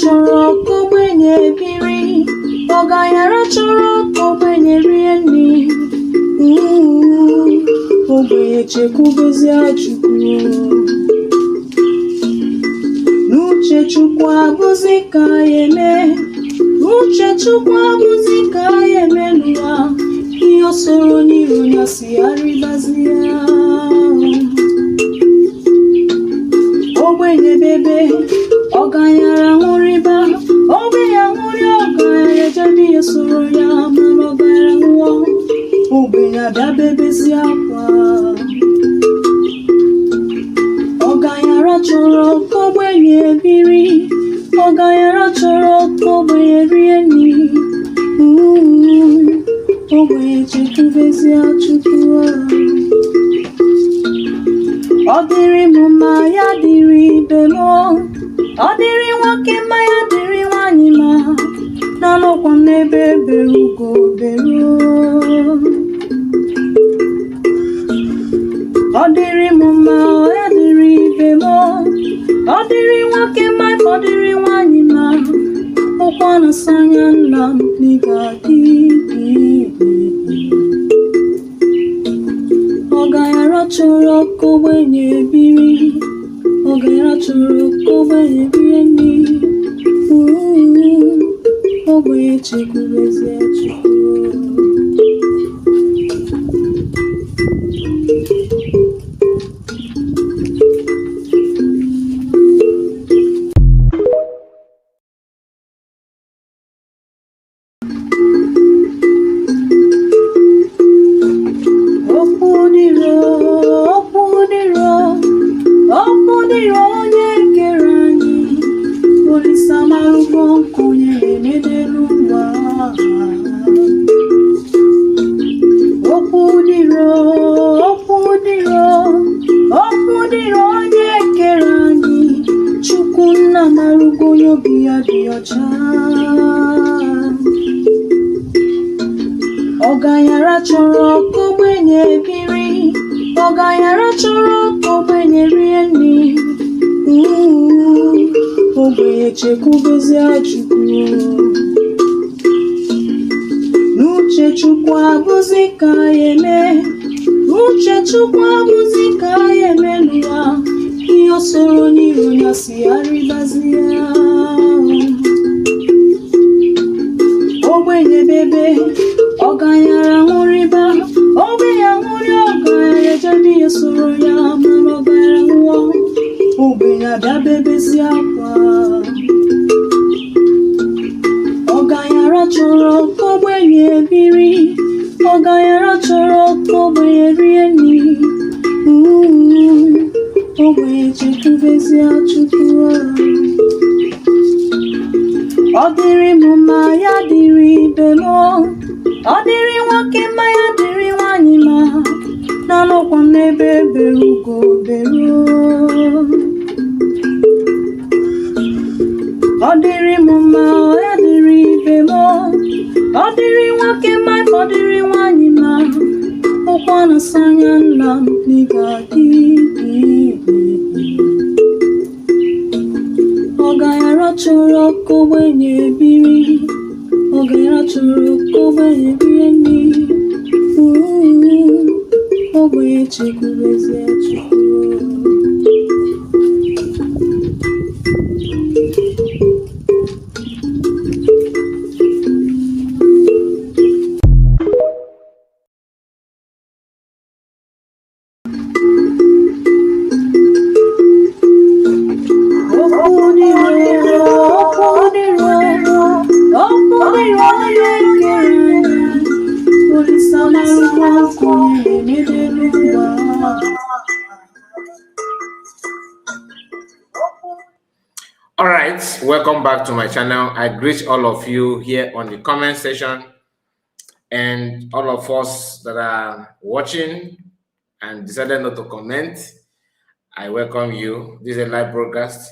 chọrọ ka ogbenye biri, ọgaranya chọrọ ka ogbenye rie nri. Ogbenye chekwubezie Chukwu. N'uche Chukwu abụzi ka ya eme, n'uche Chukwu abụzi ka ya eme n'ụwa. Ihe o soro n'iro ya si arịbazie. Ogbenye bebe, ọgaranya ṅụrịba, ogbenye ṅụrị, ọgaranya jadi ya soro ya, mana ọgaranya nwụọ, ogbenye abịa bebezie akwa. Ọgaranya chọrọ ka ogbenye biri, ọgaranya chọrọ ka ogbenye rie nri. Ogbenye chekwubezie Chukwu. Ọ dịrị m mma, ya dịrị ibe m, ọ dịrị nwoke mma, ya dịrị nwanyị mma, na-anọkwa m n'ebe ebere ugo beru. Ọ dịrị m mma, ya dịrị ibe m, ọ dịrị nwoke mma, ọ dịrị nwanyị mma, ụkwa na-asa anya nna m n'ịga-adị. Ọgaranya chọrọ ka ogbenye biri, ọgaranya chọrọ ka ogbenye rie nri. Ogbenye chekwubezie Chukwu. Ọgaranya chọrọ ka ogbenye biri, ọgaranya chọrọ ka ogbenye rie nri. Ogbenye chekwubezie Chukwu. N'uche Chukwu abụzi ka ya eme, n'uche Chukwu abụzi ka ya eme n'ụwa. Ihe o soro n'iro ya si arịbazie. Ogbenye bebe, ọgaranya ṅụrịba, ogbenye ṅụrị, ọgaranya jadi ya soro ya, mana ọgaranya nwụọ, ogbenye abịa bebezie akwa. Ọgaranya chọrọ ka ogbenye biri, ọgaranya chọrọ ka ogbenye rie nri. Ogbenye chekwubezie Chukwu. Ọ dịrị m mma, ya dịrị ibe m, ọ dịrị nwoke mma, ya dịrị nwanyị mma, na-anọkwa m n'ebe ebere ugo beru. Ọ dịrị m mma, ya dịrị ibe m, ọ dịrị nwoke mma, ọ dịrị nwanyị mma, ụkwa na-asa anya nna m n'ịga-adị. Ọgaranya chọrọ ka ogbenye biri, ọgaranya chọrọ ka ogbenye rie nri. Ogbenye chekwubezie Chukwu. All right, welcome back to my channel. I greet all of you here on the comment section and all of us that are watching and decided not to comment. I welcome you. This is a live broadcast.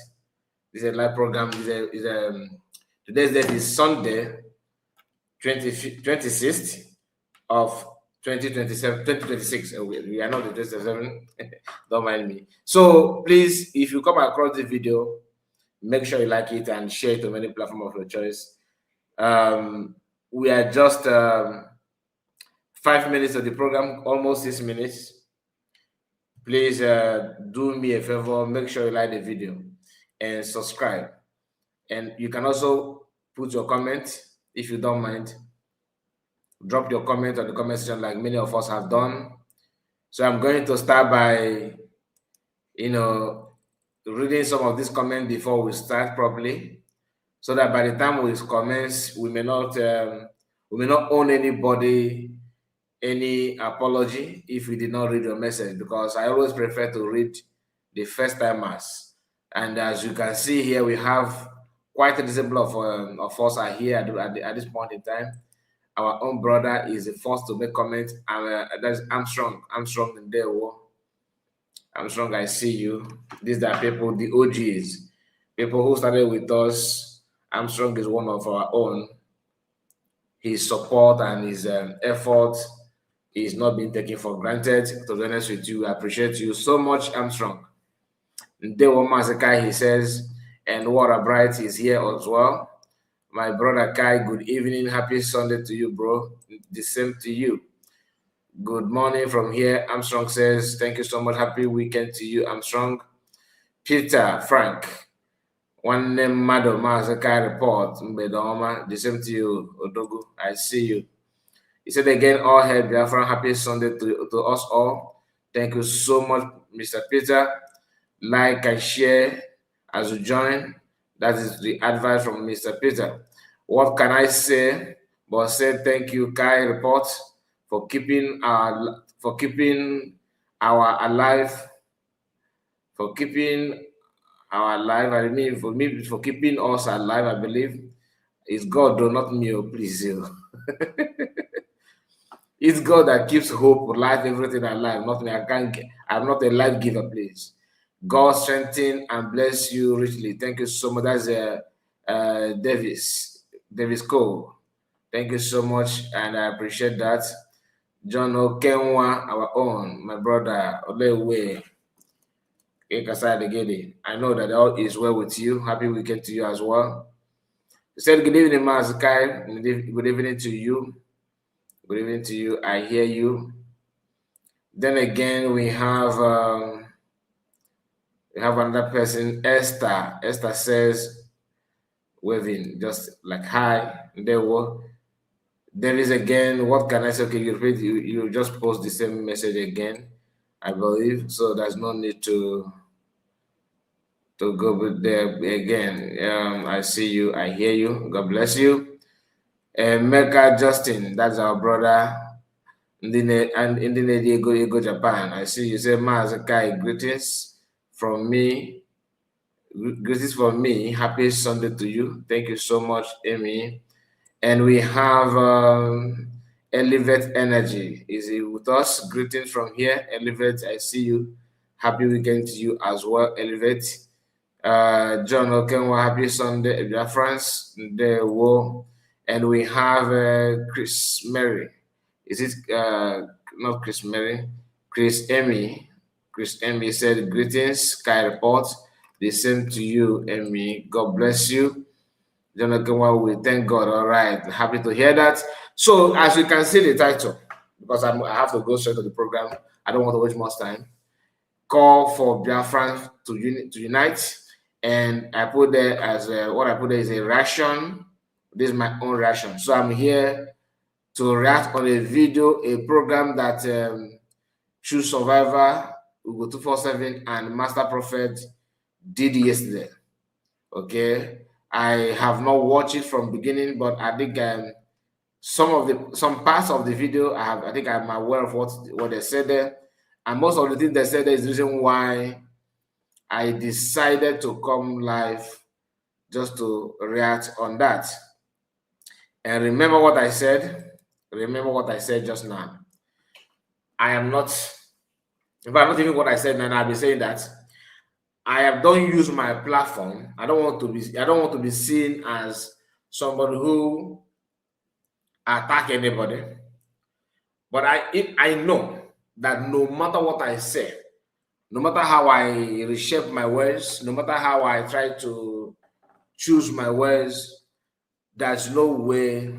This is a live program. Today's date is Sunday, 26th of 2026. We are not the 27. Don't mind me. So please, if you come across the video, make sure you like it and share it to many platforms of your choice. We are just 5 minutes of the program, almost 6 minutes. Please do me a favor, make sure you like the video and subscribe. And you can also put your comment if you don't mind. Drop your comment on the comment section like many of us have done. So I'm going to start by, reading some of these comments before we start properly, so that by the time we commence, we may not own anybody any apology if we did not read your message, because I always prefer to read the first timers. And as you can see here, we have quite a disciple of us are here at this point in time. Our own brother is the first to make comments, and that's Armstrong in there. Armstrong, I see you. These are people, the OGs, people who started with us. Armstrong is one of our own. His support and his effort is not being taken for granted. To be honest with you, I appreciate you so much, Armstrong. Ndewo Masakai, he says, and Water Bright is here as well. My brother Kai, good evening. Happy Sunday to you, bro. The same to you. Good morning from here. Armstrong says, thank you so much. Happy weekend to you, Armstrong. Peter, Frank, one name Madam Masakai report. The same to you, Odogu. I see you. He said again, all hail Biafran. Happy Sunday to us all. Thank you so much, Mr. Peter. Like and share as you join. That is the advice from Mr. Peter. What can I say but say thank you, Kai Report, for keeping our alive. For keeping our alive. I mean, for keeping us alive. I believe it's God, though not me. Oh, please, you. It's God that keeps hope, life, everything alive. Not me. I'm not a life giver, please. God strengthen and bless you richly. Thank you so much. That's Davis Cole. Thank you so much, and I appreciate that. John Okenwa, our own, my brother, Olewe Ekasai. I know that all is well with you. Happy weekend to you as well. He said, good evening, Mazakai. Good evening to you. Good evening to you. I hear you. Then again, we have another person, Esther. Esther says, waving, just like hi. There is again, what can I say? Okay, you just post the same message again, I believe. So there's no need to go there again. I see you, I hear you. God bless you. Mecca Justin, that's our brother. And in the Diego Japan. I see you say, Mazakai, greetings from me. Greetings from me. Happy Sunday to you. Thank you so much, Amy. And we have Elevate Energy. Is he with us? Greetings from here. Elevate, I see you. Happy weekend to you as well, Elevate. John Okenwa, happy Sunday, Biafrans. And we have Chris Mary. Is it not Chris Mary? Chris Emmy. Chris Emmy said, greetings, Sky Report. The same to you, Emmy. God bless you. Jonathan, we thank God. All right. Happy to hear that. So, as you can see the title, because I have to go straight to the program. I don't want to waste much time. Call for Biafran to unite. And I put there as what I put there is a reaction. This is my own reaction. So, I'm here to react on a video, a program that True Survivor, Ugo 247, and Master Prophet did yesterday. Okay. I have not watched it from beginning, but I think some parts of the video I think I'm aware of what they said there, and most of the things they said there is the reason why I decided to come live just to react on that. And remember what I said. Remember what I said just now. I am not. If I'm not even what I said now, I'll be saying that. I don't use my platform. I don't want to be seen as somebody who attack anybody. But I know that no matter what I say, no matter how I reshape my words, no matter how I try to choose my words, there's no way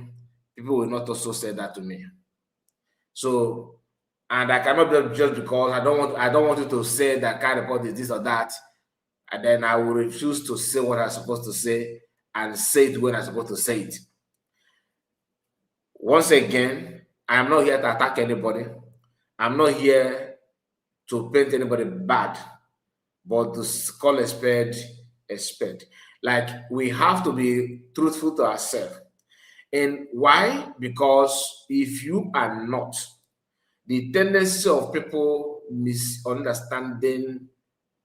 people will not also say that to me. So, and I cannot just because I don't want you to say that kind of report is this or that, and then I will refuse to say what I'm supposed to say and say it when I'm supposed to say it. Once again, I am not here to attack anybody. I'm not here to paint anybody bad, but to call a spade a spade. Like, we have to be truthful to ourselves. And why? Because if you are not, the tendency of people misunderstanding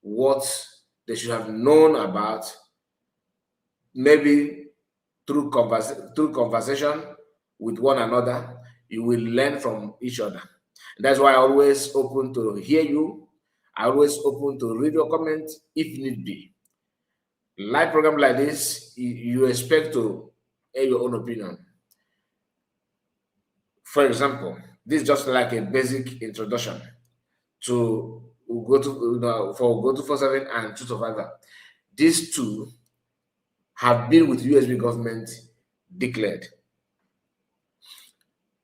what they should have known about, maybe through conversation with one another, you will learn from each other. That's why I always open to hear you. I always open to read your comments if need be. Live program like this, you expect to hear your own opinion. For example, this is just like a basic introduction to go to for Go 247 and Truth Survivor. These two have been with USB government declared.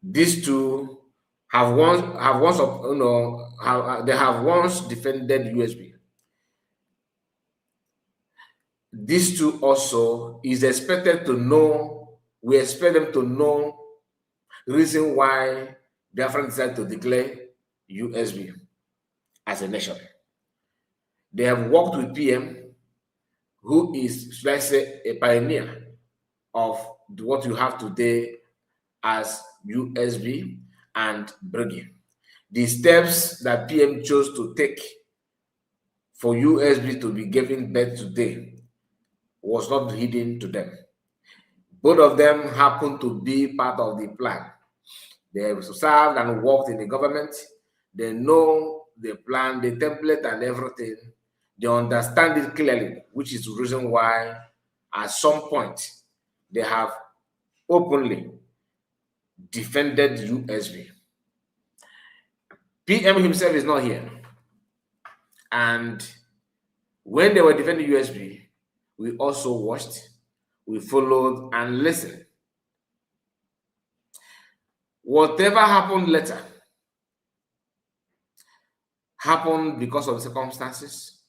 These two have once defended USB. These two also is expected to know. We expect them to know reason why Biafrans decided to declare USB as a nation. They have worked with PM, who is, let's say, a pioneer of what you have today as USB and Briggy. The steps that PM chose to take for USB to be given birth today was not hidden to them. Both of them happened to be part of the plan. They have served and worked in the government. They know the plan, the template, and everything. They understand it clearly, which is the reason why at some point they have openly defended USB. PM himself is not here. And when they were defending USB, we also watched, we followed, and listened. Whatever happened later happened because of circumstances,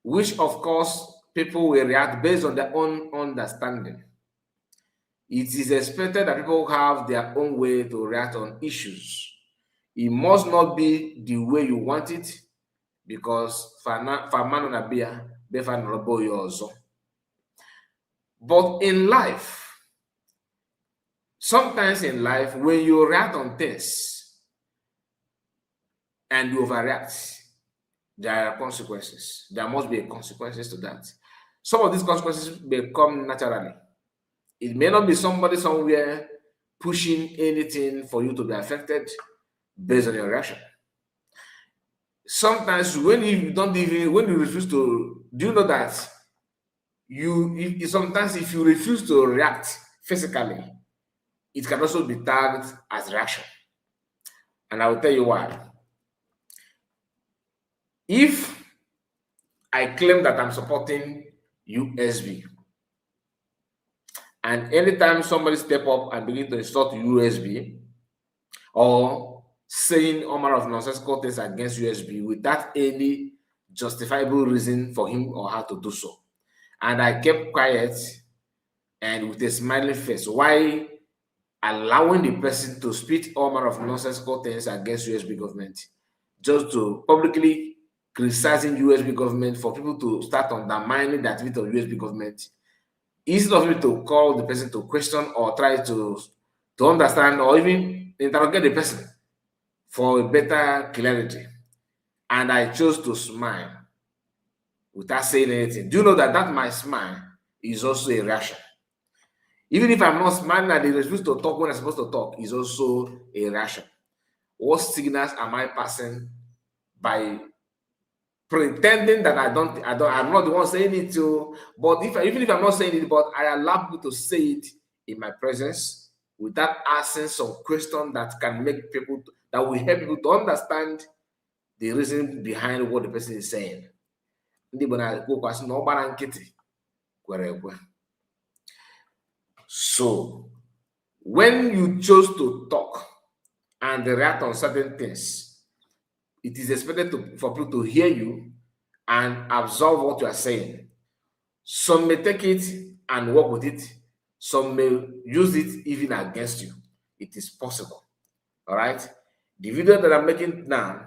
which of course people will react based on their own understanding. It is expected that people have their own way to react on issues. It must not be the way you want it, because but in life, sometimes in life, when you react on things and you overreact, there are consequences. There must be consequences to that. Some of these consequences may come naturally. It may not be somebody somewhere pushing anything for you to be affected based on your reaction. Sometimes when you refuse to, do you know that sometimes if you refuse to react physically, it can also be tagged as reaction. And I will tell you why. If I claim that I'm supporting USB, and anytime somebody step up and begin to insult USB or saying all manner of nonsensical things against USB without any justifiable reason for him or her to do so, and I kept quiet and with a smiling face, why allowing the person to speak all manner of nonsensical things against USB government, just to publicly criticizing USB government for people to start undermining the activity of USB government, instead of me to call the person to question or try to understand or even interrogate the person for a better clarity. And I chose to smile without saying anything. Do you know that my smile is also a reaction? Even if I'm not smiling and they refuse to talk when I'm supposed to talk, is also a reaction. What signals am I passing by pretending that I'm not the one saying it to, but even if I'm not saying it, but I allow people to say it in my presence without asking some question that can make people, that will help people to understand the reason behind what the person is saying. So when you chose to talk and react on certain things, it is expected for people to hear you and absorb what you are saying. Some may take it and work with it. Some may use it even against you. It is possible. All right. The video that I'm making now,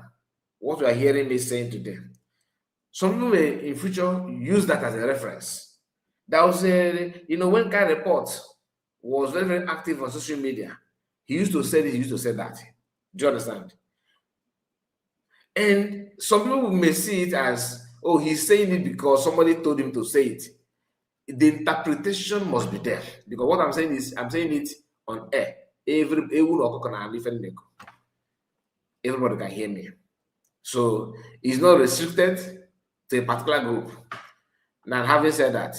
what you are hearing me saying today, some people may in future use that as a reference. That was when Kai Report was very, very active on social media, he used to say this, he used to say that. Do you understand? And some people may see it as, oh, he's saying it because somebody told him to say it. The interpretation must be there, because what I'm saying is I'm saying it on air. Everybody can hear me. So it's not restricted to a particular group. Now, having said that,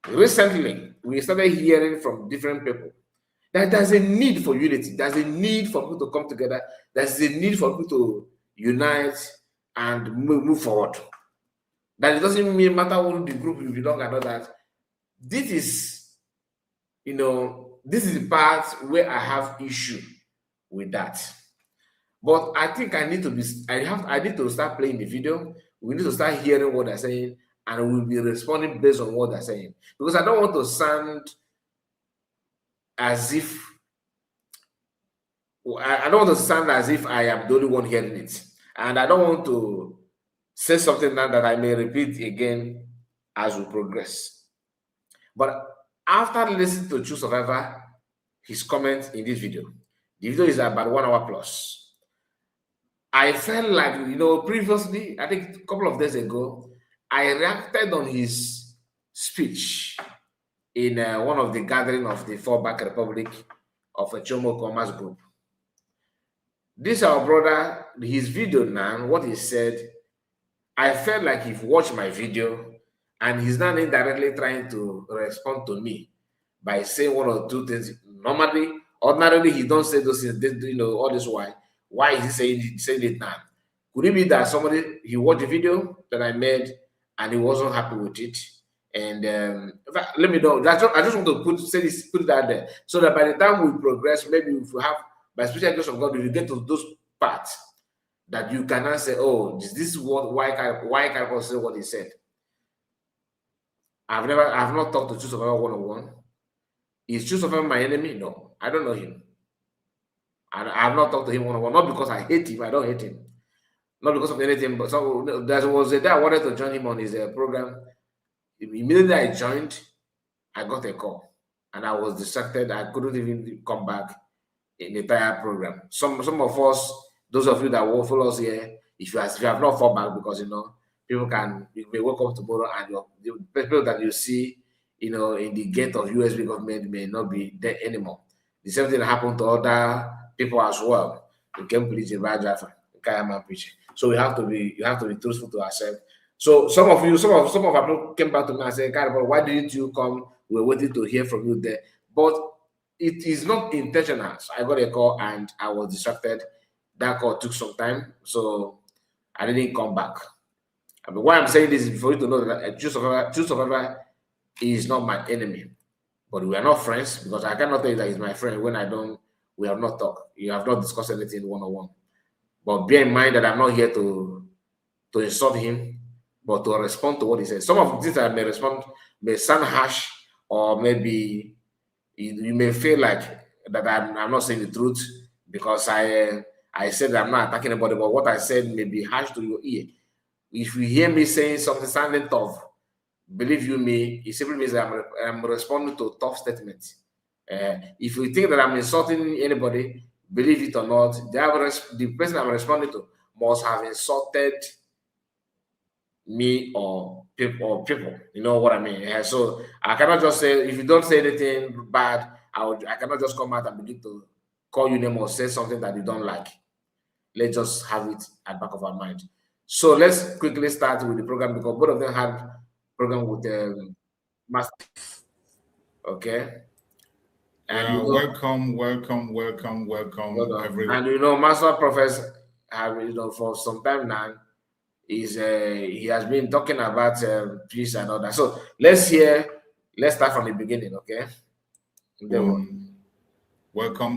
recently we started hearing from different people that there's a need for unity, there's a need for people to come together, there's a need for people to unite and move forward. That it doesn't matter what the group you belong and all that. This is, this is the part where I have issue with that. But I think I need to start playing the video. We need to start hearing what they're saying, and we'll be responding based on what they're saying. Because I don't want to sound as if I don't want to sound as if I am the only one hearing it. And I don't want to say something now that I may repeat again as we progress. But after listening to True Survivor, his comment in this video, the video is about 1 hour plus. I felt like, previously, I think a couple of days ago, I reacted on his speech in one of the gatherings of the Fallback Republic of a Chomo Commerce Group. This our brother, his video now, what he said, I felt like he watched my video and he's not indirectly trying to respond to me by saying one or two things. Ordinarily, he don't say those things, all this why. Why is he saying it now? Could it be that he watched the video that I made and he wasn't happy with it? And in fact, let me know. I just want to put it out there so that by the time we progress, maybe if we have, by special grace of God, we will get to those parts that you cannot say, oh, this is why can I say what he said. I've not talked to True Survivor one-on-one. Is True Survivor my enemy? No, I don't know him. I have not talked to him one-on-one, not because I hate him, I don't hate him. Not because of anything, but there was a day I wanted to join him on his program. Immediately I joined, I got a call and I was distracted. I couldn't even come back in the entire program. Some of us, those of you that will follow us here, if you have not fall back, because you may wake up tomorrow and the people that you see in the gate of USB government may not be there anymore. The same thing happened to other people as well. You can preach a bad driver, so you have to be truthful to ourselves. So some of our people came back to me and said, "God, why didn't you come? We're waiting to hear from you there." But it is not intentional. So I got a call and I was distracted. That call took some time, so I didn't come back. I mean, why I'm saying this is for you to know that True Survivor is not my enemy, but we are not friends, because I cannot tell you that he's my friend when we have not talked. You have not discussed anything one-on-one. But bear in mind that I'm not here to insult him, but to respond to what he says. Some of the things that I may sound harsh, or maybe you may feel like that I'm not saying the truth because I said that I'm not attacking anybody, but what I said may be harsh to your ear. If you hear me saying something sounding tough, believe you me, it simply means that I'm responding to tough statements. If you think that I'm insulting anybody, believe it or not, the person I'm responding to must have insulted me or people. You know what I mean? So I cannot just say, if you don't say anything bad, I cannot just come out and begin to call you name or say something that you don't like. Let's just have it at the back of our mind. So let's quickly start with the program, because both of them had program with Master. Okay. And welcome, everyone. And Master Prophets have for some time now he has been talking about peace and all that. So let's start from the beginning, okay? Welcome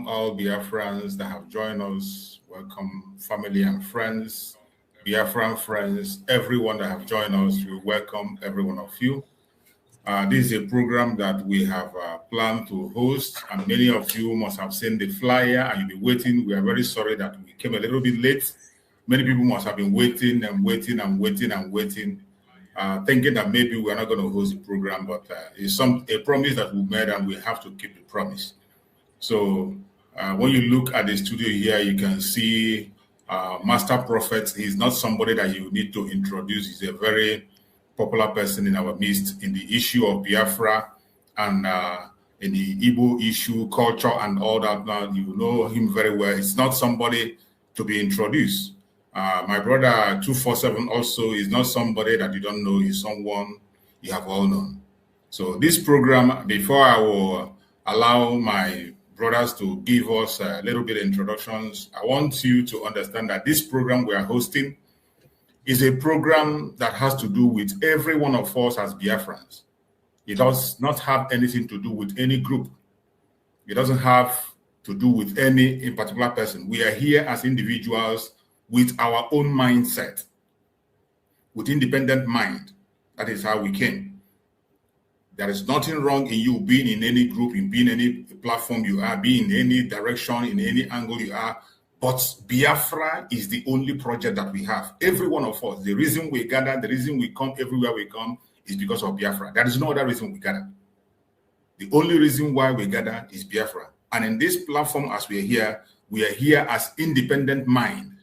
all Biafrans that have joined us. Welcome family and friends, Biafran friends, everyone that have joined us. We welcome every one of you. This is a program that we have planned to host, and many of you must have seen the flyer and you'll be waiting. We are very sorry that we came a little bit late. Many people must have been waiting and waiting and waiting and waiting, thinking that maybe we're not going to host the program, but it's a promise that we made and we have to keep the promise. So when you look at the studio here, you can see Master Prophet. He's not somebody that you need to introduce. He's a very popular person in our midst in the issue of Biafra and in the Igbo issue, culture, and all that. Now you know him very well. It's not somebody to be introduced. My brother 247 also is not somebody that you don't know. He's someone you have all known. So this program, before I will allow my brothers to give us a little bit of introductions, I want you to understand that this program we are hosting is a program that has to do with every one of us as Biafrans. It does not have anything to do with any group. It doesn't have to do with any in particular person. We are here as individuals with our own mindset, with independent mind. That is how we came. There is nothing wrong in you being in any group, in being any platform you are, being in any direction, in any angle you are. But Biafra is the only project that we have. Every one of us, the reason we gather, the reason we come everywhere we come is because of Biafra. There is no other reason we gather. The only reason why we gather is Biafra. And in this platform, as we are here as independent mind,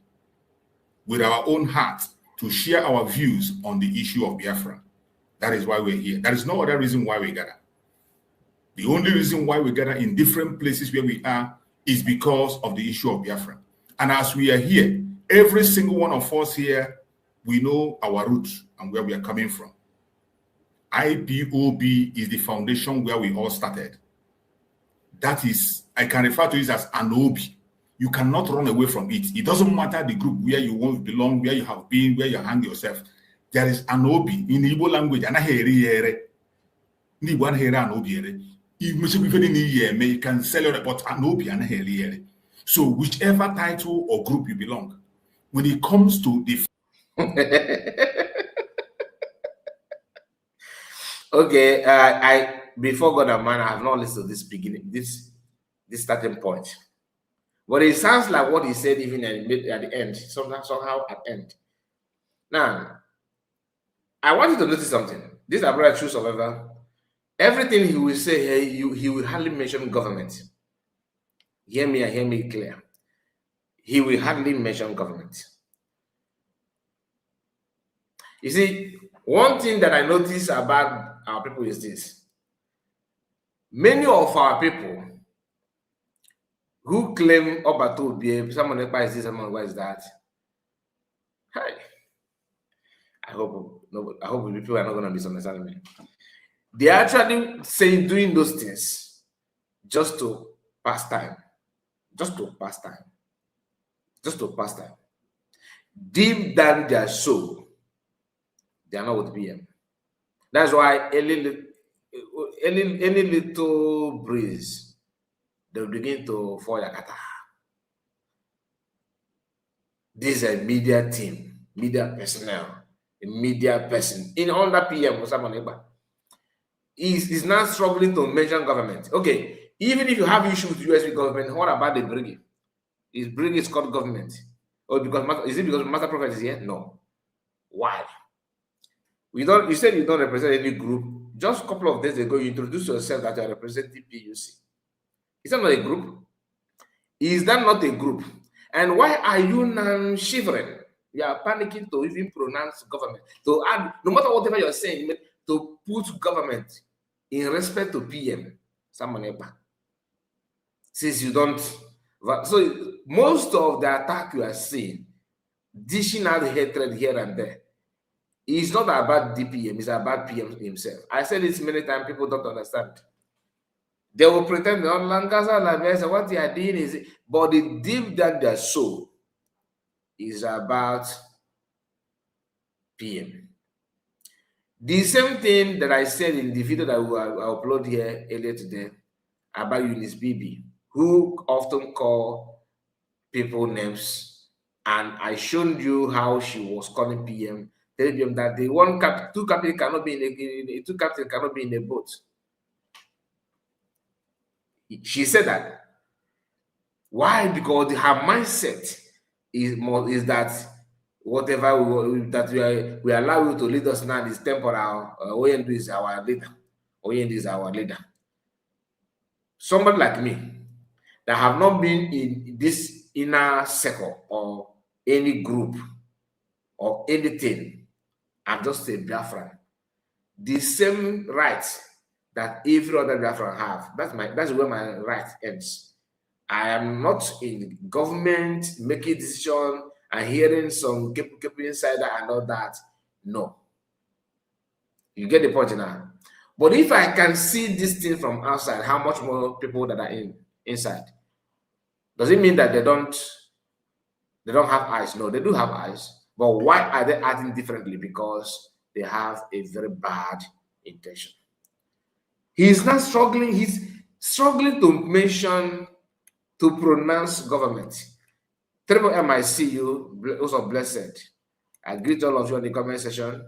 with our own heart, to share our views on the issue of Biafra. That is why we're here. There is no other reason why we gather. The only reason why we gather in different places where we are is because of the issue of Biafra. And as we are here, every single one of us here, we know our roots and where we are coming from. IPOB is the foundation where we all started. That is, I can refer to it as an OB. You cannot run away from it. It doesn't matter the group where you want to belong, where you have been, where you hang yourself. There is an obi in Igbo language. You can sell your report an obi. So whichever title or group you belong, when it comes to the okay, I before God and man, I have not listened to this beginning, this starting point. But it sounds like what he said even at the end, somehow at the end. Now, I want you to notice something. This is a brother true survivor. Everything he will say here, he will hardly mention government. Hear me and hear me clear. He will hardly mention government. You see, one thing that I notice about our people is this. Many of our people who claim Obato be someone is this, someone is that. Hi. I hope people are not going to misunderstand me. They are actually doing those things just to pass time. Just to pass time. Just to pass time. Deep down their soul, they are not with PM. That's why any little breeze, they'll begin to fall yakata. This is a media team, media personnel, a media person in under PM or someone is not struggling to mention government. Okay, even if you have issue with US government, what about the brigade? Is brigade called government? Or is it because Master Prophet is here? No. Why? You said you don't represent any group. Just a couple of days ago, you introduced yourself that you are representing PUC. Is that not a group? Is that not a group? And why are you now shivering? You are panicking to even pronounce government. To add, no matter whatever you're saying, to put government in respect to PM. Since you don't. So most of the attack you are seeing, dishing out hatred here and there, is not about DPM, it's about PM himself. I said this many times, people don't understand. They will pretend what they are doing is, but the deep down their soul is about PM. The same thing that I said in the video that I will upload here earlier today, about Eunice Bibi, who often call people names, and I showed you how she was calling PM, telling them that the two captain cannot be two captains cannot be in a boat. She said that. Why? Because her mindset is that whatever we allow you to lead us now is temporal. Oyendu is our leader. Oyendu is our leader. Somebody like me that have not been in this inner circle or any group or anything, I'm just a Biafran. The same rights that every other Biafran have. That's where my right ends. I am not in government making decision and hearing some keep insider and all that. No. You get the point now. But if I can see this thing from outside, how much more people that are inside? Does it mean that they don't have eyes? No, they do have eyes. But why are they acting differently? Because they have a very bad intention. He's not struggling. He's struggling to pronounce government. Triple M, I see you. Also blessed. I greet all of you in the comment section.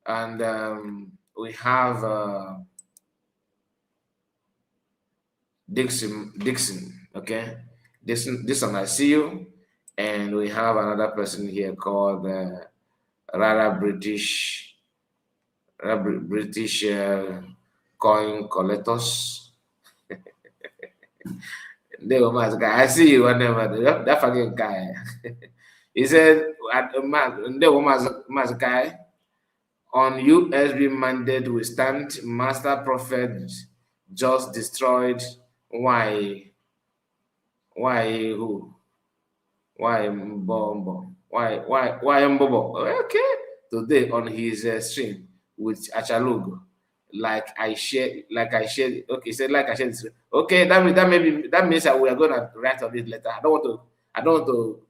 And we have Dixon, okay? Dixon, I see you. And we have another person here called British coin collectors. I see you, whatever. That fucking guy. He said, guy on USB mandate we stand. Master Prophet just destroyed. Why who? Why Mbombo? Why Mbobo? Okay. Today on his stream with Achalug, like I shared. Okay, said like I shared. Okay, that means that we are gonna write on this letter. I don't want to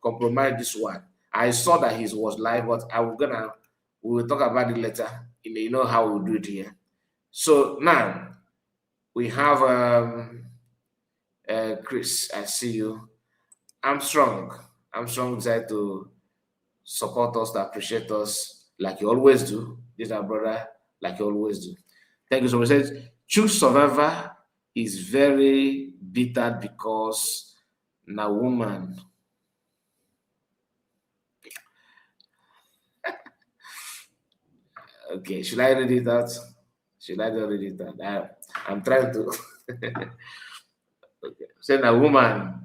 compromise this one. I saw that his was live, but we will talk about the letter. You know how we do it here. So now we have Chris. I see you. I'm strong desire to support us, to appreciate us, like you always do. This is our brother, like you always do. Thank you so much. Says, Choose Survivor is very bitter because now woman. Okay, should I read it out? Should I read it out? I'm trying to. Okay, saying a woman.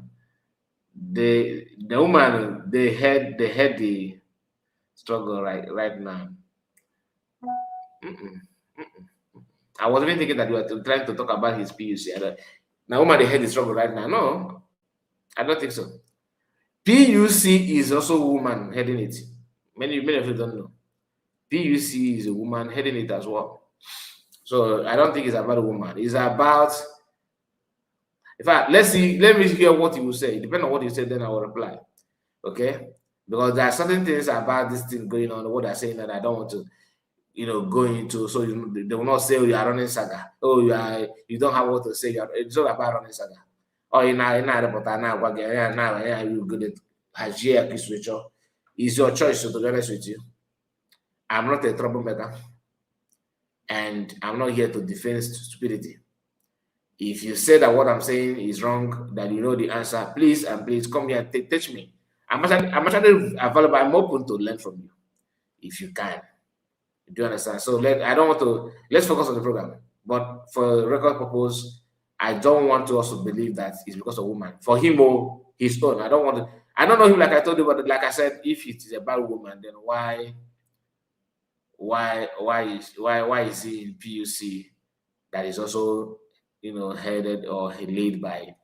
The woman they had the struggle right now. I was even thinking that you were trying to talk about his PUC. Now woman they had the struggle right now. No, I don't think so. PUC is also a woman heading it. Many of you don't know. PUC is a woman heading it as well. So I don't think it's about a woman. It's about. In fact, let me hear what he will say. Depending on what he said, then I will reply. Okay? Because there are certain things about this thing going on, what they're saying that I don't want to, go into. So they will not say, oh, you are running saga. Oh, you don't have what to say. It's all about running saga. Oh, you're not reporter now, you good at it's your choice, so to be honest with you. I'm not a troublemaker. And I'm not here to defend stupidity. If you say that what I'm saying is wrong, that you know the answer, please come here and teach me. I'm actually available. I'm open to learn from you, if you can. Do you understand? So let's focus on the program. But for record purpose, I don't want to also believe that it's because of woman. For him or his own, I don't know him like I told you, but like I said, if it is about woman, then why is he in PUC that is also headed or led by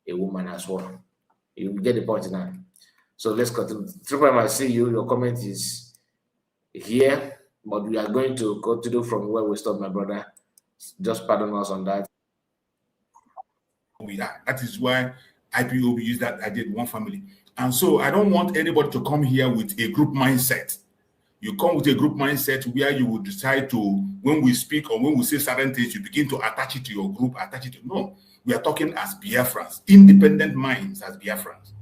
a woman as well? You get the point now. So let's continue. Triple M, I see you. Your comment is here, but we are going to continue from where we stopped, my brother. Just pardon us on that. That is why IPOB used that I did one family. And so I don't want anybody to come here with a group mindset. You come with a group mindset where you will decide to, when we speak or when we say certain things, you begin to attach it to your group, attach it to, no. We are talking as Biafrans, independent minds as Biafrans.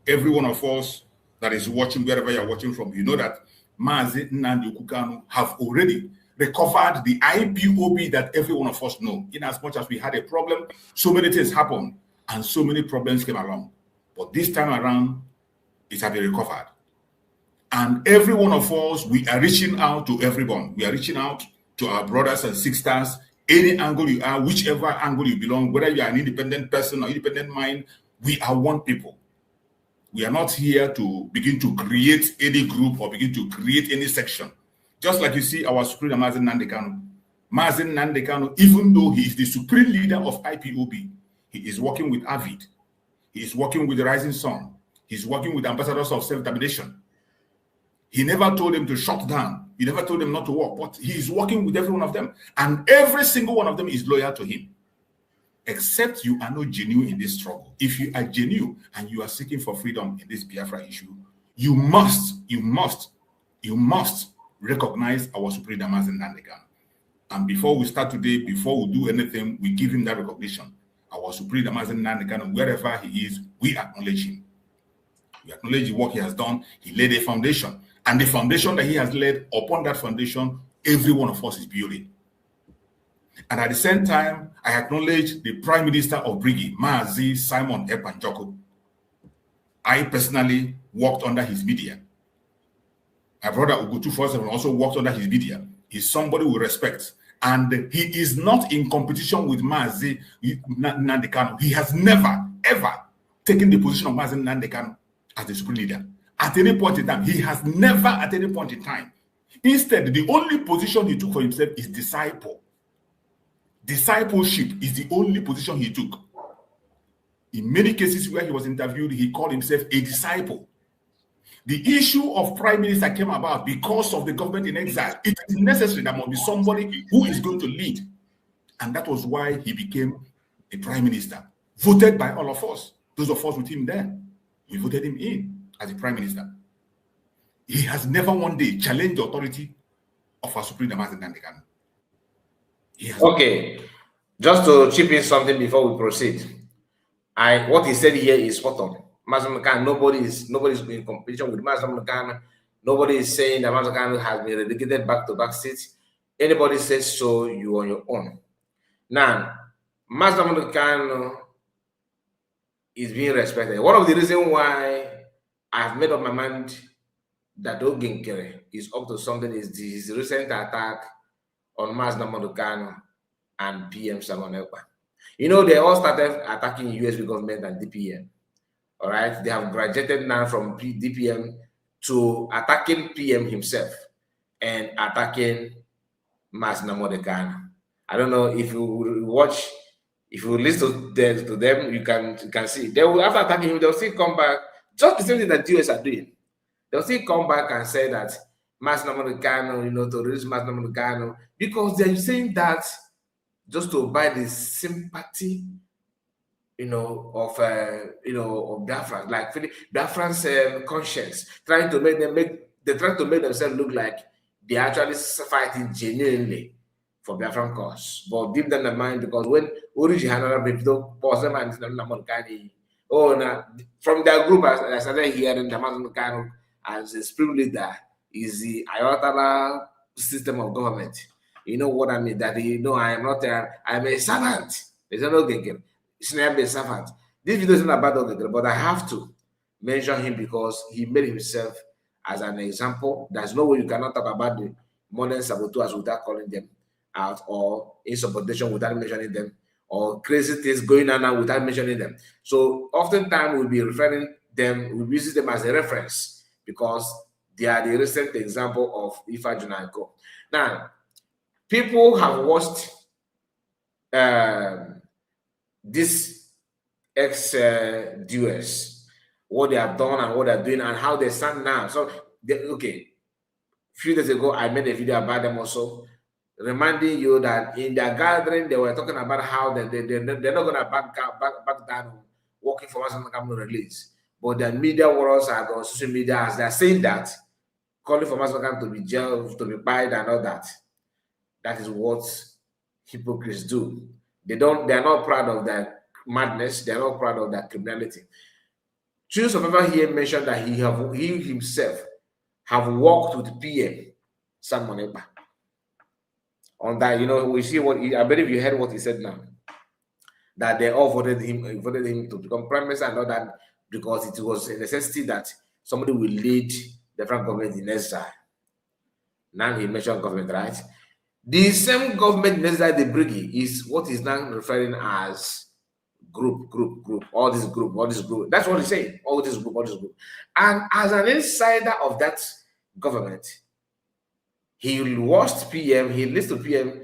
Every one of us that is watching, wherever you're watching from, you know that Mazi Nnamdi Kanu have already recovered the IPOB that every one of us know. In as much as we had a problem, so many things happened and so many problems came along. But this time around, it has been recovered. And every one of us, we are reaching out to everyone. We are reaching out to our brothers and sisters, any angle you are, whichever angle you belong, whether you are an independent person or independent mind, we are one people. We are not here to begin to create any group or begin to create any section. Just like you see our Supreme Mazi Nnamdi Kanu. Mazi Nnamdi Kanu, even though he is the supreme leader of IPOB, he is working with AVID. He is working with the Rising Sun. He's working with ambassadors of self-determination. He never told them to shut down. He never told them not to work, but he is working with every one of them. And every single one of them is loyal to him. Except you are not genuine in this struggle. If you are genuine and you are seeking for freedom in this Biafra issue, you must recognize our Supreme Leader Mazi Nnamdi Kanu. And before we start today, before we do anything, we give him that recognition. Our Supreme Leader Mazi Nnamdi Kanu, wherever he is, we acknowledge him. We acknowledge the work he has done. He laid a foundation. And the foundation that he has laid, upon that foundation, every one of us is building. And at the same time, I acknowledge the Prime Minister of Brigi, Mazi Simon Ekpa Njoku. I personally worked under his media. My brother Ugutu Foseven also worked under his media. He's somebody we respect. And he is not in competition with Mazi Nnamdi Kanu. He has never, ever taken the position of Mazi Nnamdi Kanu as the supreme leader. At any point in time, he has never at any point in time. Instead, the only position he took for himself is disciple. Discipleship is the only position he took. In many cases where he was interviewed, he called himself a disciple. The issue of prime minister came about because of the government in exile. It is necessary that must be somebody who is going to lead. And that was why he became a prime minister, voted by all of us. Those of us with him there, we voted him in as a prime minister. He has never one day challenged the authority of our Supreme Leader Mazi Nnamdi Kanu. Okay, just to chip in something before we proceed. What he said here is spot on. Mazi Nnamdi Kanu, nobody's in competition with Mazi Nnamdi Kanu. Nobody is saying that Mazi Nnamdi Kanu has been relegated back-to-back seats. Anybody says so, you on your own. Now, Mazi Nnamdi Kanu is being respected. One of the reasons why I've made up my mind that Ogenkere is up to something is his recent attack on Mazi Nnamdi Kanu and PM Simon Ekpa. You know, they all started attacking USB government and DPM. All right, they have graduated now from DPM to attacking PM himself and attacking Mazi Nnamdi Kanu. I don't know if you watch, if you listen to them, you can see they will, after attacking him, they'll still come back. Just the same thing that US are doing. They'll still come back and say that Mazi Nnamdi Kanu, you know, to release Mazi Nnamdi Kanu, because they're saying that just to buy the sympathy, you know, of Biafrans, like Biafrans' conscience, trying to make themselves look like they're actually fighting genuinely for Biafran cause. But deep down the mind, because when original people pause them and from their group, I started hearing the Mazi Nnamdi Kanu as a supreme leader is the Ayatollah system of government. You know what I mean? That I'm a servant. There's no game. It's never a servant. This video isn't about Ogegere, but I have to mention him because he made himself as an example. There's no way you cannot talk about the modern saboteurs without calling them out, or insubordination without mentioning them, or crazy things going on now without mentioning them. So oftentimes we'll be referring them, we'll use them as a reference because they are the recent example of Ifa Junanko. Now, people have watched this ex-duels, what they have done and what they're doing and how they stand now. So, a few days ago, I made a video about them also, reminding you that in their gathering, they were talking about how they're not going to back down working for Mazi Nnamdi Kanu release. But the media warriors are on social media as they're saying that calling for Masokan to be jailed, to be buyed, and all that. That is what hypocrites do. They are not proud of their madness. They are not proud of their criminality. Chief Survivor here mentioned that he himself have worked with PM Sam Moneba. On that, we see what I believe you heard what he said now. That they all voted him to become prime minister and all that because it was a necessity that somebody will lead the French government in exile. Now he mentioned government, right? The same government in exile, the Briggy, is what is now referring as group, all this group. That's what he's saying, all this group. And as an insider of that government, he watched PM, he listened to PM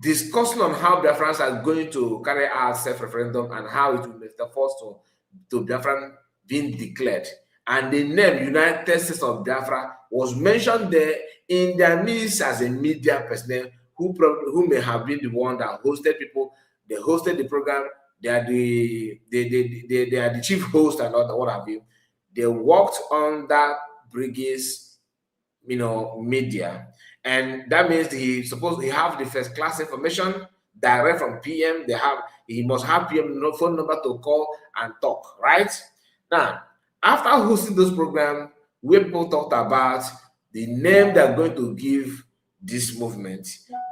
discussing on how Biafrans are going to carry out self-referendum and how it will be the first to Biafran being declared. And the name United States of Biafra was mentioned there in their midst as a media personnel who may have been the one that hosted people. They hosted the program. They are the chief host and all that, what have you. They worked on that Briggs, media, and that means he have the first class information direct from PM. He must have PM phone number to call and talk, right? Now, after hosting those programs, where people talked about the name they're going to give this movement,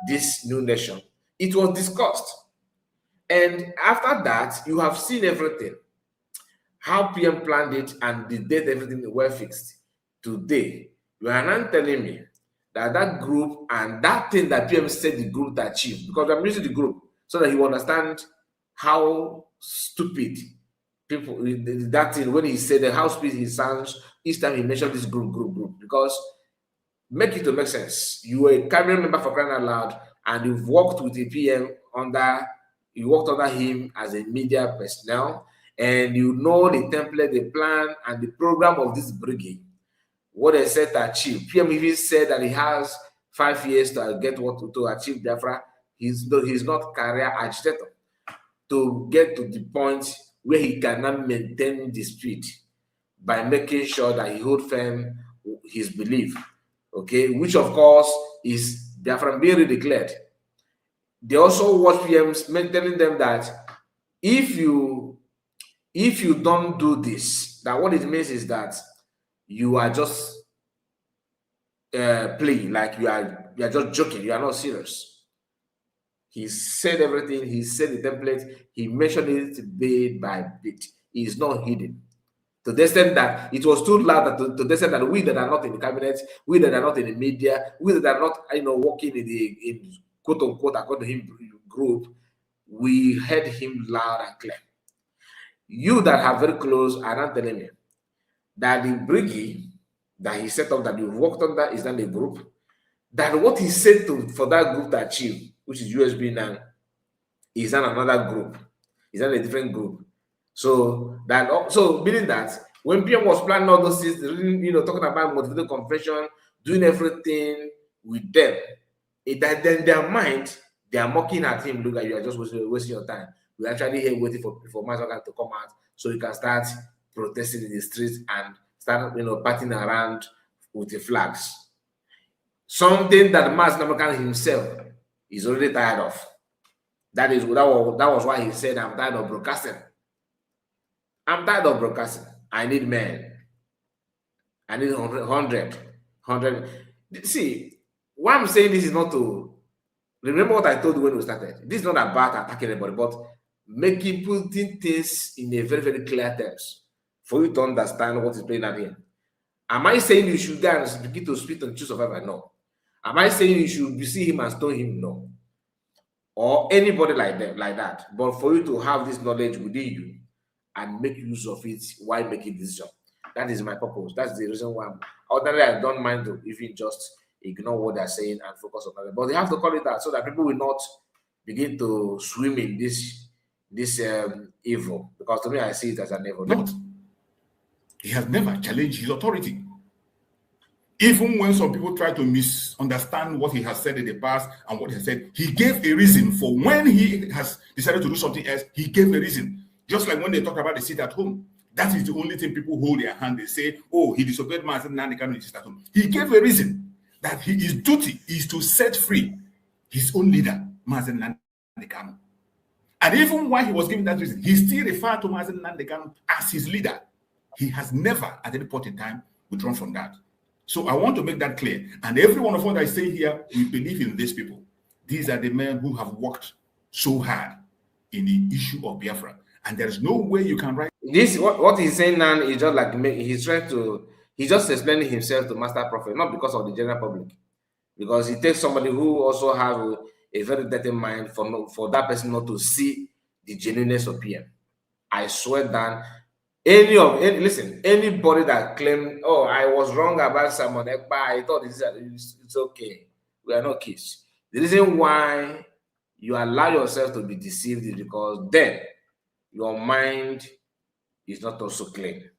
this new nation, it was discussed. And after that, you have seen everything. How PM planned it and the date, everything were fixed. Today, you are not telling me that group and that thing that PM said the group to achieve, because I'm using the group so that you understand how stupid people, that thing, when he said that how stupid he sounds each time he mentioned this group, because make it to make sense. You were a cabinet member for crying out loud, and you've worked with the PM you worked under him as a media personnel, and you know the template, the plan, and the program of this brigade, what they said to achieve. PM even said that he has 5 years to get to achieve Biafra. He's not career agitator to get to the point where he cannot maintain the speed by making sure that he holds firm his belief, okay, which of course is Biafra being declared. They also watch PMs telling them that if you don't do this, that what it means is that you are just playing, like you are just joking, you are not serious. He said everything, he said the template, he mentioned it bit by bit. It is not hidden. To the extent that it was too loud, to the extent that we that are not in the cabinet, we that are not in the media, we that are not working in quote unquote according to him group, we heard him loud and clear. You that are very close are not telling me that the brigade that he set up, that you worked on, that is not a group, that what he said for that group to achieve, which is USB now, is not another group, is not a different group. So meaning that when PM was planning all those things, talking about motivated confession, doing everything with them, that in their mind they are mocking at him. Look, you are just wasting your time. We're actually here waiting for Masoka to come out so you can start protesting in the streets and start partying around with the flags. Something that Masoka himself is already tired of. That was why he said, I'm tired of broadcasting. I'm tired of broadcasting. I need men. I need 100. See, why I'm saying this is not to remember what I told you when we started. This is not about attacking anybody, but putting things in a very, very clear terms for you to understand what is playing out here. Am I saying you should go and begin to speak on Chief Survivor? No. Am I saying you should see him and stone him? No. Or anybody like that. But for you to have this knowledge within you and make use of it while making decision. That is my purpose. That's the reason why ordinarily I don't mind to even just ignore what they're saying and focus on that. But they have to call it that so that people will not begin to swim in this evil. Because to me, I see it as an evil. Not. He has never challenged his authority. Even when some people try to misunderstand what he has said in the past and what he has said, he gave a reason for when he has decided to do something else. He gave a reason. Just like when they talk about the seat at home. That is the only thing people hold their hand. They say, oh, he disobeyed Mazi Nnamdi Kanu. He gave a reason that his duty is to set free his own leader, Mazi Nnamdi Kanu. And even while he was giving that reason, he still referred to Mazi Nnamdi Kanu as his leader. He has never, at any point in time, withdrawn from that. So I want to make that clear. And every one of us that I say here, we believe in these people. These are the men who have worked so hard in the issue of Biafra. And there is no way you can write this. What he's saying now is just like he's just explaining himself to Master Prophet, not because of the general public, because he takes somebody who also have a very dirty mind for that person not to see the genuineness of PM. I swear that anybody that claimed, oh, I was wrong about Simon Ekpa, I thought it's okay. We are not kids. The reason why you allow yourself to be deceived is because then your mind is not also clean.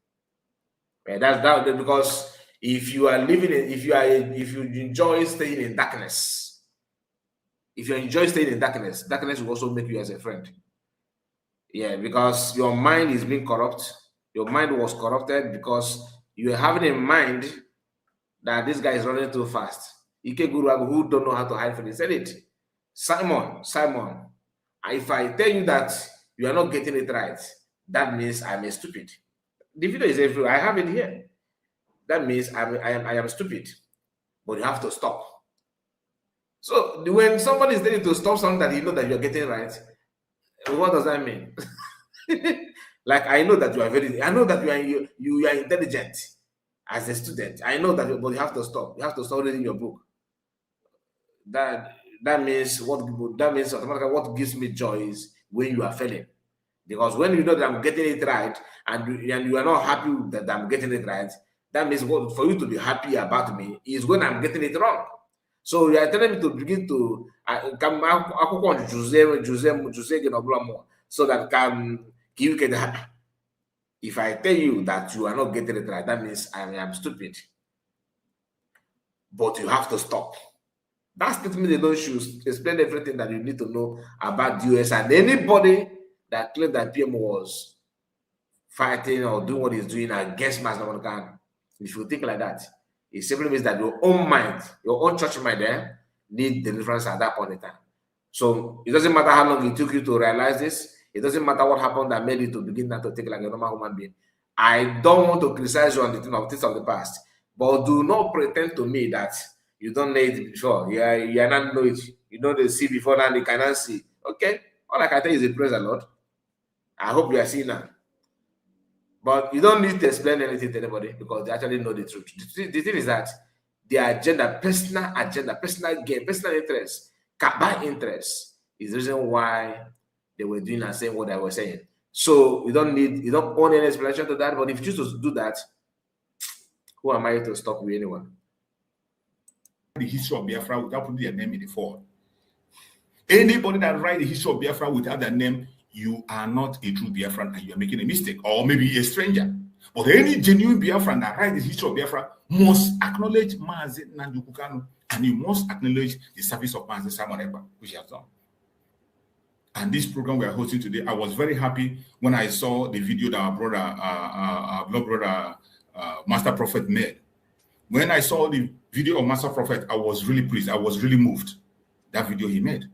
And that's that, because if you are living in, if you enjoy staying in darkness, darkness will also make you as a friend. Yeah, because your mind is being corrupt. Your mind was corrupted because you are having in mind that this guy is running too fast. Ike Guru, who don't know how to hide from it, said it. Simon, if I tell you that you are not getting it right, that means I'm stupid. The video is everywhere. I have it here. That means I am stupid, but you have to stop. So when somebody is telling you to stop something that you know that you are getting right, what does that mean? Like, I know that you are intelligent as a student. I know that, but you have to stop. You have to stop reading your book. That means automatically what gives me joy is when you are failing. Because when you know that I'm getting it right and you are not happy that I'm getting it right, that means for you to be happy about me is when I'm getting it wrong. So you are telling me to begin to so that if I tell you that you are not getting it right, that means I am stupid. But you have to stop. That statement they don't choose explain everything that you need to know about the US, and anybody that claimed that PM was fighting or doing what he's doing against Mazi Nnamdi Kanu. If you think like that, it simply means that your own mind, your own church mind there, need deliverance at that point in time. So it doesn't matter how long it took you to realize this. It doesn't matter what happened that made you to begin not to think like a normal human being. I don't want to criticize you on the things of the past, but do not pretend to me that you don't know it before. You are not know it. You know they see before now, they cannot see. Okay, all I can tell you is a praise the Lord. I hope you are seeing now. But you don't need to explain anything to anybody because they actually know the truth. The thing is that their agenda, personal gain, personal interest, by interest is the reason why they were doing and saying what I was saying. So you don't own any explanation to that. But if you choose to do that, who am I to stop with anyone? The history of Biafra without putting their name in the forward. Anybody that write the history of Biafra without their name, you are not a true Biafran and you are making a mistake, or maybe a stranger. But any genuine Biafran that writes the history of Biafra must acknowledge Mazi Nnamdi Kanu, and you must acknowledge the service of Mazi Simon Ekpa, which he has done. And this program we are hosting today, I was very happy when I saw the video that our blood brother, Master Prophet made. When I saw the video of Master Prophet, I was really pleased. I was really moved. That video he made.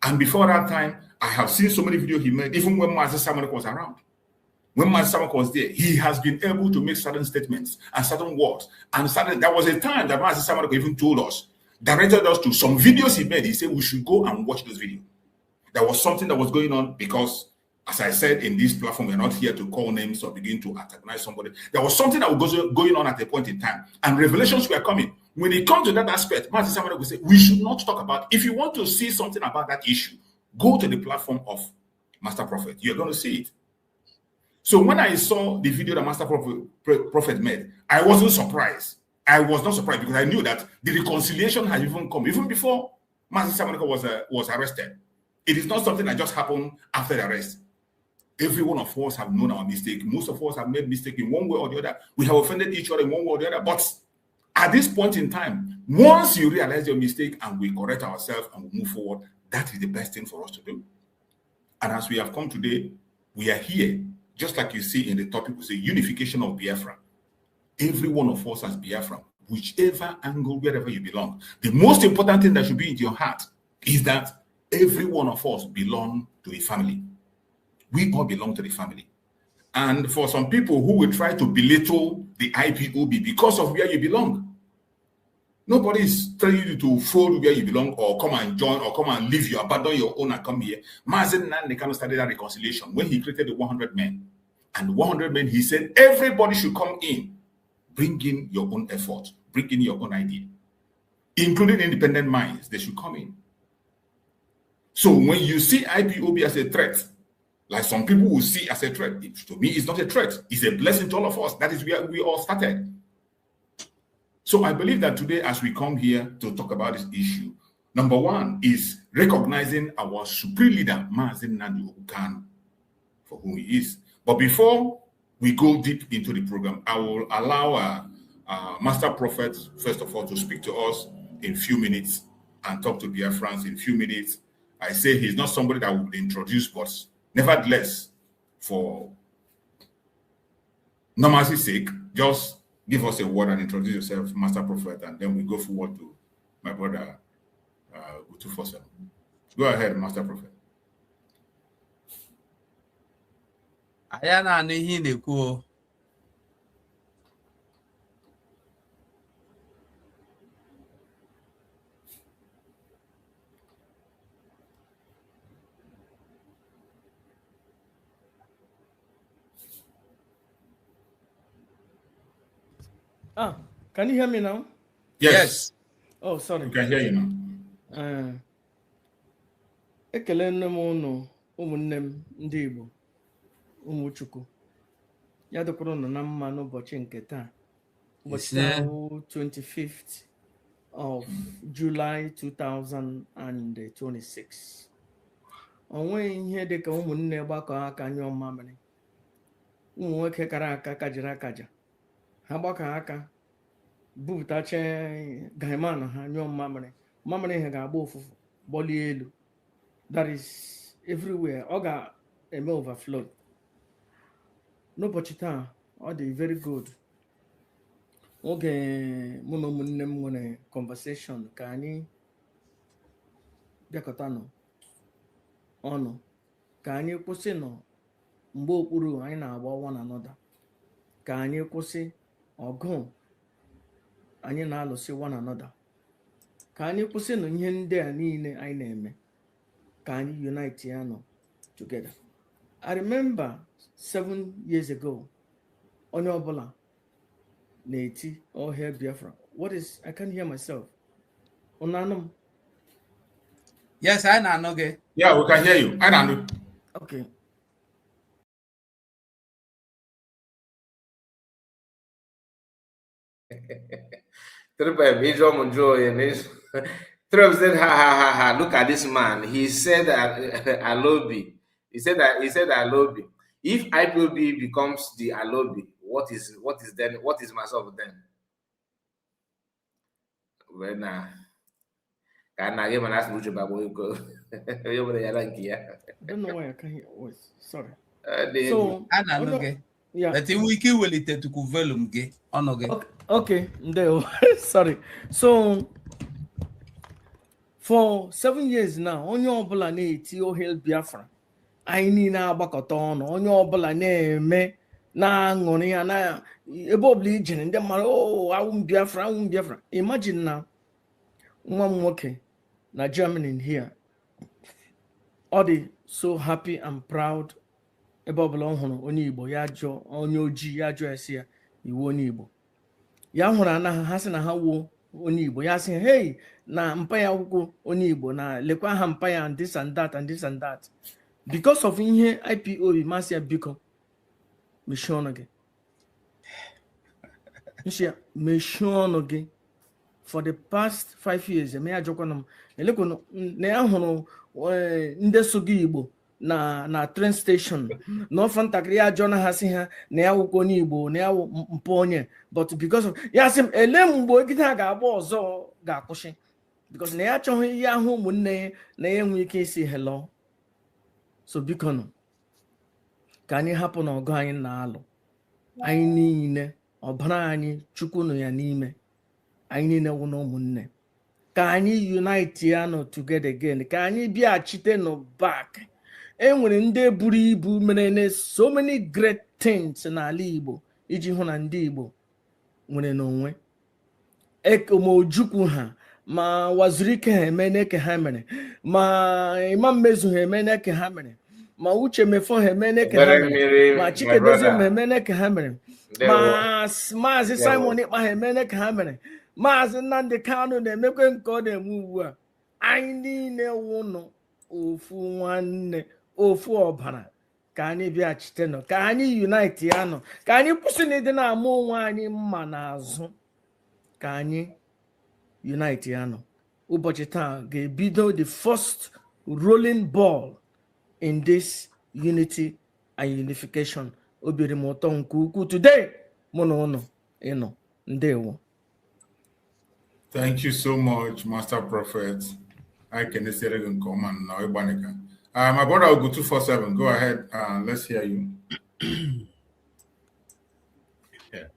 And before that time, I have seen so many videos he made, even when Mazi Simon was around. When Mazi Simon was there, he has been able to make certain statements and certain words. And there was a time that Mazi Simon even told us, directed us to some videos he made. He said we should go and watch those videos. There was something that was going on because, as I said in this platform, we're not here to call names or begin to antagonize somebody. There was something that was going on at a point in time, and revelations were coming. When it comes to that aspect, Mazi Simon will say, we should not talk about it. If you want to see something about that issue, go to the platform of Master Prophet. You're going to see it. So when I saw the video that Master Prophet made, I wasn't surprised. I was not surprised because I knew that the reconciliation had even come, even before Mazi Simon was arrested. It is not something that just happened after the arrest. Every one of us have known our mistake. Most of us have made mistake in one way or the other. We have offended each other in one way or the other. But at this point in time, once you realize your mistake and we correct ourselves and we move forward, that is the best thing for us to do. And as we have come today, we are here just like you see in the topic, we say unification of Biafra. Every one of us as Biafra, whichever angle, wherever you belong. The most important thing that should be in your heart is that every one of us belong to a family. We all belong to the family. And for some people who will try to belittle the IPOB because of where you belong, nobody is telling you to fold where you belong or come and join or come and leave you, abandon your own and come here. Mazen Nandekano started that reconciliation when he created the 100 men. And 100 men, he said, everybody should come in. Bring in your own effort. Bring in your own idea. Including independent minds, they should come in. So when you see IPOB as a threat, like some people will see as a threat, to me, it's not a threat. It's a blessing to all of us. That is where we all started. So I believe that today, as we come here to talk about this issue, number one is recognizing our supreme leader, Mazen Nnamdi Kanu, for who he is. But before we go deep into the program, I will allow Master Prophet, first of all, to speak to us in a few minutes and talk to Biafrans in a few minutes. I say he's not somebody that would introduce, but nevertheless, for normalcy's sake, just give us a word and introduce yourself, Master Prophet, and then we go forward to my brother, Utufosa. Go ahead, Master Prophet. Ayana n'ihi na-ekwu. Can you hear me now? Yes. Oh, sorry. We can hear you now. Ekele nne m unu ụmụnne m ndị Igbo ụmụ Chukwu ya dịkwara unu na mma n'ụbọchị nke taa ụbọchị 25th of July 2026. Onweghị ihe dịka ụmụnne gbakọ aka nyụọ mamịrị. Ụmụ nwoke kara aka kajiri akaja ha gbakọ aka bupụtacha gaimana ha nyụọ mamịrị ha ga-agba ụfụfụ gbolie elu. That is everywhere. Ọ ga-eme overflow. N'ụbọchị taa ọ dị very good. Oge mụ na ụmụnne m nwere conversation ka anyị bịakọta ọnụ ka anyị kwụsị mgbe okpuru anyị na-agba one another, ka anyị kwụsị ọgụ anyị na-alụsị one another, ka anyị kwụsị ihe ndị a niile anyị na-eme, ka anyị unite ya together. I remember 7 years ago, onye ọbụla na-eti all hail Biafra. What is, I can't hear myself. Unanum? Yes, I know. Okay. Yeah, we can hear you. I know. Okay. Trump said, ha, ha, ha, ha, look at this man. He said Alobi. He said Alobi. If IPOB becomes the Alobi, what is myself then? Well, now, can I give an ask Lucha Babu? I don't know why I can't hear voice. Sorry. So, okay. Yeah. But we can will it to volume gay. Okay. Sorry. So for 7 years now, onye ọbụla na-eti all hail Biafra. Anyị niile agbakọta ọnụ, onye ọbụla na-eme na-aṅụrị ya na ebe ọbụla ijere ndị mmadụ awụ Biafra. Imagine na nwa m nwoke na Germany here. Ọ dị so happy and proud ebe ọbụla ọ hụrụ onye Igbo ya jụọ onye ojii ya jụọ esi ya iwu onye Igbo. Ya hụrụ anaghị ha sị na ha wuo onye Igbo ya sị hey na mpa ya akwụkwọ onye Igbo na lekwa ha mpa ya and this and that and this and that. Because of ihe IPOB masị ya biko mechie ọnụ gị. Mechie ọnụ gị. For the past 5 years, me ajọkwana m elekwa na ya hụrụ ndị so gị Igbo na train station n'ofe ntakịrị ya ajọ na ha sị ha na ya wụkwa onye Igbo na ya mpụ onye, but because of ya sị m ele mgbe ogide ha ga-agba ọzọ ga-akwụsị because na ya achọghị ihe ahụ ụmụnne ya na ya enwe ike isi hello. So biko nụ ka anyị hapụ na ọgụ anyị na-alụ. Anyị niile ọbara anyị Chukwu nọ ya n'ime. Anyị niile wụ na ụmụnne. Ka anyị unite ya nọ together again. Ka anyị bịachite nọ back. Enwere ndị buru ibu mere so many great things n'ala Igbo iji hụ na ndị Igbo nwere n'onwe. Ma Ojukwu ha, ma Wazirike ha eme n'eke ha mere, ma Imam Mezu ha eme n'eke ha mere, ma Uche Mefo ha eme n'eke ha mere, ma Chikedozie ha eme n'eke ha mere, ma Maazị Simon Ikpa ha eme n'eke ha mere, Maazị Nnamdi Kanu na-emekwe nke ọ na-eme ugbu a. Anyị niile wụnụ ofu nwanne, ofu ọbara. Ka anyị bịachite nọ, ka anyị unite ya nọ, ka anyị kwụsị na ịdị na-ama onwe anyị mma n'azụ. Ka anyị unite ya nọ. Ụbọchị taa ga-ebido the first rolling ball in this unity and unification. Obiri m ụtọ nke ukwuu today mụ na ụnụ ịnọ. Ndewo. Thank you so much, Master Prophet. I can say it in command now. My brother will go 247. Go ahead. Let's hear you. Yeah.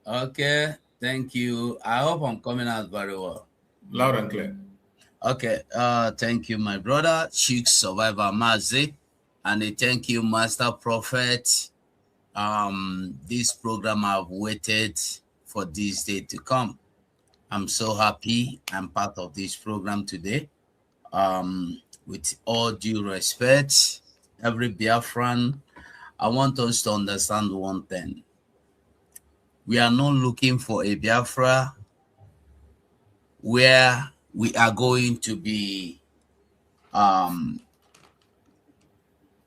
Okay. Thank you. I hope I'm coming out very well. Loud and clear. Okay. Thank you, my brother, Chief Survivor Mazi. And thank you, Master Prophet. This program I've waited for this day to come. I'm so happy I'm part of this program today. With all due respect, every Biafran, I want us to understand one thing. We are not looking for a Biafra where we are going to be a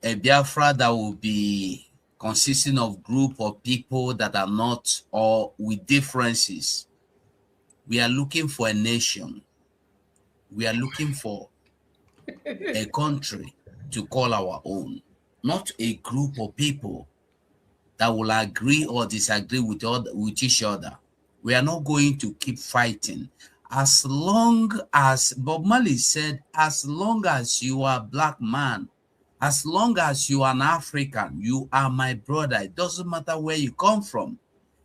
Biafra that will be consisting of group of people that are not or with differences. We are looking for a nation. We are looking for a country to call our own, not a group of people that will agree or disagree with each other. We are not going to keep fighting. As long as Bob Marley said, as long as you are a black man, as long as you are an African, you are my brother. It doesn't matter where you come from.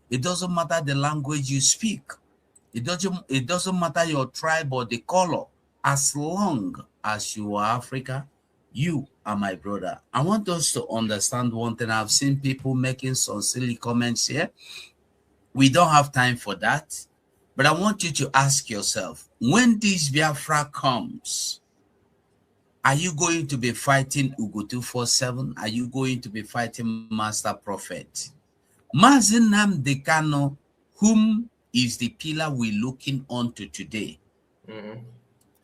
It doesn't matter the language you speak. It doesn't matter your tribe or the color. As long as you are Africa, you are my brother. I want us to understand one thing. I've seen people making some silly comments here. We don't have time for that. But I want you to ask yourself, when this Biafra comes, are you going to be fighting Ugo 247? Are you going to be fighting Master Prophet? Mazi Nnamdi Kanu, whom is the pillar we're looking onto today,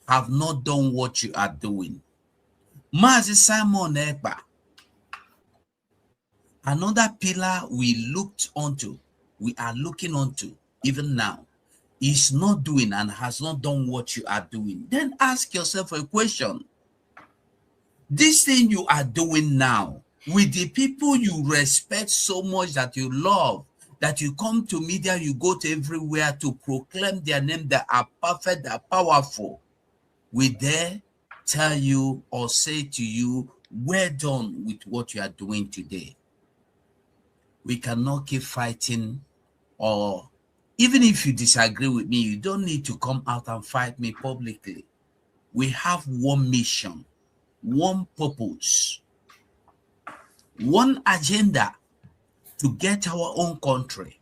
have not done what you are doing. Mazi Simon Ekpa, another pillar we are looking onto even now, is not doing and has not done what you are doing. Then ask yourself a question. This thing you are doing now with the people you respect so much, that you love, that you come to media, you go to everywhere to proclaim their name, that are perfect, that are powerful, we dare tell you or say to you, we're done with what you are doing today. We cannot keep fighting, or even if you disagree with me, you don't need to come out and fight me publicly. We have one mission, one purpose, one agenda to get our own country.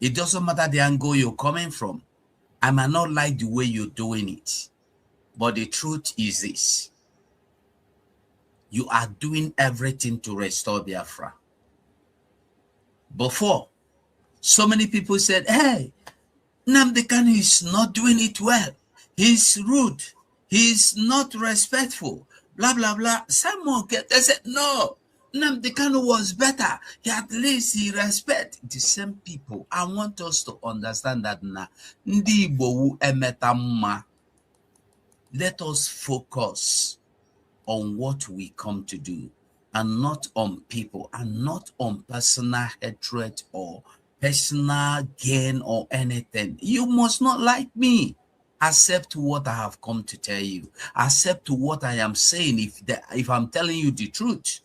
It doesn't matter the angle you're coming from. I might not like the way you're doing it, but the truth is this. You are doing everything to restore Biafra. Before, so many people said, hey, Nnamdi Kanu is not doing it well. He's rude. He's not respectful. Blah, blah, blah. They said, no, Nnamdi Kanu was better. At least he respect the same people. I want us to understand that now. Let us focus on what we come to do, and not on people, and not on personal hatred or personal gain or anything. You must not like me. Accept what I have come to tell you. Accept what I am saying if I'm telling you the truth.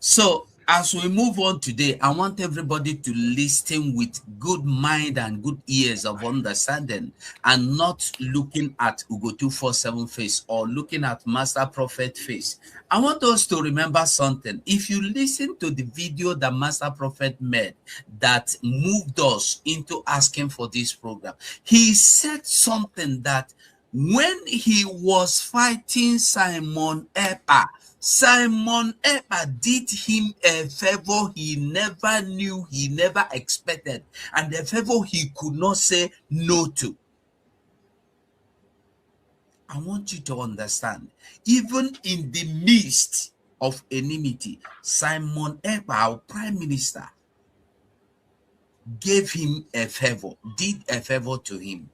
So as we move on today, I want everybody to listen with good mind and good ears of understanding, and not looking at Ugo 247 face or looking at Master Prophet face. I want us to remember something. If you listen to the video that Master Prophet made that moved us into asking for this program, he said something that when he was fighting Simon Epa, Simon Epa did him a favor he never knew, he never expected, and a favor he could not say no to. I want you to understand, even in the midst of enmity, Simon Epa, our prime minister, gave him a favor, did a favor to him,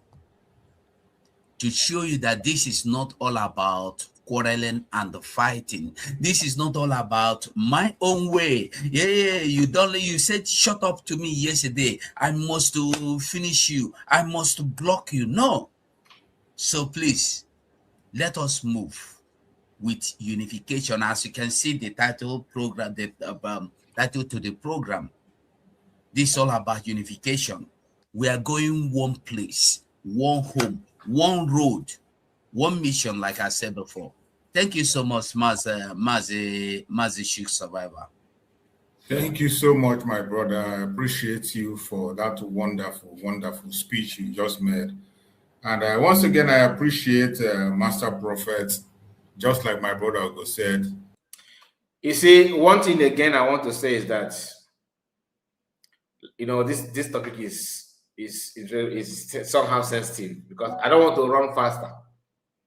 to show you that this is not all about quarreling and fighting. This is not all about my own way. Yeah, you said shut up to me yesterday. I must finish you. I must block you. No. So please, let us move with unification. As you can see, the title program, the title to the program, this is all about unification. We are going one place, one home, one road, one mission, like I said before. Thank you so much, Mazi Chic Survivor. Thank you so much, my brother. I appreciate you for that wonderful, wonderful speech you just made. And once again, I appreciate Master Prophet, just like my brother Ugo said. You see, one thing again I want to say is that, you know, this topic is somehow sensitive, because I don't want to run faster.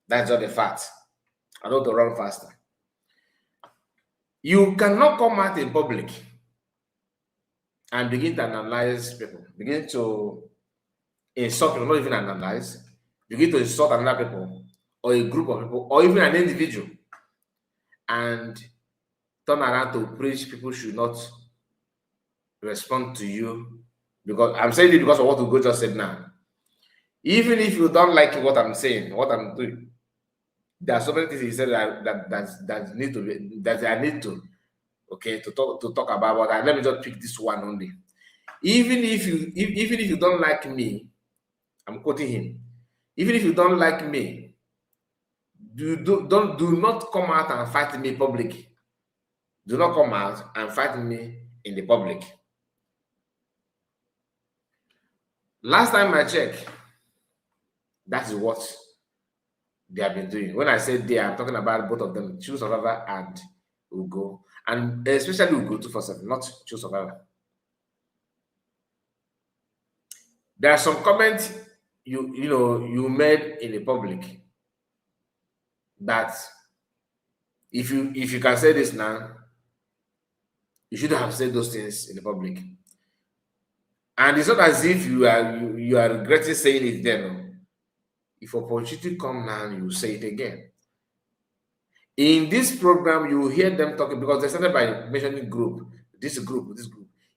That's just a fact. I don't want to run faster. You cannot come out in public and begin to analyze people, begin to insult people, not even analyze, begin to insult another people, or a group of people, or even an individual, and turn around to preach people should not respond to you. Because I'm saying it because of what Ugo just said now. Even if you don't like what I'm saying, what I'm doing, there are so many things he said that need to be, that I need to, okay, to talk about. But let me just pick this one only. Even if you don't like me, I'm quoting him. Even if you don't like me, do not come out and fight me public. Do not come out and fight me in the public. Last time I checked, that is what they have been doing. When I say they, I'm talking about both of them, True Survivor and Ugo, and especially Ugo 247, not True Survivor. There are some comments you made in the public that if you can say this now, you should have said those things in the public. And it's not as if you are regretting saying it then. If opportunity come now, you say it again. In this program, you hear them talking, because they started by mentioning group, this group.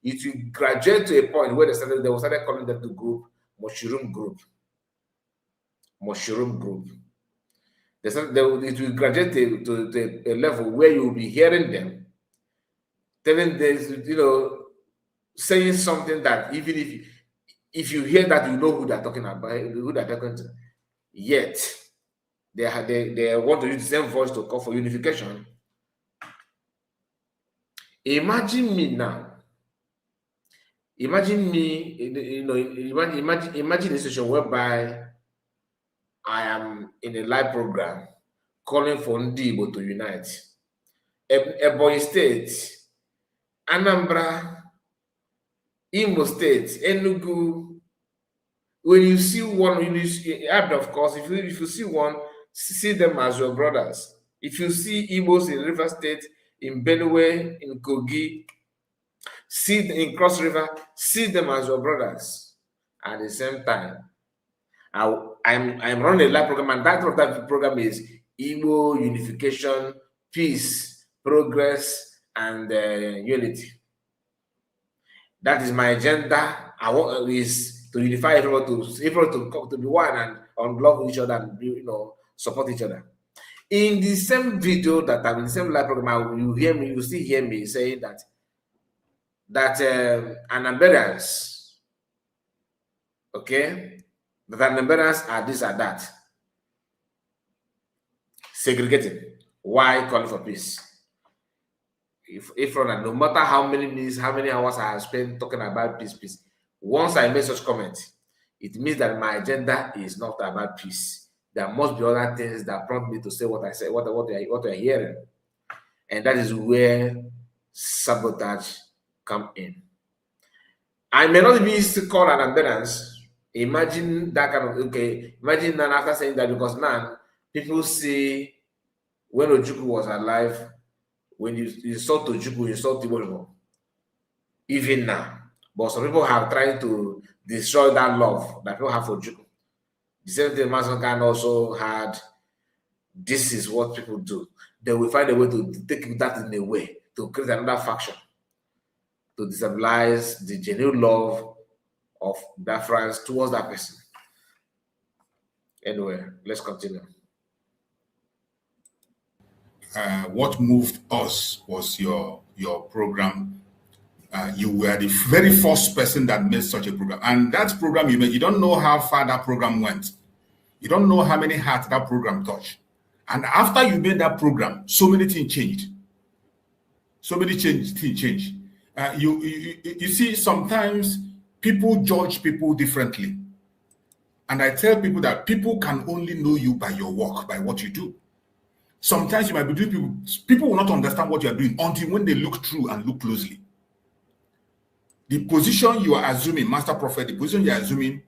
It will graduate to a point where they will start calling them the group, mushroom group. It will graduate to a level where you will be hearing them telling this, saying something that even if you hear that, you know who they're talking about, who they're talking to. Yet they want to use the same voice to call for unification. Imagine me now. Imagine me, imagine a situation whereby I am in a live program calling for Ndibo to unite. Ebonyi State, Anambra, Imo State, Enugu. When you see one, of course, if you see one, see them as your brothers. If you see Igbos in River State, in Benue, in Kogi, in Cross River, see them as your brothers. At the same time, I'm running a live program, and that program is Igbo unification, peace, progress, and unity. That is my agenda. I want is to unify everyone to be one and love each other and support each other. In the same video that I'm in the same live program, you still hear me saying that Anambarians, okay, that Anambarians are this or that, segregating. Why calling for peace? If no matter how many minutes, how many hours I have spent talking about peace, once I make such comment, it means that my agenda is not about peace. There must be other things that prompt me to say what I say, what you're hearing. And that is where sabotage come in. I may not be called an abundance. Imagine that kind of, okay, imagine that after saying that, because now people see when Ojukwu was alive, when you insult Ojukwu, you insult Igbo, even now. But some people have tried to destroy that love that people have for Ojukwu. The same thing Mason also had. This is what people do. They will find a way to take that in a way, to create another faction, to destabilize the genuine love of Biafrans towards that person. Anyway, let's continue. What moved us was your program. You were the very first person that made such a program. And that program you made, you don't know how far that program went. You don't know how many hearts that program touched. And after you made that program, so many things changed. So many things changed. You see, sometimes people judge people differently. And I tell people that people can only know you by your work, by what you do. Sometimes you might be doing people will not understand what you are doing until when they look through and look closely. The position you are assuming, Master Prophet, the position you are assuming,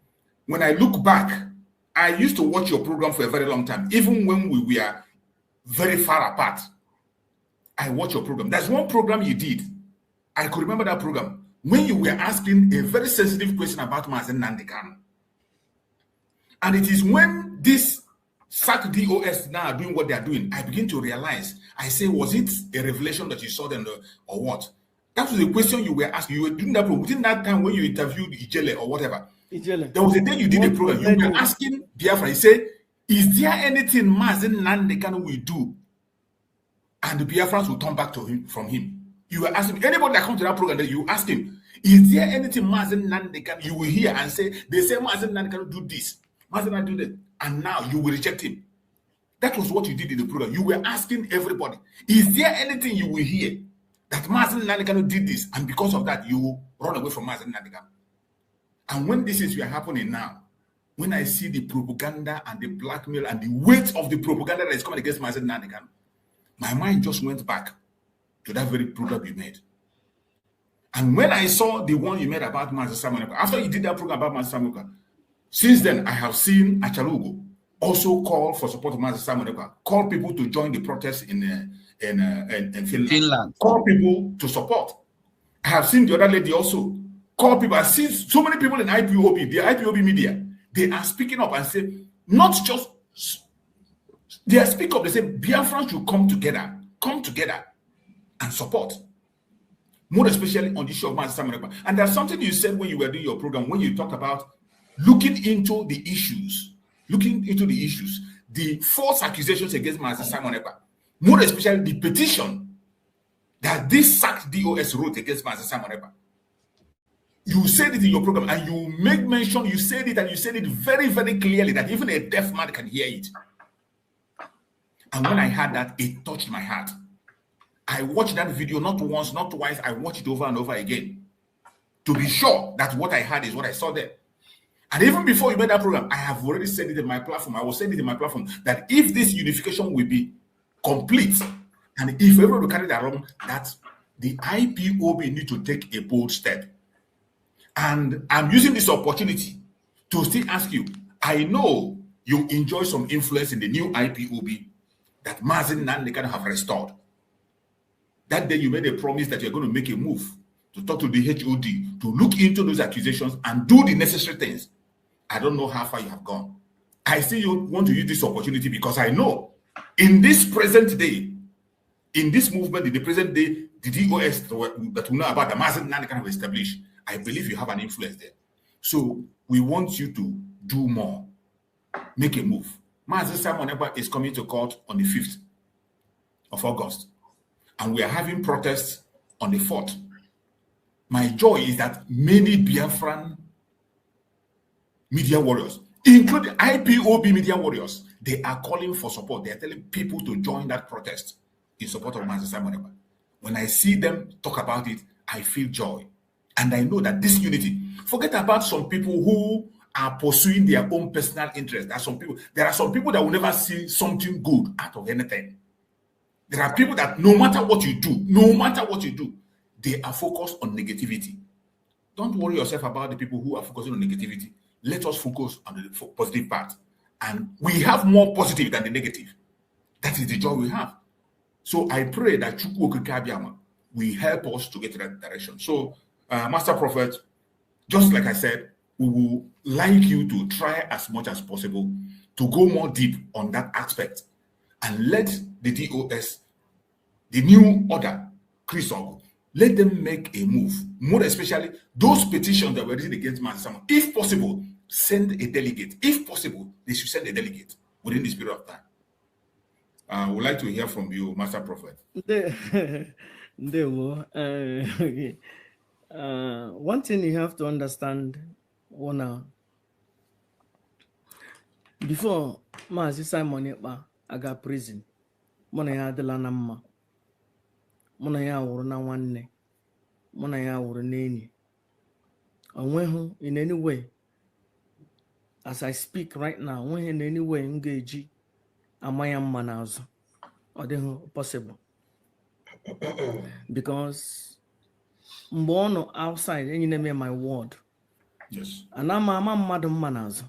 when I look back, I used to watch your program for a very long time, even when we were very far apart. I watch your program. There's one program you did. I could remember that program when you were asking a very sensitive question about Mazen Nnamdi Kanu. And it is when this SAC DOS now are doing what they are doing, I begin to realize, I say, was it a revelation that you saw then or what? That was the question you were asking. You were doing that program. Within that time when you interviewed Ijele or whatever, there was a day you did a program. You were asking Biafra, you say, is there anything Mazen Nnamdi Kanu will do? And the Biafrans will turn back to him from him. You were asking anybody that comes to that program, that you ask him, is there anything Mazen Nnamdi Kanu you will hear and say, they say Mazen Nnamdi Kanu do this, Mazen Nnamdi do that, and now you will reject him. That was what you did in the program. You were asking everybody, is there anything you will hear that Mazen Nnamdi Kanu did this, and because of that, you will run away from Mazen Nnamdi Kanu? And when this is happening now, when I see the propaganda and the blackmail and the weight of the propaganda that is coming against Mazen Nnamdi Kanu, my mind just went back to that very program you made. And when I saw the one you made about Mazen Samuel, after you did that program about Mazen Samuel, since then I have seen Achalugo also call for support of Mazen Samuel, call people to join the protest in Finland, call people to support. I have seen the other lady also call people. I've seen so many people in IPOB, the IPOB media, they are speaking up and say, not just, they are speaking up, they say, Biafrans should come together and support. More especially on the issue of Mazen Samuel. And there's something you said when you were doing your program, when you talked about looking into the issues, the false accusations against Mazen Samuel, more especially the petition that this SAC DOS wrote against Mazen Samuel. You said it in your program and you make mention, you said it and you said it very, very clearly that even a deaf man can hear it. And when I heard that, it touched my heart. I watched that video not once, not twice. I watched it over and over again to be sure that what I heard is what I saw there. And even before you made that program, I have already said it in my platform. I was saying it in my platform that if this unification will be complete, and if everyone will carry that along, that the IPOB need to take a bold step. And I'm using this opportunity to still ask you, I know you enjoy some influence in the new IPOB that Mazen Nnamdi Kanu have restored. That day you made a promise that you're going to make a move to talk to the HOD, to look into those accusations and do the necessary things. I don't know how far you have gone. I still want to use this opportunity because I know in this present day, in this movement, in the present day, the DOS that we know about the Mazen Nnamdi Kanu have established, I believe you have an influence there. So we want you to do more. Make a move. Mazi Simon Ekpa is coming to court on the 5th of August, and we are having protests on the 4th. My joy is that many Biafran media warriors, including IPOB media warriors, they are calling for support. They are telling people to join that protest in support of Mazi Simon Ekpa. When I see them talk about it, I feel joy. And I know that this unity, forget about some people who are pursuing their own personal interest. There are some people that will never see something good out of anything. There are people that no matter what you do, they are focused on negativity. Don't worry yourself about the people who are focusing on negativity. Let us focus on the positive part. And we have more positive than the negative. That is the joy we have. So I pray that Chukwu Okike Abiama will help us to get to that direction. So, Master Prophet, just like I said, we will like you to try as much as possible to go more deep on that aspect and let the DOS, the new order, Chris Ogu, let them make a move. More especially those petitions that were written against Mazi Simon. If possible, send a delegate. If possible, they should send a delegate within this period of time. I would like to hear from you, Master Prophet. One thing you have to understand, before Mazi Simon Ekpa aga prison, mona ya adịla na mma, mona ya wụrụ na nwanne, mona ya wụrụ n'enyi. Onweghị in any way, as I speak right now, onweghị in any way ngeji amaya mma n'azụ. Ọ dịghị possible. Because mgbe ọ nọ outside, enyi na-eme my word. Yes. Ana ama mmadụ mma n'azụ.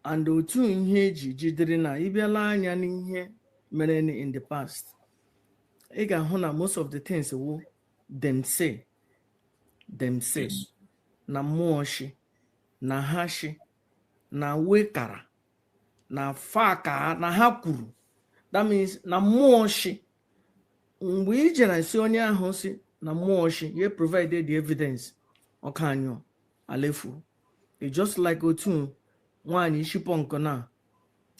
And otu ihe eji jidere na ịbịala anya n'ihe mere in the past, ị ga-ahụ na most of the things wo them say Yes. na mmụọ shi, na ha shi, na wekara, na faka, na ha kwuru. That means na mmụọ shi. Mgbe ije na si onye ahụ si na mmụọ shi, ye provided the evidence ọkanyo alefu. It's just like otu nwaanyị shipọ nkọ na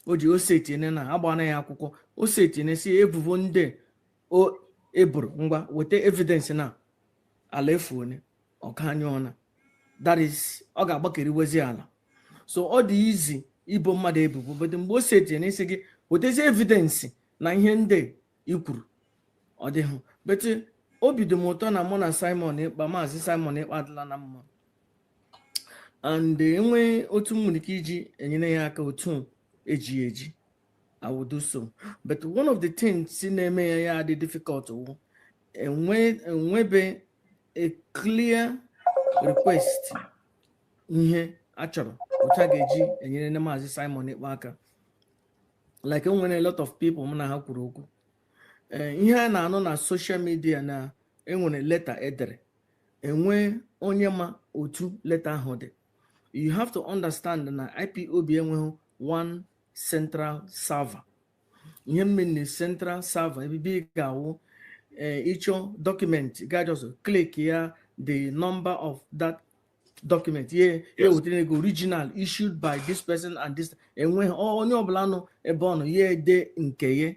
o ji ose etinye na agbana ya akwụkwọ, ose etinye si ebubo ndị o eburu ngwa weta evidence na alefu ne ọkanyo na. That is ọ ga-agbakeriwezi ala. So ọ dị easy ibo mmadụ ebubo, but mgbe ose etinye isi gị wetezi evidence na ihe ndị ikwuru ọ dịghị. But obi dị m ụtọ na mụ na Simon Ekpa, Maazị Simon Ekpa adịla na mma. And enwe otu nwere ike iji enyere ya aka otu eji I will do so. But one of the things na-eme ya dị difficult wụ enwebe a clear request ihe achọrọ otu a ga-eji enyere na Maazị Simon Ekpa aka. Like enwere a lot of people mụ na ha kwuru okwu. Ihe a na-anụ na social media na enwere leta edere, enwe onye ma otu leta ahụ dị. You have to understand na IPOB enweghị one central server. Ihe mmiri central server ebe ga-awụ ịchọ document ga just click ya the number of that document. Yeah, wetere go original issued by this person and this. Enweghị onye ọbụla nọ ebe ọ nọ ya ede nke ya.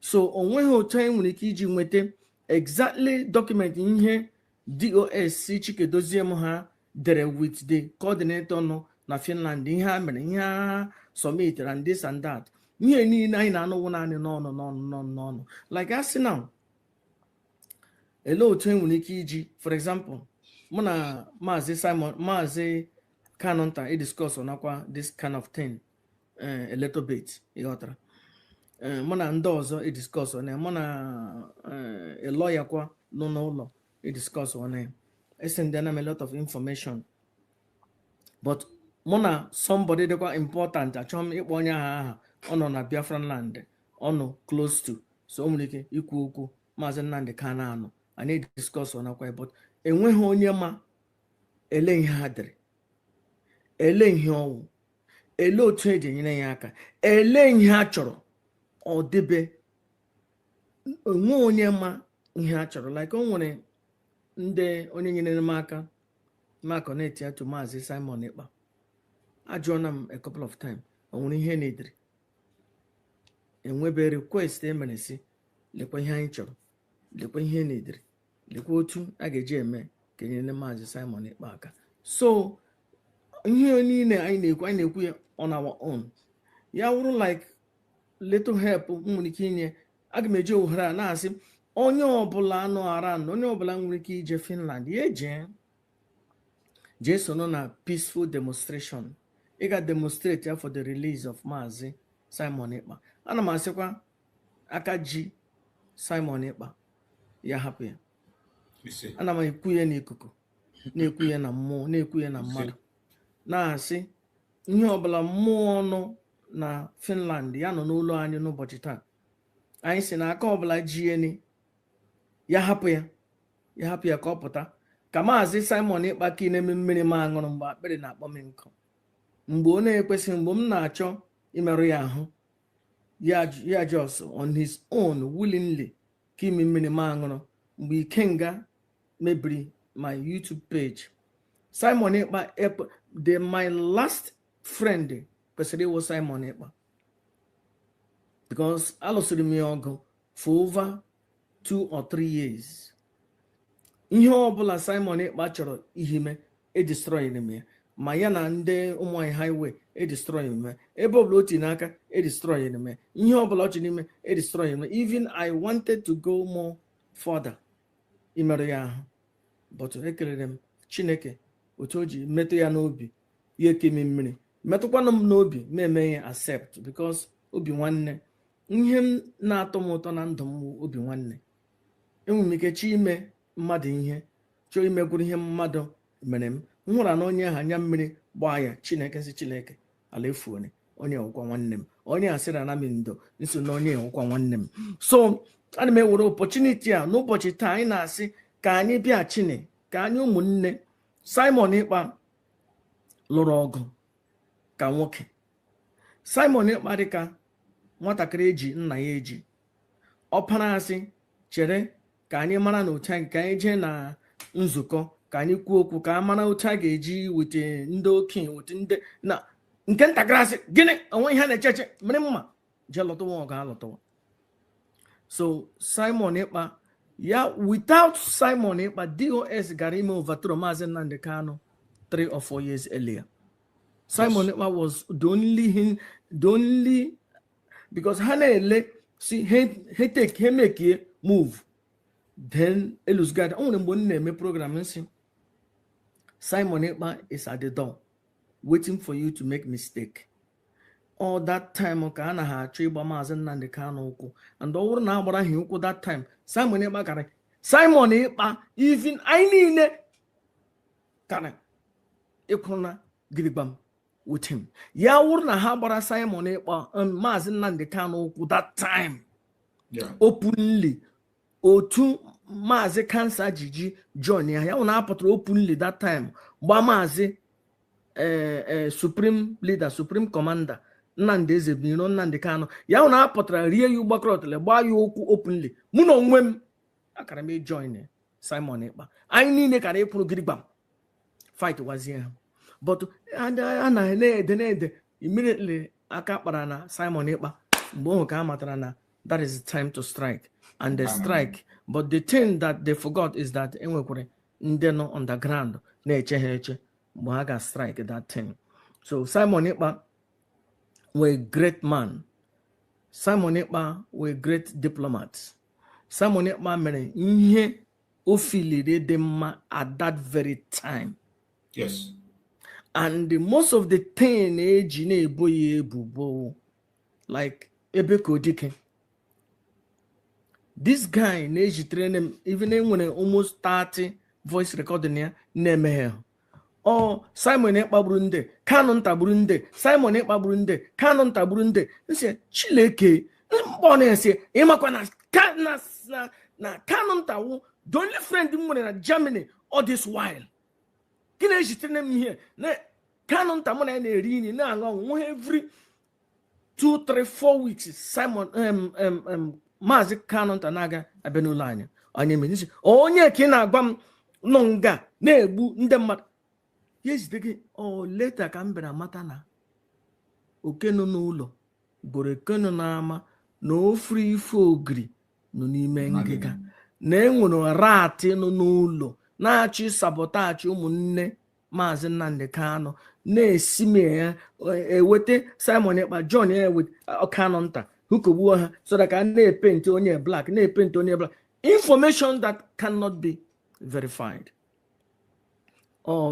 So onweghị otu enwere ike iji nweta exactly document ihe DOS Chikedozie m ha dere with the coordinator nọ na Finland, ihe ha mere, ihe ha submit and this and that. Ihe niile anyị na-anụwụ naanị n'ọnụ. Like I say now, ele otu enwere ike iji, for example, mụ na Maazị Kanonta discuss nakwa this kind of thing a little bit, ịghọtara. Mụ na ndị ọzọ discuss on ya, mụ na a lawyer kwa nọ n'ụlọ discuss on ya. I send them a lot of information. But mụ na somebody dịkwa important achọrọ m ịkpọ onye aha ọ nọ na Biafran land, ọ nọ close to, so o nwere ike ikwu okwu Maazị Nnamdi Kanu anyị discuss nakwa. But enweghị onye ma ele ihe ha dere, ele ihe ọwụ, ele otu eji enyere ya aka, ele ihe ha chọrọ ọ dịbe. Onwe onye ma ihe ha chọrọ. Like o nwere ndị onye nyere m aka ma connect ya to Maazị Simon Ekpa, ajụọna m a couple of times o nwere ihe na-edere enwebe request emere si lekwa ihe anyị chọrọ lekwa ihe na-edere lekwa otu a ga-eji eme ka enyere Maazị Simon Ekpa aka. So ihe niile anyị na-ekwu ya on our own. Ya wụrụ like little help nwere ike inye, aga m eji ohere a na-asị onye ọbụla nọ around, onye ọbụla nwere ike ije Finland ya jee sono na peaceful demonstration. Ị ga demonstrate ya for the release of Maazị Simon Ekpa. Ana m asịkwa aka ji Simon Ekpa ya hapụ ya. Ana m ekwu ya n'ikuku, na-ekwu ya na mmụọ, na-ekwu ya na mmadụ, na-asị ihe ọbụla mmụọ nọ na Finland ya nọ n'ụlọ anyị n'ụbọchị taa. Anyị si na aka ọbụla ji ya hapụ ya ka ọ pụta ka Maazị Simon Ekpa ka na-eme mmiri m aṅụrụ mgbe akpịrị na-akpọ m nkụ, mgbe ọ na-ekwesịghị, mgbe m na-achọ imerụ ya ahụ, ya just on his own willingly ka ime mmiri m aṅụrụ. Mgbe Ikenga mebiri my YouTube page, Simon Ekpa my last friend kwesịrị ịwụ Simon Ekpa, because alụsịrị m ya ọgụ for over 2 or 3 years. Ihe ọbụla Simon Ekpa chọrọ ihime edestroyed m ya, ma ya na ndị ụmụanyị highway edestroyed m ya, ebe ọbụla o tinye aka edestroyed m ya, ihe ọbụla ọ chọrọ ime edestroyed m ya. Even I wanted to go more further imerụ ya ahụ, but ekelere m Chineke otu o ji metụ ya n'obi ya ekeme mmiri, metụkwana m n'obi ma eme ya accept, because obi nwanne, ihe m na-atọ m ụtọ na ndụ m obi nwanne. Enwere m ike chi ime mmadụ ihe, chọọ imekwuru ihe mmadụ mere m hụra na onye ahụ anya mmiri gbaa ya, Chineke si Chineke ala efuone, onye ọgwụkwa nwanne m, onye asịrị ana m ndo nso na onye ọgwụkwa nwanne m. So ana m ewere opportunity a n'ụbọchị taa anyị na-asị ka anyị bịa Chine, ka anyị ụmụnne. Simon Ekpa lụrụ ọgụ ka nwoke. Simon Ekpa dịka nwatakịrị eji nna ya eji, ọpara asị chere ka anyị mara na otu anyị, ka anyị jee na nzukọ ka anyị kwuo okwu, ka a mara otu a ga-eji wete ndị okenye, wete ndị na nke ntakịrị asị gịnị onwe ihe na-echeche mere mma jee lọtụwa ọgụ alọtụwa. So Simon Ekpa ya, without Simon Ekpa, DOS gara ime overthrow Maazị Nnamdi Kanu 3 or 4 years earlier. Simon Ekpa was the only because ha na-ele si he make a move, then eluzgada. O nwere mgbe m na-eme program nsi Simon Ekpa is at the door waiting for you to make mistake. All that time ka a na ha achọ ịgba Maazị Nnamdi Kanu ụkwụ, and ọ bụrụ na agbara ha ụkwụ that time, Simon Ekpa gara, Simon Ekpa even anyị niile kara ịkwụna gidigbam with him. Ya wụrụ na ha gbara Simon Ekpa Maazị Nnamdi Kanu ụkwụ that time, openly, otu Maazị Kansa jiji John ya wụ na apụtara openly that time gba Maazị Supreme Leader, Supreme Commander Nnamdi Ezebiro Nnamdi Kanu, ya wụ na apụtara rie ya ụgbakọrọtele gbaa ya okwu openly. Mụ na onwe m akara m join Simon Ekpa, anyị niile kara ịkwụrụ gidigbam fight wazie ha. But a na-ede immediately aka kpara na Simon Ekpa mgbe ahụ ka a matara na that is the time to strike, and they strike. But the thing that they forgot is that enwekwere ndị nọ underground na-eche ha eche mgbe ha ga strike that thing. So Simon Ekpa were a great man. Simon Ekpa were a great diplomat. Simon Ekpa mere ihe o filiri dị mma at that very time. Yes. And most of the thing eji na-ebo ya ebubo like Ebekodike. This guy na-eji train even when almost 30 voice recording ya na-emeghe. Oh, Simon Ekpa gburu ndị, Kanu nta gburu ndị, Simon Ekpa gburu ndị, Kanu nta gburu ndị. Nse Chileke mkpọ na-ese ịmakwa na Kanu nta wụ the only friend m nwere na Germany all this while. Gịnị eji train m here? Na Kanu nta mụ na ya na-eri nri na-aṅụ ọnwụ every 2, 3, 4 weeks. Simon Maazị Kanu nta na-aga abịa n'ụlọ anyị. Onye mere onye ka ị na-agwa m nọ nga na-egbu ndị mmadụ. yes dege o later ka m bịara mata na oke nọ n'ụlọ gboro eke nọ n'ama na ofuru ife ogiri nọ n'ime ngịga na enwere rat nọ n'ụlọ na-achọ sabotachi ụmụnne Maazị Nnamdi Kanu na-esi ya eweta Simon Ekpa John Kanu nta hukogbuo ha so that ka na-epenti onye black na-epenti onye black information that cannot be verified.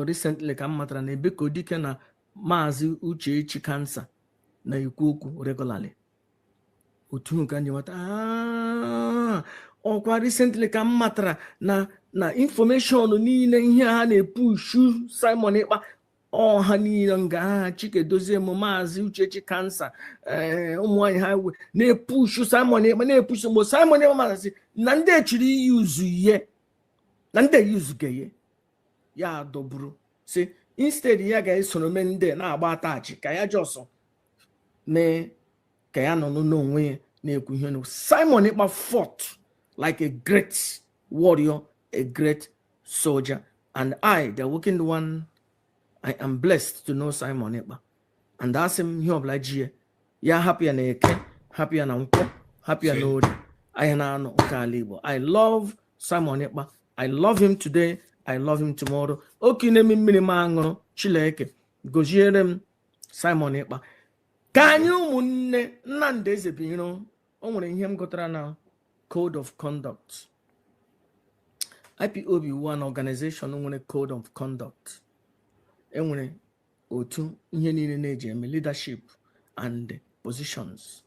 Recently ka m matara na Ebeko Dike na Maazị Uchechi Kansa na-ekwu okwu regularly. Otu ka ndị nwata ọkwa recently ka m matara na information niile ihe ha na-epushu Simon Ekpa ha niile nga ha Chikedozie Maazị Uchechi Kansa ụmụnwaanyị ha na-epushu Simon Ekpa na-epushu mgbe Simon Ekpa maazị na ndị echiri iyuzu ihe na ndị eyuzugeye ya dọburu si instead ya ga-esoro mee ndị na-agba atachi ka ya jọsọ mee ka ya nọ n'onwe ya na-ekwu ihe n'okwu. Simon Ekpa fought like a great warrior, a great soldier, and I, the working one, I am blessed to know Simon Ekpa. And ask him here oblige ya happy na eke, happy na nkwọ, happy na ori. I na Okalibo. I love Simon Ekpa. I love him today. I love him tomorrow. Okine mi mmiri mangoro Chileke goziere m Simon Ekpa. Ka anyị ụmụnne Nnamdi Ezebiro o nwere ihe m gụtara na code of conduct. IPOB one organization nwere code of conduct. Enwere otu ihe niile na-eji eme leadership and positions.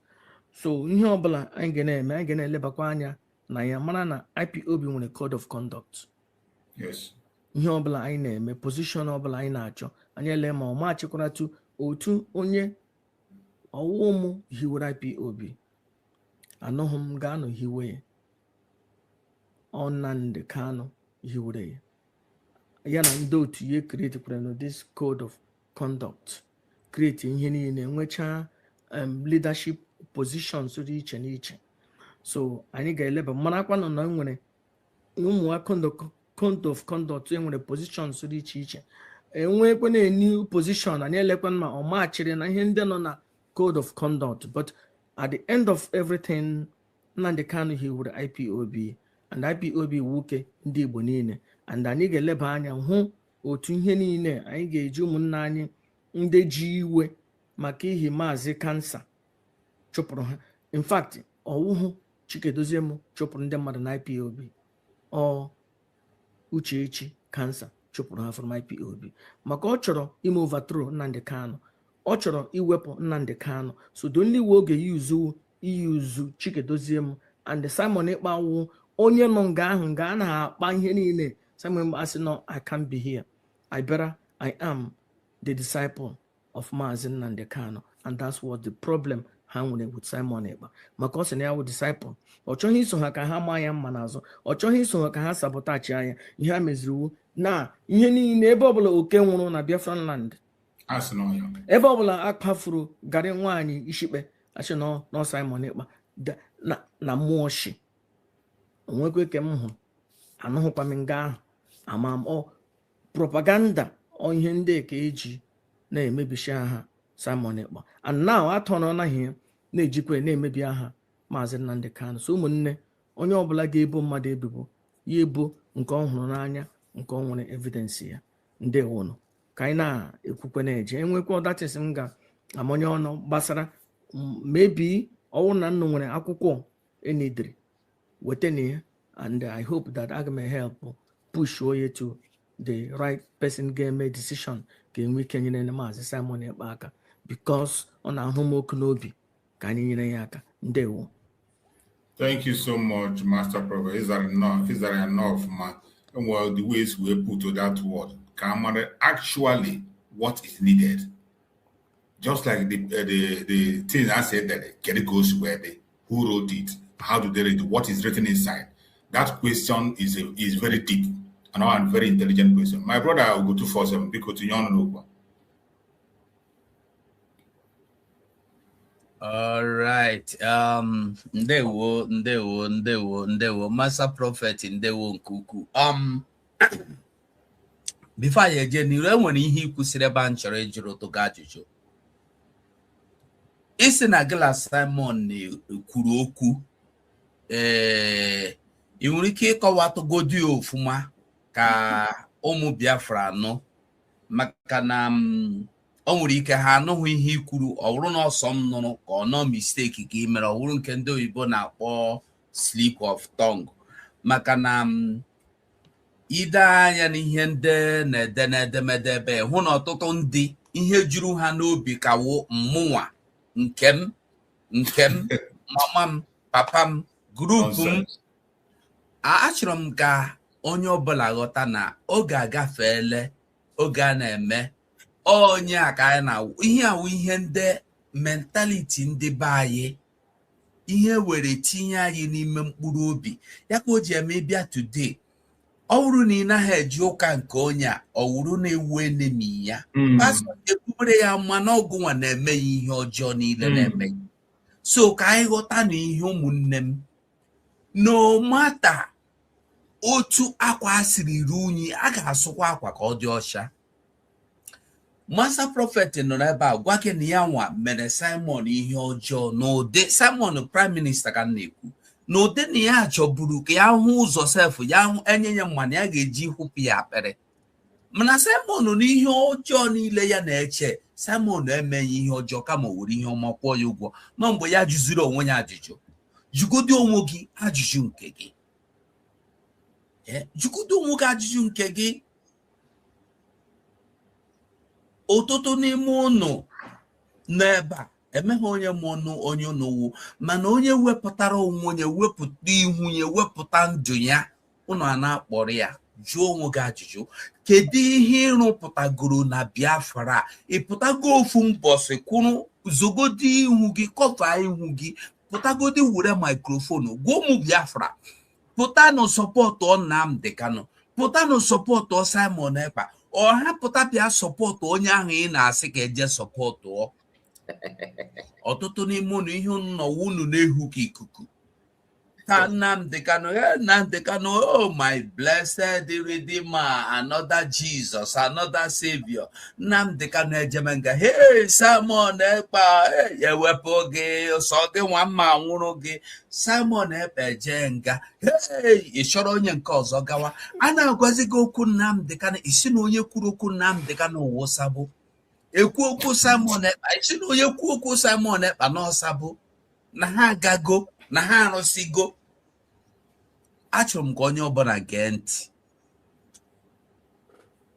So ihe ọbụla anyị ga-eme anyị ga-elebakwa anya na ya mara na IPOB nwere code of conduct. Yes. Ihe ọbụla anyị na-eme position ọbụla anyị na-achọ anyị ele ma ọma achịkwaratu otu onye ọwụmụ hiwere IPOB anọghị m ga-anọ hiwe Nnamdi Kanu hiwere ya na ndị otu ya create kwere no this code of conduct create ihe niile nwechaa leadership positions dị iche n'iche. So anyị ga-eleba marakwa nọ na nwere ụmụ code of conduct enwere positions dị iche iche enwekwa na new position anyị elekwa ma ọ machiri na ihe ndị nọ na code of conduct, but at the end of everything Nnamdi Kanu hiwere IPOB and IPOB wuke ndị Igbo niile, and anyị ga-eleba anya hụ otu ihe niile anyị ga-eji ụmụnne anyị ndị ji iwe maka ihi Maazị Kansa chụpụrụ ha. In fact ọwụhụ Chikedozie chụpụrụ ndị mmadụ na IPOB Uchechi Kansa chụpụrụ ha from IPOB maka ọ chọrọ ime overthrow Nnamdi Kanu, ọ chọrọ iwepụ Nnamdi Kanu. So the only way oge iyuzu Chikedozie and Simon Ekpa wụ onye nọ nga ahụ nga a na-akpa ihe niile. Simon Ekpa asị no, I can't be here. I am the disciple of Maazị Nnamdi Kanu, and that's what the problem ha nwere with Simon Ekpa maka ọ sị na ya wụ disciple. Ọ chọghị iso ha ka ha maa ya mma n'azụ, ọ chọghị iso ha ka ha sabotachi anya ihe ha meziri wu na ihe niile ebe ọbụla oke nwụrụ na Biafran land, ebe ọbụla akpafuru garị nwaanyị ishikpe achị nọ Simon Ekpa na mmụọ shi onwekwe ke m hụ anụhụkwa m nga ahụ ama m propaganda ihe ndị ka eji na-emebishi aha Simon Ekpa, and now atọrọ naghị na-ejikwa na-emebi aha Maazị Nnamdi Kanu. So ụmụnne onye ọbụla ga-ebo mmadụ ebubo ya ebo nke ọ hụrụ n'anya nke ọ nwere evidence ya. Ndewonu ka anyị na-ekwukwe na-eje enwekwa ọdachịsị m ga-amonye ọnụ gbasara maybe ọwụ na nnụ nwere akwụkwọ enidiri wetana ya, and I hope that aga m help push oye to the right person ga-eme decision ka enwe ike nyere Maazị Simon Ekpa aka because ọ na-ahụ m oku n'obi ka anyị nyere ya aka. Ndewo. Thank you so much, Master Prophet. Is that enough, man? Well, the ways we put to that word, actually what is needed. Just like the thing I said that get it goes where who wrote it, how do they read it, what is written inside. That question is very deep and a very intelligent question. My brother will go 247 because to young. All right. Ndewo, Master Prophet, Ndewo Nkuku. before I eje n'iru enwere ihe ikwusiri ebe a nchọrọ ijụrụ tụ ga ajụjụ. Isi na gị Simon kwuru okwu ị nwere ike ịkọwatụgodi ofuma ka ụmụ Biafra anọ maka na o nwere ike ha anụghị ihe ikwuru ọ bụrụ na ọsọ m nụrụ ka ọ nọ mistake ka ị mere ọ bụrụ nke ndị oyibo na-akpọ slip of tongue maka na ide anya n'ihe ndị na-ede n'edemede ebe hụ na ọtụtụ ndị ihe juru ha n'obi kawo mmụnwa nke m mama m papa m grupu m achọrọ m ka onye ọbụla ghọta na oge agafeela oge a na-eme onye a ka anyị na ihe awụ ihe ndị mentality ndị be anyị ihe were tinye anyị n'ime mkpụrụ obi ya ka o ji eme bịa today ọ wụrụ na ị naghị eji ụka nke onye a ọ wụrụ na-ewu enemi ya pastọ ekwubere ya mma na ọgụnwa na-eme ya ihe ọjọọ niile na-eme so ka anyị ghọta na ihe ụmụnne m no mata otu akwa siri ru unyi a ga-asụkwa akwa ka ọ dị ọcha. Master Prophet nọ n'ebe a gwa gị na ya nwa mere Simon ihe ọjọọ n'ụdị Simon prime minister ka na-ekwu n'ụdị na ya chọburu ka ya hụ ụzọ sef ya hụ enye ya mmanụ ya ga-eji hụpụ ya akpịrị mana Simon na ihe ọjọọ niile ya na-eche Simon emeghị ihe ọjọọ kama o were ihe ọma kwụọ ya ụgwọ ma mgbe ya jụziri onwe ya ajụjụ jụgodi onwe gị ajụjụ nke gị jụgodi onwe gị ajụjụ nke gị. Ụtụtụ n'ime ụnụ n'ebe a emeghị onye mụnụ onye ụnụwu mana onye wepụtara onwe onye wepụta ihu ya wepụta ndụ ya ụnụ a na-akpọrọ ya jụọ onwe gị ajụjụ kedu ihe ịrụpụtagoro na Biafra ịpụtago ofu mbọsị kwụrụ zogodi ihu gị kọva ihu gị pụtagodi were maikrofonu gwa ụmụ Biafra pụtanụ sọpọtụ Nnamdi Kanu pụtanụ sọpọtụ Simon Ekpa ọha pụta bịa sọpọtụ onye ahụ ị na-asị ka eje sọpọtụ ọtụtụ n'ime ụnụ ihe nọ unu na-ehu ka ikuku ka Nnamdi Kanu oh my blessed Redeemer another Jesus another Savior Nnamdi Kanu ejemenga hey Simon Ekpa ewepụ gị sọ gị nwa mma nwụrụ gị Simon Ekpa eje nga hey ị chọrọ onye nke ọzọ gawa a na-agwazi gị okwu Nnamdi Kanu isi na onye kwuru okwu Nnamdi Kanu wụsabụ ekwu okwu Simon Ekpa isi na onye kwuo okwu Simon Ekpa n'ọsabụ na ha agago na ha arụsigo. Achọrọ m ka onye ọbụla gee ntị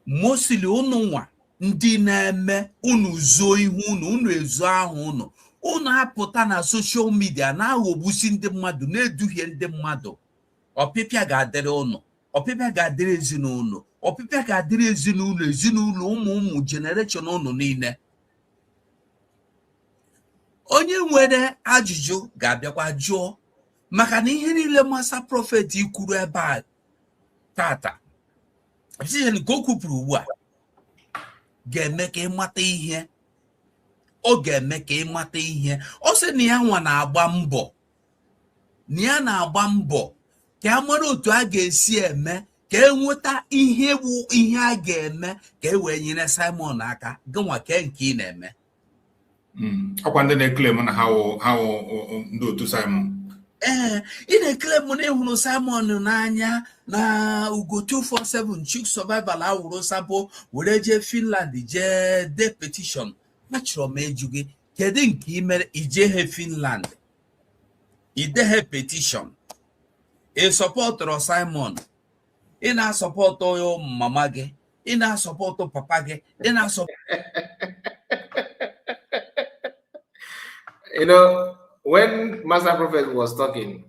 mosili unu nwa ndị na-eme unu zuo ihu unu ezo ahụ unu apụta na soshal midia na-aghọgbusi ndị mmadụ na-eduhie ndị mmadụ ọpịpịa ga-adịrị unu ọpịpịa ga-adịrị ezinụlọ ọpịpịa ga-adịrị ezinụlọ ụmụ jenereshọn unu niile. Onye nwere ajụjụ ga-abịakwa jụọ maka na ihe niile Master Prophet ikwuru ebe a tata nke o kwupụrụ ugbu a ga-eme ka ịmata ihe ọ ga-eme ka ịmata ihe ọ sị na ya nwa na-agba mbọ na ya na-agba mbọ ka a mara otu a ga-esi eme ka enweta ihe bụ ihe a ga-eme ka e wee nyere Simon aka gịnwa ke nke ị na-eme ọkwa ndị na-eklem na ha ndị otu Simon ị na-eklem na ịhụrụ Simon n'anya na Ugo 247 Chick Survival awụrụ sabo were jee Finland jee de petition achọrọ m eju gị kedu nke ị mere ijeghe Finland ideghe petition ị sọpọtụrụ Simon ị na-asọpọtụ mama gị ị na-asọpọtụ papa gị ị You know, when Master Prophet was talking,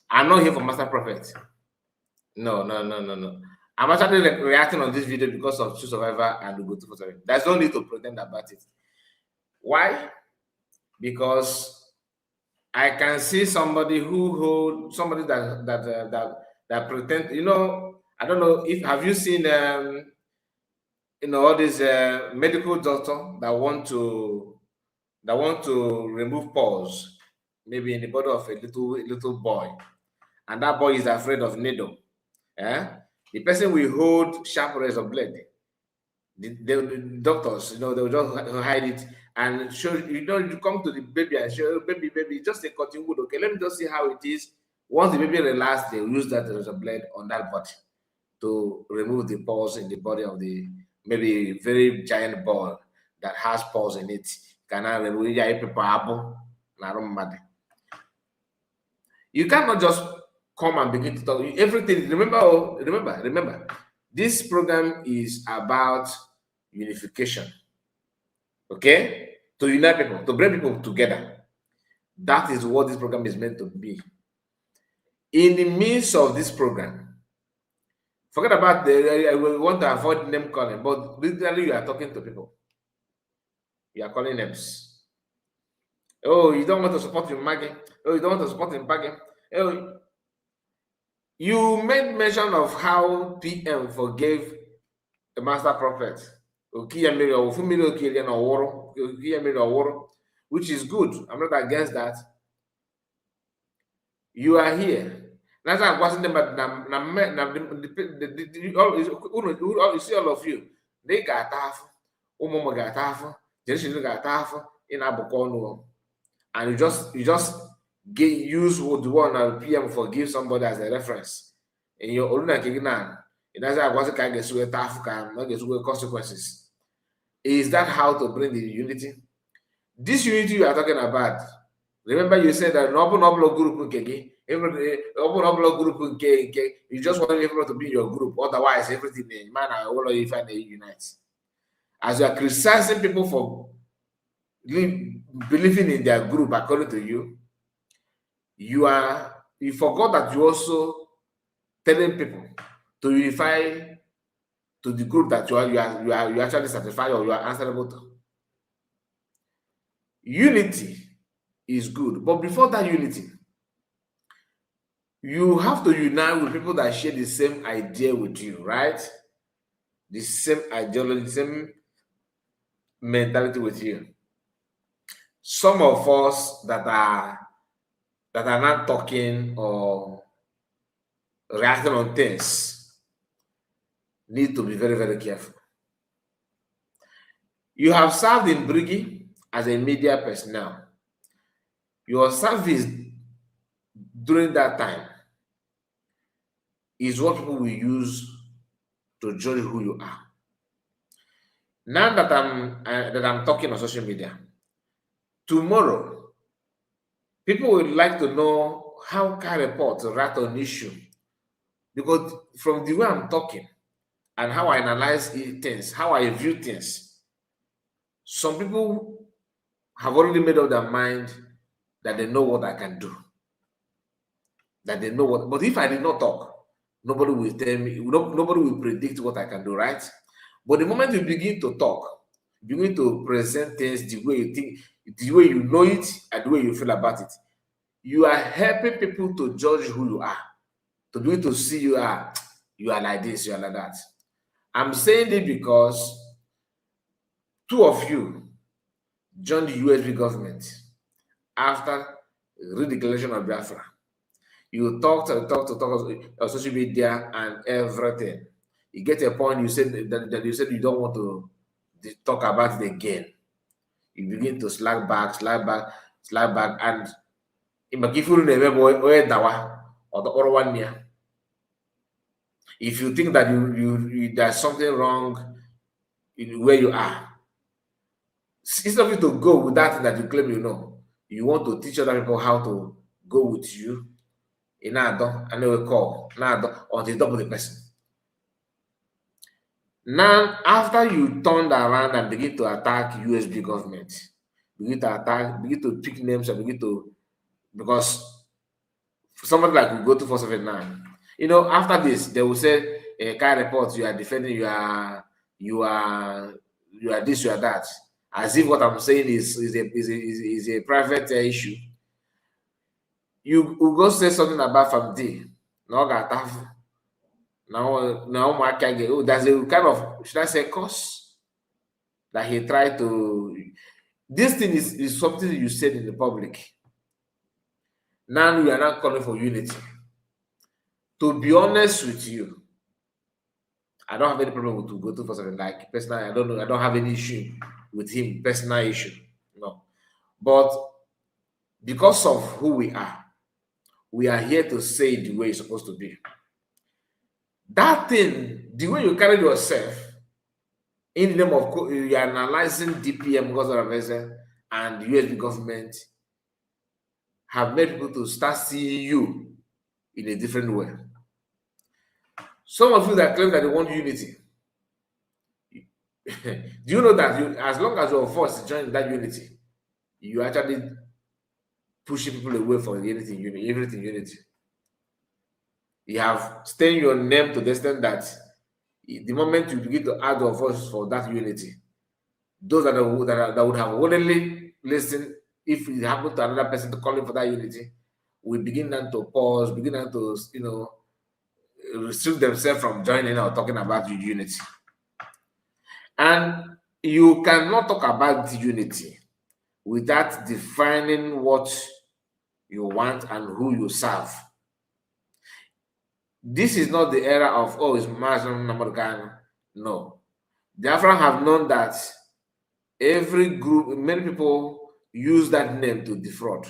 I'm not here for Master Prophet. No. I'm actually reacting on this video because of True Survivor and Ugo 247. There's no need to pretend about it. Why? Because I can see somebody that pretend. You know, I don't know if have you seen all these medical doctor that want to remove pores, maybe in the body of a little boy, and that boy is afraid of needle. The person will hold sharp razor blade. The doctors, they will just hide it and show, you come to the baby and show, baby, just a cutting wood. Okay, let me just see how it is. Once the baby relaxes, they will use that razor blade on that body to remove the pores in the body of the maybe very giant ball that has pores in it. Can I remove it? You cannot just come and begin to talk. Everything, remember, this program is about unification. Okay? To unite people, to bring people together. That is what this program is meant to be. In the midst of this program, forget about I will want to avoid name calling, but literally you are talking to people. You are calling names. Oh, you don't want to support him, Maggie. Oh, you don't want to support him, Maggie. Oh, you made mention of how PM forgave the master prophet, which is good. I'm not against that. You are here. That's why I wasn't about you see all of you. They got half, got half, generation got half in Abukono. And you just use the one PM forgive somebody as a reference. In your own that's why I wasn't kind of get not get consequences. Is that how to bring the unity? This unity you are talking about. Remember, you said that an open upload group you just want everyone to be in your group. Otherwise, everything man, I will if I unite. As you are criticizing people for believing in their group, according to you, you forgot that you also telling people to unify to the group that you actually satisfy or you are answerable to. Unity is good, but before that unity, you have to unite with people that share the same idea with you, right? The same ideology, the same mentality with you. Some of us that are not talking or reacting on things need to be very, very careful. You have served in Brigi as a media personnel. Your service during that time is what people will use to judge who you are. Now that I'm talking on social media, tomorrow people would like to know how can I report to write on issue, because from the way I'm talking and how I analyze things, how I view things, some people have already made up their mind that they know what I can do. That they know what, but if I did not talk, nobody will tell me, nobody will predict what I can do, right? But the moment you begin to talk, begin to present things the way you think, the way you know it, and the way you feel about it, you are helping people to judge who you are, to be able to see you are like this, you are like that. I'm saying it because two of you joined the USB government after redeclaration of Biafra. You talk on social media and everything. You get a point, you said that you said you don't want to talk about it again. You begin to slack back, and if you think that you there's something wrong in where you are, instead of you to go with that thing that you claim you know, you want to teach other people how to go with you. And they will call until double the person. Now, after you turned around and begin to attack USB government, begin to pick names and because somebody like will go to 479. After this, they will say a car report, you are defending, you are this, you are that. As if what I'm saying is a private issue. You will go say something about family. Now, there's a kind of, should I say, curse that he tried to. This thing is something you said in the public. Now you are not calling for unity. To be honest with you, I don't have any problem with Ugo 247. Like personally, I don't have any issue with him, personal issue. No. But because of who we are here to say it the way it's supposed to be. That thing, the way you carry yourself, in the name of you are analyzing DPM and the USB government, have made people to start seeing you in a different way. Some of you that claim that they want unity, do you know that as long as you're forced to join that unity, you actually pushing people away from everything unity. You have stained your name to the extent that the moment you begin to add your voice for that unity, those that would have willingly listened, if it happened to another person to call in for that unity, will begin then to pause, begin then to restrict themselves from joining or talking about unity. And you cannot talk about unity without defining what you want and who you serve. This is not the era of, oh, it's Muslim American. No. Biafrans have known that every group, many people use that name to defraud.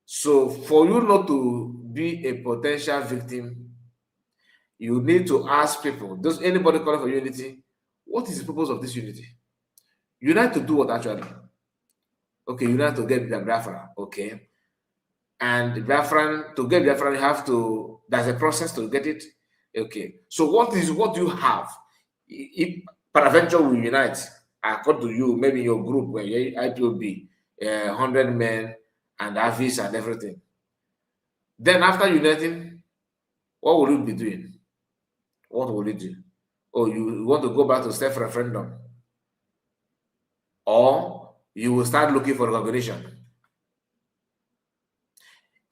So for you not to be a potential victim, you need to ask people, does anybody calling for unity? What is the purpose of this unity? Unite to do what actually? Okay, unite to get the Biafra. Okay. And Biafran, to get Biafran, you have to, there's a process to get it. Okay. So what do you have? If peradventure we unite, according to you, maybe your group, where your IPOB, 100 men and Avis and everything. Then after uniting, what will you be doing? What will you do? Oh, you want to go back to self-referendum? Or you will start looking for recognition?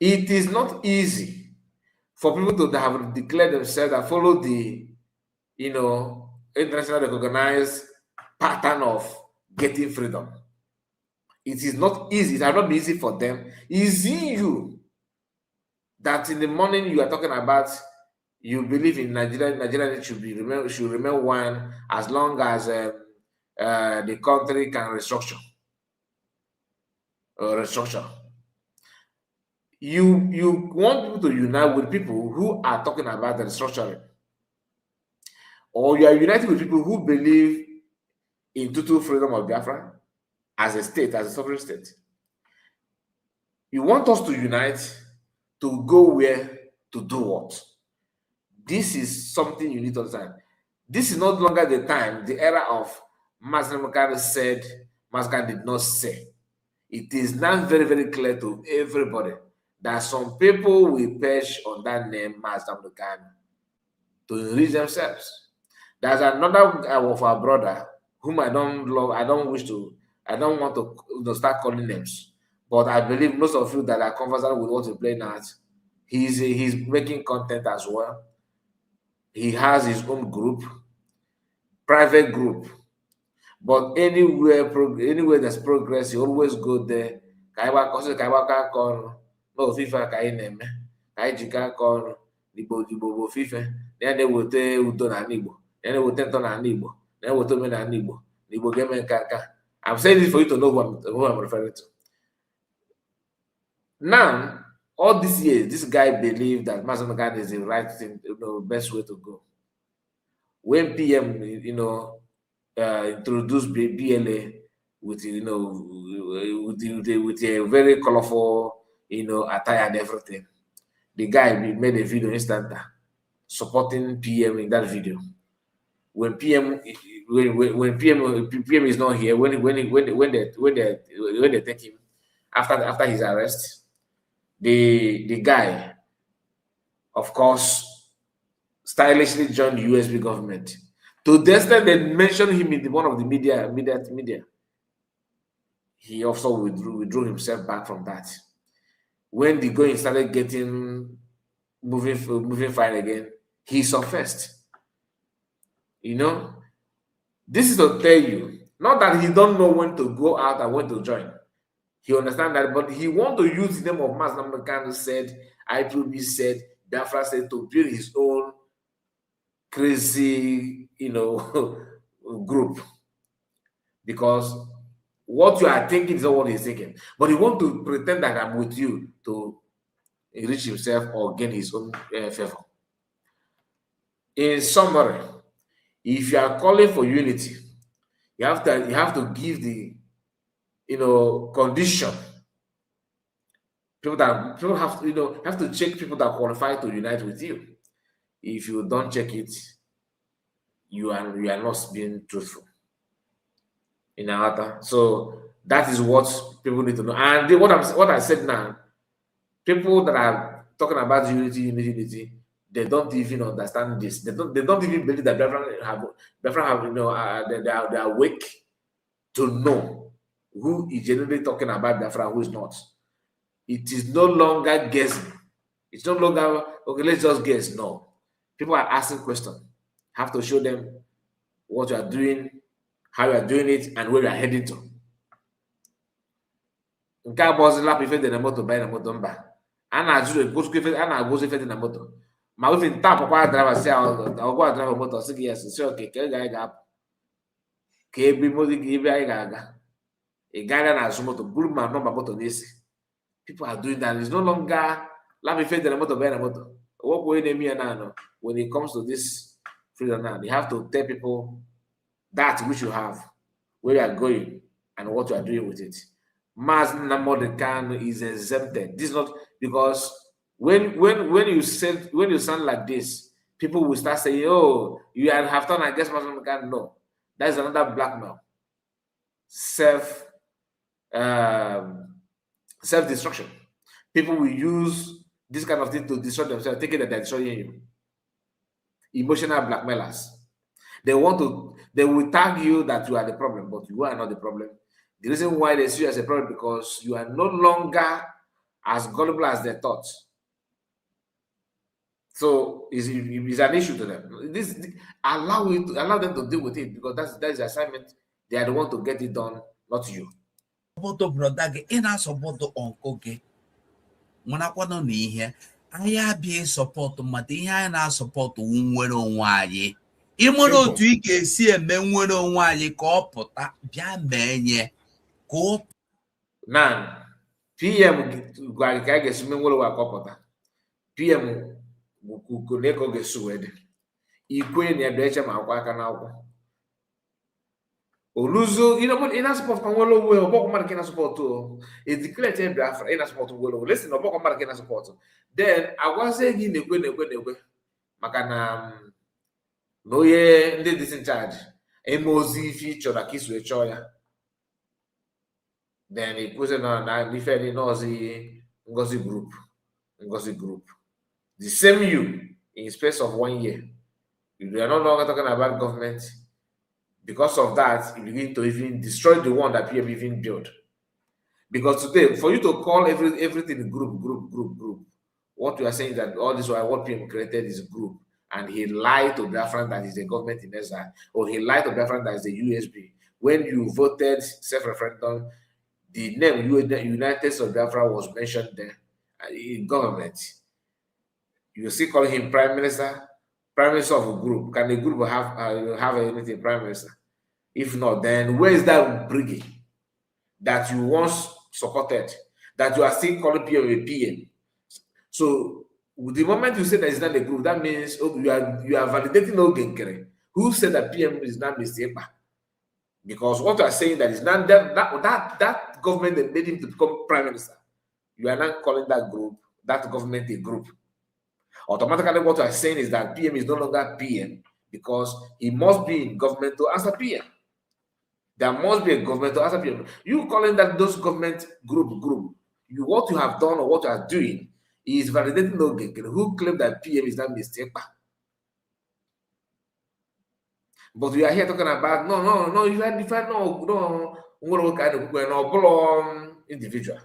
It is not easy for people to have declared themselves and follow the, internationally recognized pattern of getting freedom. It is not easy. It has not been easy for them. It's you that in the morning you are talking about you believe in Nigeria should remain one as long as the country can restructure. You want people to unite with people who are talking about the restructuring, or you are united with people who believe in total freedom of Biafra as a state, as a sovereign state. You want us to unite to go where, to do what? This is something you need to understand. This is no longer the time, the era of Mazda said, Mazda did not say. It is now very, very clear to everybody that some people will perch on that name, Mazda to enrich themselves. There's another of our brother whom I don't love, I don't want to start calling names, but I believe most of you that are conversant with what we play now, he's making content as well. He has his own group, private group, but anywhere there's progress, he always go there. No FIFA jika kon Igbo FIFA. Then they will tell Udo na Igbo. Then they will tell na Igbo. Then they will tell me na Igbo. Igbo game kaka. I'm saying this for you to know who I'm referring to. Now, all these years, this guy believed that Mazamagan is the right thing, best way to go. When PM, introduced BLA with with a very colorful, attire and everything, the guy made a video instant supporting PM in that video. When PM is not here, when they take him after his arrest, the guy, of course, stylishly joined the USB government. To the extent they mentioned him in one of the media. He also withdrew himself back from that. When the going started getting moving fine again, he surfaced. This is to tell you, not that he don't know when to go out and when to join. He understands that, but he want to use the name of Mas Namdekan said, IPOB said, Biafra said, to build his own crazy, group, because what you are thinking is not what he's thinking, but he want to pretend that I'm with you to enrich himself or gain his own favor. In summary, if you are calling for unity, you have to give the condition. People have to have to check people that qualify to unite with you. If you don't check it, you are not being truthful in Ahata. So that is what people need to know. And what I said now, people that are talking about unity, they don't even understand this. They don't even believe that Biafran have they are awake to know who is generally talking about Biafra, who is not. It is no longer guessing. It's no longer okay, let's just guess. No. People are asking questions. Have to show them what you are doing, how you are doing it, and where you are heading to. Nke a bọzila ife dị na moto banye na moto mba. A na-agụzi ife dị na moto. Ma ofe nta apụkwa driver si ọgwa driver moto sị gị yes, si oke ka anyị ga-apụ. Ka ebe anyị ga-aga. Ị gaghị na-azụ moto, buru ma nọmba moto n'isi. People are doing that. It's no longer let me fit the motor by the motor. What way they mean now? When it comes to this freedom now, they have to tell people that which you have, where you are going, and what you are doing with it. Mass Namodekan is exempted. This is not because when you sound like this, people will start saying, "Oh, you have done against Mass Namodekan." No, that is another blackmail. Self-destruction. People will use this kind of thing to destroy themselves, thinking that they're destroying you. Emotional blackmailers. They will tag you that you are the problem, but you are not the problem. The reason why they see you as a problem because you are no longer as gullible as they thought. So it's an issue to them. Allow them to deal with it because that's the assignment. They are the one to get it done, not you. Brother gị ị na-asọpọtụ ọnkụ gị nwerakwanụ na ihe anyị abịa sọpọtụ maka ihe anyị na-asọpọtụ nwere onwe anyị ịmụrụ otu ị ga-esi eme nwere onwe anyị ka ọ pụta bịa mee nye ka ọ na PM gwara ka a ga-esi mee nwere onwe ka ọ pụta PM bụ na ego ga-esi wee dị ikwe na ebe eche ma akwa aka n'akwụkwọ Oluzo, in a support from Wallow, or Bokoman can support to a declared Biafra in a support to Wallow. Listen, or Bokoman can support. Then I was saying in the way, Makana no ye, they in charge. A mosey feature that kiss with Choya. Then it was an different Ngozi group. The same you in space of 1 year. You are no longer talking about government. Because of that, you begin to even destroy the one that PM even built. Because today, for you to call everything group, what you are saying that all this while what PM created is a group, and he lied to Biafran that is the government in Israel, or he lied to Biafran that is the USB. When you voted self-referendum, the name United States of Biafra was mentioned there in government. You still call him Prime Minister of a group. Can a group have anything Prime Minister? If not, then where is that brigade that you once supported, that you are still calling PM a PM? So the moment you say that it's not a group, that means you are validating Ogenkere, who said that PM is not Mr. Because what you are saying that is not that government that made him to become Prime Minister. You are not calling that group, that government a group. Automatically, what you are saying is that PM is no longer PM because he must be in government to answer PM. There must be a government to answer PM. You calling that those government group. What you have done or what you are doing is validating Ogenkere, who claimed that PM is not mistake. But we are here talking about no. If I no what kind of individual.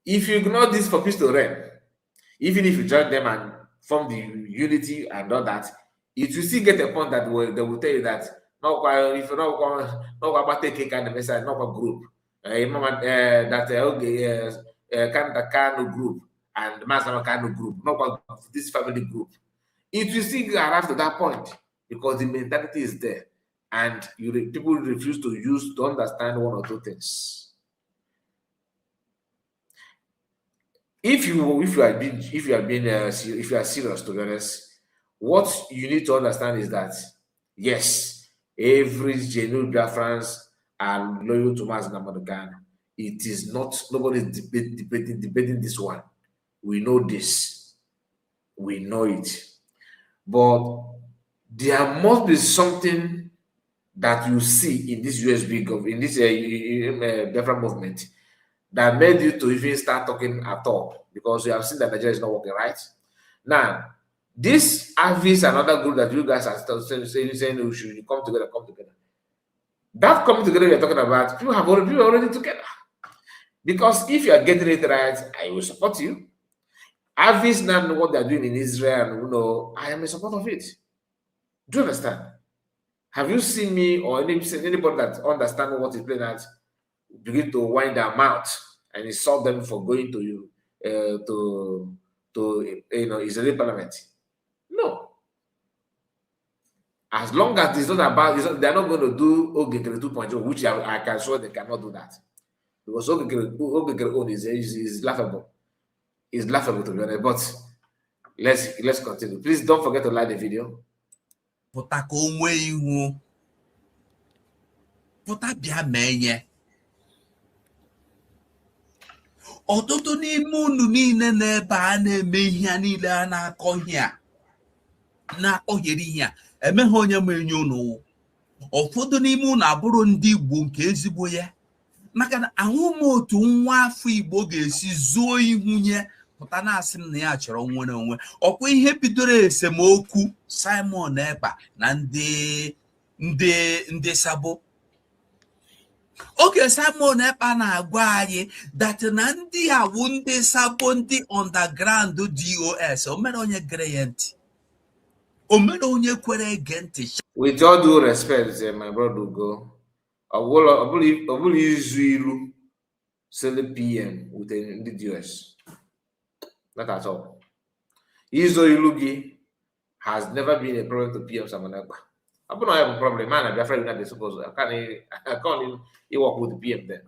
If you ignore this for peace to reign, even if you join them and form the unity and all that, it will still get a point that they will tell you that if you not about taking kind of message, not a group. That Kano group and Masama Kano group, not this family group. It will still arrive to that point because the mentality is there, and people refuse to understand one or two things. If you are serious, to be honest, what you need to understand is that yes, every genuine Biafrans are loyal to Mazi Nnamdi Kanu. It is not, nobody is debating this one. We know this, we know it, but there must be something that you see in this USB in this Biafra movement that made you to even start talking at all, because you have seen that Nigeria is not working right. Now, this is another group that you guys are still saying we should come together. That coming together we are talking about, people are already together. Because if you are getting it right, I will support you. Avis now know what they are doing in Israel, and I am in support of it. Do you understand? Have you seen me or anybody that understands what is playing out begin to wind their mouth and insult them for going to Israeli parliament? No. As long as it's not about, they're not going to do Ogekere 2.0, which I can swear they cannot do that. Because Ogekere is laughable. It's laughable, to be honest. But let's continue. Please don't forget to like the video. Pụta ka o nwee ihu, pụta bịa mee ihe. Ọtụtụ n'ime unu niile n'ebe a na-eme ihe a niile a na-akọghere ihe a, emeghị onye ma enye unu. Ụfọdụ n'ime unu abụrụ ndị Igbo nke ezigbo ya, maka na ahụ m otu nwa afọ Igbo ga-esi zuo ihu nye pụta na-asị m na ya chọrọ nwere onwe. Ọkwa ihe bidoro esemokwu Simon Ekpa na ndị Sabo. Oge Simon Ekpa na-agwa anyị that na ndị awụ ndị Sabo, ndị underground DOS, o mere onye gere ya ntị, o mere onye kwere ege ntị. With all due respect, my brother Ugo, I will use you sell the PM with the DOS. Not at all. Izo Ilugi has never been a problem to PM Simon Ekpa. I don't have a problem, man. I'm afraid that they suppose I can't work with the PM then.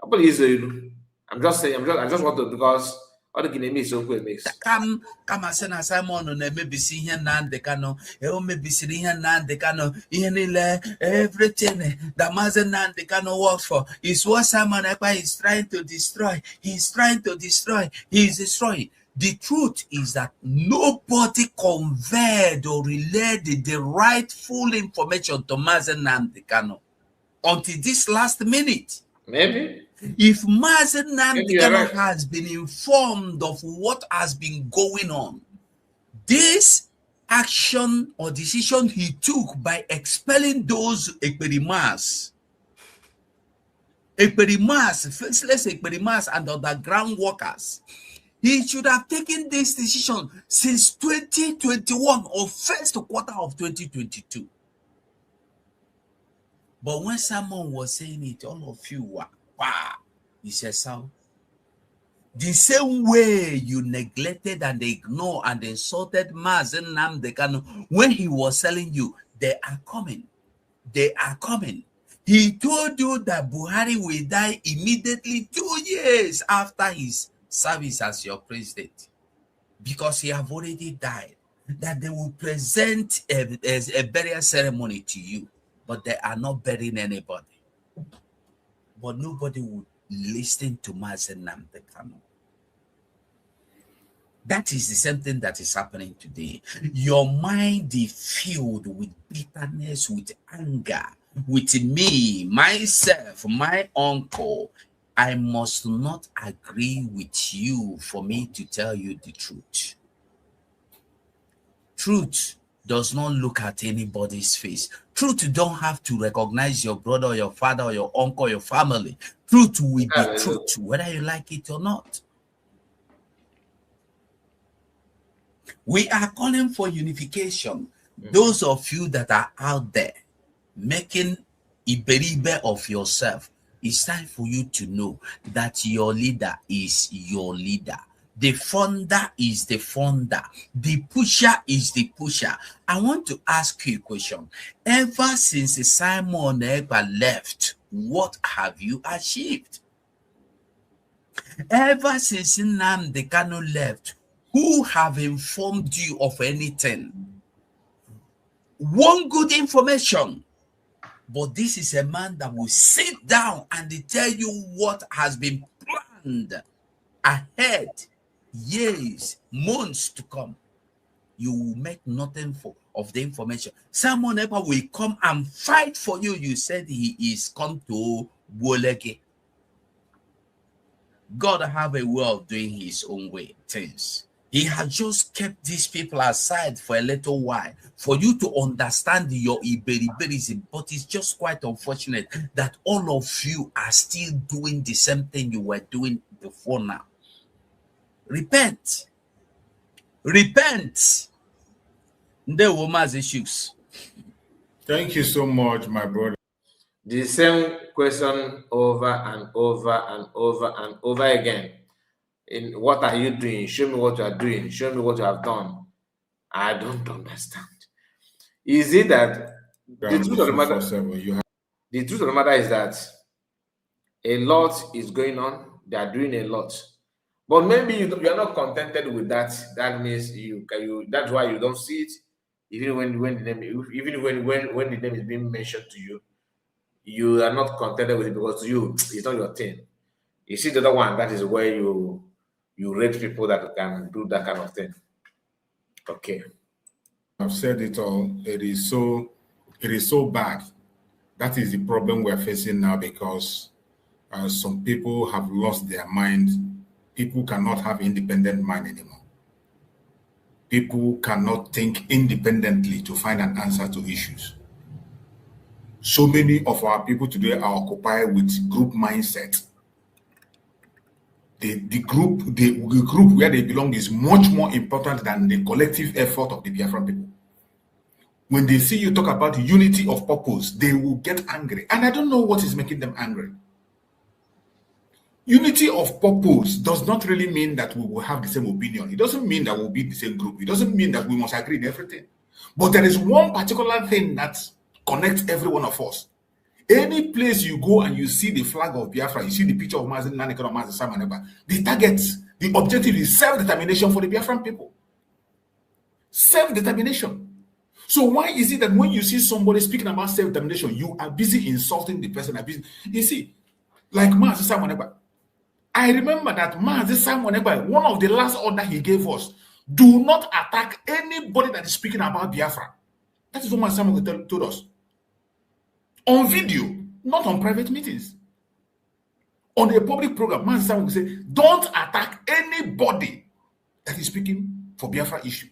I believe Izo. I'm just saying, I just want to, because all the Guinea is so good mix. Come asena Simon on mebisi ihe Nnamdi Kanu, o mebisiri ihe Nnamdi Kanu, ihe niile, everything that Mazi Nnamdi Kanu works for is what Simon Ekpa is trying to destroy. He's trying to destroy. He's destroying. The truth is that nobody conveyed or relayed the rightful information to Mazi Nnamdi Kanu until this last minute. Maybe. If Mazi Nnamdi Kanu has been informed of what has been going on, this action or decision he took by expelling those Ekperimas, faceless Ekperimas and underground workers, he should have taken this decision since 2021 or first quarter of 2022. But when someone was saying it, all of you were, wow, he said, so the same way you neglected and ignored and insulted Mazi Nnamdi Kanu when he was telling you, they are coming. They are coming. He told you that Buhari will die immediately 2 years after his service as your president, because he have already died, that they will present a burial ceremony to you, but they are not burying anybody. But nobody would listen to Mazi Nnamdi Kanu. That is the same thing that is happening today. Your mind is filled with bitterness, with anger, with me, myself, my uncle. I must not agree with you for me to tell you the truth. Truth does not look at anybody's face. Truth don't have to recognize your brother or your father or your uncle or your family. Truth will be truth, whether you like it or not. We are calling for unification. Those of you that are out there making iberibe of yourself, it's time for you to know that your leader is your leader. The funder is the funder. The pusher is the pusher. I want to ask you a question. Ever since Simon Ekpa left, what have you achieved? Ever since Nnamdi Kanu left, who have informed you of anything? One good information. But this is a man that will sit down and they tell you what has been planned ahead, years, months to come. You will make nothing of the information. Simon Ekpa will come and fight for you. You said he is come to Bolege. God have a way of doing his own way things. He has just kept these people aside for a little while for you to understand your iberiberism. But it's just quite unfortunate that all of you are still doing the same thing you were doing before now. Repent. Repent. The woman's issues. Thank you so much, my brother. The same question over and over and over and over again. In what are you doing? Show me what you are doing. Show me what you have done. I don't understand. Is it that the truth of the matter? The truth of the matter is that a lot is going on. They are doing a lot, but maybe you are not contented with that. That means you. That's why you don't see it. Even when the name, even when the name is being mentioned to you, you are not contented with it because to you it's not your thing. You see the other one. That is where you rate people that can do that kind of thing. Okay. I've said it all. It is so bad. That is the problem we're facing now because some people have lost their mind. People cannot have independent mind anymore. People cannot think independently to find an answer to issues. So many of our people today are occupied with group mindset. The group where they belong is much more important than the collective effort of the Biafran people. When they see you talk about unity of purpose, they will get angry. And I don't know what is making them angry. Unity of purpose does not really mean that we will have the same opinion. It doesn't mean that we'll be the same group. It doesn't mean that we must agree in everything. But there is one particular thing that connects every one of us. Any place you go and you see the flag of Biafra, you see the picture of Mazen Nanneke or Mazen Simon Ekpa, the target, the objective is self-determination for the Biafran people. Self-determination. So why is it that when you see somebody speaking about self-determination, you are busy insulting the person? You see, like Mazen Simon Ekpa, I remember that Mazen Simon Ekpa, one of the last orders he gave us, do not attack anybody that is speaking about Biafra. That is what Mazen Simon Ekpa told us. On video, not on private meetings. On a public program, Mazen Simon will say, don't attack anybody that is speaking for Biafra issue.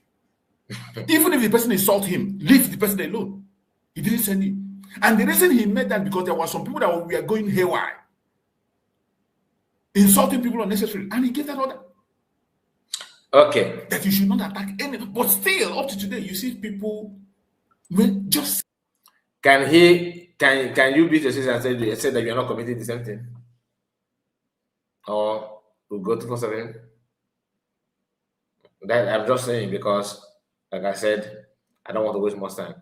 Even if the person insults him, leave the person alone. He didn't send him. And the reason he made that because there were some people that were going haywire, insulting people unnecessarily, and he gave that order. Okay. That you should not attack any. But still, up to today, you see people just. Can you beat your sister and say that you're not committing the same thing? Or we'll go to considering? That I'm just saying because, like I said, I don't want to waste more time.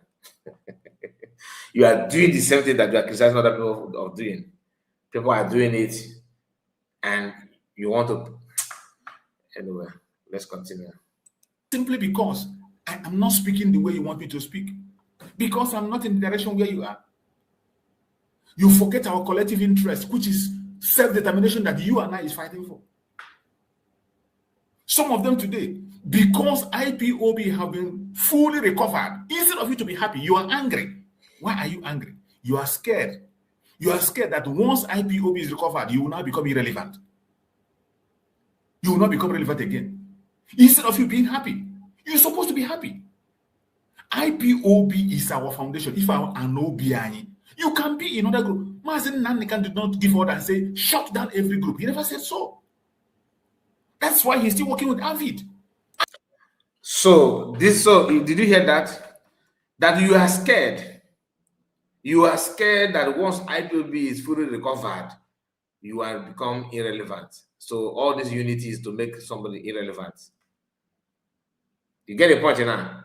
You are doing the same thing that you are criticizing other people of doing. People are doing it, and you want to. Anyway, let's continue. Simply because I am not speaking the way you want me to speak. Because I'm not in the direction where you are. You forget our collective interest, which is self-determination that you and I is fighting for. Some of them today, because IPOB have been fully recovered, instead of you to be happy, you are angry. Why are you angry? You are scared. You are scared that once IPOB is recovered, you will now become irrelevant. You will not become relevant again. Instead of you being happy, you're supposed to be happy. IPOB is our foundation. If I am OBI, you can be in another group. Mazen Nanneke did not give order and say, shut down every group. He never said so. That's why he's still working with Avid. So did you hear that? That you are scared. You are scared that once IPOB is fully recovered, you are become irrelevant. So all this unity is to make somebody irrelevant. You get the point now?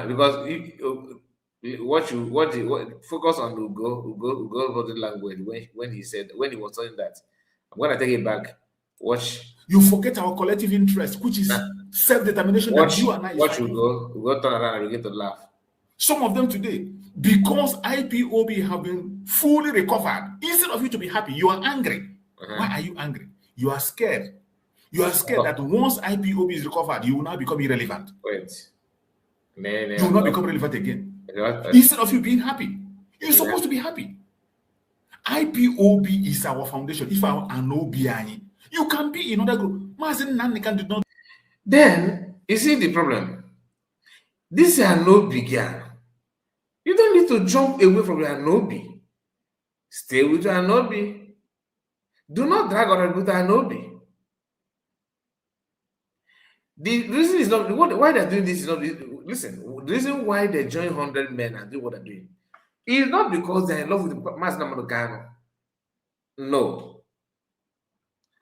Because what focus on Ugo body language when he was saying that. I'm gonna take it back. Watch. You forget our collective interest, which is self-determination that you and I is watch fighting. Ugo turn around and begin to laugh. Some of them today, because IPOB have been fully recovered, instead of you to be happy, you are angry. Why are you angry? You are scared. You are scared that once IPOB is recovered, you will now become irrelevant. Wait. You will not become relevant again. Instead of you being happy, you're supposed to be happy. IPOB is our foundation. If I are no BI, you can be in another group. Then you see the problem. This is no began. You don't need to jump away from your Anobi. Stay with your Anobi. Do not drag on with Anobi. The reason is not why they're doing this is not. Listen, the reason why they join 100 men and do what they're doing is not because they're in love with the Master Namano. No.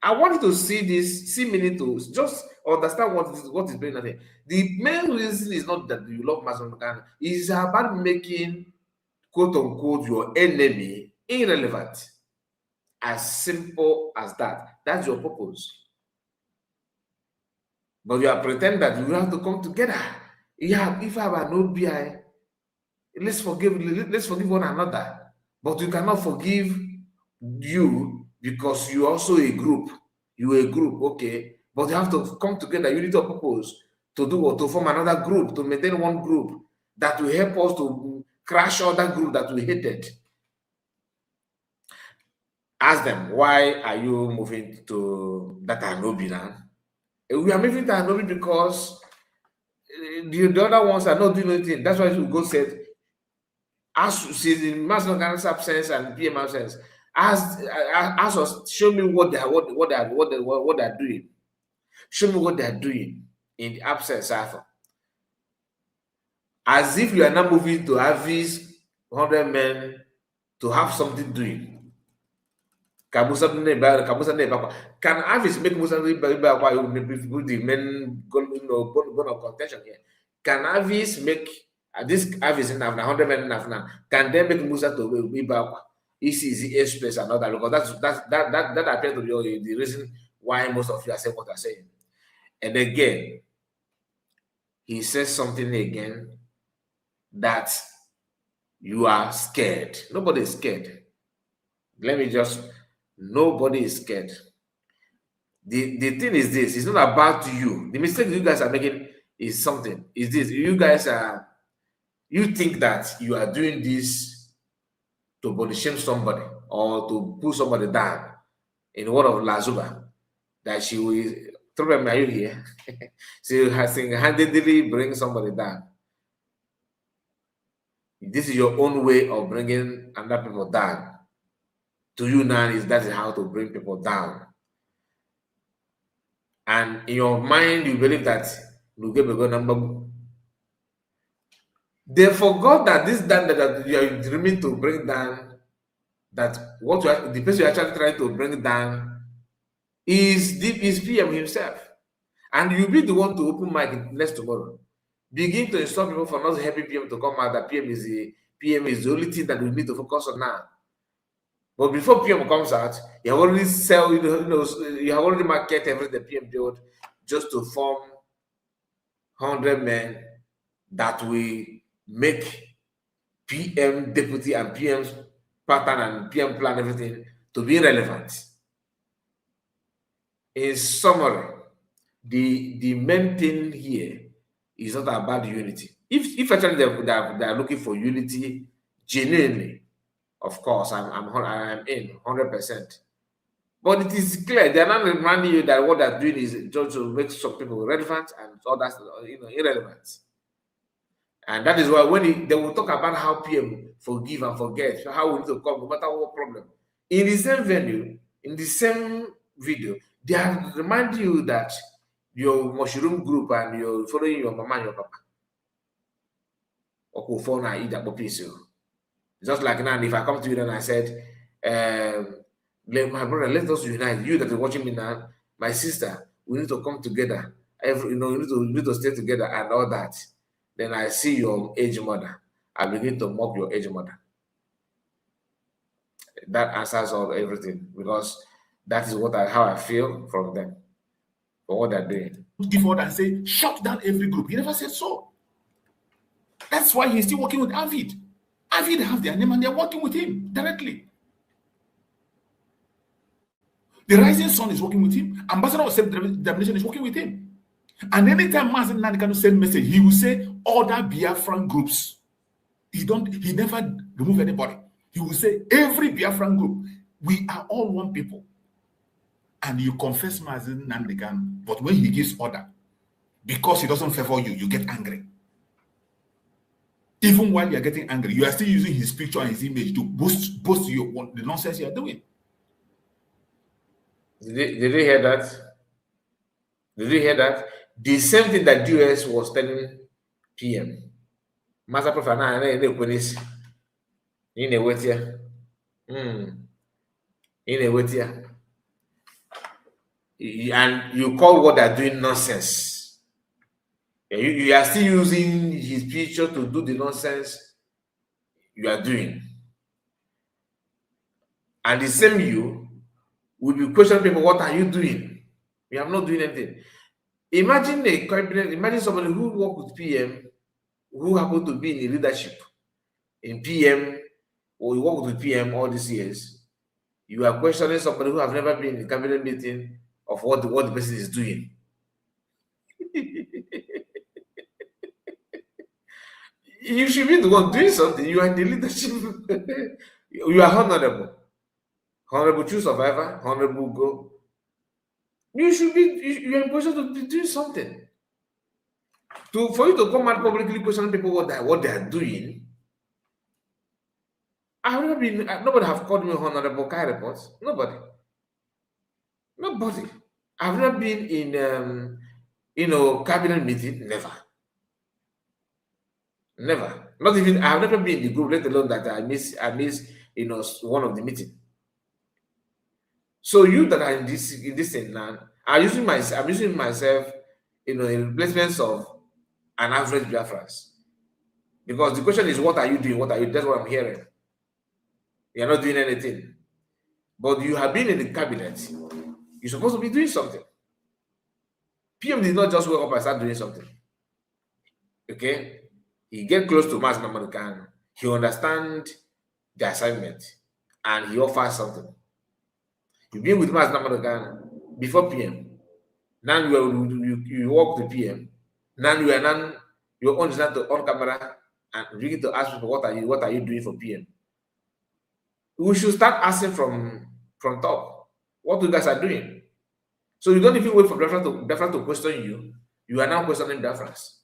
I want you to see this, see meaning to just understand what is going on here. The main reason is not that you love Master Namano. It's about making quote unquote your enemy irrelevant. As simple as that. That's your purpose. But you are pretending that you have to come together. Yeah, if I have no BI, let's forgive one another. But you cannot forgive you because you're also a group. You're a group, okay. But you have to come together. You need a purpose to do what? To form another group, to maintain one group that will help us to crash other group that we hated. Ask them, why are you moving to that Anobi now? We are moving to Anobi because the other ones are not doing anything. That's why Ugo said, as you see the Master absence and PM absence, ask us, show me what they are doing. Show me what they are doing in the absence of. As if you are now moving to have these 100 men to have something doing. Can Avis make Musa the men go on contention here? Can Avis make this Avis enough 100 men enough now? Can they make Musa to be back? ECZ airspace and all that? Because that appears to be the reason why most of you are saying what I'm saying. And again, he says something again that you are scared. Nobody is scared. Nobody is scared. The thing is this, it's not about you. The mistake you guys are making is something. Is this you think that you are doing this to body shame somebody or to put somebody down. In the word of Lazuba, that she will problem, are you here? She has single-handedly bring somebody down. This is your own way of bringing other people down. To you now that is how to bring people down. And in your mind, you believe that they forgot that this down that you are dreaming to bring down, that the person you are actually trying to bring down is PM himself. And you'll be the one to open mic next tomorrow. Begin to instruct people for not helping PM to come out, that PM is the only thing that we need to focus on now. But before PM comes out, you have already you have already marketed everything the PM did just to form 100 men that will make PM deputy and PM's pattern and PM plan everything to be relevant. In summary, the main thing here is not about unity. If actually they are looking for unity genuinely, of course, I'm in 100%. But it is clear they are not reminding you that what they're doing is just to make some people relevant and others, irrelevant. And that is why when they will talk about how PM forgive and forget, how we need to come no matter what problem. In the same venue, in the same video, they are reminding you that your mushroom group and you're following your mama and your papa. Just like now, if I come to you and I said, my brother, let us unite. You that are watching me now, my sister, we need to come together. We need to stay together and all that. Then I see your age mother. I begin to mock your age mother. That answers everything, because that is how I feel from them for what they're doing. Give order and say, shut down every group. He never said so. That's why he's still working with Avid. Avid have their name and they're working with him directly. The Rising Sun is working with him. Ambassador of Self-Determination is working with him. And anytime Mazen Nandekano send message, he will say other Biafran groups. He never remove anybody. He will say every Biafran group, we are all one people. And you confess Mazen Nandekano, but when he gives order, because he doesn't favor you, you get angry. Even while you are getting angry, you are still using his picture and his image to boast the nonsense you are doing. Did you hear that? Did you hear that? The same thing that US was telling PM. Master Prophet, and you call what they're doing nonsense. You are still using his picture to do the nonsense you are doing. And the same you will be questioning people, what are you doing? We are not doing anything. Imagine a cabinet, imagine somebody who worked with PM, who happened to be in leadership in PM, or you worked with PM all these years. You are questioning somebody who have never been in a cabinet meeting of what the person is doing. You should be the one doing something. You are in the leadership. You are honorable. Honorable true survivor, honorable go. You are in position to be doing something. For you to come out publicly questioning people what they are doing. Nobody have called me honorable Kai reports. Nobody. I've never been in cabinet meeting. Never. Not even I've never been in the group, let alone that I miss one of the meeting. So you that are in this thing now, I'm using myself in replacements of an average Biafrans. Because the question is, what are you doing? That's what I'm hearing. You're not doing anything. But you have been in the cabinet. You're supposed to be doing something. PM did not just wake up and start doing something. Okay? He get close to Mazen Nandekano. He understands the assignment. And he offers something. You've been with Mazen Nandekano before PM. Now you work with PM. Now you understand on camera and begin to ask people, what are you doing for PM? We should start asking from top what you guys are doing. So you don't even wait for Biafran to question you. You are now questioning Biafrans.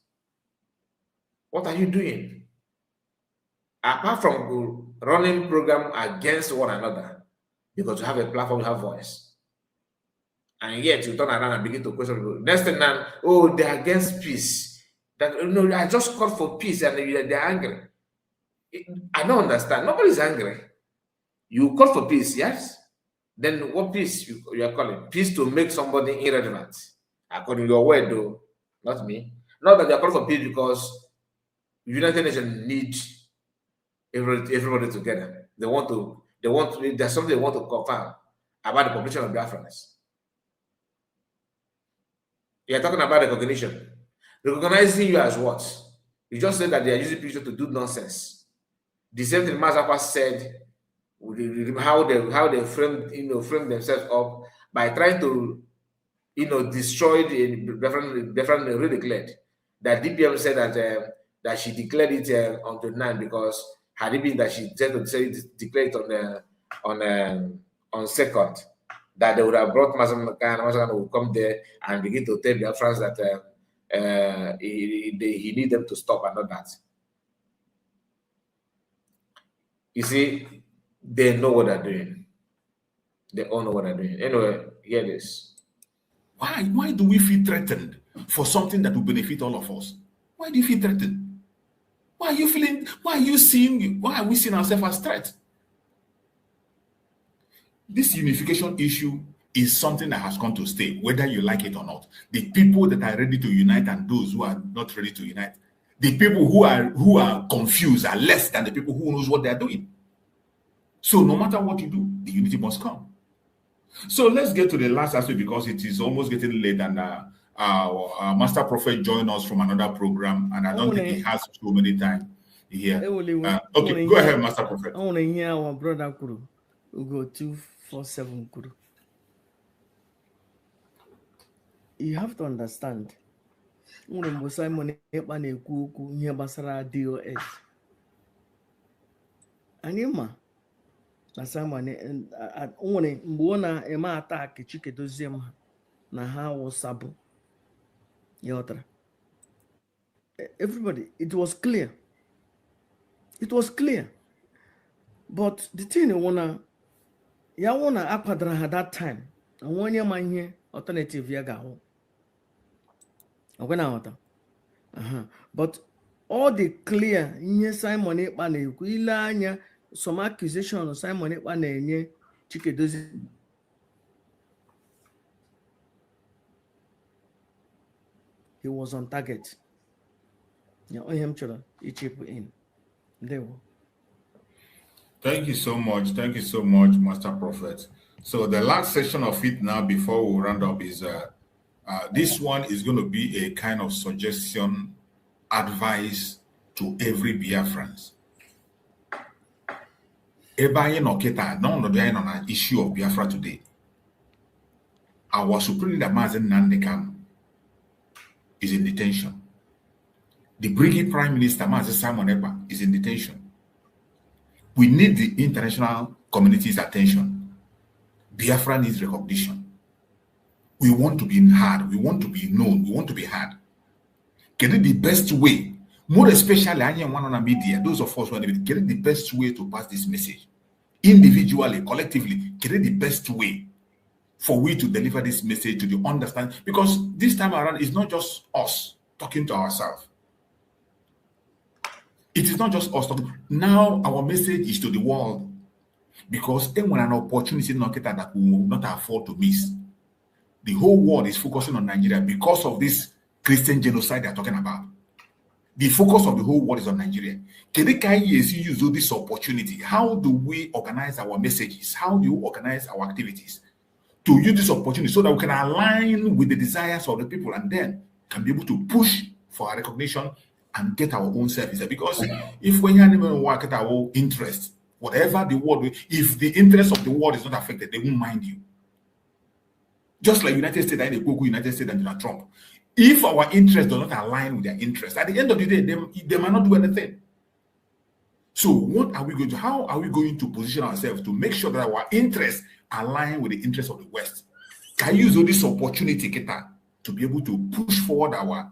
What are you doing? Apart from running program against one another, because you have a platform, you have voice. And yet you turn around and begin to question people. Next thing now, they're against peace. I just called for peace and they're angry. I don't understand. Nobody's angry. You call for peace, yes? Then what peace you are calling? Peace to make somebody irrelevant. According to your word, though, not me. Not that you are calling for peace because United Nations need everybody together. There's something they want to confirm about the population of Biafrans. You are talking about recognition. Recognizing you as what? You just said that they are using pictures to do nonsense. The same thing Mazapa said, how they frame themselves up by trying to destroy the Biafran really declared. That DPM said that she declared it on 29 because had it been that she said to declare it on 2nd, that they would have brought Mazen Nandekano would come there and begin to tell Biafrans that he need them to stop and all that. You see, they know what they're doing. They all know what they're doing. Anyway, hear this. Why do we feel threatened for something that will benefit all of us? Why do you feel threatened? Why are you feeling, why are we seeing ourselves as threat? This unification issue is something that has come to stay, whether you like it or not. The people that are ready to unite and those who are not ready to unite, the people who are confused are less than the people who knows what they are doing. So no matter what you do, the unity must come. So let's get to the last aspect because it is almost getting late and our Master Prophet joined us from another program and I don't think he has so many time here. Okay, go ahead, Master Prophet. I want to hear our brother Kuru who go 247 Kuru. You have to understand. When Simon Ekpa na-ekwu okwu ihe gbasara DOS. Anyị ma na Simon nwere mgbe ọ na-eme attack Chikedozie m na ha wụsabụ ya ọtara. Everybody, it was clear. It was clear. But the thing wanna akwadara that time. And one year my here alternative ya ga. But all the clear in Simon Ekpa na-ekwu ile anya some accusation of Simon Ekpa na-enye Chikedozie. He was on target. Yeah, I am sure he chip in. There. Thank you so much. Thank you so much, Master Prophet. So the last section of it now before we round up is this one is going to be a kind of suggestion, advice to every Biafrans. Everybody no kita, no on an issue of Biafra today. Our Supreme Leader Mazen Nandekam is in detention. The Brigade Prime Minister Mazen Simon Ekpa is in detention. We need the international community's attention. Biafra needs recognition. We want to be heard. We want to be known. We want to be heard. Get it the best way, more especially anyone on the media, those of us who are get it the best way to pass this message. Individually, collectively, get it the best way for we to deliver this message to the understand. Because this time around, it's not just us talking to ourselves. It is not just us talking. Now our message is to the world. Because when an opportunity that we will not afford to miss. The whole world is focusing on Nigeria because of this Christian genocide they're talking about. The focus of the whole world is on Nigeria. Can the use this opportunity? How do we organize our messages? How do you organize our activities to use this opportunity so that we can align with the desires of the people and then can be able to push for our recognition and get our own services? Because if we work at our interest, whatever the world, if the interest of the world is not affected, they won't mind you. Just like United States and United States and Donald Trump. If our interests do not align with their interests, at the end of the day, they might not do anything. So what are we going to, how are we going to position ourselves to make sure that our interests align with the interests of the West? Can you use this opportunity, Keta, to be able to push forward our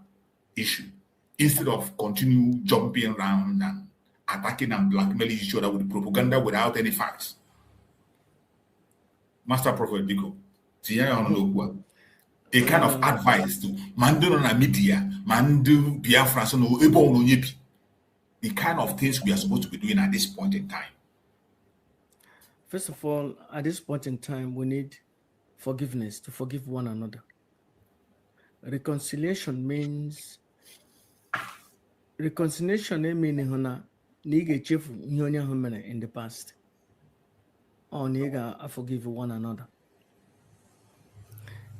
issue instead of continue jumping around and attacking and blackmailing each other with propaganda without any facts? Master Prophet Biko, a kind of advice to Mandu na media, Mandu Biafrans, the kind of things we are supposed to be doing at this point in time. First of all, at this point in time, we need forgiveness, to forgive one another. Reconciliation means reconciliation means in the past. Or I forgive one another.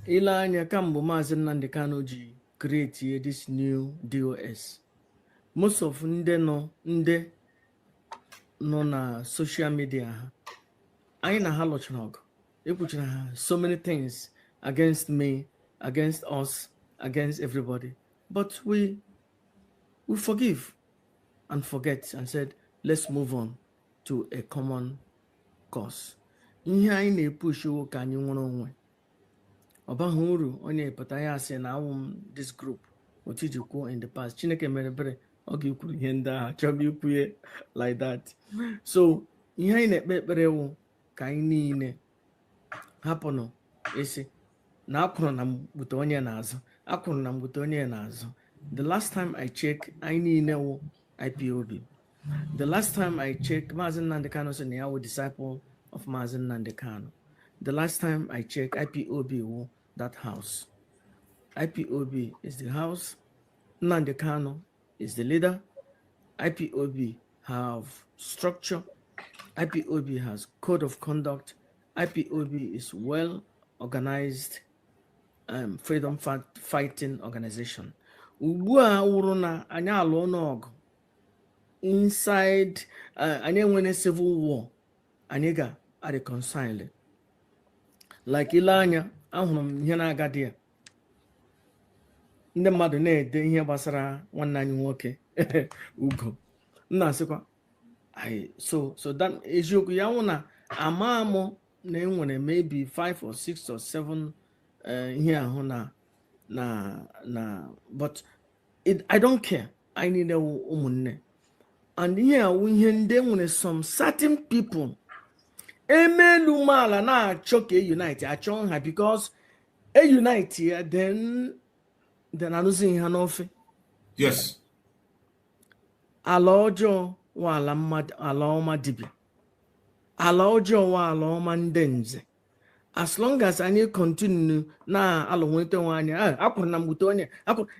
Ilanya kambo Mazen Nandekano ji create this new DOS. Most of nde no na social media. I na halochnog. So many things against me, against us, against everybody. But we forgive and forget and said, let's move on to a common cause. Ihe anyị na-epush ka anyị nwere onwe. Ọbaghị uru onye pụta ya asị na awụ this group otu iji kwuo in the past. Chineke mere ebere ọ ga-ekwu ihe ndị ahụ chọrọ ikwu ya like that. So ihe anyị na-ekpe ekpere wụ ka anyị niile hapụnụ isi na akwụrụ na mgbute onye n'azụ. Akwụrụ na mgbute onye n'azụ. The last time I checked, anyị niile wụ IPOB. The last time I checked, Mazen Nandekano is a disciple of Mazen Nandekano. The last time I checked, IPOB was that house. IPOB is the house. Nandekano is the leader. IPOB have structure. IPOB has code of conduct. IPOB is well organized freedom fighting organization. Ugbu a wụrụ na anyị alụọ n'ọgụ inside anyị enwere civil war, anyị ga-reconcile. Like ile anya, ahụrụ m ihe na-agadi ya. Ndị mmadụ na-ede ihe gbasara nwanne anyị nwoke Ugo. Nna asịkwa so that eziokwu ya nwụ na ama amụ na enwere maybe 5 or 6 or 7 ihe ahụ na but I don't care. I need ụmụnne. And ihe awụ ihe ndị nwere some certain people emelu mala na-achọ ka unite achọ ha because unite ya then anụzi ha n'ofe. Yes. Ala ọjọọ wa ala mmadụ, ala ọma dibịa. Ala ọjọọ wa ala ọma ndị nze. As long as anyị continue na alụnwete nwanyị akwụrụ na mgbute onye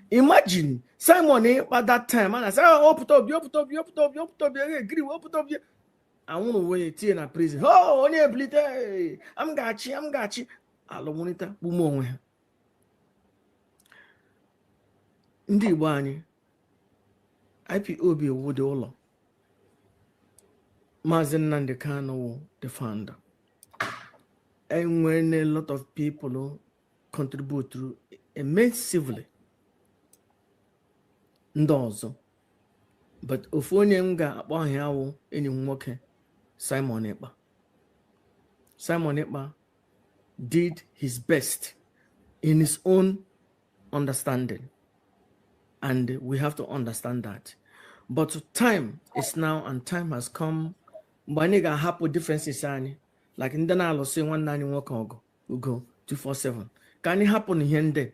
imagine Simon Ekpa that time a na-asị opụta obi egri opụta obi anwụrụ wee tie na prison onye ebilite m ga-achị alụnweta kpume onwe ha. Ndị Igbo anyị IPOB owude ụlọ. Maazị Nnamdi Kanu the founder. And when a lot of people contribute immensely, ndozo. But if onye nga akpọ ahụ enyi nwoke Simon Ekpa. Simon Ekpa did his best in his own understanding, and we have to understand that. But time is now, and time has come. Mgbe ga happen differences anyị. Like ndị na-alụsị nwanne anyị nwoke ọgụ Ugo 247. Ka anyị hapụ n'ihe ndị.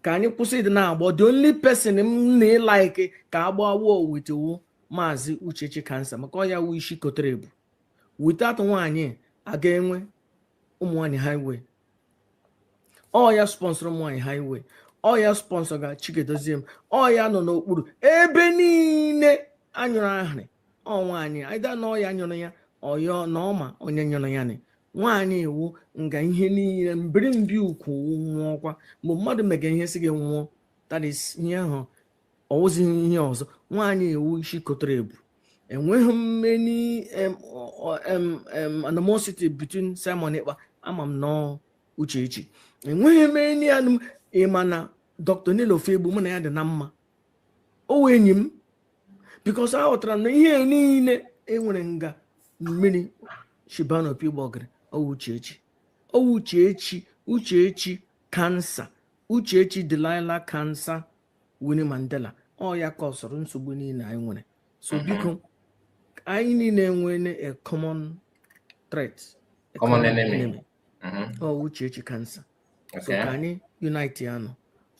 Ka anyị kwụsị ịdị na-agba. The only person m na-like ka agba war with Maazị Uchechi Cancer maka ọ ya wụ isi kotere ebu. Without nwaanyị aga enwe ụmụ nwaanyị highway. Ọ ya sponsor ụmụ nwaanyị highway. Ọ ya sponsor ga Chigedozie m. Ọ ya nọ n'okpuru ebe niile anyụrụ ahịrị. Ọ nwaanyị aịda na ọ ya nyụrụ ya. Oyo n'ọma onye nyọrọ ya ni nwaanyị iwu nga ihe niile mbiri ukwu nwụọkwa mgbe mmadụ mega ihe si gị nwụọ, that is ihe ahụ ọwụzi ihe ọzọ. Nwaanyị iwu isi kotere ebu. Enweghị many animosity between Simon Ekpa ama m na Uchechi. Enweghị many ịma na Dr. Nilo Fegbu mụ na ya dị na mma. O enyi m because aghọtara na ihe niile enwere nga mmiri Shibano Pigbogre Uchechi cancer, Uchechi Delilah cancer, Winnie Mandela. Ọ ya kọsọrọ nsogbu niile anyị nwere. So biko anyị niile nwere a common threat, a common enemy. Uchechi cancer. So ka anyị unite anụ,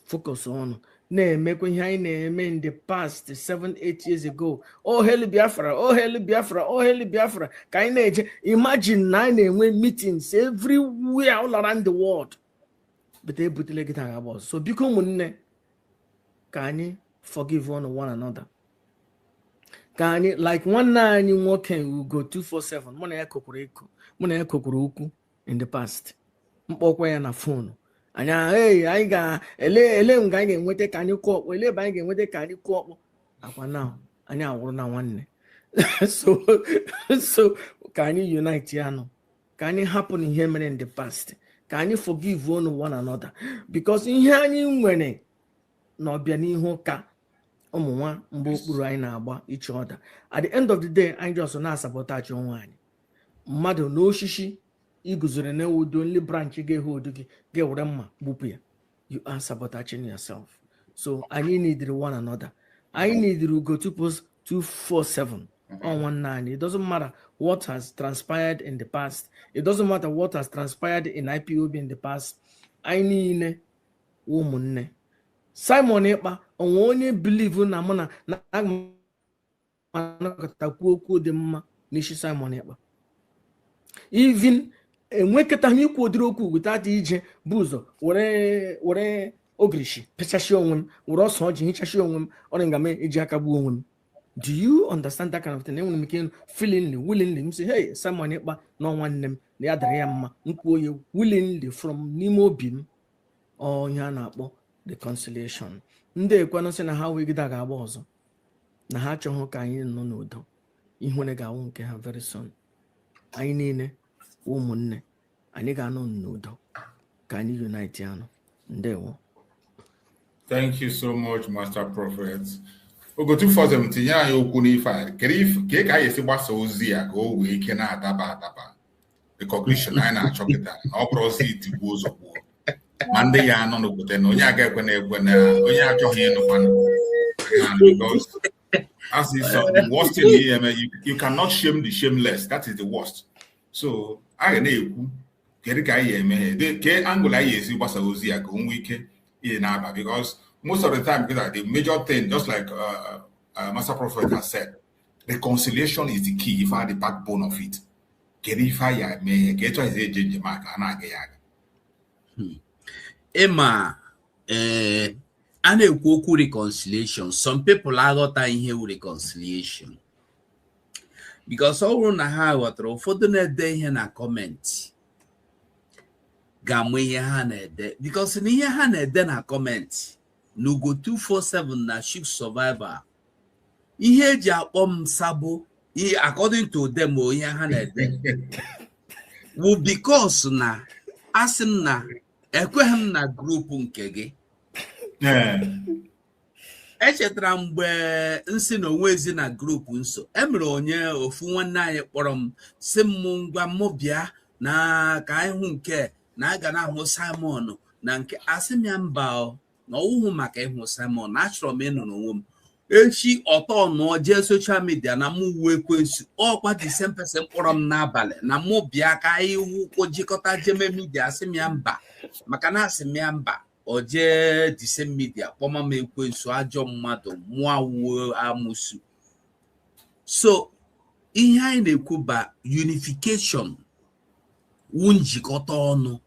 focus on na-emekwa ihe anyị na-eme in the past 7-8 years ago. Oh hell Biafra, oh hell Biafra, oh hell Biafra. Ka anyị na-eje, imagine na anyị na-enwe meetings everywhere all around the world. But they butele gị taa abụọ. So biko ụmụnne ka anyị forgive one another. Ka anyị like nwanne anyị nwoke Ugo 247 mụ na ya kokoro okwu in the past. Mkpọkwa ya na phone. Anyị ga-ele nga anyị ga-enweta ka anyị kụọ ọkpọ, ele ebe anyị ga-enweta ka anyị kụọ ọkpọ. Akwa na anyị awụrụ na nwanne. So ka anyị unite ya nọ. Ka anyị hapụ na ihe mere in the past. Ka anyị forgive one another. Because ihe anyị nwere na ọbịanihu ka ụmụ nwa mgbe okpuru anyị na-agba each other. At the end of the day, anyị just na-sabotage onwe anyị. Mmadụ na oshishi iguzoro na the only branch ga-ehold gị ga-ewere mma gbupụ ya. You are sabotaging yourself. So anyị need one another. I need to go to post 247 on one nine. It doesn't matter what has transpired in the past. It doesn't matter what has transpired in IPOB in the past. I need woman. Simon Ekpa only believe na anọkọta kwuo okwu dị mma n'isi Simon Ekpa. Even enwekọta m ikwu ụdịrị okwu without ije bụ ụzọ were ogirishi pịachasị onwe m, were ọsọ ọjị hichasị onwe m, ọrịa nga m eji aka gbuo onwe m. Do you understand that kind of thing? Enwere m ike willingly m say, hey, Simon Ekpa na nwanne m na ya dara ya mma, m kwuo ya willingly from n'ime obi m. Ihe a na-akpọ reconciliation. Ndị ekwenụ sị na ha wegide ga-agba ọzọ, na ha achọghị ka anyị nọ n'udo. Ihere ga-awụ nke ha very soon. Anyị niile ụmụnne, anyị ga-anọ n'udo ka anyị unite anụ. Ndewo. Thank you so much, Master Prophet. Ogotu fọzọ m tinye anyị okwu n'ife a kee ka anyị esi gbasa ozi ya ka o wee ike na-adaba recognition anyị na-achọ kịta na ọ bụrụ ozi itigbuo ụzọ gbuo ma ndị ya anọ n'obodo na onye aga ekwe na onye achọghị ịnụkwanụ. Because as is the worst thing, you cannot shame the shameless. That is the worst. So I na-ekwu kedu ka anyị eme ke angle anyị esi gbasa ozi ya ka o nwee ike na-aba, because most of the time, because the major thing, just like Master Prophet has said, reconciliation is the key. If I had the backbone of it, Emma, I know reconciliation. Some people are not here with reconciliation because all na ha watro for the day here na comment. Gamwe ha na de because ni ha na de na comment. No go 247 na ship survivor. Ihe eji akpọ sabo, according to them, ihe ha na-ede. Well, because na asị na ekweghị m na group nke gị. Echetara mgbe nsị na onwezi na group nso. Emere onye ofu nwanne anyị kpọrọ m sị m ngwa m bịa na ka anyị hụ nke na aga na ahụ Simon na nke asị m ya mba na ọwụhụ maka ịhụ Simon na achọrọ m ịnọ n'onwe m echi ọtọ nọ jee social media na mụ uwe ekwensu ọkwa the same person kpọrọ m n'abalị na mụ bịa ka anyị hụ jikọta jeme media asị m ya mba maka na asị m ya mba o jee the same media kpọma m ekwensu ajọ mmadụ mụọ awuo amụsu. So ihe anyị na-ekwu ba unification wu njikọta ọnụ.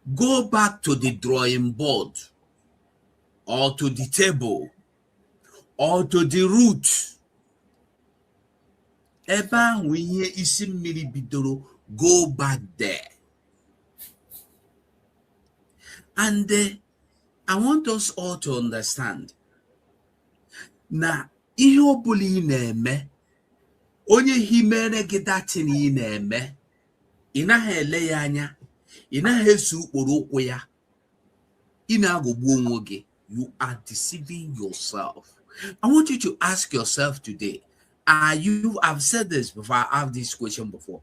Go back to the drawing board or to the table or to the root. Ebe ahụ ihe isi mmiri bidoro, go back there. And I want us all to understand na ihe ọbụla ị na-eme, onye himere gị datin ị na-eme, ị naghị ele ya anya, ị naghị eso ụkpụrụ ụkwụ ya, ị na-aghọgbu onwe gị. You are deceiving yourself. I want you to ask yourself today, I've said this before, I have this question before.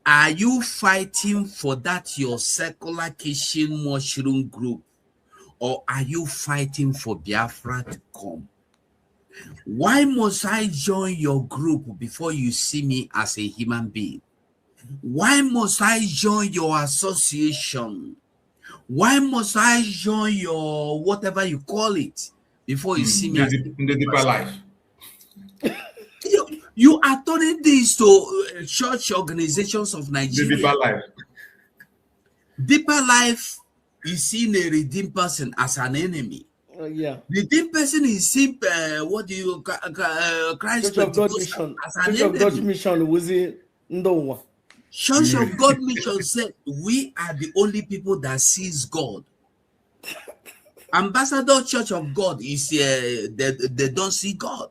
Are you fighting for that your secular kitchen mushroom group, or are you fighting for Biafra to come? Why must I join your group before you see me as a human being? Why must I join your association? Why must I join your whatever you call it before you see me? In the deeper life. You are turning this to church organizations of Nigeria. The deeper life. Deeper life is seeing a redeemed person as an enemy. Yeah. Redeemed person is seen, what do you Christ Church of God mission. as an Church enemy. of God mission was it no one. Church of God mission said we are the only people that sees God. Ambassador Church of God is they don't see God.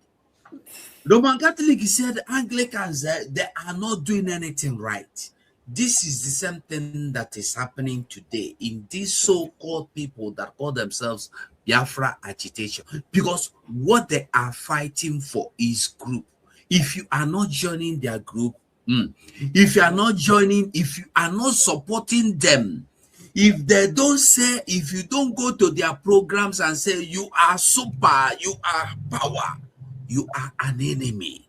Roman Catholic said Anglicans they are not doing anything right. This is the same thing that is happening today in these so-called people that call themselves Biafra agitation, because what they are fighting for is group. If you are not joining their group, if you are not joining, if you are not supporting them, if they don't say, if you don't go to their programs and say you are super, you are power, you are an enemy.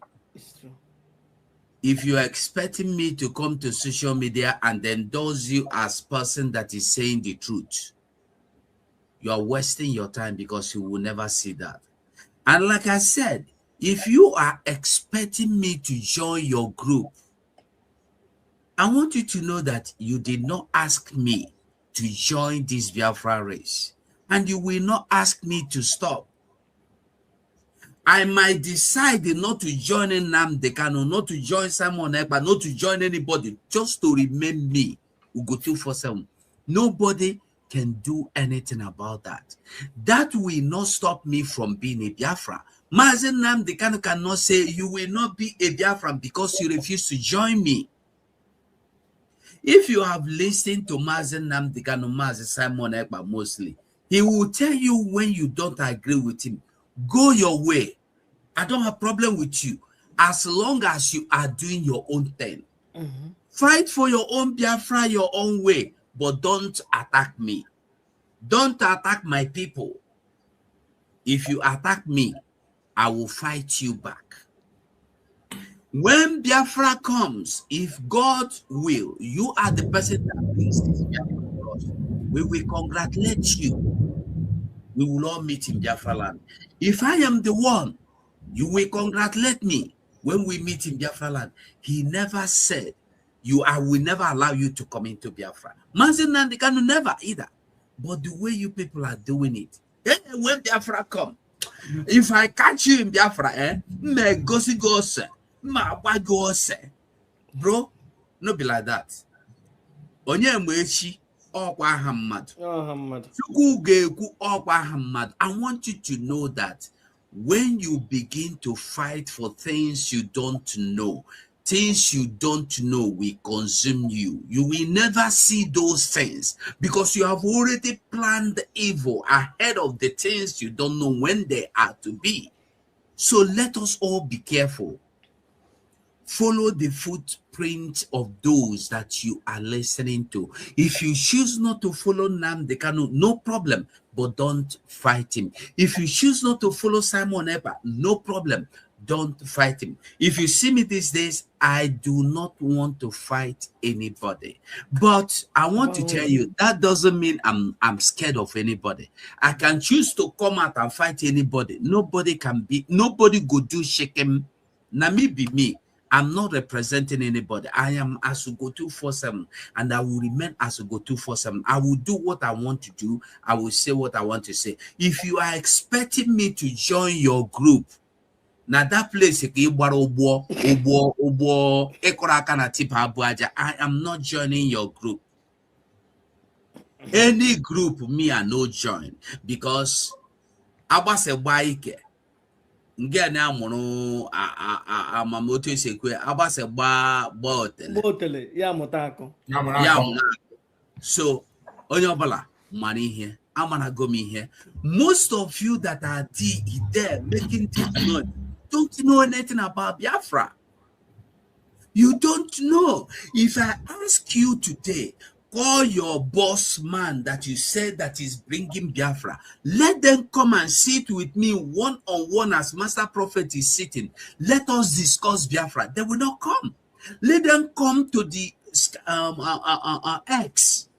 If you are expecting me to come to social media and endorse you as person that is saying the truth, you are wasting your time because you will never see that. And like I said, If you are expecting me to join your group, I want you to know that you did not ask me to join this Biafra race, and you will not ask me to stop. I might decide not to join Nnamdi Kanu, not to join Simon Ekpa, not to join anybody, just to remain me, Ugo 247. Nobody can do anything about that. That will not stop me from being a Biafra. Mazen Nnamdi Kanu cannot say you will not be a Biafran because you refuse to join me. If you have listened to Mazen Nnamdi Kanu, Mazen Simon Ekpa mostly, he will tell you when you don't agree with him, go your way. I don't have problem with you as long as you are doing your own thing. Fight for your own Biafra your own way, but don't attack me. Don't attack my people. If you attack me, I will fight you back. When Biafra comes, if God will, you are the person that brings this Biafra to us. We will congratulate you. We will all meet in Biafra land. If I am the one, you will congratulate me when we meet in Biafra land. He never said, I will never allow you to come into Biafra. Mazen Nnamdi Kanu never either. But the way you people are doing it, when Biafra come, if I catch you in Biafra, me gosi gose, ma bagose, bro, no be like that. Onye mwechi, okwa hamad. I want you to know that when you begin to fight for things you don't know will consume you. You will never see those things because you have already planned evil ahead of the things you don't know when they are to be. So let us all be careful. Follow the footprint of those that you are listening to. If you choose not to follow Nnamdi Kanu, no problem, but don't fight him. If you choose not to follow Simon Ekpa, no problem, don't fight him. If you see me these days, I do not want to fight anybody. But I want to tell you, that doesn't mean I'm scared of anybody. I can choose to come out and fight anybody. Nobody go do shake him. Na me be me. I'm not representing anybody. I am Asugo 247 and I will remain Asugo 247. I will do what I want to do. I will say what I want to say. If you are expecting me to join your group, now that place, I am not joining your group. Any group, me, I no join because I was a bike. Nga na amụrụ amamoto esekwe agbasa gba otele ya mụta akụ so onye ọbụla mara ihe amanago m ihe. Most of you that are there making this noise don't know anything about Biafra. You don't know. If I ask you today, call your boss man that you said that is bringing Biafra. Let them come and sit with me one-on-one as Master Prophet is sitting. Let us discuss Biafra. They will not come. Let them come to the X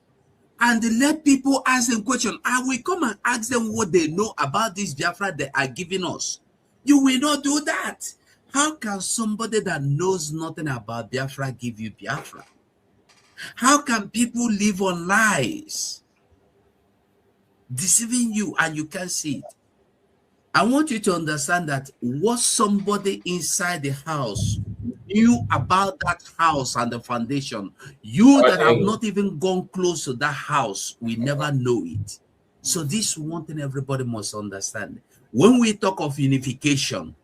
and let people ask them questions. I will come and ask them what they know about this Biafra they are giving us. You will not do that. How can somebody that knows nothing about Biafra give you Biafra? How can people live on lies, deceiving you, and you can't see it? I want you to understand that what somebody inside the house knew about that house and the foundation, you that have not even gone close to that house, we never know it. So this is one thing everybody must understand. When we talk of unification,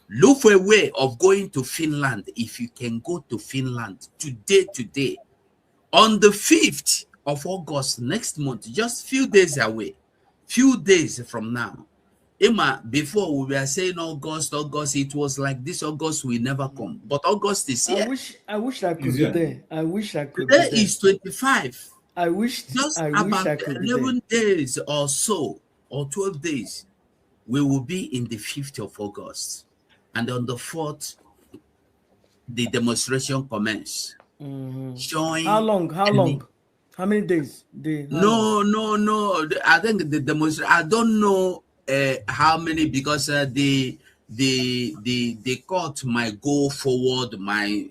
look for a way of going to Finland. If you can go to Finland today, on the 5th of August next month, just few days away, few days from now. Emma, before we were saying August, it was like this August will never come. But August is here. I wish I could be there. I wish I could Today be there. is 25. I wish I could 11 days or so, or 12 days, we will be in the 5th of August. And on the 4th, the demonstration commence. Join. How long? How many days? No. I think the demonstration, I don't know how many, because the the court might go forward, my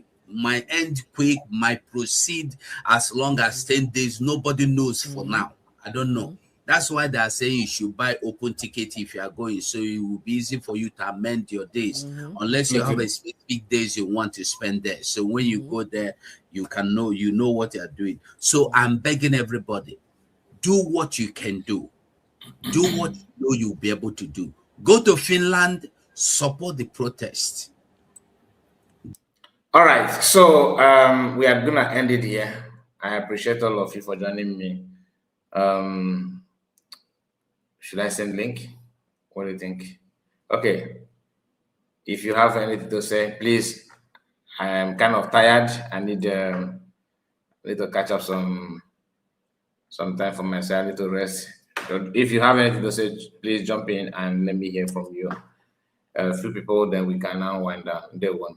end quick, might proceed as long as 10 days. Nobody knows for now. I don't know. That's why they are saying you should buy open ticket if you are going, so it will be easy for you to amend your days, unless you have a specific days you want to spend there. So when you go there, you can know, you know what you are doing. So I'm begging everybody, do what you can do. Do what you know you'll be able to do. Go to Finland, support the protest. All right, so we are gonna end it here. I appreciate all of you for joining me. Should I send link? What do you think? Okay. If you have anything to say, please. I am kind of tired. I need to catch up some time for myself. I need to rest. So if you have anything to say, please jump in and let me hear from you. A few people, then we can now wind down day one.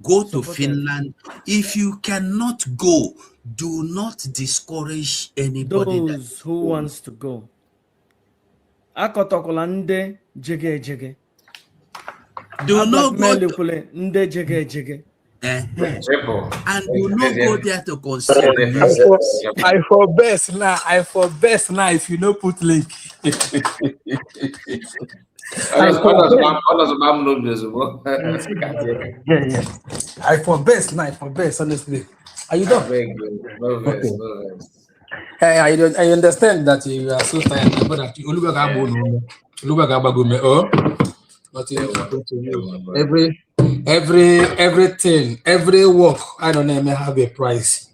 Go to Finland. If you cannot go, do not discourage anybody. Those who wants to go. Akotokola nde jege jege. Do not go to, nde jege jege. and do not go there to consider. I for best now. If you no put link. I for best now. Honestly, are you done? Okay. Hey, I understand that you are so tired, but that you only everything, every work, I don't know, may have a price.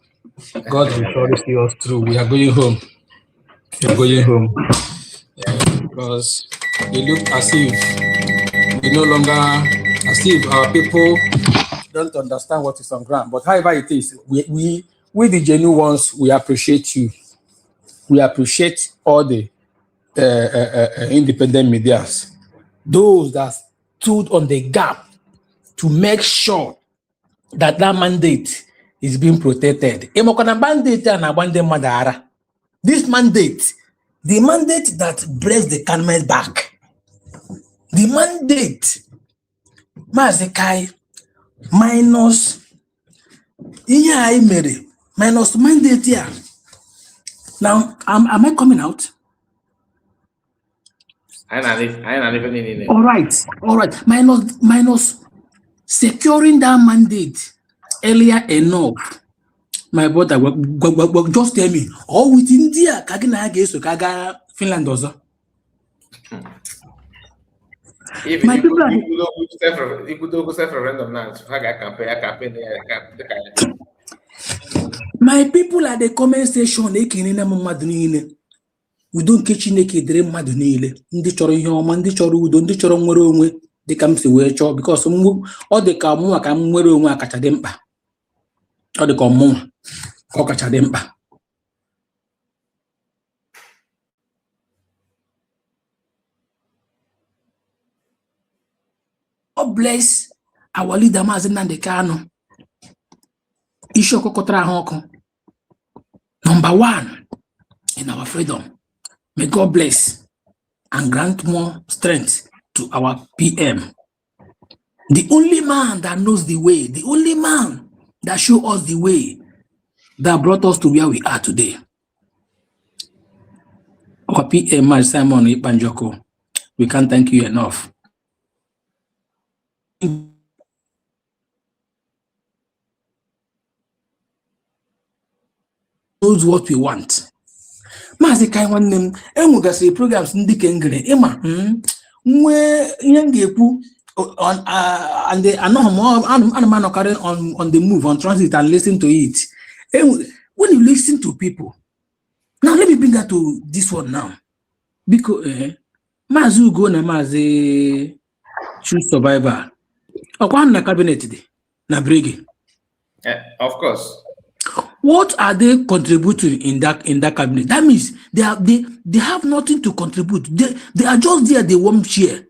God will surely see us through. We are going home. Because we look as if we no longer, as if our people don't understand what is on ground. But however it is, we the genuine ones, we appreciate you. We appreciate all the independent medias, those that stood on the gap to make sure that mandate is being protected. This mandate, the mandate that breaks the camel's back, the mandate, Mazekai, minus minus mandate here. Now, am I coming out? All right. Minus securing that mandate earlier enough. My brother, just tell me, with India, Kaga Finland also. My people my people at the comment section, we don't catch dream madunile. Ndi choro yoma, ndi choro udo, ndi choro nwere onwe, dị ka m si wee chọọ, because ọ dị ka mụnwa ka m nwere onwe akacha dị mkpa. Ọ dị ka mụnwa ka ọ kacha dị mkpa. God bless our leader, Maazị Nnamdi Kanu. Issue kokotara hoko. Number 1 in our freedom. May God bless and grant more strength to our PM. The only man that knows the way, the only man that showed us the way, that brought us to where we are today. Our PM, Simon Ipanjoko, we can't thank you enough. Knows what we want. Maazị Kai nwanne m enwegasịrị programs ndị ke ngere ịma nwe ihe ga-ekwu and they anọkarị on the move, on transit, and listen to it. When you listen to people, now let me bring that to this one now, because Maazị Ugo na Maazị True Survivor ọkwa na cabinet dị na brigade. Of course. What are they contributing in that cabinet? That means they have nothing to contribute. They are just there. They won't share.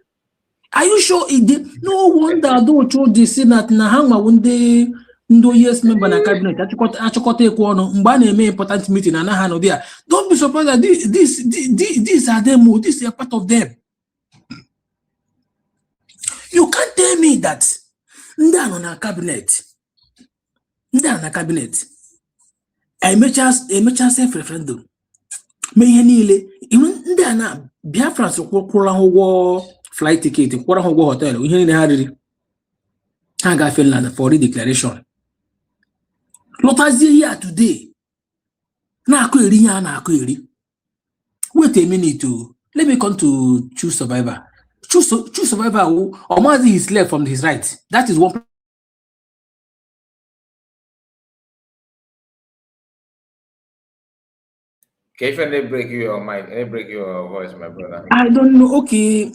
Are you sure? No wonder don't show the Senate na hanga when they yes member na cabinet. Achikote ekuono mbane eme important meeting na hano there. Don't be surprised that these are them. This is a part of them. You can't tell me that ndị a nọ na cabinet. Ndị a na cabinet. Emecha self referendum. Mee ihe niile. Ndị a na Biafrans kwụrụ ha ụgwọ flight ticket, kwụrụ ha ụgwọ hotel, ihe niile ha riri. Ha ga Finland for declaration. Lọtazie here today. Na-akụ eri ihe a na-akụ eri. Wait a minute. Let me come to choose survivor. Choose survivor who Omazi his left from his right. That is one. If they break your mind, they break your voice, my brother. I don't know. Okay,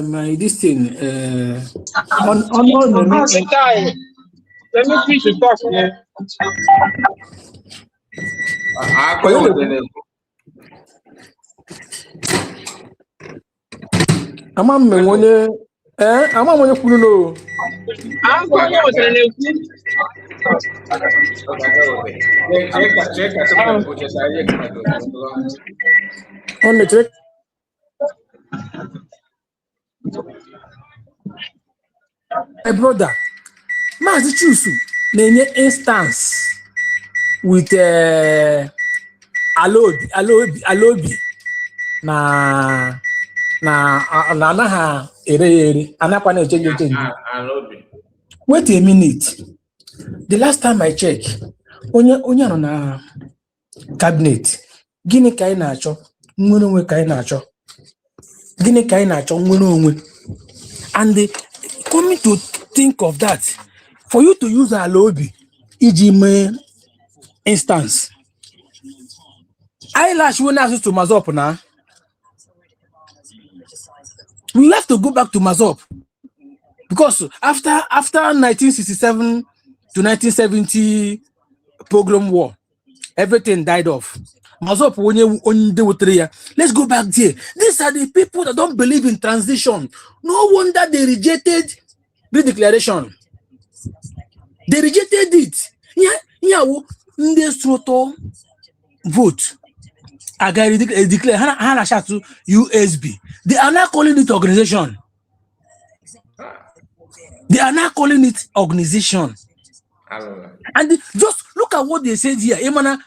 my this thing. On let me finish the talk. I'm going to know. I'm going to on the check. My brother, Mazi Chusu, name instance with Alobi na ha ere anakwa na change. Wait a minute. The last time I check, onye nọ na cabinet, gịnị ka anyị na-achọ? Nwere onwe ka anyị na-achọ. Gịnị ka anyị na-achọ? Nwere onwe. And coming to think of that, for you to use Alobi, iji mee instance, eyelash won't ask you to Mazop now. We have to go back to Mazop because after 1967 to 1970 pogrom war, everything died off. Mazop let's go back there. These are the people that don't believe in transition. No wonder they rejected the declaration. They rejected it. Vote. I declare USB. They are not calling it organization. They are not calling it organization. And just look at what they said here. Emana,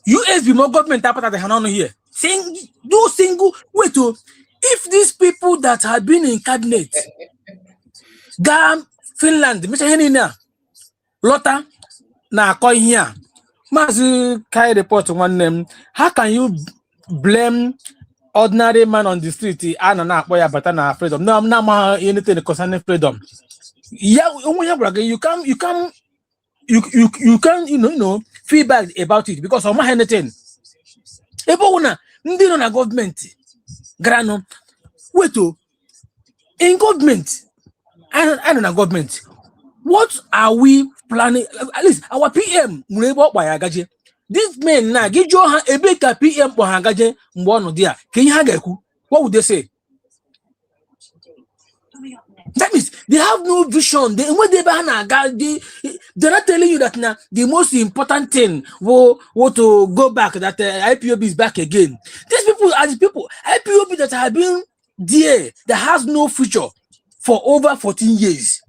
USB more government that they have here. Saying do single wait to if these people that have been in cabinet, Gam, Finland, Lotta, na koi here. Mazu Kai report one name. How can you blame ordinary man on the street? But freedom. No, I'm not anything concerning freedom. Yeah, you can feel bad about it because of my anything. Ebona, ndi na government. Grano, wait to in government. I don't know government. What are we planning? At least our PM, this man now give you a big PM for Hangaje Mbono dear. Can you hang? What would they say? That means they have no vision. They're not telling you that now the most important thing will to go back, that IPOB is back again. These people are the people, IPOB that have been there, that has no future for over 14 years.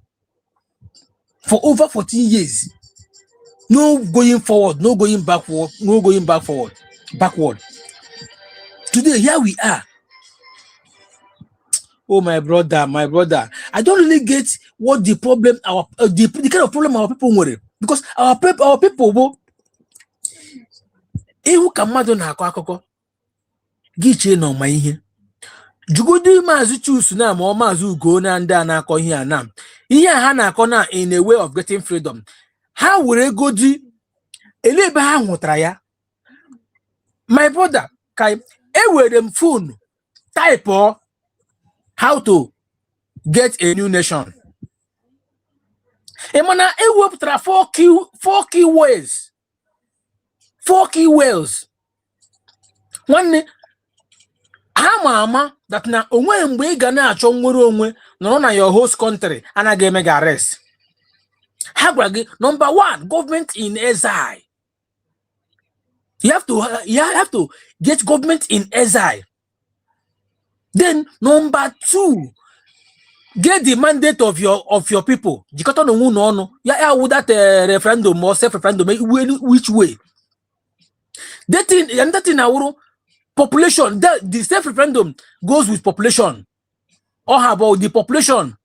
For over 14 years. No going forward, no going backward, no going backward. Today, here we are. Oh, my brother, I don't really get what the problem, the kind of problem our people worry. Because our people, who can imagine how giche no my here. Jugudi Mazu choose na ma Mazu go na nda na akọ here na. Ihe ha na akọ na in a way of getting freedom. How will it go di elebe ha hụtara ya? My brother, kai were them phone type or how to get a new nation. Emana wepụtara 4 key ways. 4 key ways. One ama that na onwe mgbe ị ga na-achọ nwere onwe nọ na your host country anaghị eme ga arrest. Ha gwara gị number 1, government in exile. You have to get government in exile. Then number 2, get the mandate of your people. Jikọta no no. Yeah, would that referendum or self-referendum which way? That thing and that in our population, the self-referendum goes with population. Or about the population.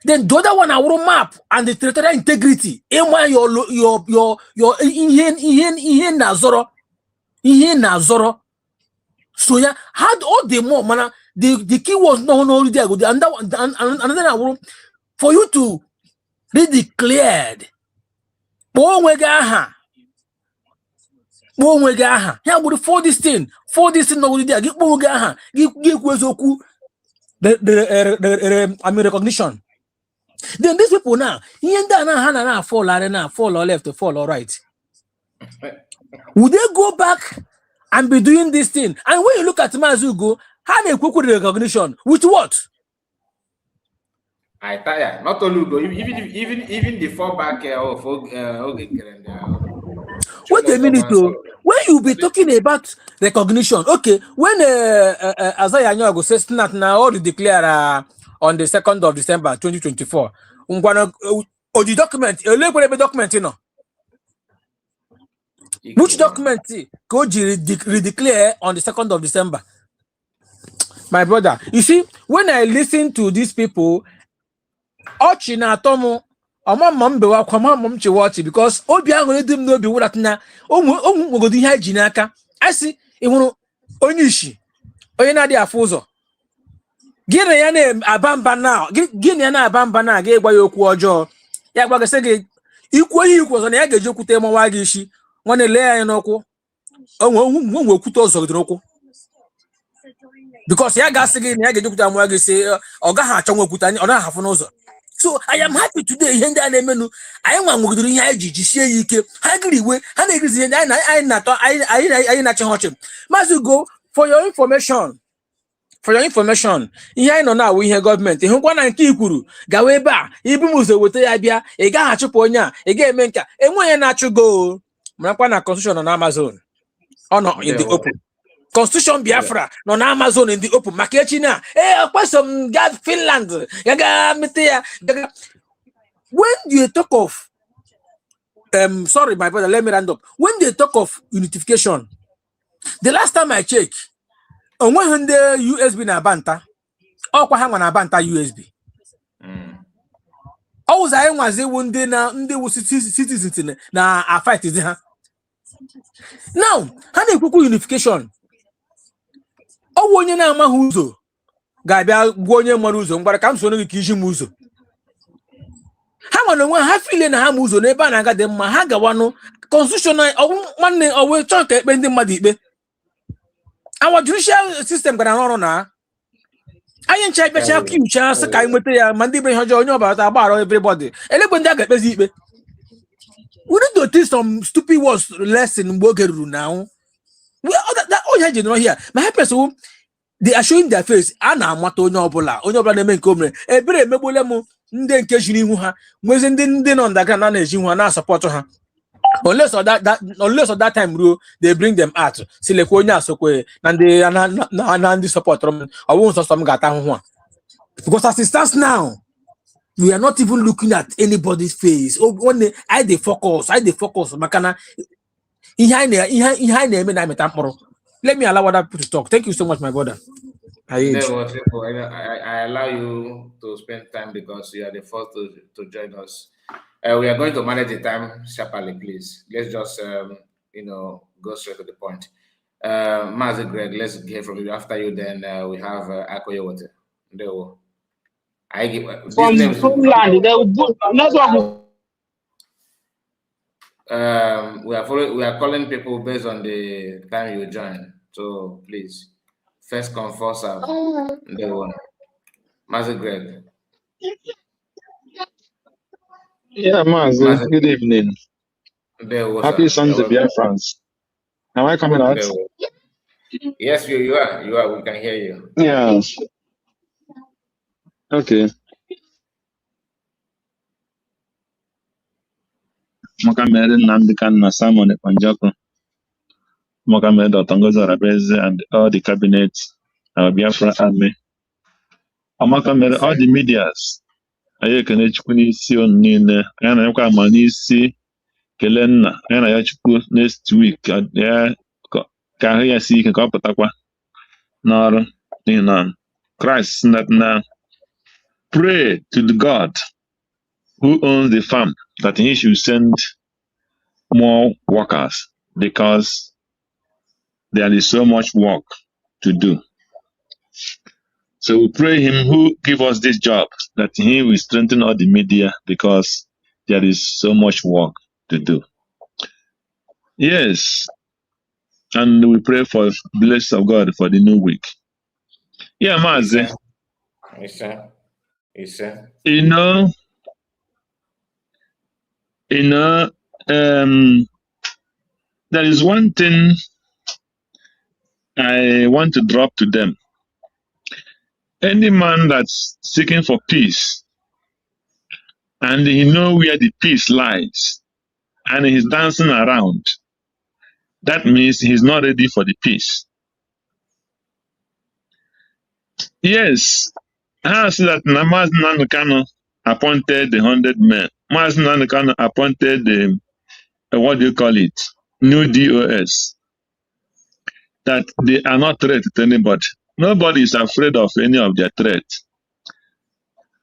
Then the other one our map and the territorial integrity. Your nazoro. So yeah, had all the more man. The key was no there. Another for you to be declared. Yeah, but for this thing no there. Give the recognition. Then these people now, fall or left, fall or right. Would they go back and be doing this thing? And when you look at Mazugo, how they cook with the recognition? With what? I tire. Not only even the fallback of Wait a minute, though. When you be talking about recognition, okay, when Isaiah Nyago says that now all declare on the 2nd of December 2024, the document, document, you know. Which document could you redeclare on the 2nd of December? My brother, you see, when I listen to these people, Ochina Tomo, because I see Onishi, Oyena de Afuzo. Gini ya na abamba now, gini ya na abamba na ga egwa yoku ojo. Ya gwa se ge ikwu zo na ya ga jokwute mo wa ga ishi. Nwane le ya n'okwu. Onwe okwute ozo gidoro okwu. Because ya ga se ge na ya ga jokwute mo wa ga se oga ha achọ nwekwute ani ona hafu n'ụzọ. So I am happy today ihe ndị a na-emenu anyị nwa nwegidoro ihe anyị ji jisie ya ike. Ha giri iwe, ha na-egrizi ihe anyị na-atọ anyị na-achị hochi. Maazị Go, for your information, ihe anyị nọ na-awụ ihe gọọmenti hụkwa na nke ikwuru gawa ebe a ibu m ụzọ weta ya bịa ị gaghị achụpụ onye a ị ga-eme nka enwe onye na-achụ go marakwa na constitution nọ na Amazon ọ nọ in the open. Constitution Biafra nọ na Amazon in the open maka echi na okweso m ga Finland ga mete ya. When you talk of sorry my brother, let me round up. When they talk of unification, the last time I check onwe ndị USB na banta ọkwa ha nwa na banta USB ọwụza anyị nwazi ewu ndị wu citizens na fight ha. Now ha na-ekwukwu unification ọwụ onye na-amaghị ụzọ ga-abịa gwa onye mara ụzọ mgbara ka m so n'oge ka iji m ụzọ ha nwere onwe ha file na ha ma ụzọ n'ebe a na-aga dị mma ha gawanụ constitution nwanne ọwụ chọọ ka ekpe ndị mmadụ ikpe. Our judicial system gara n'ọrụ na anyị ncha ekpecha aka uche asị ka anyị nweta ya ma ndị be ihe ọjọọ onye ọbara agbara everybody elegbe ndị a ga-ekpezi ikpe. We need to teach some stupid words lesson mgbe oge ruru na ahụ onye ji nọrọ here ma ha person they are showing their face a na-amata onye ọbụla na-eme nke o mere ebere emegbole m ndị nke jiri ihu ha nwezi ndị nọ ndaga na-eji ihu ha na-asọpọtụ ha. Unless of that time rule, they bring them out. Silekwe onye asokwe na ndị support them. I won't some gata hụ. Because as it stands now, we are not even looking at anybody's face. Only I dey focus. Makana ihe na-eme na meta mkpụrụ. Let me allow other people to talk. Thank you so much, my brother. I allow you to spend time because you are the first to join us. We are going to manage the time sharply, please. Let's just, go straight to the point. Mazi Greg, let's hear from you. After you, then we have Akoye Water. I give from Homeland. We are calling people based on the time you join. So please, first come, first serve. Mazi Greg. Yeah, Mazi, good evening. Happy Sunday, Biafrans. Am I coming out? Yes, you are. You are. We can hear you. Yeah. Okay. Mokamed Namdekan Simon Panjako. Mokamed Otongoza Rabeze and all the cabinet, Biafra Army. Amaka mere all the medias. Anyị ekene Chukwu n'isi unu niile. Anyị na-anyakwa ama n'isi kelee nna. Anyị na ya Chukwu next week ka ahụ ya si ike ka ọ pụtakwa n'ọrụ. N'ihi na Christ na pray to the God who owns the farm that he should send more workers because there is so much work to do. So we pray him who give us this job that he will strengthen all the media because there is so much work to do. Yes. And we pray for blessing of God for the new week. Yeah, Mazi. Yes, sir. Yes, sir. There is one thing I want to drop to them. Any man that's seeking for peace and he knows where the peace lies and he's dancing around, that means he's not ready for the peace. Yes, I see that Namaz Nanukano appointed the 100 men. Maz Nanukano appointed the, what do you call it, new DOS. That they are not threat to anybody. Nobody is afraid of any of their threats.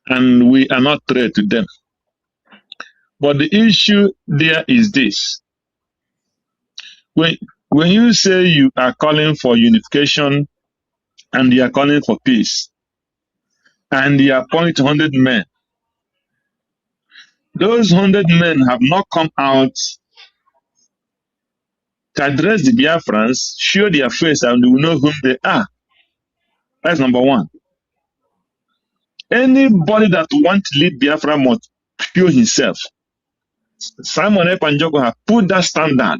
And we are not threat to them. But the issue there is this. When you say you are calling for unification and you are calling for peace, and you appoint 100 men, those 100 men have not come out to address the Biafrans, show their face, and we know whom they are. That's number one. Anybody that wants to lead Biafra must show himself. Simon Epanjoko have put that standard.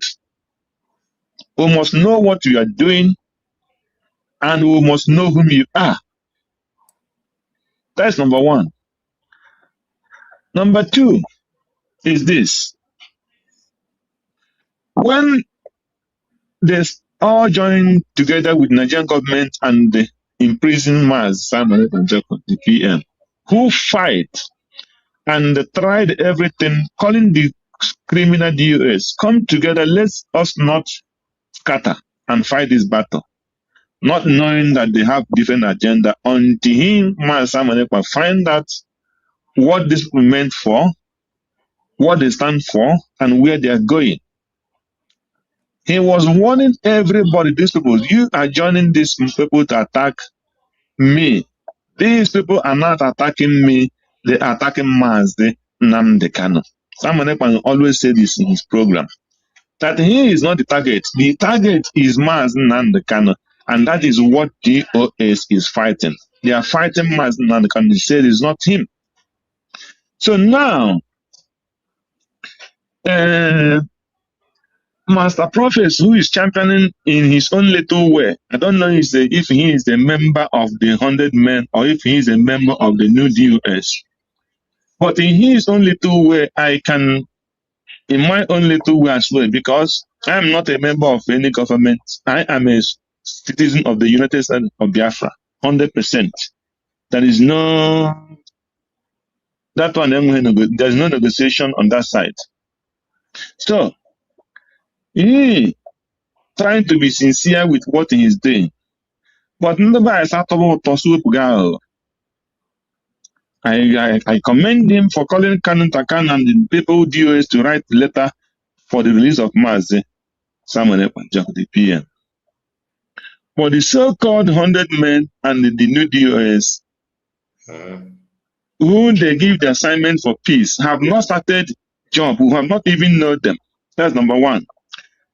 We must know what you are doing, and we must know whom you are. That's number one. Number two is this. When they all join together with Nigerian government and the imprisoned Maz Simon Epanjoko, the PM, who fight and tried everything, calling the criminal DOS, come together, let us not scatter and fight this battle. Not knowing that they have different agenda until him, Simon Ekpa, find out what this people meant for, what they stand for, and where they are going. He was warning everybody, these people, you are joining these people to attack me. These people are not attacking me, they are attacking Mazi Nnamdi Kanu. Simon Ekpa always say this in his program, that he is not the target. The target is Mazi Nnamdi Kanu. And that is what DOS is fighting. They are fighting Mazi Nnamdi Kanu. They say it's not him. So now, Master Prophet, who is championing in his own little way, I don't know if he is a member of the 100 men or if he is a member of the new DOS. But in his own little way, I can, in my own little way as well, because I am not a member of any government. I am a citizen of the United States of Biafra, 100%. There is no, that one, there's no negotiation on that side. So, he trying to be sincere with what he is doing. But nobody is I commend him for calling Kanu Takan and the people DOS to write the letter for the release of Mazi Simon Epanjoko, the PM. But the so-called 100 men and the new DOS, who they give the assignment for peace, have not started job, who have not even known them. That's number one.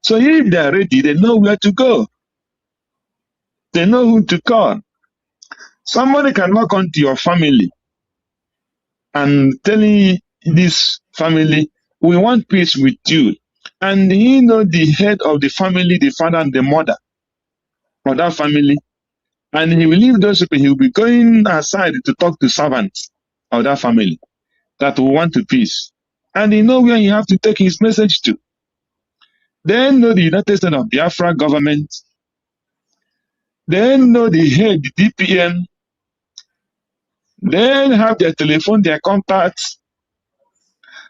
So if they are ready, they know where to go. They know who to call. Somebody can knock onto your family and telling this family, we want peace with you. And he know the head of the family, the father and the mother of that family. And he will leave those people, he will be going aside to talk to servants of that family that will want to peace. And he know where he have to take his message to. Then know the United States of Biafra government. Then know the head, the DPM, They have their telephone, their contacts.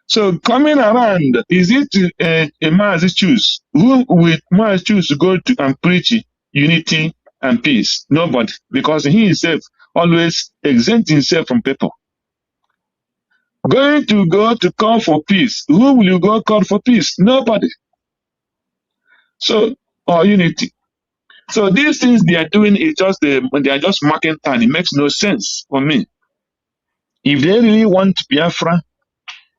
So coming around, is it a Mazi choose? Who will Mazi choose to go to and preach unity and peace? Nobody, because he himself always exempt himself from people. Going to go to call for peace. Who will you go call for peace? Nobody. So, or unity. So these things they are doing is just they are just marking time. It makes no sense for me. If they really want Biafra,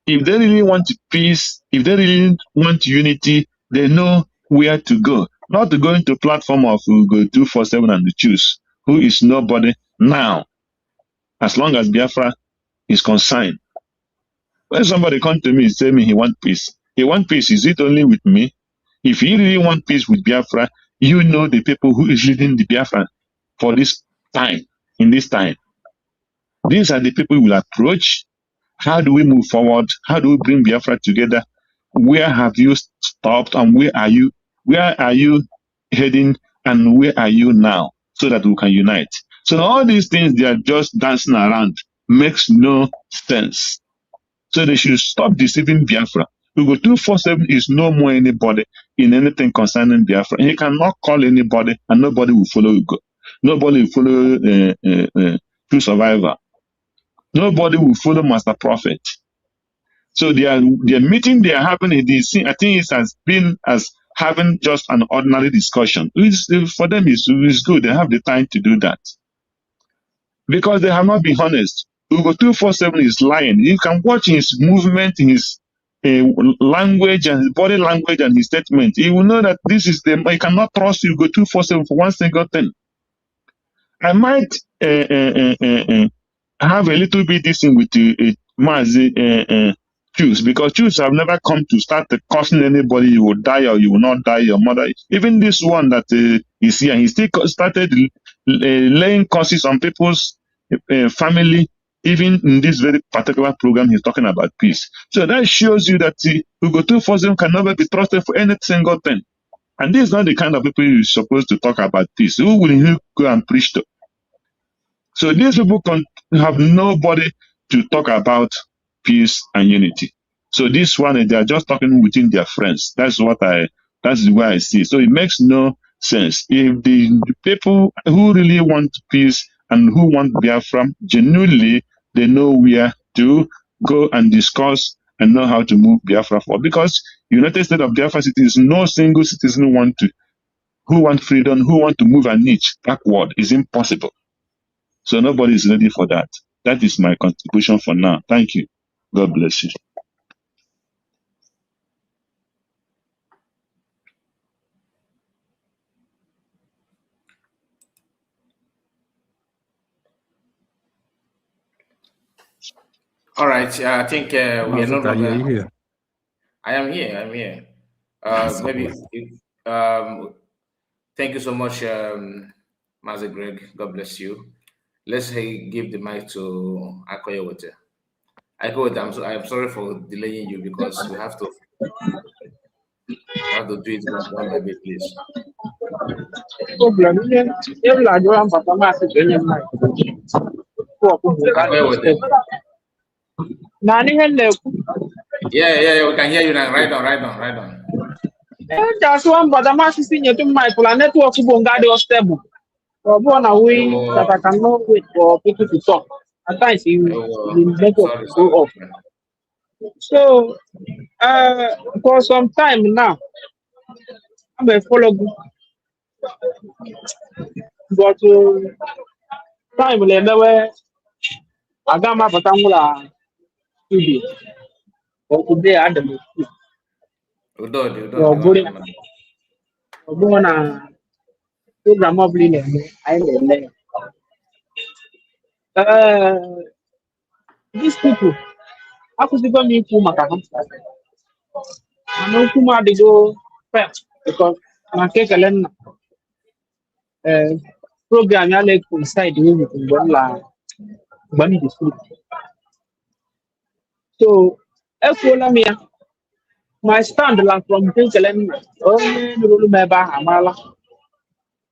if they really want peace, if they really want unity, they know where to go. Not to go into platform of who go 247 and choose who is nobody now, as long as Biafra is concerned. When somebody come to me and say me he want peace, is it only with me? If you really want peace with Biafra, you know the people who is leading the Biafra for this time, in this time. These are the people we will approach. How do we move forward? How do we bring Biafra together? Where have you stopped and where are you heading and where are you now so that we can unite? So all these things they are just dancing around makes no sense. So they should stop deceiving Biafra. Hugo 247 is no more anybody in anything concerning Biafra. He cannot call anybody and nobody will follow Hugo. Nobody will follow True Survivor. Nobody will follow Master Prophet. So their meeting they are having, I think it has been as having just an ordinary discussion. For them, it's good. They have the time to do that. Because they have not been honest. Hugo 247 is lying. You can watch his movement, his language and his body language and his statement. You will know that this is you cannot trust Hugo 247 for one single thing. I might have a little bit this thing with Mazi Jews, because Jews have never come to start cursing anybody. You will die or you will not die, your mother. Even this one that is here, he still started laying curses on people's family. Even in this very particular program, he's talking about peace. So that shows you that Hugo 247 can never be trusted for any single thing. And this is not the kind of people you're supposed to talk about peace. Who will he go and preach to? So these people have nobody to talk about peace and unity. So this one, they are just talking within their friends. That's the way I see it. So it makes no sense. If the people who really want peace and who want Biafra, genuinely, they know where to go and discuss and know how to move Biafra forward. Because United States of Biafra cities, no single citizen who want freedom, who want to move an inch backward is impossible. So nobody is ready for that. That is my contribution for now. Thank you. God bless you. All right. I think we are no longer. Here. I am here. I'm here. Maybe. Thank you so much, Master Greg. God bless you. Let's give the mic to Akoyewete. Akoyewete, I'm sorry for delaying you because we have to do it one by bit, please. Yeah, we can hear you now. Right on. That's one, but I'm asking you to my planet network to stable. One away that I cannot wait for people to talk. At times the network go off. So for some time now, I'm a follow, but time where I got my Patangula studio. Or today I don't know. Program of Lina, these people, I could even meet Puma. I know Puma they go first because I take a learn program I like inside the unit in one the school. So, if my stand like from Tinkalan, only the Rulu Meba Hamala.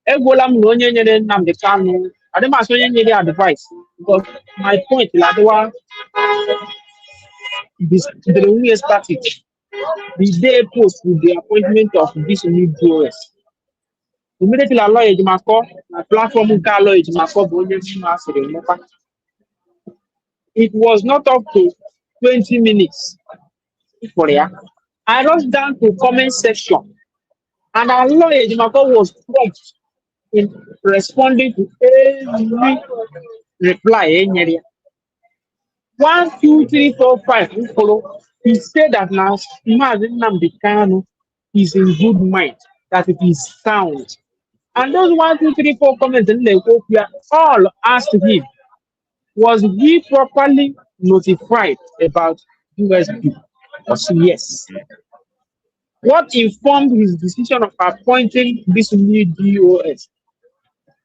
Egolam no nyen nam de kanu I don't ask any advice because my point is that the only static. The day post with the appointment of this new DOS. Immediately, allow Ejimako, my platform allow Ejimako, it was not up to 20 minutes for ya. I rushed down to comment section and our lawyer Ejimako was prompt in responding to every reply. 1, 2, 3, 4, 5. We follow. He said that now Mazen Namdekano is in good mind, that it is sound. And those 1, 2, 3, 4 comments in the all asked him, was he properly notified about USB? I said yes. What informed his decision of appointing this new DOS?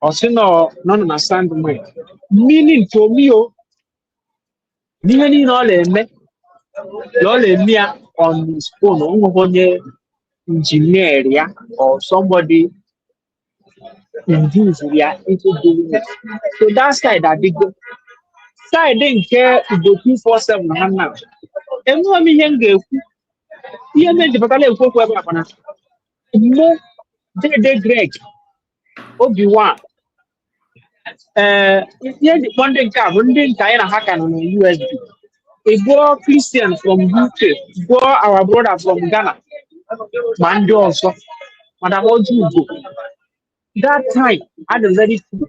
I said no, not understand me. Meaning to me, meaning all on his phone, engineer or somebody induce into doing it. So that side that they go. Side didn't care to go 247 now. And what me young girl, you made the battle for whoever. No, they Greg, Obi-Wan. Yeah, the one day car, one day Diana Hakan on USB. A boy Christian from UK, boy our brother from Ghana. Mando also. Madam Oju. That time, I was very cool.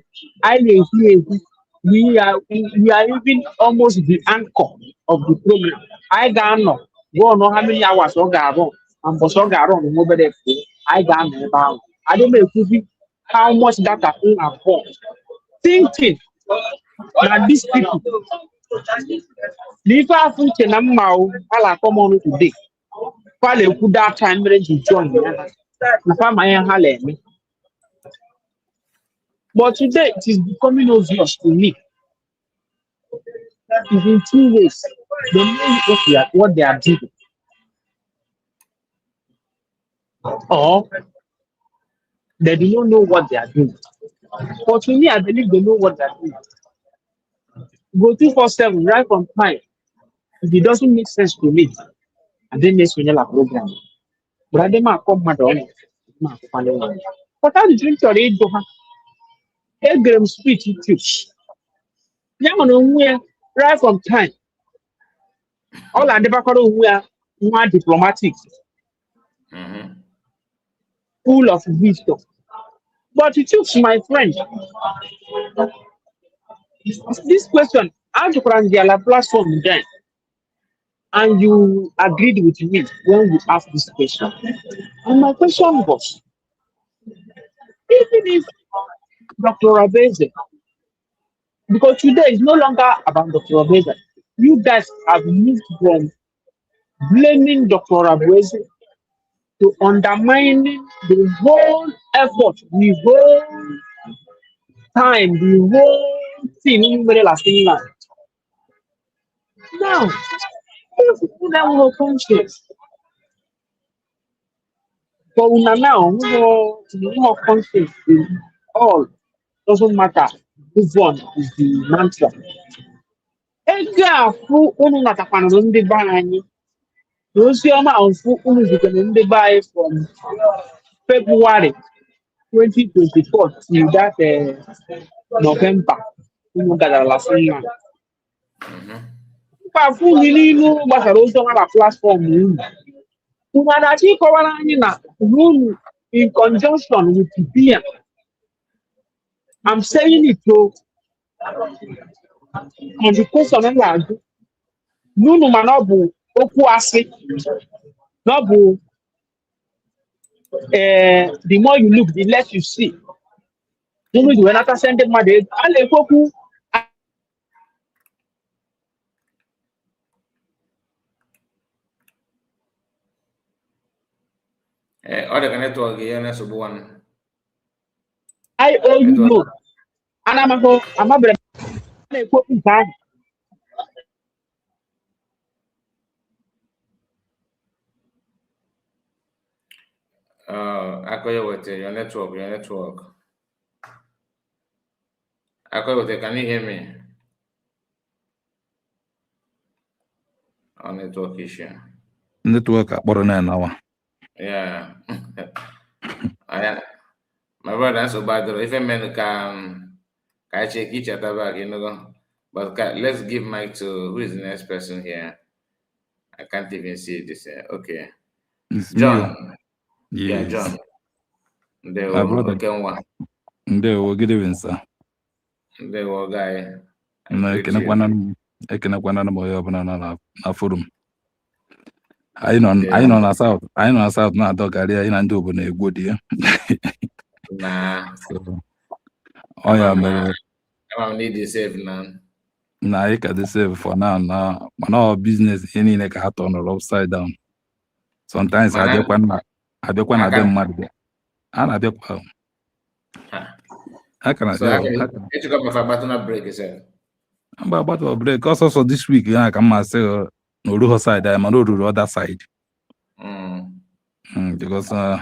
We are even almost the anchor of the program. I don't know. Go know how many hours or garo and boso garo on mobile phone. I don't know about. I don't know how much data in our phone. Thinking that these people, if I think in a mouth, I'll come on today. While put that time ready to join me. If I'm my but today it is becoming obvious to me. It's in 2 ways. They know what they are doing, or they do not know what they are doing. But to me, I believe they know what they are doing. Go 247 right from time. If it doesn't make sense to me, and then next we a program. But I didn't come madam. But how did you tell it to her? Pilgrim speech it teach. Yeah, right from time. All I never call more diplomatic, full of wisdom. But it took my friend. This question, how to run the platform then? And you agreed with me when we asked this question. And my question was, even if Dr. Abeze, because today is no longer about Dr. Abeze, you guys have moved from blaming Dr. Abeze to undermining the whole effort, the whole time, the whole thing in the last thing. Now, if you don't have conscience, but now, no conscience in all doesn't matter. This one is the mantra. Ega fu unu natakwana ndị be anyị. Ozi ọma ofu unu zitere ndị be anyị from February 2024 till that November. Unu gara last year. Pafu n'ilu gbasara ozi ọma na platform unu. Unu anachi ịkọwara anyị na unu in conjunction with BIA. I'm saying it to on the question of land. Nunu manobu okwu asị. No bu the more you look, the less you see. Nunu you not send them mad. Ale koku. Other network here, na subuan. I owe you know. And I'm a brother. Ale koku bad. I call you with your network, Akoyote, can you hear me? On network issue. Network akpọrọ na nawa. Yeah. My brother, so bad. If a man can check each other back, you know. But let's give mic to who is the next person here. I can't even see this. Okay. It's John. Yes. Yeah, John. My brother. Okay, one. Ndewo, good evening, sir. Ndewo, guy. Ekenekwana m onye ọbụla nọ na forum. Anyị nọ na South na-adọ karịa anyị na ndị obodo na-egwu dị ya. Ọ ya mere na anyị ka dị save for now na mana ọ business ihe niile ka ha tọnụrụ upside down. Sometimes abịakwa na be mmadụ. A na-abịakwa. So I took up a battle break, is battle break. Also, this week, I can myself no ruho side, I'm on the other side. Because oh,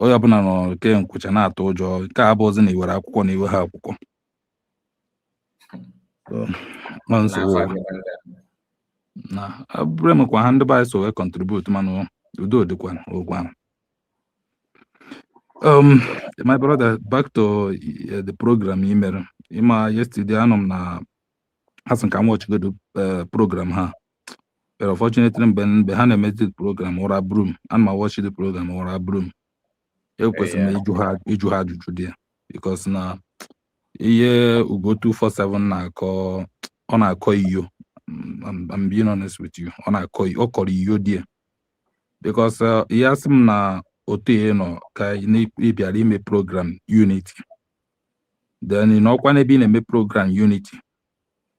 you no came kucha na tojo. Kabos ni wera kuko ni weha kuko. So na abrem kwa hand by so we contribute manu. You do the one. My brother, back to the program email. Yesterday, I hasn't come watch good program, huh? But unfortunately, behind a message program or a broom, and my watch the program or a broom. It was you had today because now, yeah, we go 247 na call on a call you. I'm being honest with you. On a call you or call you dear because he asked me na. Ote no ka bịara ime program unity then ọkwa n'ebe ị na-eme program unity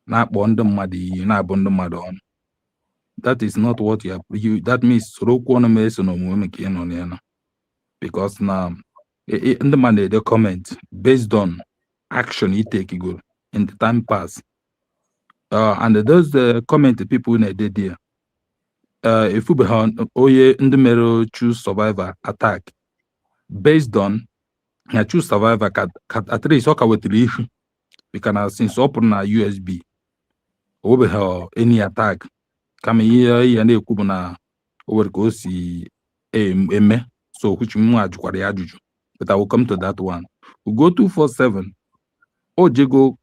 na-akpọ ndị mmadụ iyi na-abụ ndị mmadụ ọnụ. That is not what you that means sorokwu ọnụ ma eso n'omume nke ị nọ na ya because na ndị mmadụ ede comment based on action you take go in the time pass and those comment people na-ede there. If we oye ndị mere choose survivor attack based on choose survivor at least ọka wetara ihu because since ọ pụrụ na USB o any attack kama ihe na-ekwu bụ na o nwere ka o si eme so which mụ ajụkwara ya ajụjụ but I will come to that one. We go 247 o jego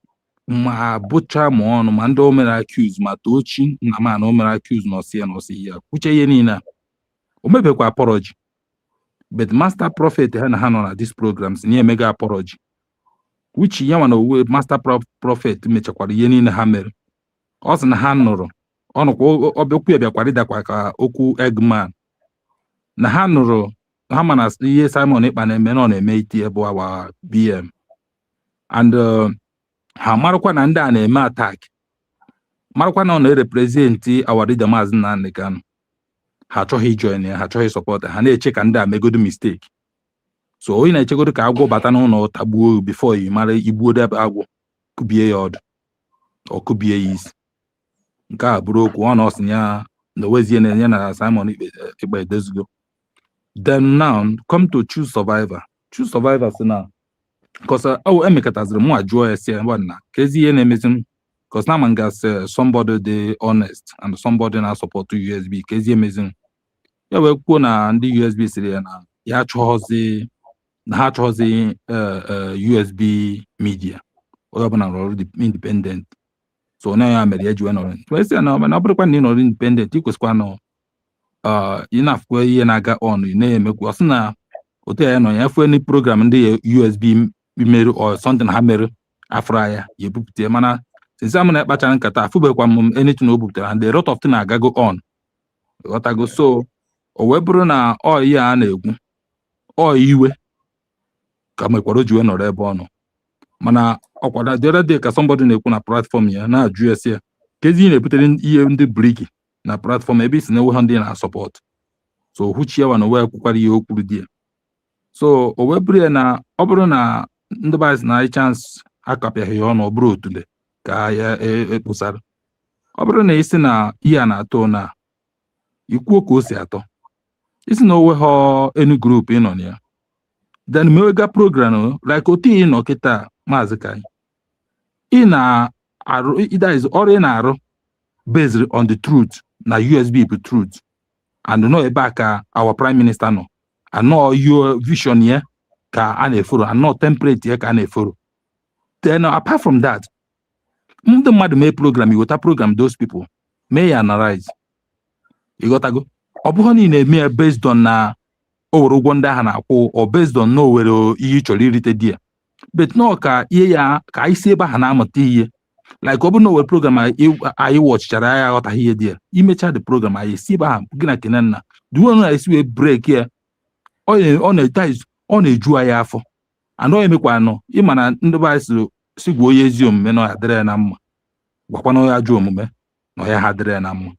ma bụcha ma ọnụ ma ndị o mere accuse ma tochi na ma na o mere accuse na ọsị ya kwuche ihe niile o mebekwa apology but master prophet ha na ha nọ na these programs na emega apology which ya nwa na owe master prophet mechakwara ihe niile ha mere ọ sị na ha nụrụ ọnụkwa ọbịakwu ya bịakwara ịdakwa ka okwu Eggman na ha nụrụ ha ma na ihe Simon Ekpa na-eme na ọ na-eme iti bụ awa BM and ha marakwa na ndị a na-eme attack marakwa na ọ na-representi our leader Maazị Nnamdi Kanu ha achọghị join ya ha achọghị support ha na-eche ka ndị a megodo mistake so onye na-echegodo ka agwọ bata n'ụlọ tagbuo before ị mara igbuo debe agwọ kubie ya ọdụ ọ kubie ya isi nke a bụrụ okwu ọ na ọsị ya na wezie na-enye na Simon Ekpa edozigo. Then now come to choose survivor si na because emekataziri mụ ajụọ ya si na kezi ihe na-emezi because na man gas somebody dey honest and somebody na support USB kezi emezi ya wee kwuo na ndị USB siri ya na ya achọghọzi na ha achọghọzi USB media onye ọbụla nọrọ independent so na ya mere ya ji wee nọrọ esi na ọ bụrụkwa na ị nọrọ independent ị kwesịkwa nọ ị na-afụkwa ihe na-aga on ị na-emekwa ọsị na otu ya nọ ya fue ni program ndị USB mere or something ha mere afra ya ebupụta mana since am na-akpachara nkata afụbekwa m anything o bupụtara and the lot of thing agago on ghọtago so o wee bụrụ na ọ ihe a na-egwu ọ iwe ka mekwara o ji wee nọrọ ebe ọ nọ mana ọkwada the other day ka somebody na-ekwu na platform ya na-ajụ esi ya kezi na-ebutere ihe ndị briki na platform ebe isi na-enwe ha ndị na-asọpọt so huchie wa na wee kwukwara ihe o kwuru di ya so o wee bụrụ ya na ọ bụrụ na ndị bais na chance akapịaghị ya ọnụ ọ bụrụ otule ka ya ekpụsara ọ bụrụ na isi na ihe a na-atọ na ikwuo ka o si atọ isi na onwe ha enu group ị nọ na ya then mewega program like otu ị nọ kịta maazị ka in a that is or in a based on the truth, na USB be truth. And no back our prime minister no. And no your vision here ka aneforo and no template here ka aneforo. Then apart from that, the mad may program you got program those people may analyze. You got to go. Obuhoni in a based on or based on no where you actually rated there. But no ka ya ka I say ba hana mati like obu no program I watch chara out here there. Image the program I see ba gina kenana. Do you know I see a break here? On a ties on a jua yafo. And no make one no. Imana ndobas sigwo yezium me no adre na mma. Wakwa no ya juo mume no ya hadre na mma.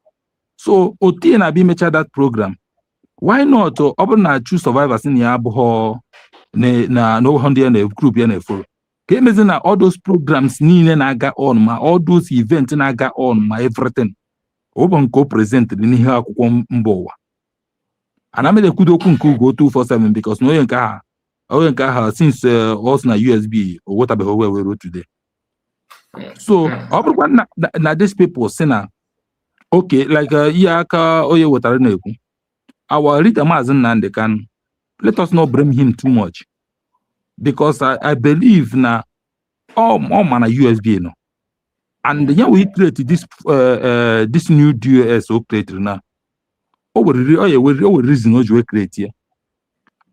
So oti na bi mecha that program. Why not na choose survivors in ya abho na no hundred na group ya na follow. Ke mezi na all those programs niile na aga on ma all those events na aga on ma everything. Obo nko present ni ihe akwụkwọ mba ụwa. Ana me de kudoku nko go 247 because no yenka ha since us na USB or what about where we wrote today. So na these people say na okay like aka oye wetara na ekwu. Our leader Mazen Nnamdi Kanu, let us not blame him too much. Because I believe na all man a USB no. And yeah, we create this new DOS created now. We reason we create here.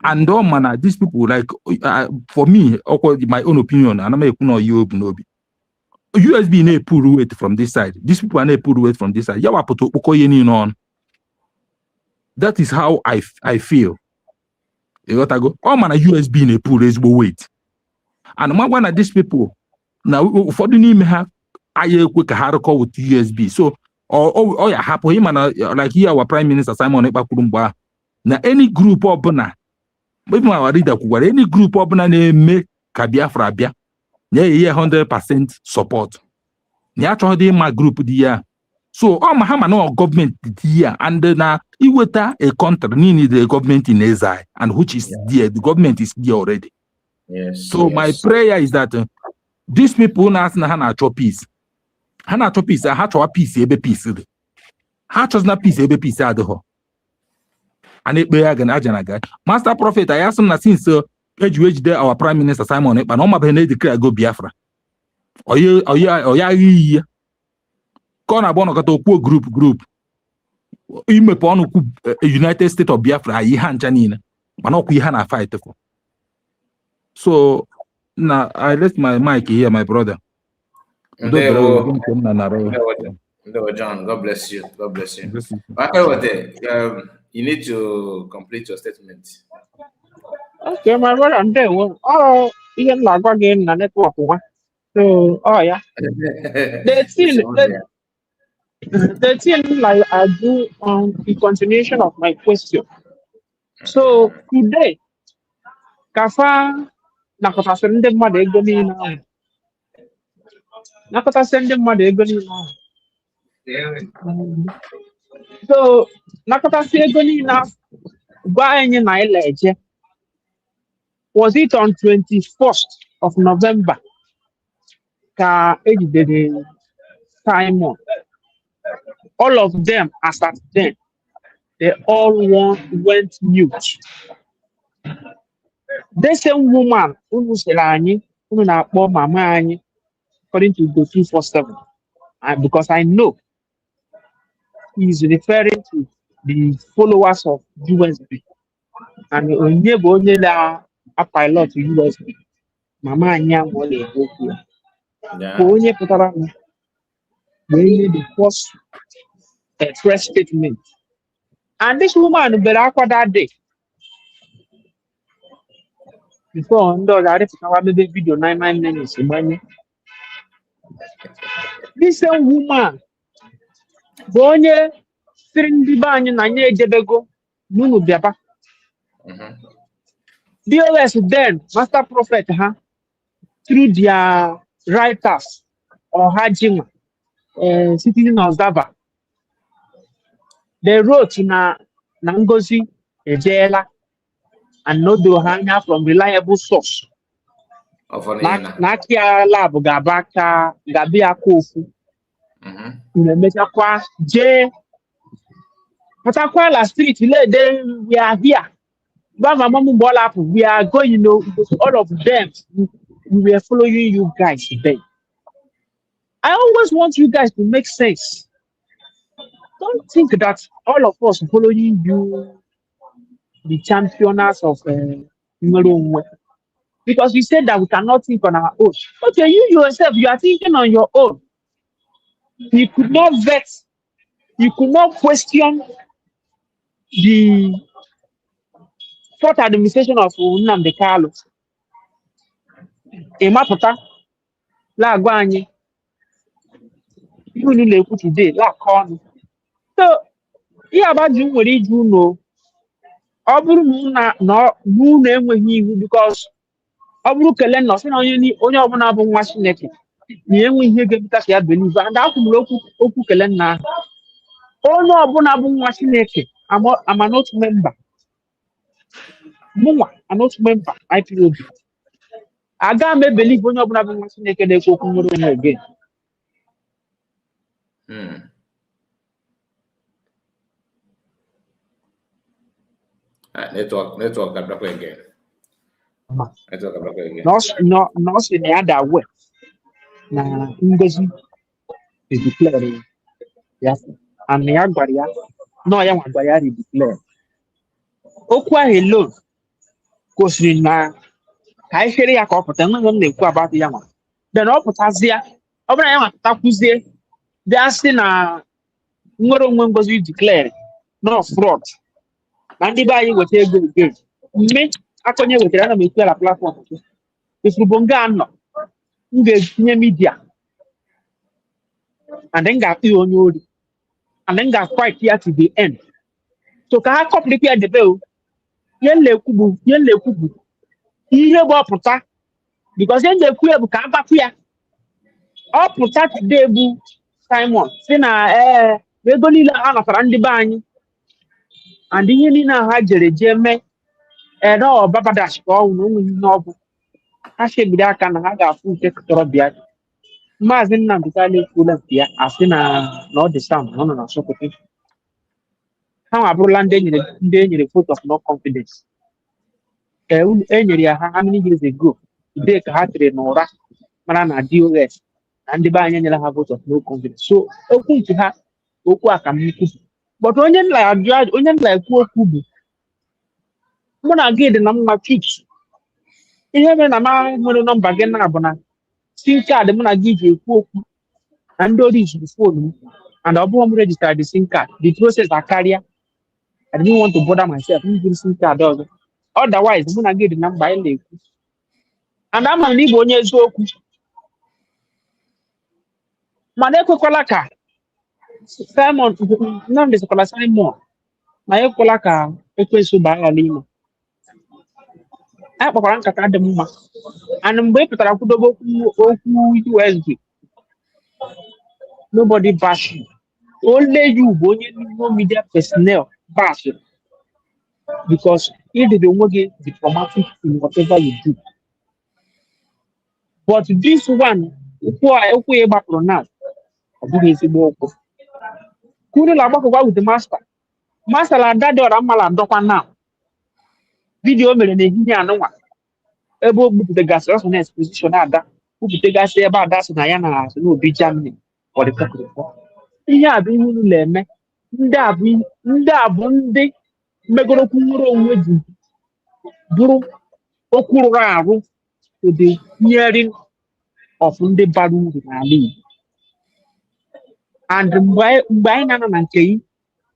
And all man these people like for me, my own opinion, and I make no you nobi. USB na pull weight from this side. These people are na pull weight from this side. Yawa poto yeni on. That is how I feel. You got to go. All man a USB na pull ezigbo weight. And one of these people now for the name have I quick hardcore with USB. So or ya happen him and like here our Prime Minister Simon Ekpakurumba. Now any group up na maybe my reader could any group up na me Biafra bia. Yeah 100% support. Nya chọ my group dia. So all my no government here and now iweta a country need the government in exile and which is there. The government is there already. Yes. So my prayer is that these people na hana chọ peace. Hana chọ peace, ha chọ peace ebe peace dị. Ha chọ na peace ebe peace adịghọ. And ekpe ya ga na aja na ga. Master Prophet I ask him na since ejide our Prime Minister Simon Ekpa na ọ mabe na declare go Biafra. Oya iyi. Ka ọ na-abụ nọkọta okwu group imepe ọnụ kwu United States of Biafra yi ha ncha niile mana ọkwa ihe na fight for. So now I rest my mic here, my brother. John, God bless you. God bless you. You need to complete your statement. Okay, my brother, I'm there. Oh, even like again, the network. So, yeah. The thing like I do on the continuation of my question. So today, Kafa nakota sende mmadụ ego niile ahụ. Nakota sende mmadụ ego niile ahụ. So nakota si ego niile ahụ gwa anyị na ile was it on 21st of November ka ejidere Simon? All of them as at then, they all went mute. The same woman who said who na akpọ mama anyị according to the 247, and because I know he's referring to the followers of USB and onye bụ onye na pilot USB mama anyị ahụ na-ekwu okwu ya ka onye pụtara onye the first press statement, and this woman bere akwa that day before ndị ọzọ arịpụtawa mebe video 9 minutes gbanye. This same woman bụ onye siri ndị be anyị na nye ejebego n'unu bịaba. DOS then Master Prophet ha through their writers or Hajima Citizen Observer, they wrote na Ngozi ejela and no do hanya from reliable source. na kia lab gabaka gabia kofu mmechakwa je Patakwa street we are here. We are going, you know, all of them. We were following you guys today. I always want you guys to make sense. Don't think that all of us following you, the champions of because we said that we cannot think on our own. Okay, you yourself, you are thinking on your own. You could not vet, you could not question the fourth administration of Nnamdi Kanu. Emapụta la-agwa anyị ihe unu na-ekwu today la-akọ ọnụ. So ihe Abaju nwere iju unu ọ bụrụ na unu enweghị iwu because ọ bụrụ kele nọ sị na onye ọbụla bụ nwa Chineke na enwe ihe ga-ebute ka ya believe and akwụmụrụ okwu kele nna ahụ onye ọbụla bụ nwa Chineke ama n'otu memba mụnwa anotu memba IPOB aga m ebelieve onye ọbụla bụ nwa Chineke na-ekwu okwu nwere onwe again. Network again. No, say the other way. Na Ngozi is declaring. Yes, and the Agbaria, no, I am Agbaria is declared. Okwa alone, because na I hear ya kopota no na-ekwu about the yama. Then opotazia, obra yama takuzie, they are still na nwere onwe Ngozi declare no fraud. Na ndị be anyị weta ego again. Mme akonye wetara na mekwe la platform. If Rubonga anọ, m ga-etinye media. And then ga-akpị onye ori. And then ga-fight here to the end. So ka ha kọpụrụ ya debe o. Ihe na-ekwu bụ ihe bụ ọpụta. Because ihe na-ekwu ya bụ ka agbapụ ya. Ọpụta today bụ Simon. Si na ego niile ha natara ndị be anyị. And ihe niile ha jere mee no babadash ka ọ nwụrụ onwe ihe ọgwụ. Ha shebiri aka na ha ga-afụ nke tọrọ bịa. Maazị Nnamdi Kanu ekwuola nke ya asị na ọ dị sam na ọ nọ na Sokoto. Ha abụrụla ndị enyere vote of no confidence. Enyere ya ha how many years ago? Today ka ha tere n'ụra mara na DOS na ndị be anyị enyela ha vote of no confidence. So okwu nke ha okwu akamikwu. But onye nla ekwu okwu bụ mụ na gị dị na mma fix. Ihe mere na ma nwere nọmba gị na bụ na SIM card mụ na gị ji ekwu okwu na ndị ori jiri phone m and ọ bụghị m register the SIM card. The process akarịa. I didn't want to bother myself. M jiri SIM card ọzọ. Otherwise, mụ na gị dị na mba anyị na-ekwu. And ama na ịbụ onye eziokwu. Mana ekwekwala ka Simon Nnamdi sokwala Simon na ekwekwala ka ekwensu baa ya n'ime. Anyị kpakwara nkata dị mma. And mgbe ị pụtara kwudobe okwu USB, nobody bash you. Only you bụ onye no media personnel bash you. Because you did the diplomatic in whatever you do. But this one, okwu gbapụrụ now, ọ bụghị ezigbo okwu. Kunu la gbakọkwa with the master. Master la ada dị ọra mma la adọkwa now. Video mere n'ehihie anụnwa. Ebe o gbupụtegasị ọsọ na exposition ada. Gbupụtegasị ebe ada sị na ya na asị n'obi Germany. Ọ dị kọkụrụkọ. Ihe a bụ ihe unu na-eme. Ndị a bụ ndị megorokwu nwere onwe ji bụrụ okwu rụrụ arụ to the hearing of ndị bara uru n'ala Igbo. And mgbe anyị na-anọ na nke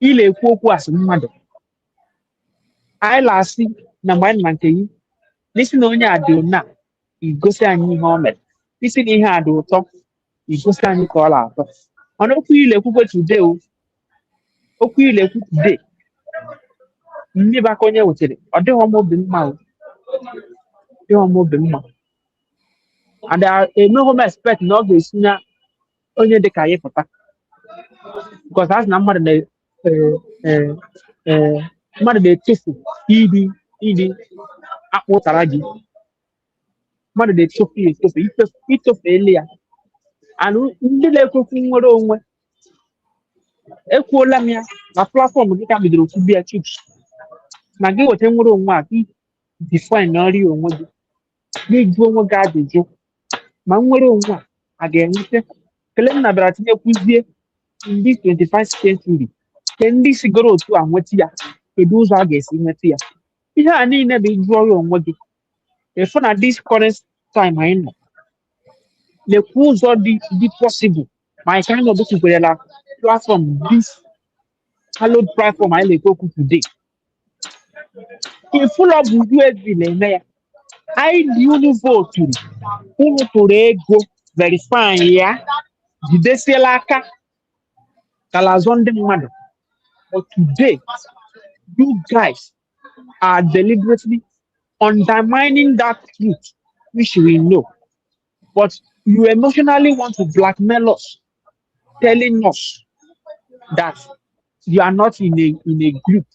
ị na-ekwu okwu asị mmadụ anyị na-asị na mgbe anyị nọ na nke n'isi na onye a dị na igosi anyị ihe o mere n'isi na ihe a dị ụtọ igosi anyị ka ọ na-atọ. Mana okwu ilekwu today okwu ilekwu today mmebe aka onye wetere ọ dịghị m obi mma and emeghị m expect na ọ ga-esi na onye dị ka anyị pụta because asị na mmadụ na-echefu ịdị akpụ ụtara ji mmadụ na-etofe itofeela ya and ndị na-ekwekwu nwere onwe ekwuola m ya na platfọm gị ka bidoro kwubia chips na gị weta nwere onwe a gị define na nri onwe gị gị jụọ onwe gị ajụjụ ma nwere onwe a ga-enweta kele m na bịara tinyekwuzie ndị 21st century ke ndị sigoro otu a nweta ya kedu ụzọ a ga-esi nweta ya ihe a niile bụ ịjụọ ya onwe gị efu na this current time anyị nọ lekwa ụzọ dị possible ma anyị ka anyị nọdụkwukwerela platform this hallowed platform anyị na-ekwu okwu today ifụlọ bụ USB na-eme ya anyị dị unu votu unu tụrụ ego verify ya jidesiela aka kala azọ ndị mmadụ but today you guys are deliberately undermining that truth which we know but you emotionally want to blackmail us telling us that you are not in a group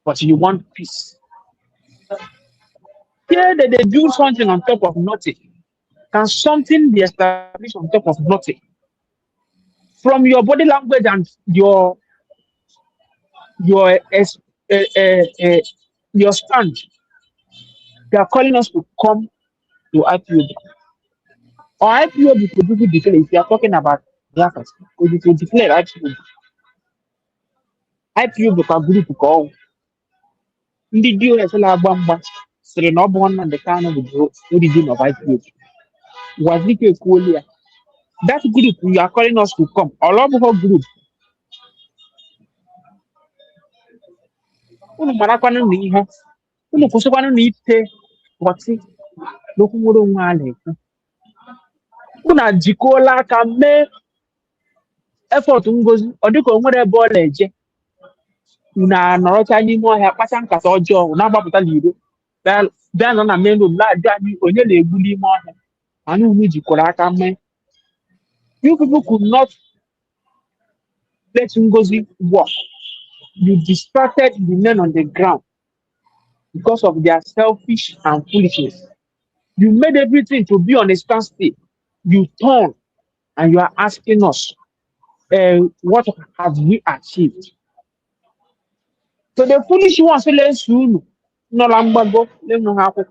but you want peace. Here they build something on top of nothing. Can something be established on top of nothing? From your body language and your stand, they are calling us to come to IPOB. Or IPOB could you declare if you are talking about Biafrans, could you declare IPOB? IPOB ka group call. Ndị DOS na-agba mgba sịrị na ọ bụ Nnamdi Kanu bụ origin of IPOB. Wazike ekwuola ya. That group you are calling us to come, all of our group. Unu marakwanụ na ihe, unu kwụsịkwanụ na ite pọtị n'okwu nwere onwe a na-ekwu. Unu ajikọọla aka mee effort ngozi, ọ dịka o nwere ebe ọ na-eje. Unu anọrọcha n'ime ọhịa kpacha nkata ọjọọ na-agbapụta n'iro bịa nọ na main road na-ajụ anyị onye na-egbu n'ime ọhịa anyị unu jikọrọ aka mee. You people could not let Ngozi walk. You distracted the men on the ground because of their selfish and foolishness. You made everything to be on a standstill. You turn and you are asking us, what have we achieved? So the foolish ones say, let's soon no longer go, let no have to.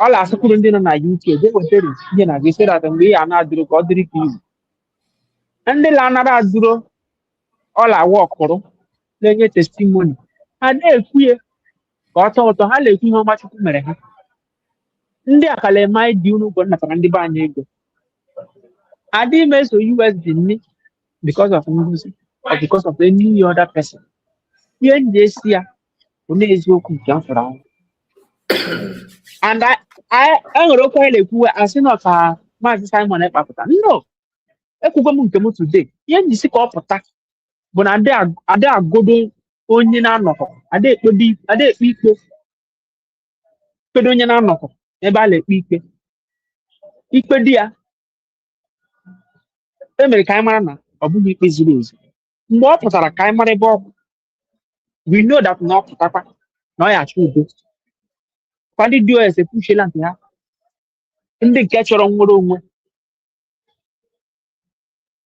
All our school in the UK, they were telling you know, they said that we are not doing God. And the Lanara Duro, all our work for they get testimony. And they queer got out to Halley, how much of America. India Kale, my due go not on the Banego. I didn't mess with US didn't because of music or because of any other person. Here in this year, only is you could jump around. And I don't know who I seen of my Simon Epapata. No, I could go today. Yen you see call for tax. But are there good only no. Are they could be are they people? Could only no. Never let people. Equal dear. American man or book is more for a camera bob. We know that not Papa. No, I should. What did you as a push land here? In the catch your own room.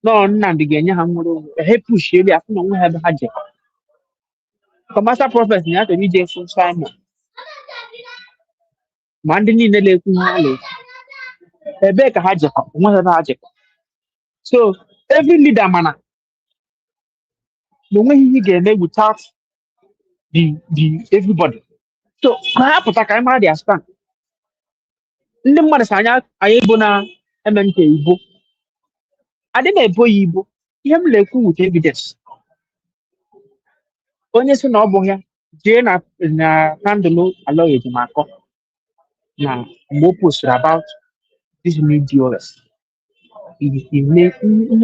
No, none again. You have a head push here. I don't have a hajj. Commander Prophet, you have to read from Simon. Mandini Nele, a baker hajj, one of hajj. So every leader manner, the way he get without the everybody. So perhaps I can't understand. Ndị mmadụ sị anya anyị bụ na MNK Igbo adị na-ebo ya Igbo ihe m na-ekwu with evidence onye sị na ọ bụ ya jee na handle alọ ejimakọ na mgbe o postụrụ about this new DOS ihe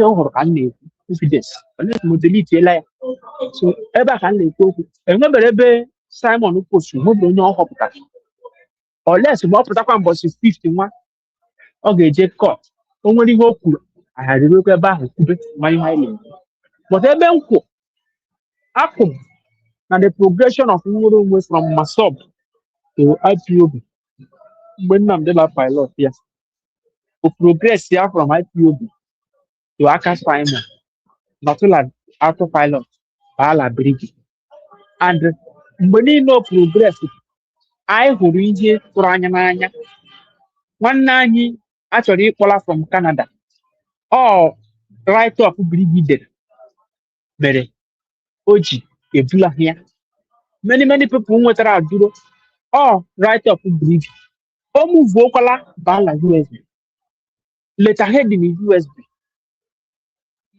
ọhụrụ ka m na-ekwu evidence onye m deletiela ya so ebe a ka m na-ekwu okwu enwebere ebe Simon postụrụ mụ bụ onye ọ họpụtara unless ma ọ pụtakwa mbọsị 5th nwa ọ ga-eje court o nwere ihe o kwuru agharịrịkwa ebe ahụ kwube ma ihe anyị na-ekwu but ebe nkwụ akwụ Now the progression of Nwuru from Masob to IPOB, when I'm the pilot, yes. To progress here from IPOB to Akas Final, not to like autopilot, Bala Brigi. And when you know progress, I will read it for Anyamanya. One nanny actually follow from Canada. Oh, right up Brigade. Very Oji, Ebula here. Many people who are doing oh, right up Brigade. Oh, move vocal Bala USB. Later head in USB.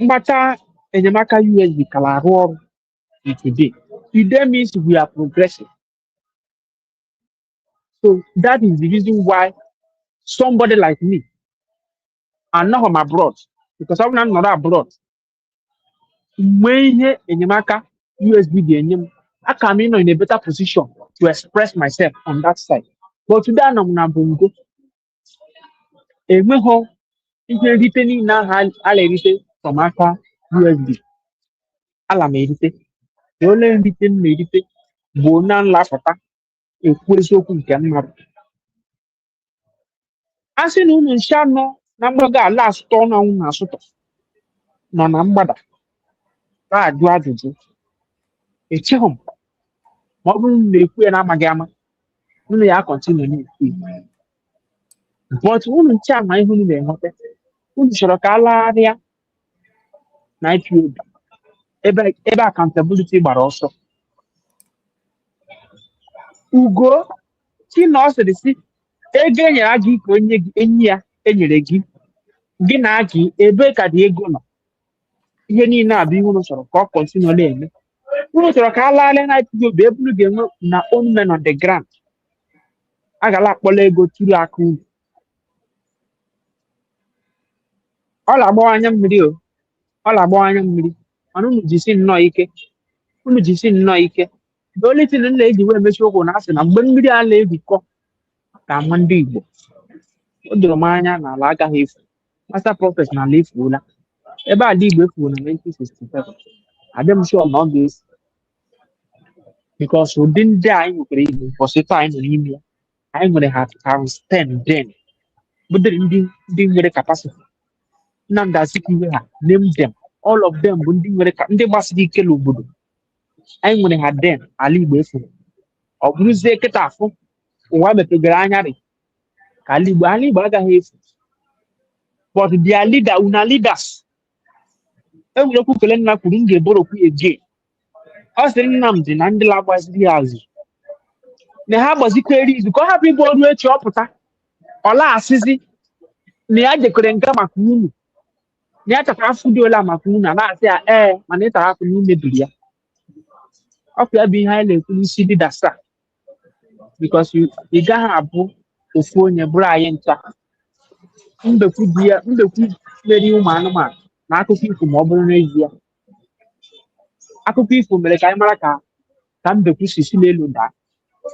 Mbata Enyamaka USB Kalaro today. Today means we are progressing. So that is the reason why somebody like me, and now I'm abroad, because I'm not abroad. When Enyamaka USB the I come in a better position to express myself on that side. But today I'm not bongo. Emeho ihe written na ala erite from aka USB. Ala m erite. The only written erite bụ na nlapụta ekwu eziokwu nke mmadụ. A sị na unu nche anọ na mgbago ala asụtọ na unu asụtọ nọ na mgbada na-ajụ ajụjụ. Echeghị m ma ọ bụrụ na ekwu ya na-amaghị ama unu ya kọntinu na-ekwu ya. But unu nche ama ihe unu na-enweta unu chọrọ ka a lagharịa na IPOB ebe accountability gbara ọsọ. Ugo si na ọ sịrị si ego enyere gị ka enyi ya enyere gị gị na gị ebe ka dị ego nọ. Ihe niile abụ ihe unu chọrọ ka ọ kọntinu na-eme. Unu chọrọ ka a lagharịa na IPOB ebe unu ga-enwe na own men on the ground. A gala akpọla ego tụrụ aka unu. Ọ na-agbawa anya mmiri o. Ọ na-agbawa anya mmiri. Mana unu jisi nnọọ ike. Unu jisi nnọọ ike. The only thing na-eji wee emechi okwu na asị na mgbe mmiri a na-ebikọ ka ama ndị Igbo. O doro m anya na ala agaghị efu. Master Prophet na ala efuola. Ebe ala Igbo efuo na 1967. Adị m sure na ọ ga-esi. Because ụdị ndị anyị nwekwara Igbo kwụsịta anyị nọ n'ime ya. Anyị nwere ha times 10 then. Budere ndị nwere capacity. Nnamdi Azikiwe ha name them. All of them bụ ndị gbasiri ike n'obodo. Anyị nwere ha den ala Igbo efuru. Ọ bụrụzie kịta afọ ụwa mepegara anya rị ka ala Igbo agaghị efu. But their leader, una leaders. Enwere okwu kele nna kwuru m ga-eborokwu again. Ọ sịrị Nnamdi na ndị na-agbaziri azụ. Na ha gbazikwere izu ka ọ hapụ ịbụ ọrụ echi ọpụta. Ọla asịzi na ya jekọrọ nga maka unu. Na ya chọtara afọ dị ole maka unu na-asị ya mana ị tara afọ na mebiri ya. Ọ bụ ya bụ ihe anyị na-ekwu n'isi leaders a. Because ị gaghị abụ ofu onye bụrụ anyị ncha. Mbekwu mere ụmụ anụmanụ na akụkọ ifo ma ọ bụrụ n'ezie. Akụkọ ifo mere ka anyị mara ka mbekwu si n'elu daa.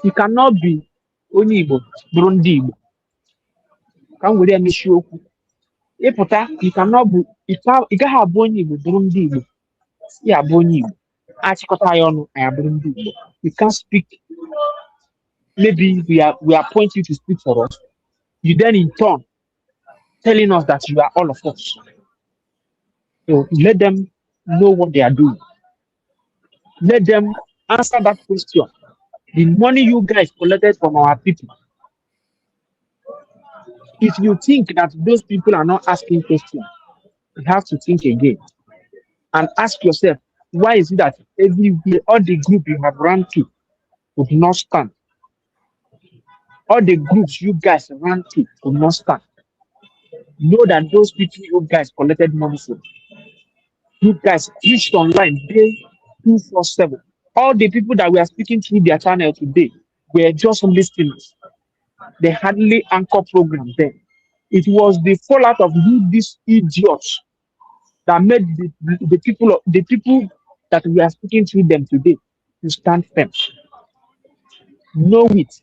You cannot be onye Igbo bụrụ ndị Igbo. Ka m were ya mechie okwu. Ịpụta ị gaghị abụ onye Igbo bụrụ ndị Igbo. Ya abụ onye Igbo. Achịkọta ya ọnụ anyị abụrụ ndị Igbo. You can't speak. Maybe we appoint you to speak for us. You then in turn telling us that you are all of us. So let them know what they are doing. Let them answer that question. The money you guys collected from our people. If you think that those people are not asking questions, you have to think again and ask yourself, why is it that everywhere all the group you have run to would not stand? All the groups you guys ran to would not stand. Know that those people you guys collected money from. You guys reached online day 247. All the people that we are speaking through their channel today were just listeners. They hardly anchor program then. It was the fallout of these idiots that made the people that we are speaking to them today to stand firm. Know it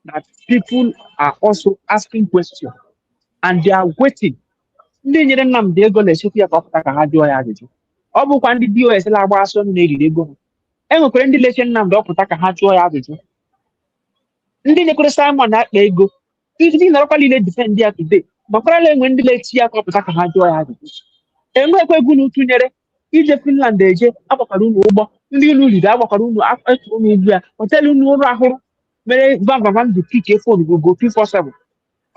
that people are also asking questions and they are waiting. Ndị nyere Nnamdi ego na-echekwa ya ka ọ pụta ka ha jụọ ya ajụjụ. Ọ bụkwa ndị DOS na-agba asọ na-eriri ego ha. enwekwara ndị leche Nnamdi ọpụta ka ha jụọ ya ajụjụ ndị nyekwere Simon akpa ego iji nọrọkwa niile defend ya today makwarala enwe ndị lechi ya ka ọpụta ka ha jụọ ya ajụjụ enwekwa egwu na tụnyere ije Finland eje agbakwara unu ụgbọ ndị unu riri agbakwara unu etụrụ unu ugbu ya họteelụ unu ụrụ ahụrụ mere vamvavam dị pike fon gogo 247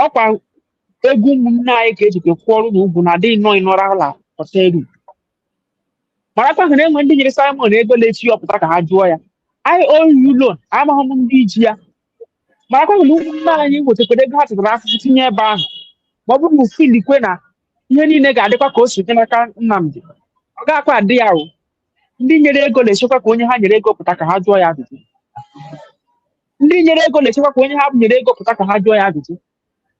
ọkwa egwu ụmụnne anyị ka ejikwa kwụọrụ na ugwu na adịghị nnọọ ịnọrọ ala họteelụ marakwa hụ na enwe ndị nyere Simon ego lechi ya ọpụta ka ha jụọ ya IOU loan amaghị m ndị ji ya marakwa hụ na ụmụnne anyị nwetakwara ego ha tụtara afụfụ tinye ebe ahụ ma ọ bụrụ na ufilikwe na ihe niile ga-adịkwa ka o si dị n'aka Nnamdi ọ ga-akwa adị ya ahụ ndị nyere ego na-echekwa ka onye ha nyere ego pụta ka ha jụọ ya ajụjụ ndị nyere ego na-echekwa ka onye ha nyere ego pụta ka ha jụọ ya ajụjụ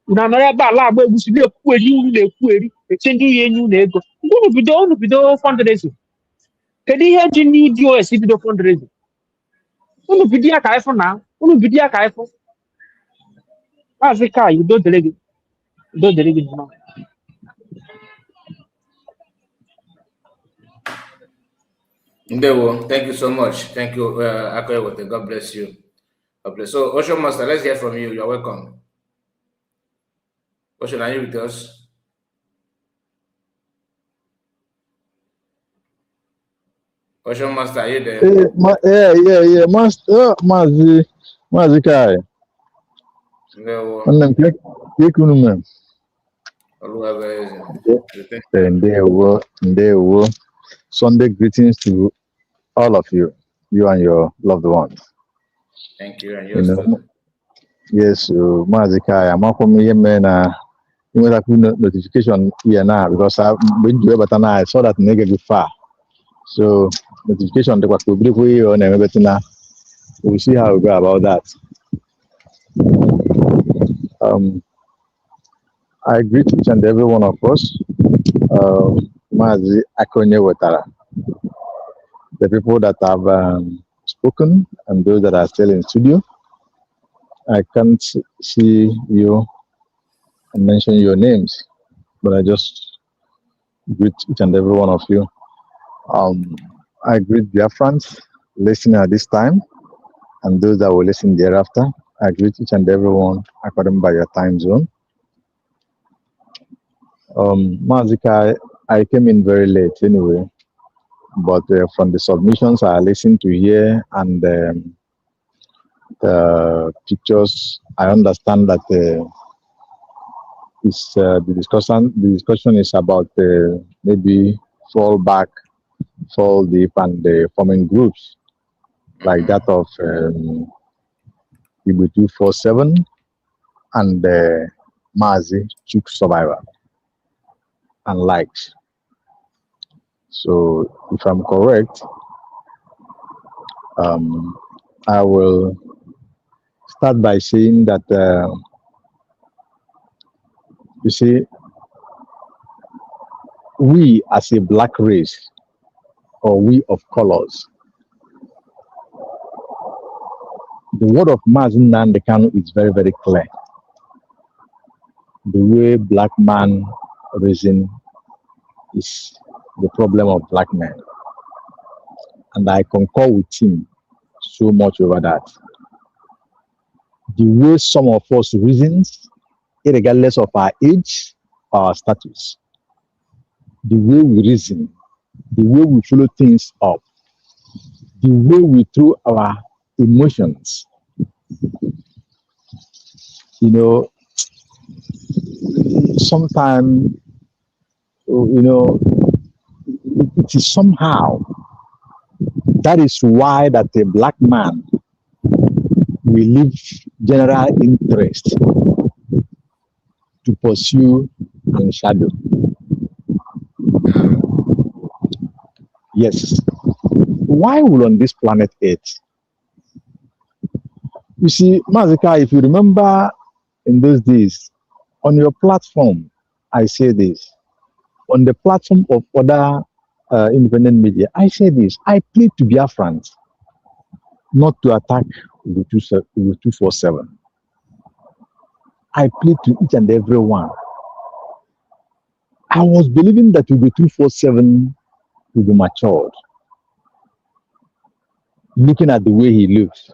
unu anọrọ ebe ala agba egwusi na-ekwueri unu na-ekwueri eche ndị ihe enye unu ego ndị unu bido fundraising kedu ihe ji ndị DOS bido fundraising unu bido ya ka ịfụ na unu bido ya ka ịfụ maazị Kai udo dịrị gị nnọọ. Ndewo, thank you so much. Thank you, Akoyewote. God bless you. God bless. So, Osho Master, let's hear from you. You're welcome. Osho, are you with us? Osho Master, are you there? Yeah. Master, Mazi Kai. Ndewo. Kekunume. Ndewo. Sunday greetings to all of you and your loved ones. Thank you, and yours too. Yes, Mazi Kai, I'm notification here now because I saw that negative far. So notification we'll see how we go about that. I greet each and every one of us. Mazi Akonye Wetara, the people that have spoken and those that are still in studio. I can't see you and mention your names, but I just greet each and every one of you. I greet Biafrans listening at this time and those that will listen thereafter. I greet each and every one according by your time zone. Mazika, I came in very late anyway, but from the submissions I listened to here and the pictures, I understand that the discussion is about maybe fall back, fall deep, and forming groups like that of Ibu 247 and Mazi Chuk Survivor and likes. So if I'm correct, I will start by saying that you see, we as a black race, or we of colors, the word of Mazi Nnamdi Kanu is very, very clear. The way black man reason is the problem of black men. And I concur with him so much over that. The way some of us reasons, regardless of our age, our status, the way we reason, the way we follow things up, the way we throw our emotions, you know, sometimes, you know, it is somehow, that is why that a black man will leave general interest to pursue and shadow. Yes. Why will on this planet Earth? You see, Mazika, if you remember in those days, on your platform, I say this. On the platform of other independent media, I say this. I plead to Biafrans not to attack the 247. I plead to each and every one. I was believing that the 247 will be matured. looking at the way he looks.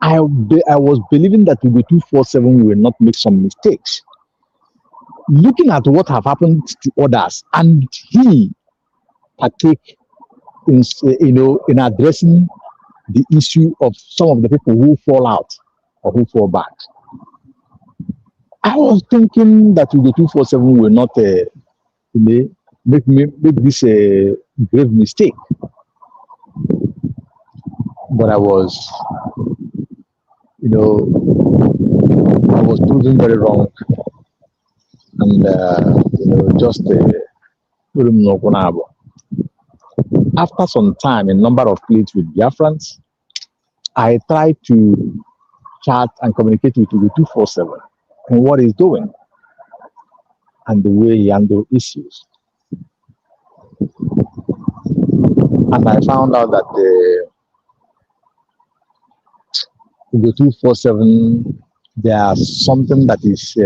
I was believing that Ugo 247 will not make some mistakes. Looking at what have happened to others, and he partake in, in addressing the issue of some of the people who fall out or who fall back. I was thinking that Ugo 247 will not make this a grave mistake, but I was proven very wrong, and just after some time, a number of plays with Biafrans, I tried to chat and communicate with Ugo 247 and what he's doing and the way he handles issues. And I found out that Ugo 247, there's something that is,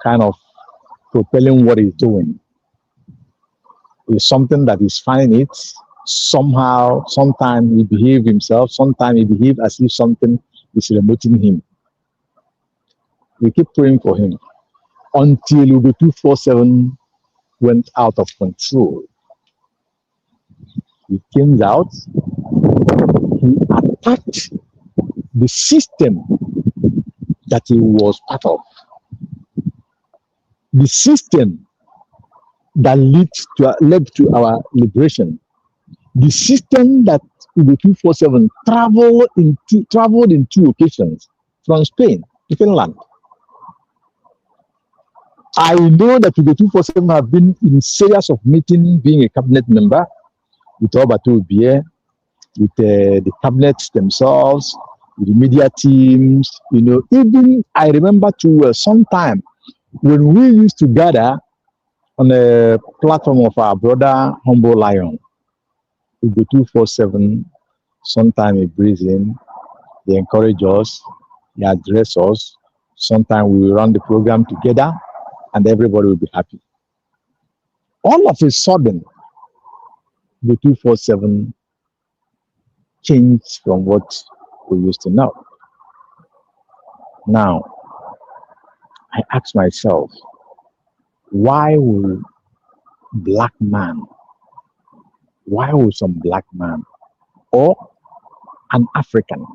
kind of propelling what he's doing. It's something that is finding it. Somehow, sometimes he behaves himself, sometimes he behaves as if something is remoting him. We keep praying for him until Ugo 247 went out of control. He came out, he attacked the system that he was part of. The system that led to our liberation. The system that Ugo 247 traveled in 2 occasions from Spain to Finland. I know that Ugo 247 have been in series of meetings, being a cabinet member with Obato Obie, with the cabinets themselves, with the media teams. Even I remember sometime when we used to gather on the platform of our brother Humble Lion, Ugo 247, sometimes he breathes in, he encourage us, he address us. Sometimes we run the program together and everybody will be happy. All of a sudden, the 247 changed from what we used to know. Now, I ask myself, why will some black man or an African,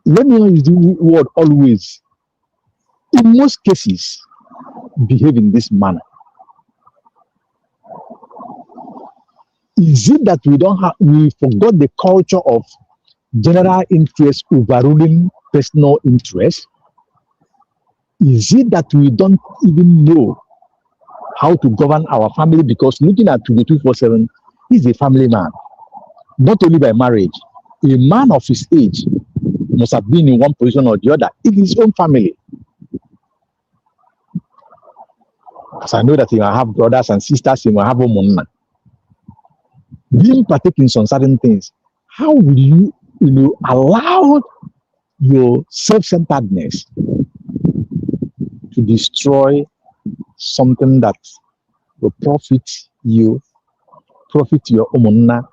let me not use the word always, in most cases, behave in this manner? Is it that we forgot the culture of general interest overruling personal interest? Is it that we don't even know how to govern our family? Because looking at Ugo 247, he's a family man, not only by marriage. A man of his age must have been in one position or the other in his own family. As I know that he will have brothers and sisters, he will have a woman. Being partaking in some certain things, how will you, allow your self-centeredness to destroy something that will profit you, profit your umuna,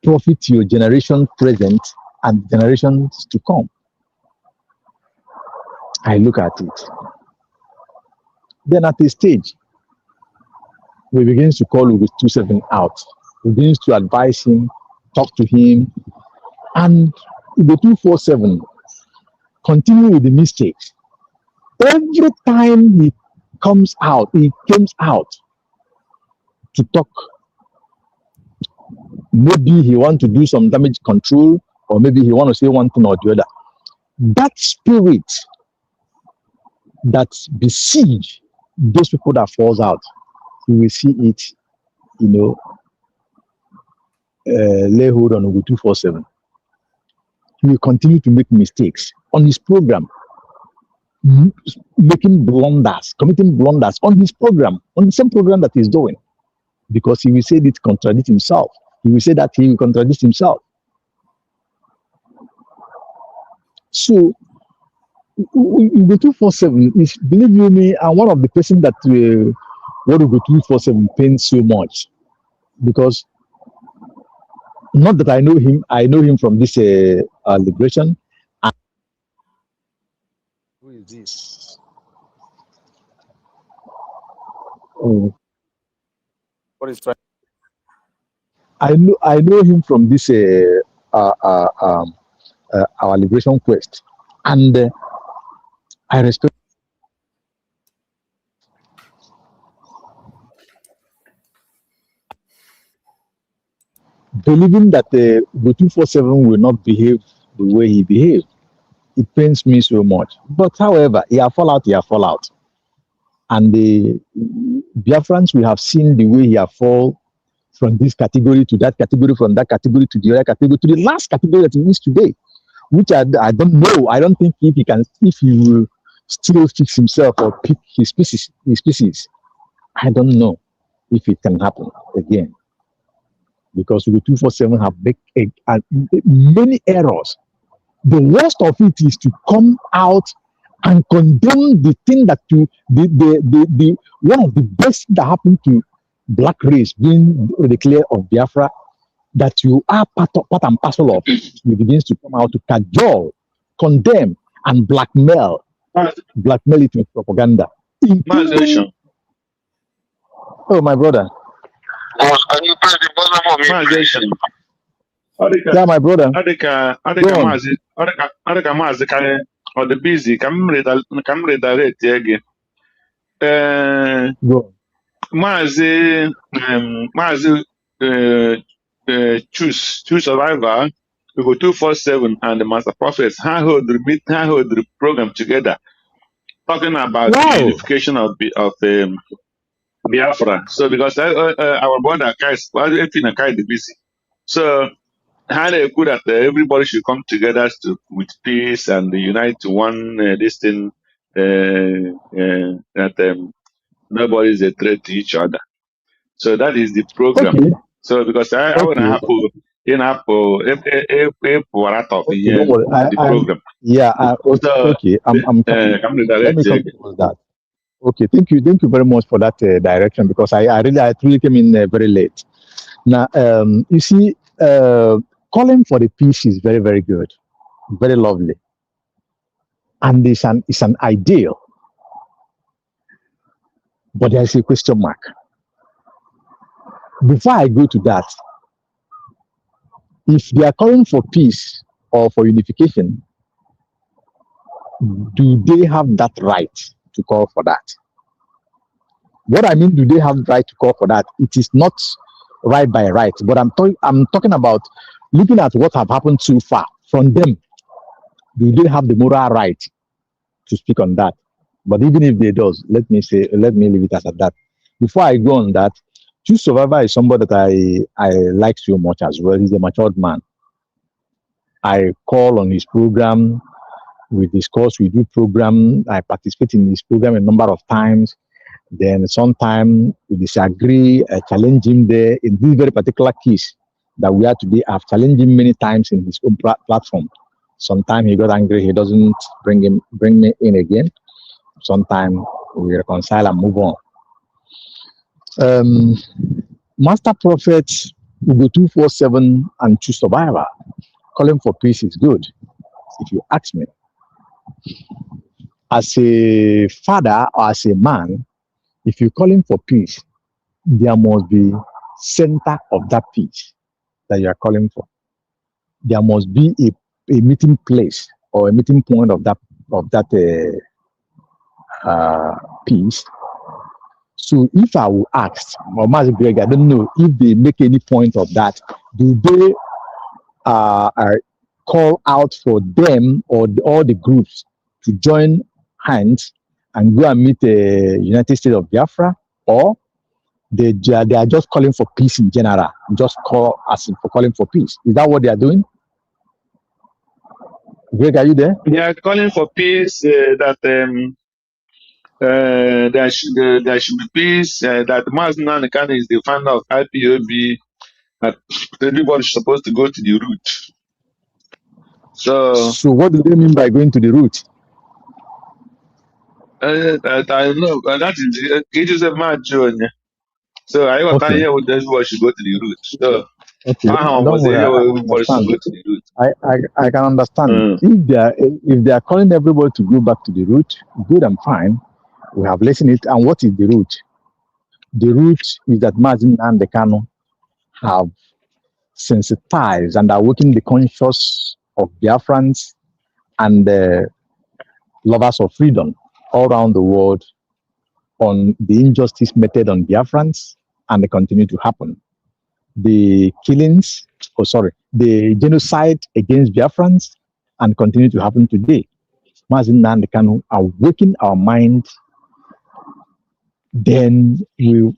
profit your generation present and generations to come? I look at it. Then at a stage, we begin to call Ugo 247 out. We begin to advise him, talk to him, and Ugo 247 continue with the mistakes. Every time he comes out to talk. Maybe he want to do some damage control, or maybe he want to say one thing or the other. That spirit that besiege those people that falls out, you will see it, lay hold on Ugo 247. He will continue to make mistakes on his program, making blunders, committing blunders on his program, on the same program that he's doing, because he will say it contradict himself. He will say that he will contradict himself. So, Ugo 247 is, believe you me, and one of the person that what Ugo 247 pains so much, because Not that I know him. I know him from this liberation. And who is this? Oh, What is trying? I know him from this our liberation quest, and I respect. Believing that the 247 will not behave the way he behaved, it pains me so much. But however, he have fall out. And the Biafrans, we have seen the way he have fall from this category to that category, from that category to the other category, to the last category that he is today, which I don't know. I don't think if he will still fix himself or pick his species. I don't know if it can happen again. Because the 247 have many errors. The worst of it is to come out and condemn the thing that the one of the best that happened to black race being declared of Biafra, that you are part and parcel of. You begins to come out to cajole, condemn, and blackmail it with propaganda. Including, oh, my brother. Can you press the button for me? Yeah, my brother. Or the busy, come redirect again. Go. Mazi, choose survivor. We go 247 and the master prophets. How hold the program together, talking about the unification of Biafra. So because our brother guys, the busy. So how they good that everybody should come together with peace and unite to one this thing that nobody is a threat to each other. So that is the program. Okay. So because I want to have part of the program. Okay. I'm coming. Let me come towards that. Okay, thank you very much for that direction, because I truly came in very late. Now, you see, calling for the peace is very, very good, very lovely, and it's an ideal. But there's a question mark. Before I go to that, if they are calling for peace or for unification, do they have that right to call for that? What I mean, do they have the right to call for that? It is not right by right, but I'm talking about looking at what have happened so far from them. Do they have the moral right to speak on that? But even if they does, let me leave it as at that. Before I go on that, Choose Survivor is somebody that I like so much as well. He's a matured man. I call on his program. We discuss, we do program. I participate in his program a number of times. Then sometimes we disagree, I challenge him there in this very particular case that we are today. I've challenged him many times in his own platform. Sometimes he got angry, he doesn't bring me in again. Sometimes we reconcile and move on. Master Prophet Ugo 247 and Choose Survivor, calling for peace is good, if you ask me. As a father or as a man, if you're calling for peace, there must be center of that peace that you are calling for. There must be a meeting place or a meeting point of that peace. So if I will ask, Master Greg, I don't know if they make any point of that. Do they call out for them or all the groups to join hands and go and meet the United States of Biafra, or they are just calling for peace in general, just asking for calling for peace? Is that what they are doing? Greg, are you there? They are calling for peace, that there should be peace, that Mazi Nnamdi is the founder of IPOB, that everybody is supposed to go to the root. So what do they mean by going to the root? I know, that is it is a mad journey. So I got here with everybody should go to the root. So Okay, don't worry. I can understand. If they are calling everybody to go back to the root, good and fine. We have listened it. And what is the root? The root is that Mazin and the Kano have sensitized and awakened the conscious of Biafrans and lovers of freedom all around the world on the injustice meted on Biafrans, and they continue to happen. The killings, the genocide against Biafrans, and continue to happen today. Mazin Nnamdi Kanu awaken our mind, then we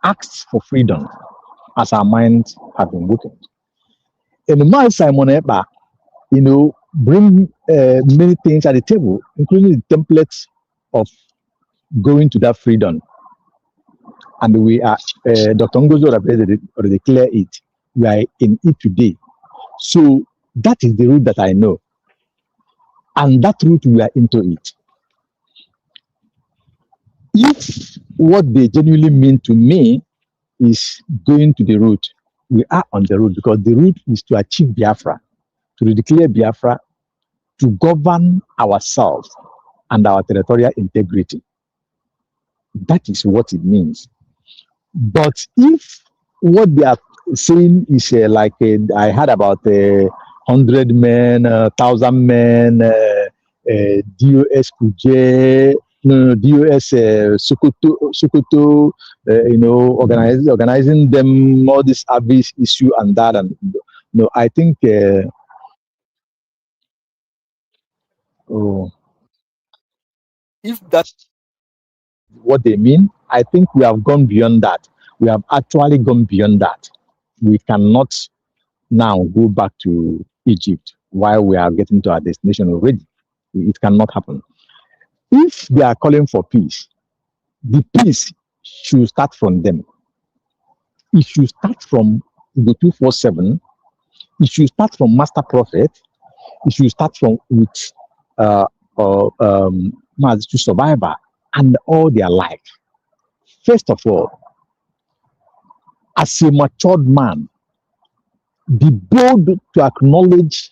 ask for freedom as our minds have been awakened. And Mal Simon Eba, bring many things at the table, including the templates of going to that freedom. And we are, Dr. Ngozo already declared it. We are in it today. So that is the route that I know. And that route, we are into it. If what they genuinely mean to me is going to the route, we are on the route, because the route is to achieve Biafra, to declare Biafra, to govern ourselves and our territorial integrity. That is what it means. But if what they are saying is I heard about 100 men, 1,000 men, DOS Kuje, DOS Sokoto, organizing them, all this abyss issue and that. And I think if that's what they mean, I think we have gone beyond that. We have actually gone beyond that. We cannot now go back to Egypt while we are getting to our destination already. It cannot happen. If they are calling for peace, the peace should start from them. It should start from the 247. It should start from Master Prophet. It should start from to Survivor and all their life. First of all, as a matured man, be bold to acknowledge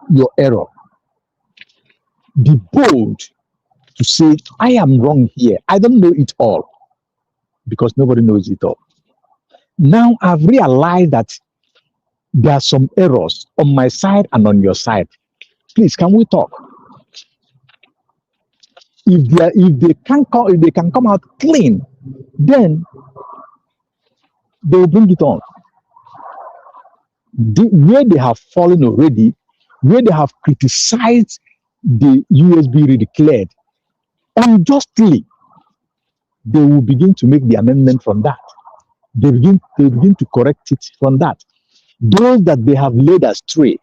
your error. Be bold to say, I am wrong here. I don't know it all, because nobody knows it all. Now I've realized that there are some errors on my side and on your side. Please, can we talk? If they can come out clean, then they will bring it on. Where they have fallen already, where they have criticized the USB redeclared unjustly, they will begin to make the amendment from that. They begin to correct it from that. Those that they have led astray,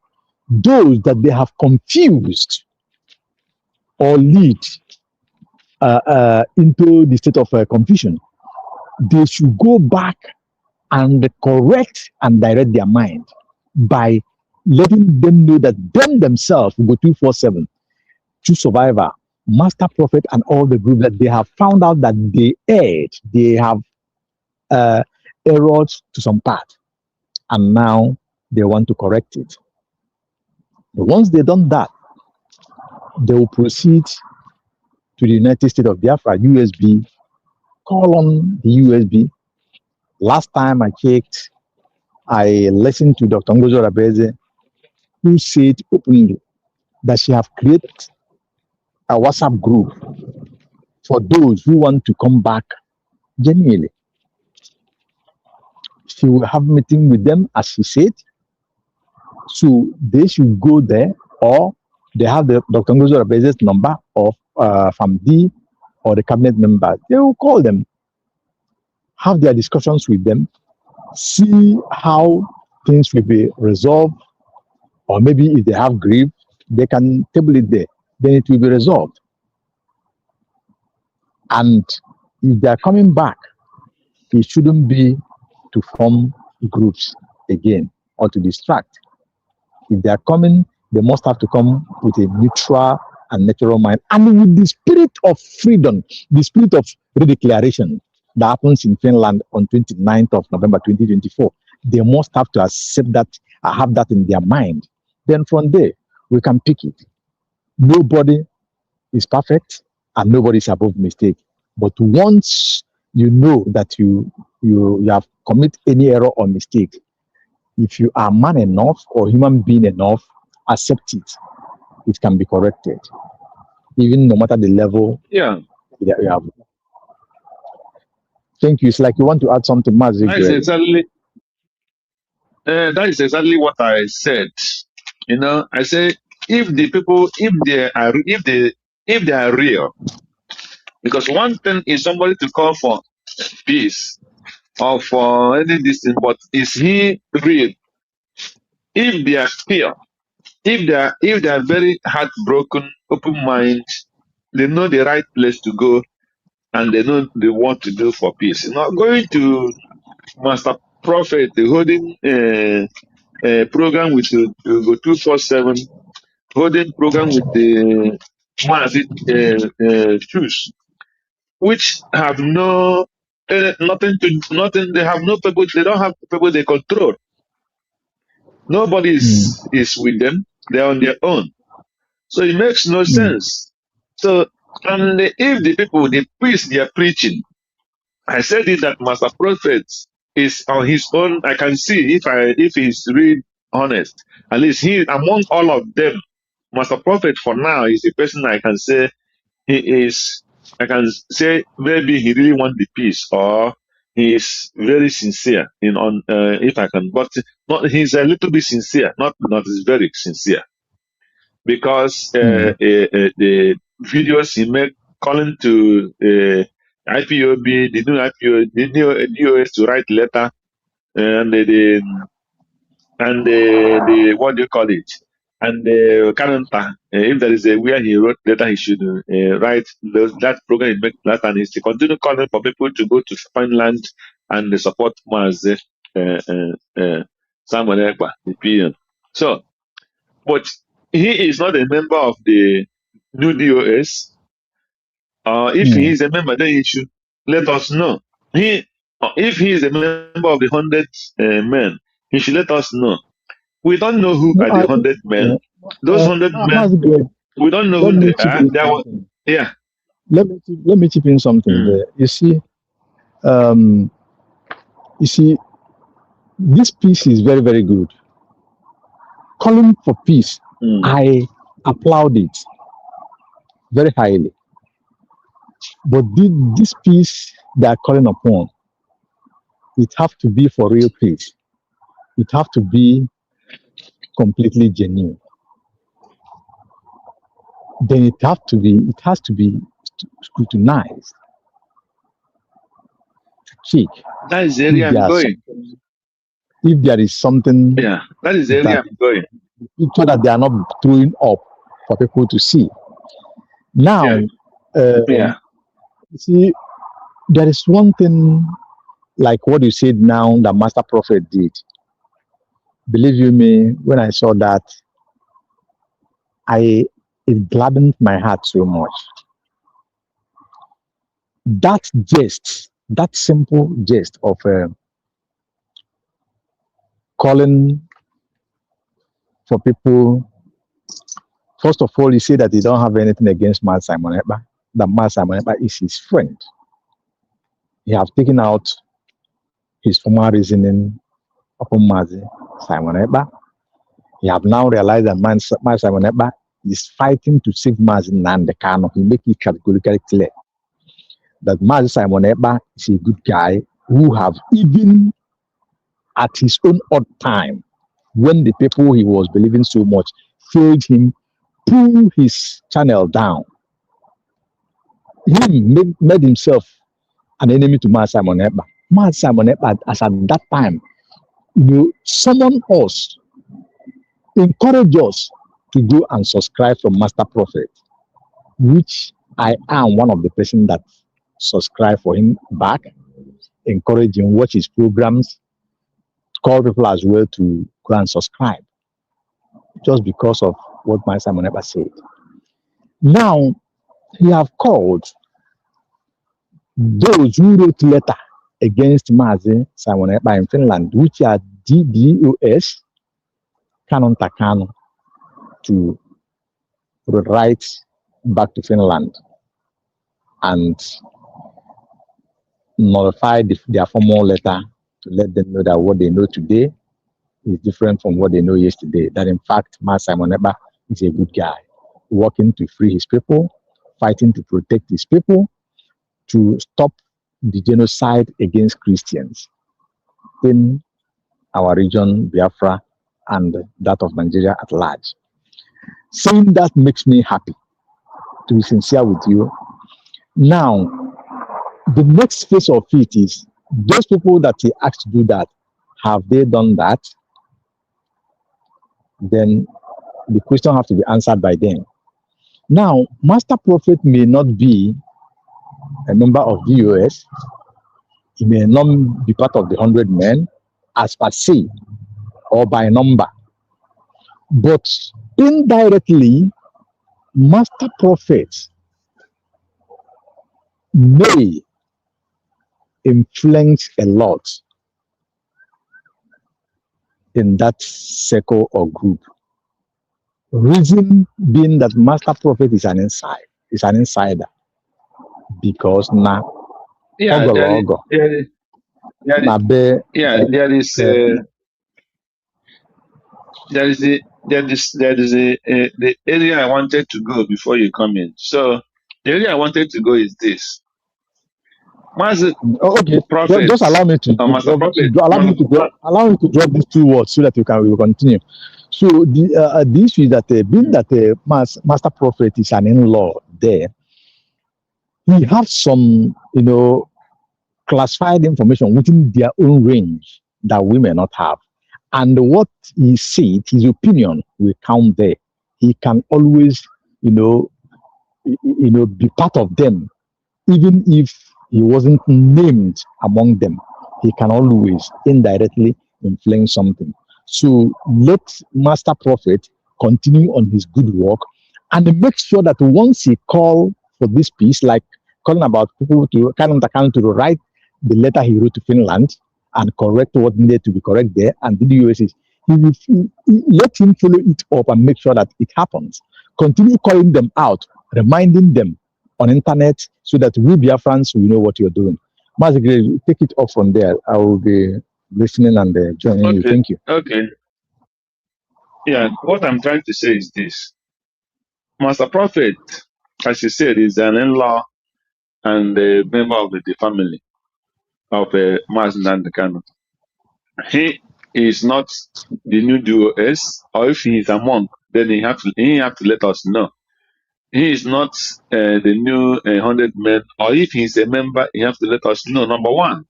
those that they have confused or lead into the state of confusion, they should go back and correct and direct their mind by letting them know that them themselves will go 247 to Survivor, Master Prophet, and all the group, that they have found out that they erred, they have erred to some part, and now they want to correct it. But once they've done that, they will proceed to the United States of Biafra, USB, call on the USB. Last time I checked, I listened to Dr. Ngozo Rabeze, who said openly that she have created a WhatsApp group for those who want to come back genuinely. She will have a meeting with them, as she said. So they should go there, or they have the Dr. Ngozo Rabeze's number of FAMD or the cabinet member. They will call them, have their discussions with them, see how things will be resolved, or maybe if they have grief, they can table it there. Then it will be resolved. And if they are coming back, it shouldn't be to form groups again or to distract. If they are coming, they must have to come with a neutral and natural mind, and with the spirit of freedom, the spirit of redeclaration that happens in Finland on 29th of November 2024. They must have to accept that, have that in their mind. Then from there, we can pick it. Nobody is perfect and nobody is above mistake. But once you know that you have commit any error or mistake, if you are man enough or human being enough, accept it. It can be corrected, even no matter the level. Yeah. that you have. Thank you. It's like you want to add something, Mazi. That is exactly what I said. You know, I say if the people, if they are real, because one thing is somebody to call for peace or for any distance, but is he real? If they are pure, if they are very heartbroken, open mind, they know the right place to go and they know they want to do for peace. Not going to Master Prophet holding a program with go 247, holding program with the choose, which have no nothing. They have no people. They don't have people they control. Nobody is with them. They're on their own. So it makes no sense. So and if the people they preach their preaching, I said it that Master Prophet is on his own. I can see if he's really honest. At least he among all of them, Master Prophet for now is the person I can say he is. I can say maybe he really wants the peace or he is very sincere in on if I can, but not he's a little bit sincere, not very sincere because the videos he made calling to IPOB, the new IPO, the new DOS to write letter, and the what do you call it, and the calendar. If there is a where he wrote letter, he should write that program he make that, and he's to continue calling for people to go to find land and support Mazi Samuel Ekpa, the PM. So, but he is not a member of the new DOS. If he is a member, then he should let us know. If he is a member of the 100 men, he should let us know. We don't know who are the 100 men. Those 100 men, we don't know who they are. Yeah. Let me chip in something there. You see, this peace is very, very good. Calling for peace, I applaud it very highly. But this peace they are calling upon, it have to be for real peace. It have to be completely genuine. Then it has to be scrutinized, to check. That is the area I'm going. If there is something, yeah, that is the area I'm going. So that they are not throwing up for people to see. Now, you see, there is one thing like what you said now that Master Prophet did. Believe you me, when I saw that, it gladdened my heart so much. That jest, that simple jest of calling for people. First of all, you say that you don't have anything against Matt Simon Ekpa, that Matt Simon Ekpa is his friend. He has taken out his former reasoning upon Mazi Simon Ekpa. He have now realized that Matt Simon Ekpa is fighting to save Mazi Nandekano. He make it categorically clear that Mazi Simon Ekpa is a good guy who have, even at his own odd time, when the people he was believing so much failed him, pull his channel down. He made himself an enemy to Matt Simon Ekpa. Matt Simon Ekpa, as at that time, summon us, encourage us to go and subscribe from Master Prophet, which I am one of the person that subscribe for him back, encourage him, watch his programs, call people as well to go and subscribe, just because of what my Simon Ekpa said. Now, he have called those who wrote letter against Mazi Simon Ekpa in Finland, which are DDoS Canon Takano to write back to Finland and nullify their formal letter to let them know that what they know today is different from what they know yesterday. That in fact, Mas Simon Eba is a good guy, working to free his people, fighting to protect his people, to stop the genocide against Christians in our region, Biafra, and that of Nigeria at large. Saying that makes me happy, to be sincere with you. Now, the next phase of it is those people that he asked to do that, have they done that? Then the question has to be answered by them. Now, Master Prophet may not be a member of DOS. He may not be part of the 100 men as per se or by number. But indirectly, Master Prophet may influence a lot in that circle or group. Reason being that Master Prophet is an insider, because now There is the area I wanted to go before you come in. So the area I wanted to go is this. Okay, Prophet, just allow me to allow me to drop these two words so that we will continue. So the issue is that being that Master Prophet is an in-law there, he has some classified information within their own range that we may not have, and what he said, his opinion will count there. He can always be part of them, even if he wasn't named among them. He can always indirectly influence something. So let Master Prophet continue on his good work and make sure that once he call for this piece, like calling about people to to write the letter he wrote to Finland and correct what needed to be correct there, and the USs, let him follow it up and make sure that it happens. Continue calling them out, reminding them on internet so that we Biafrans will know what you're doing. Mazigre, take it off from there. I will be listening and joining you. Thank you. Okay. Yeah, what I'm trying to say is this. Master Prophet, as you said, is an in-law and a member of the family of Mas Nandekano. He is not the new DOS, or if he is a monk, then he have to let us know. He is not the new 100 men, or if he is a member, he have to let us know. Number one,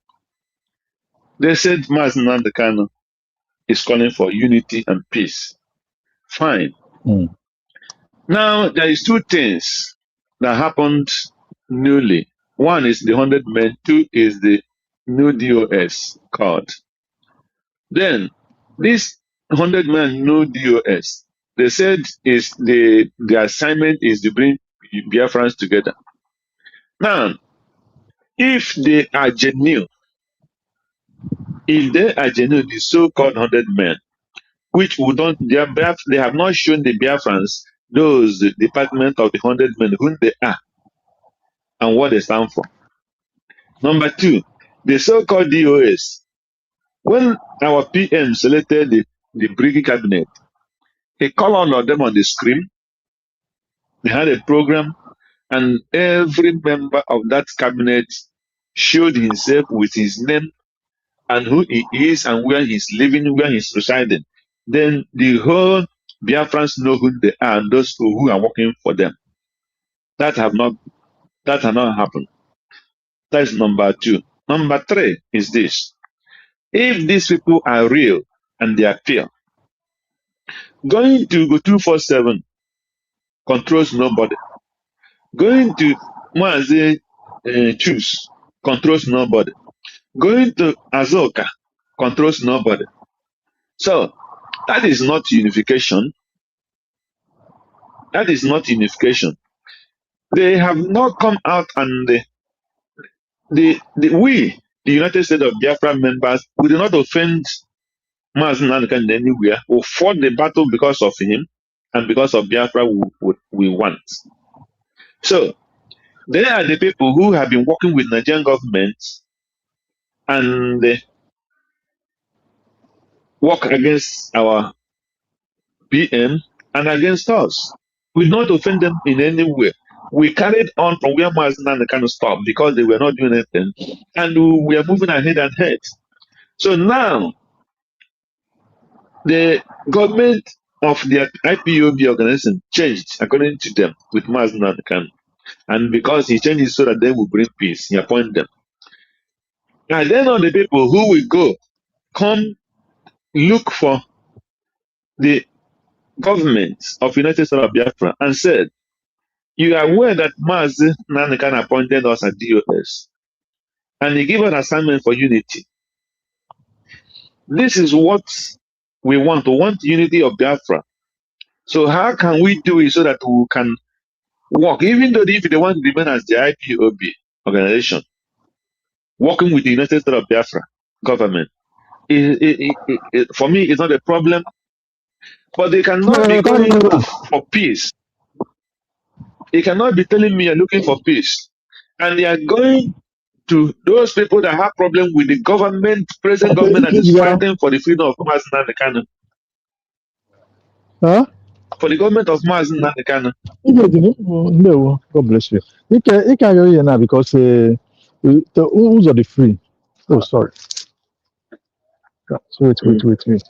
they said Mas Nandekano is calling for unity and peace. Fine. Now, there is two things that happened newly. One is the 100 men, two is the new DOS card. Then, this 100 men new DOS, they said is the assignment is to bring Biafrans together. Now, if they are genuine, the so-called 100 men, which would not, they have not shown the Biafrans, those the department of the 100 men, who they are and what they stand for. Number two, the so-called DOS. When our PM selected the Brigade cabinet, he called all of them on the screen. They had a program, and every member of that cabinet showed himself with his name and who he is and where he's living, where he's residing. Then the whole Biafrans know who they are and those who are working for them. That have not happened. That is number two. Number three is this. If these people are real and they are pure, going to go 247 controls nobody. Going to Mazi choose controls nobody. Going to Azoka controls nobody. So that is not unification. That is not unification. They have not come out and we, the United States of Biafra members, we do not offend Mazi Nnamdi anywhere. We'll fought the battle because of him, and because of Biafra, we want. So they are the people who have been working with Nigerian government and work against our PM and against us. We not offend them in any way. We carried on from where Mazi Nnamdi kind of stopped because they were not doing anything, and we are moving ahead and ahead. So now the government of the IPOB organization changed according to them with Mazi Nnamdi, and because he changed it so that they will bring peace, he appointed them. And then all the people who will go come look for the government of United States of Biafra and said, you are aware that Mazi Nnamdi appointed us at DOS, and he gave an assignment for unity. This is what we want. We want unity of Biafra. So how can we do it so that we can work, even though if they want to remain as the IPOB organization, working with the United States of Biafra government, for me, it's not a problem. But they cannot be going for peace. They cannot be telling me you're looking for peace. And they are going to those people that have problem with the government, present government that is fighting for the freedom of Mazi Nnamdi Kanu. Huh? For the government of Mazi Nnamdi Kanu. No, God bless you. You can hear you now because the who's are the free. Oh, sorry. So wait.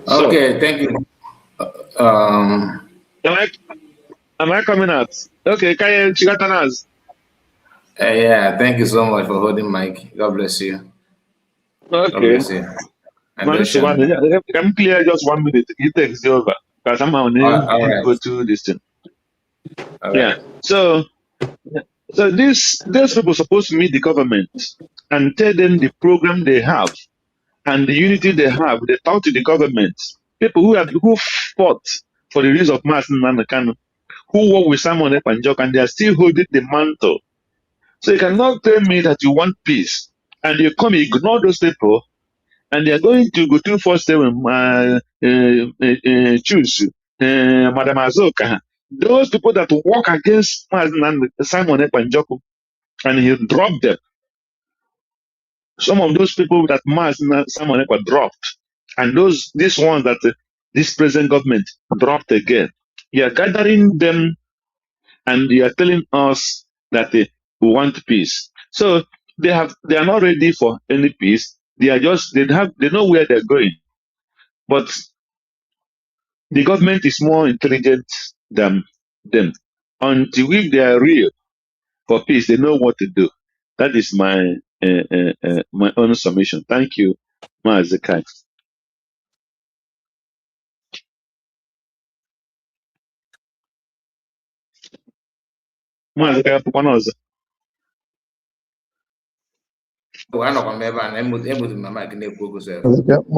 Okay, thank you. Am I coming out? Okay, Kaya Chigatanas. Yeah, thank you so much for holding mic. God bless you. Okay. God bless you. Can clear just 1 minute. He takes over. Because I'm on right. go to this thing. Yeah. Right. So these people supposed to meet the government and tell them the program they have and the unity they have. They talk to the government. People who fought for the release of Mazi Nnamdi Kanu, who work with Simon Ekpanjok, and they are still holding the mantle. So you cannot tell me that you want peace and you come ignore those people, and they are going to go 247 choose Madam Azoka. Those people that work against Simon Ekpanjok, and he dropped them. Some of those people that Simon Ekpa dropped, and these ones that this present government dropped again. You are gathering them, and you are telling us that we want peace. So they are not ready for any peace. They know where they're going. But the government is more intelligent than them. Until if they are real for peace, they know what to do. That is my my own submission. Thank you, Mazi Kai. Mazi Kai pụkwana ọzọ.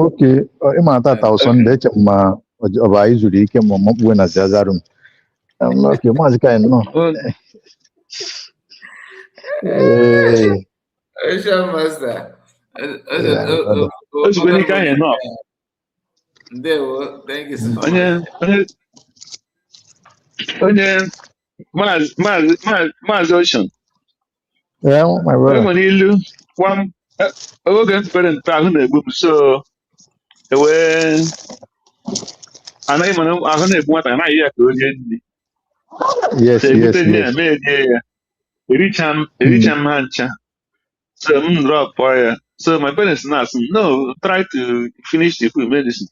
Okay, ịma tata Sunday eche ma ọ bụ anyị zuru ike ma ọmakpuwe na Zazarum. Okay, Mazi Kai nọ. Master. Thank you so much. Mazi Ocean. Yeah, my brother. Oge mfere mpe ahụ na-egbu m, so anaghị m ahụ na-egbu nwata, anaghị ya ka onye nri. Yes. Ericha m ha ncha. So m drop ya. So my parents now say, no, try to finish the food medicine.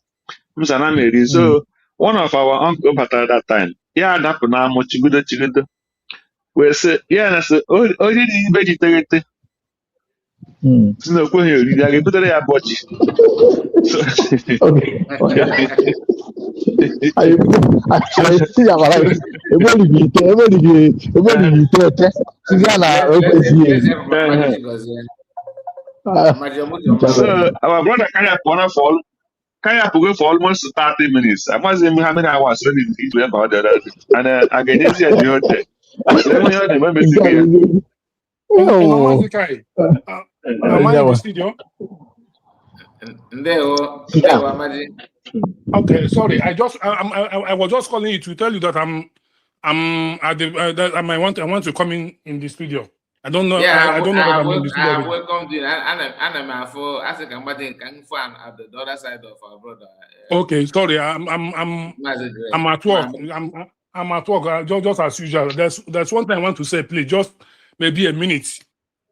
So one of our uncle batara that time. Yeah, that na mo chigodo. We say, yeah, na say, oh, dị ibe ji tegete. Si na okwe ha oriri, a ga-ebutere ya bọchị. So our brother carry up for almost 30 minutes. I must say how many hours when it went about the other. And I get easier the other. Am I in the studio? Okay, sorry. I was just calling you to tell you that I'm at the that I want to come in the studio. I don't know. Yeah, I don't know that I'm in the studio. I welcome you. I'm for as a combatant fan at the other side of our brother. Okay, sorry. I'm at work. I'm at work. Just as usual. There's one thing I want to say, please. Just maybe a minute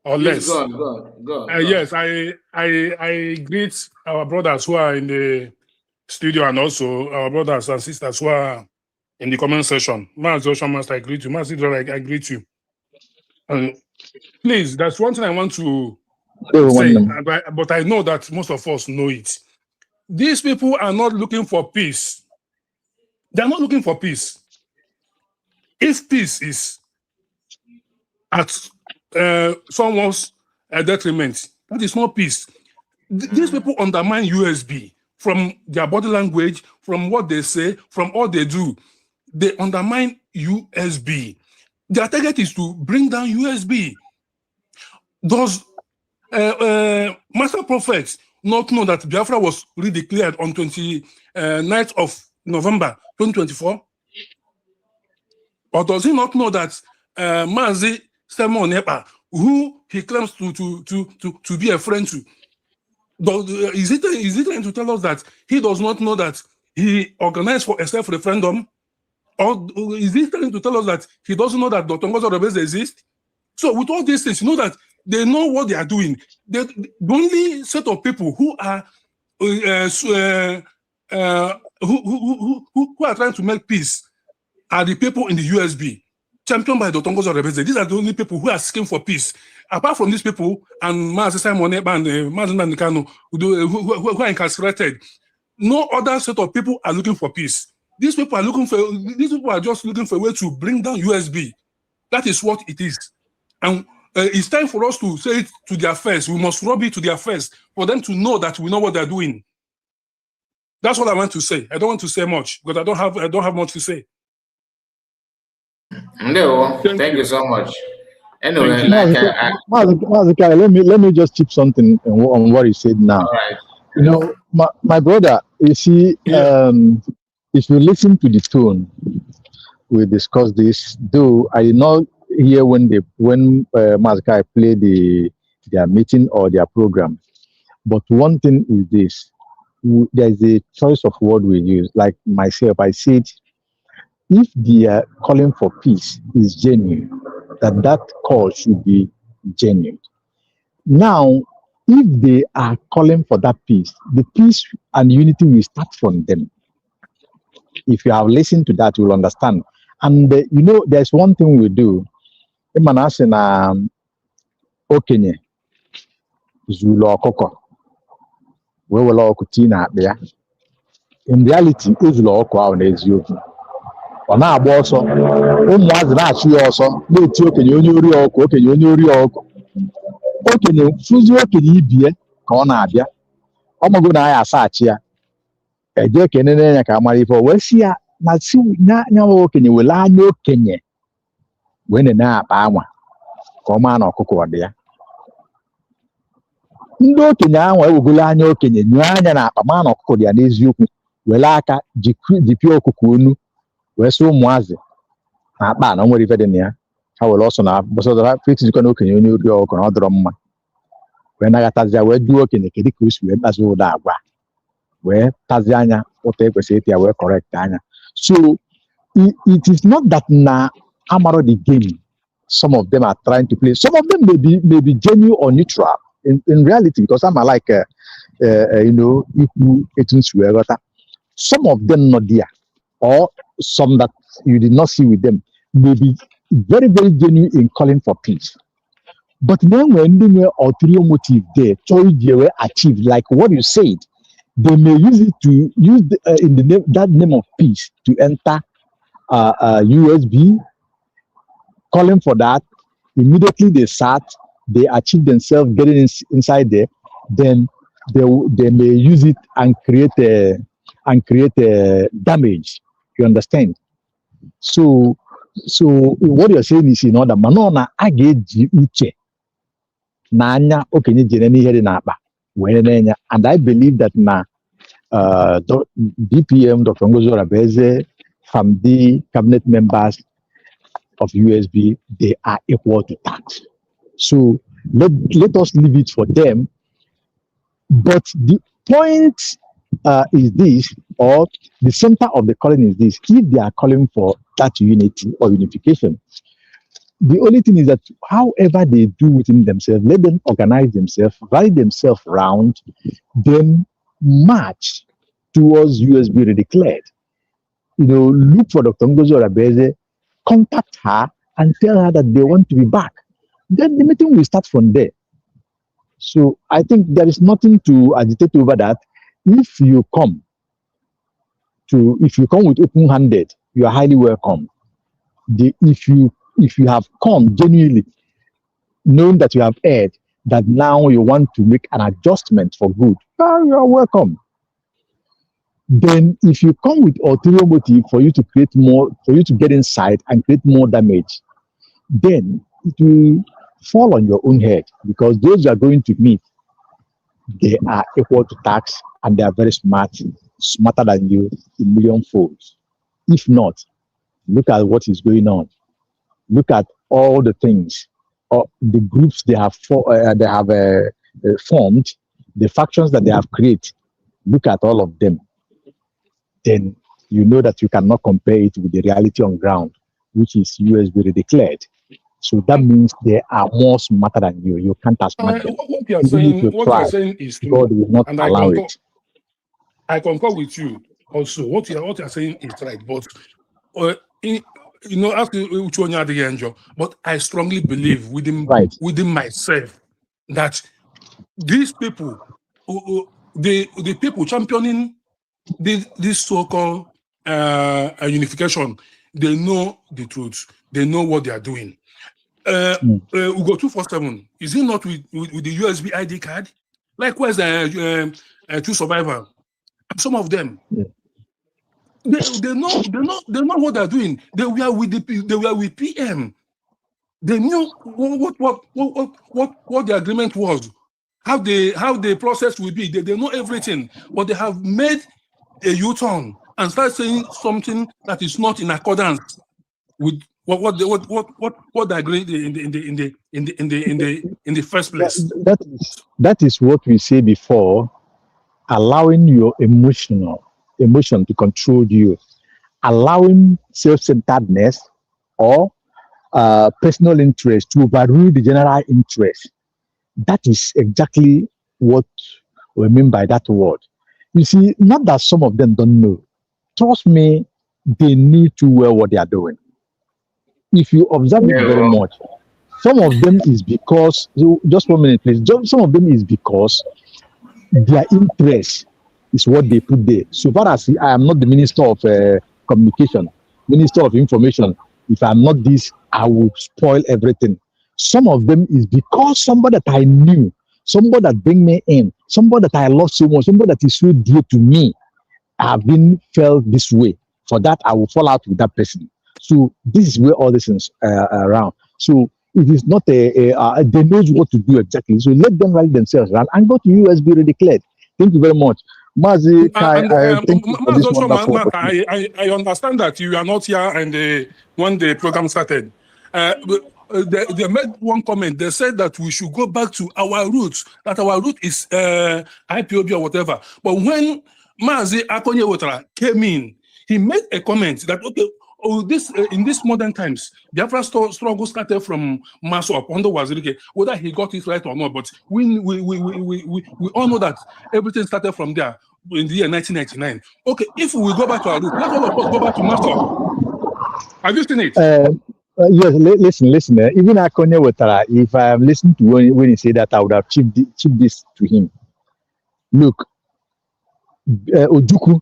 or less. Go. Yes, I greet our brothers who are in the studio and also our brothers and sisters who are in the comment section. Master, I greet you. Master, I greet you. Please, that's one thing I want to say, but I know that most of us know it. These people are not looking for peace. They're not looking for peace. If peace is at someone's detriment, that is not peace. These people undermine USB from their body language, from what they say, from all they do. They undermine USB. Their target is to bring down USB. Does Master Prophet not know that Biafra was redeclared on 29th of November 2024? Or does he not know that Mazi Simon Epa, who he claims to be a friend to, is he trying to tell us that he does not know that he organized for a self-referendum? Or is he trying to tell us that he doesn't know that Dr. Ngozo Rebeze exists? So with all these things, you know that they know what they are doing. The only set of people who are who are trying to make peace are the people in the USB, championed by Dr. Ngozo Rebeze. These are the only people who are seeking for peace. Apart from these people and Mazi Simon Ekpa and Mazi Nnamdi Kanu, who are incarcerated, no other set of people are looking for peace. These people are just looking for a way to bring down USB. That is what it is. And it's time for us to say it to their face. We must rub it to their face for them to know that we know what they're doing. That's what I want to say. I don't want to say much because I don't have much to say. No, thank you so much. Anyway, let me just tip something on what he said now. All right. You know, my brother, you see, if you listen to the tone, we discussed this. Though I did not hear when Mazikai played their meeting or their program, but one thing is this: there's a choice of word we use. Like myself, I said, if the calling for peace is genuine, that call should be genuine. Now, if they are calling for that peace, the peace and unity will start from them. If you have listened to that, you will understand. And you know, there's one thing we do. Okenye zulu ọkụkọ wee were ọkụ tii na-akpa ya. In reality, ezulu ọkụ ahụ n'eziokwu. Ọ na-agba ọsọ, ụmụazị na-achụ ya ọsọ, na-eti okenye onye ori ọkụ, okenye onye ori ọkụ. Okenye fụzi okenye ibie ka ọ na-abịa. Ọ mago na ya asaachị ya. Eje kenene ya ka amara ife wee si ya na si nyawa okenye wele anya okenye wee na-akpa anwa ka ọ maa na ọkụkọ ọ dị ya. Ndị okenye ahụ ewegolo anya okenye nyụọ anya na akpa maa na ọkụkọ dị ya n'eziokwu wele aka jipịa ọkụkọ onu wee sị ụmụazị na akpa na o nwere ife dị na ya. Ha were ọsọ na bọsọdara fetizikwa na okenye onye ori ọkụ na ọ dọrọ mma wee naghatazi ya wee duo okenye kedu ka o si wee kpazi ụda agwa wee tazi anya ụta ekwesịrị ịtị ya wee correct anya. So it is not that na amaro the game some of them are trying to play. Some of them may be genuine or neutral in reality, because I'm like you know, some of them not there, or some that you did not see with them may be very, very genuine in calling for peace. But then when they ulterior motive there, choice they were achieved, like what you said, they may use it to use in the name, that name of peace to enter USB, calling for that. Immediately they start, they achieve themselves getting inside there, then they may use it and create a damage. You understand? So what you're saying is, you know, that manona ageji uche Nanya okenye jeneni here na akpa wee na-enye. And I believe that DPM, Dr. Ngozi Orabeze, from the cabinet members of USB, they are equal to tax. So let us leave it for them. But the point is this, or the center of the calling is this: if they are calling for that unity or unification, the only thing is that however they do within themselves, let them organize themselves, rally themselves around, then march towards USB redeclared. Look for Dr. Ngozi Orabeze, contact her and tell her that they want to be back. Then the meeting will start from there. So I think there is nothing to agitate over that. If you come with open-handed, you are highly welcome. If you have come genuinely, knowing that you have heard that now you want to make an adjustment for good, you are welcome. Then if you come with ulterior motive for you to create more, for you to get inside and create more damage, then it will fall on your own head, because those you are going to meet, they are equal to tax and they are very smart, smarter than you in million folds. If not, look at what is going on. Look at all the things, or the groups they have formed, the factions that they have created. Look at all of them. Then you know that you cannot compare it with the reality on ground, which is USB declared. So that means they are more smarter than you. You can't outsmart them. What you are saying is true. God will not allow it. I concur with you also. What you are saying is right. But but I strongly believe within myself that these people, the people championing this so-called unification, they know the truth. They know what they are doing. We go 247. Is it not with the USB ID card? Likewise, True Survivor. Some of them, they know what they're doing. They were with PM. They knew what the agreement was, how the process will be. They know everything, but they have made a U-turn and start saying something that is not in accordance with what they agreed in the first place. That is what we say before, allowing your emotion to control you, allowing self-centeredness or personal interest to overrule the general interest. That is exactly what we mean by that word. You see, not that some of them don't know. Trust me, they need to know what they are doing. If you observe it very much, some of them is because, just 1 minute please, some of them is because their interest is what they put there. So far as I am not the Minister of Communication, Minister of Information, if I'm not this, I will spoil everything. Some of them is because somebody that I knew, somebody that bring me in, somebody that I love so much, somebody that is so dear to me, have been felt this way. For that, I will fall out with that person. So this is where all this is around. So it is not they know what to do exactly. So let them write themselves around and go to USB redeclared. Thank you very much. Mazi, thank you for this wonderful opportunity. I understand that you are not here and when the program started. They made one comment. They said that we should go back to our roots, that our root is IPOB or whatever. But when Mazi Akonye Wotara came in, he made a comment that, okay, in these modern times, Biafra struggle started from Masop under Wazirike, whether he got it right or not. But we all know that everything started from there in the year 1999. Okay, if we go back to our root, let all of us go back to Masop. Have you seen it? Yes, listen. Even Akonye Wotara, if I am listening to when he said that, I would have chipped this to him. Look, Ojukwu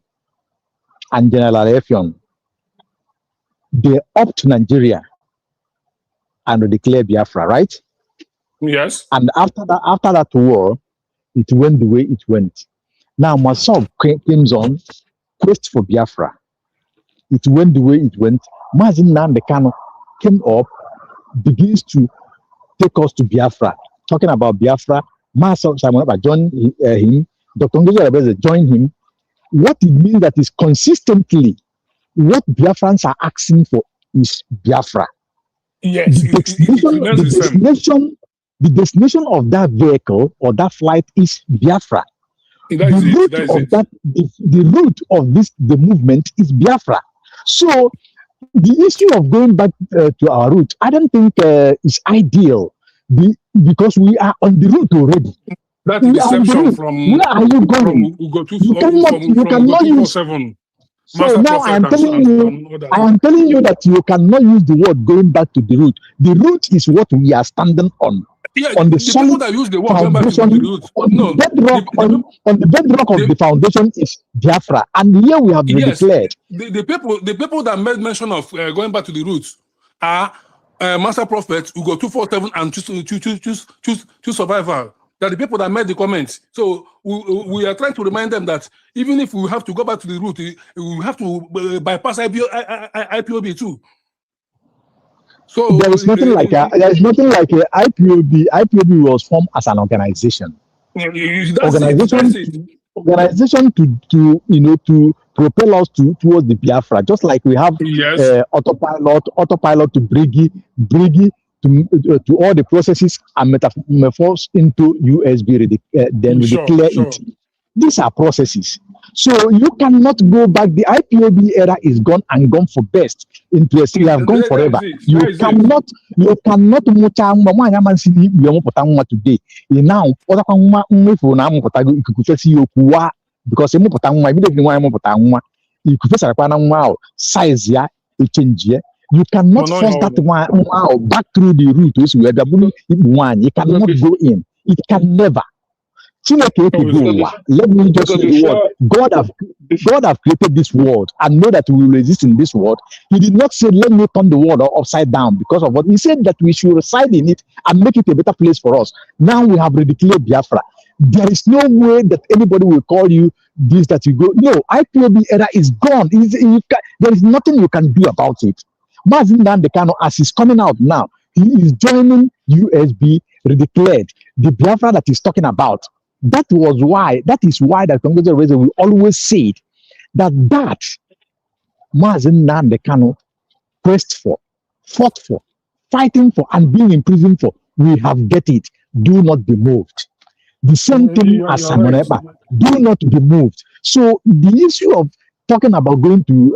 and General Effiong, they up to Nigeria and declare Biafra, right? Yes. And after that war, it went the way it went. Now Masop came on, quest for Biafra. It went the way it went. Mazi Nnamdi Kanu came up, begins to take us to Biafra. talking about Biafra, Master Simon joined him, Dr. Ngozi joined him. What it means that is consistently what Biafrans are asking for is Biafra. Yes, the destination of that vehicle or that flight is Biafra. The route of the movement is Biafra. So the issue of going back to our route, I don't think is ideal because we are on the route already. That is deception from where are you going? You cannot use. So now I am telling you that you cannot use the word going back to the root. The root is what we are standing on. Yeah, on the people that use the word going back to the root. On the bedrock of the foundation is Biafra, and here we have declared. The people that made mention of going back to the roots are Master Prophet who go 247 and choose survival. That the people that made the comments. So we are trying to remind them that even if we have to go back to the root, we have to bypass IPOB too. So there is nothing like IPOB. IPOB was formed as an organization. Organization to propel us towards the Biafra, just like we have autopilot to Brigi to all the processes and metamorphose into USB, then we declare it. These are processes. So you cannot go back. The IPOB era is gone and gone for best. We have gone forever. You cannot today. Now, because size change. You cannot force that one back through the route. You cannot go in. It can never. Let me just say the word. God have created this world and know that we will exist in this world. He did not say, let me turn the world upside down because of what he said, that we should reside in it and make it a better place for us. Now we have declared Biafra. There is no way that anybody will call you this, that you go. No, IPOB era is gone. There is nothing you can do about it. Mazin Dandekano, as he's coming out now, he is joining USB redeclared. The Biafra that he's talking about. That is why that Congress we always said that Mazin Dandekano pressed for, fought for, fighting for, and being in prison for, we have get it. Do not be moved. The same thing as Simon Ekpa. Do not be moved. So the issue of talking about going to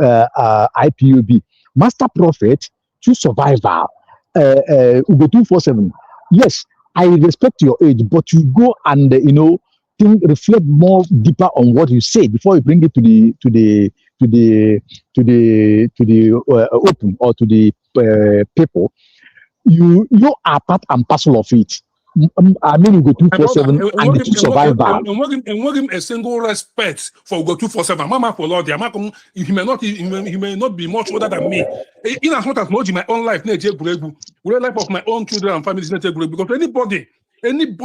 IPOB, Master Prophet, to survival, Ugo 247. Yes, I respect your age, but you go and reflect more deeper on what you say before you bring it to the open or to the people. You are part and parcel of it. I mean, Ugo 247 and the survival. And give him a single respect for Ugo 247. Mama for Lord, he may not be much older than me. In as much as much in my own life, the life of my own children and families, because anybody, the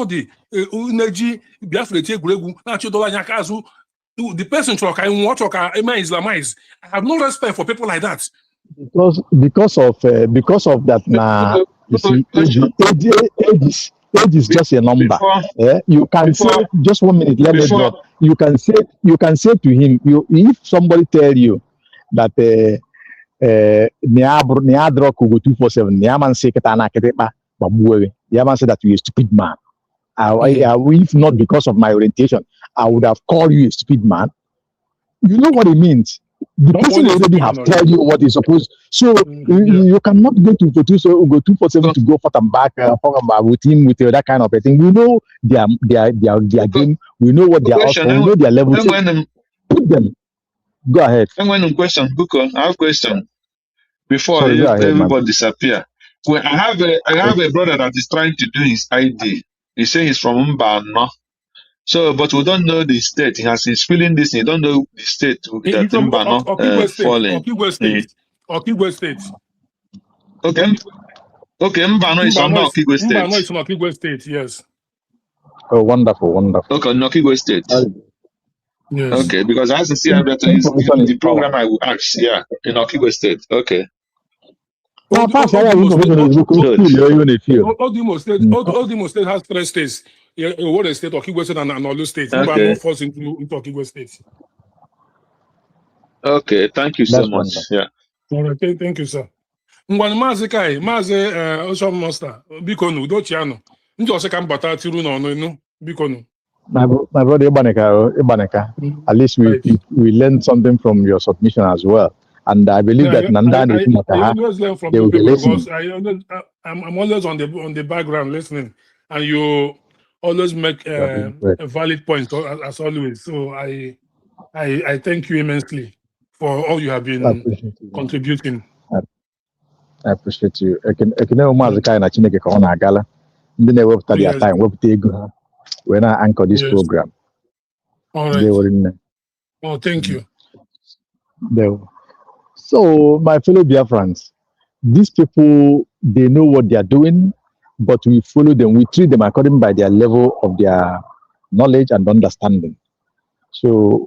person Islamize. I have no respect for people like that. Because of that now, you see, age is just a number. You can say just 1 minute. Let me drop. You can say to him, if somebody tell you that Neadro Kugo 247, Niaman say Katana Ketepa, Babuwe, Yaman said that you're a stupid man. If not because of my orientation, I would have called you a stupid man. You know what it means. The person already have told you what is supposed. So you cannot go to 247 to go forth and back with him with that kind of a thing. We know their game. We know what they are. We know their level. Put them. Go ahead. I'm going to question. Buko, I have a question. Before everybody disappear. Well, I have a brother that is trying to do his ID. He say he's from Mbano. So, but we don't know the state. He's feeling this. He don't know the state that Mbano falling. Okigwe State. Okay, Mbano is on Okigwe State. Mbano is on Okigwe State, yes. Oh, wonderful. Okay, Okigwe State. Yes. Okay, because I have to see that the program I will ask. Yeah, in Okigwe State. Okay. Demo State has 3 states. What a state, Okigwe State and Olu State. Okay. No falls into Okigwe State. Okay, thank you so much. Yeah. All right, thank you, sir. Ngwan Maazị Kai, Maazị Ocean Monster, biko nu, dochiano. Ndị ọsọ ka mbata tiru n'ọnụ, biko nu. My brother Ibaneka, at least we learned something from your submission as well. And I believe that Nandani I always learn from people because I'm always on the background listening, and you always make a valid point as always. So I thank you immensely for all you have been contributing. I appreciate you. When I anchor this program. All right. Oh, thank you. So, my fellow Biafrans, these people, they know what they are doing, but we follow them. We treat them according by their level of their knowledge and understanding. So,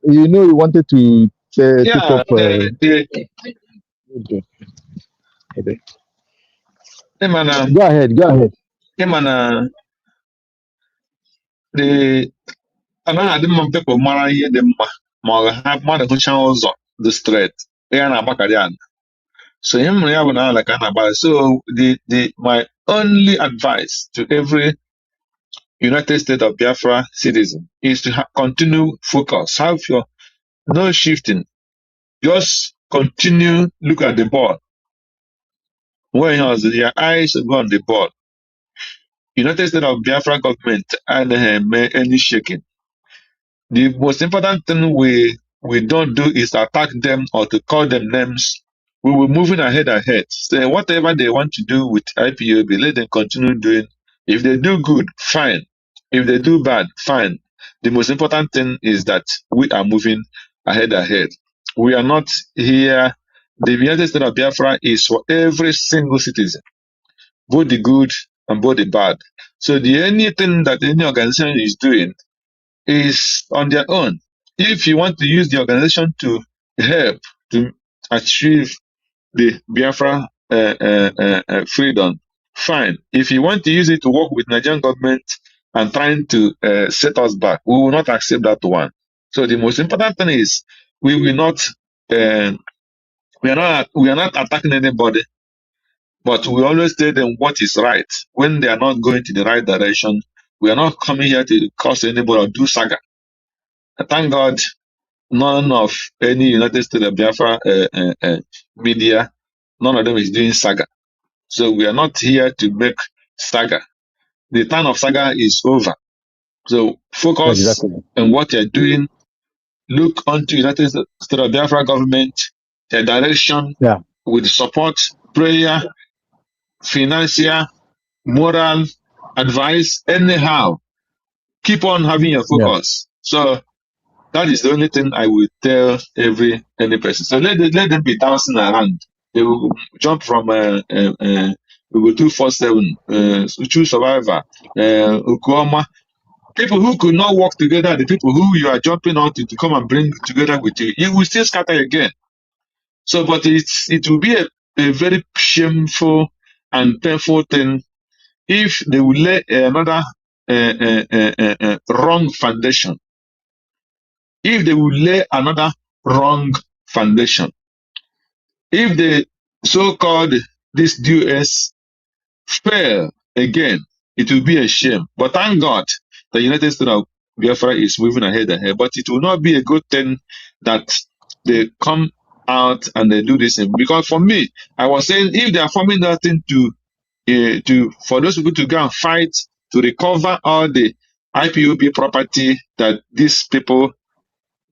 you know, we wanted to take up. Go ahead. People mara ihe dị mma ma ọ ha mmadụ hụcha ụzọ the straight ya na-agbakarị ala. So ihe mere ya bụ na ala ka na-agba. So my only advice to every United States of Biafra citizen is to continue focus. Have no shifting. Just continue, look at the ball. When your eyes go on the ball. United States of Biafra government and any shaking. The most important thing we don't do is attack them or to call them names. We were moving ahead. So whatever they want to do with IPOB, let them continue doing. If they do good, fine. If they do bad, fine. The most important thing is that we are moving ahead. We are not here. The United States of Biafra is for every single citizen, both the good and both the bad. So anything that any organization is doing is on their own. If you want to use the organization to help to achieve the Biafra freedom, fine. If you want to use it to work with Nigerian government and trying to set us back, we will not accept that one. So the most important thing is we will not we are not attacking anybody, but we always tell them what is right. When they are not going to the right direction, we are not coming here to cause anybody or do saga. Thank God, none of any United States of Biafra media, none of them is doing saga. So we are not here to make saga. The time of saga is over. So focus on what you're doing. Look onto United States of Biafra government, their direction with support, prayer, financial, moral, advice, anyhow. Keep on having your focus. So that is the only thing I will tell any person. So let them be dancing around. They will jump from we go 247, True Survivor, Ukuoma. People who could not work together, the people who you are jumping on to come and bring together with you, you will still scatter again. So, but it will be a very shameful and painful thing if they will lay another wrong foundation. If they will lay another wrong foundation. If the so-called this US fail again, it will be a shame. But thank God the United States of Biafra is moving ahead. But it will not be a good thing that they come out and they do this. Because for me, I was saying if they are forming that thing for those people to go and fight to recover all the IPOB property that these people,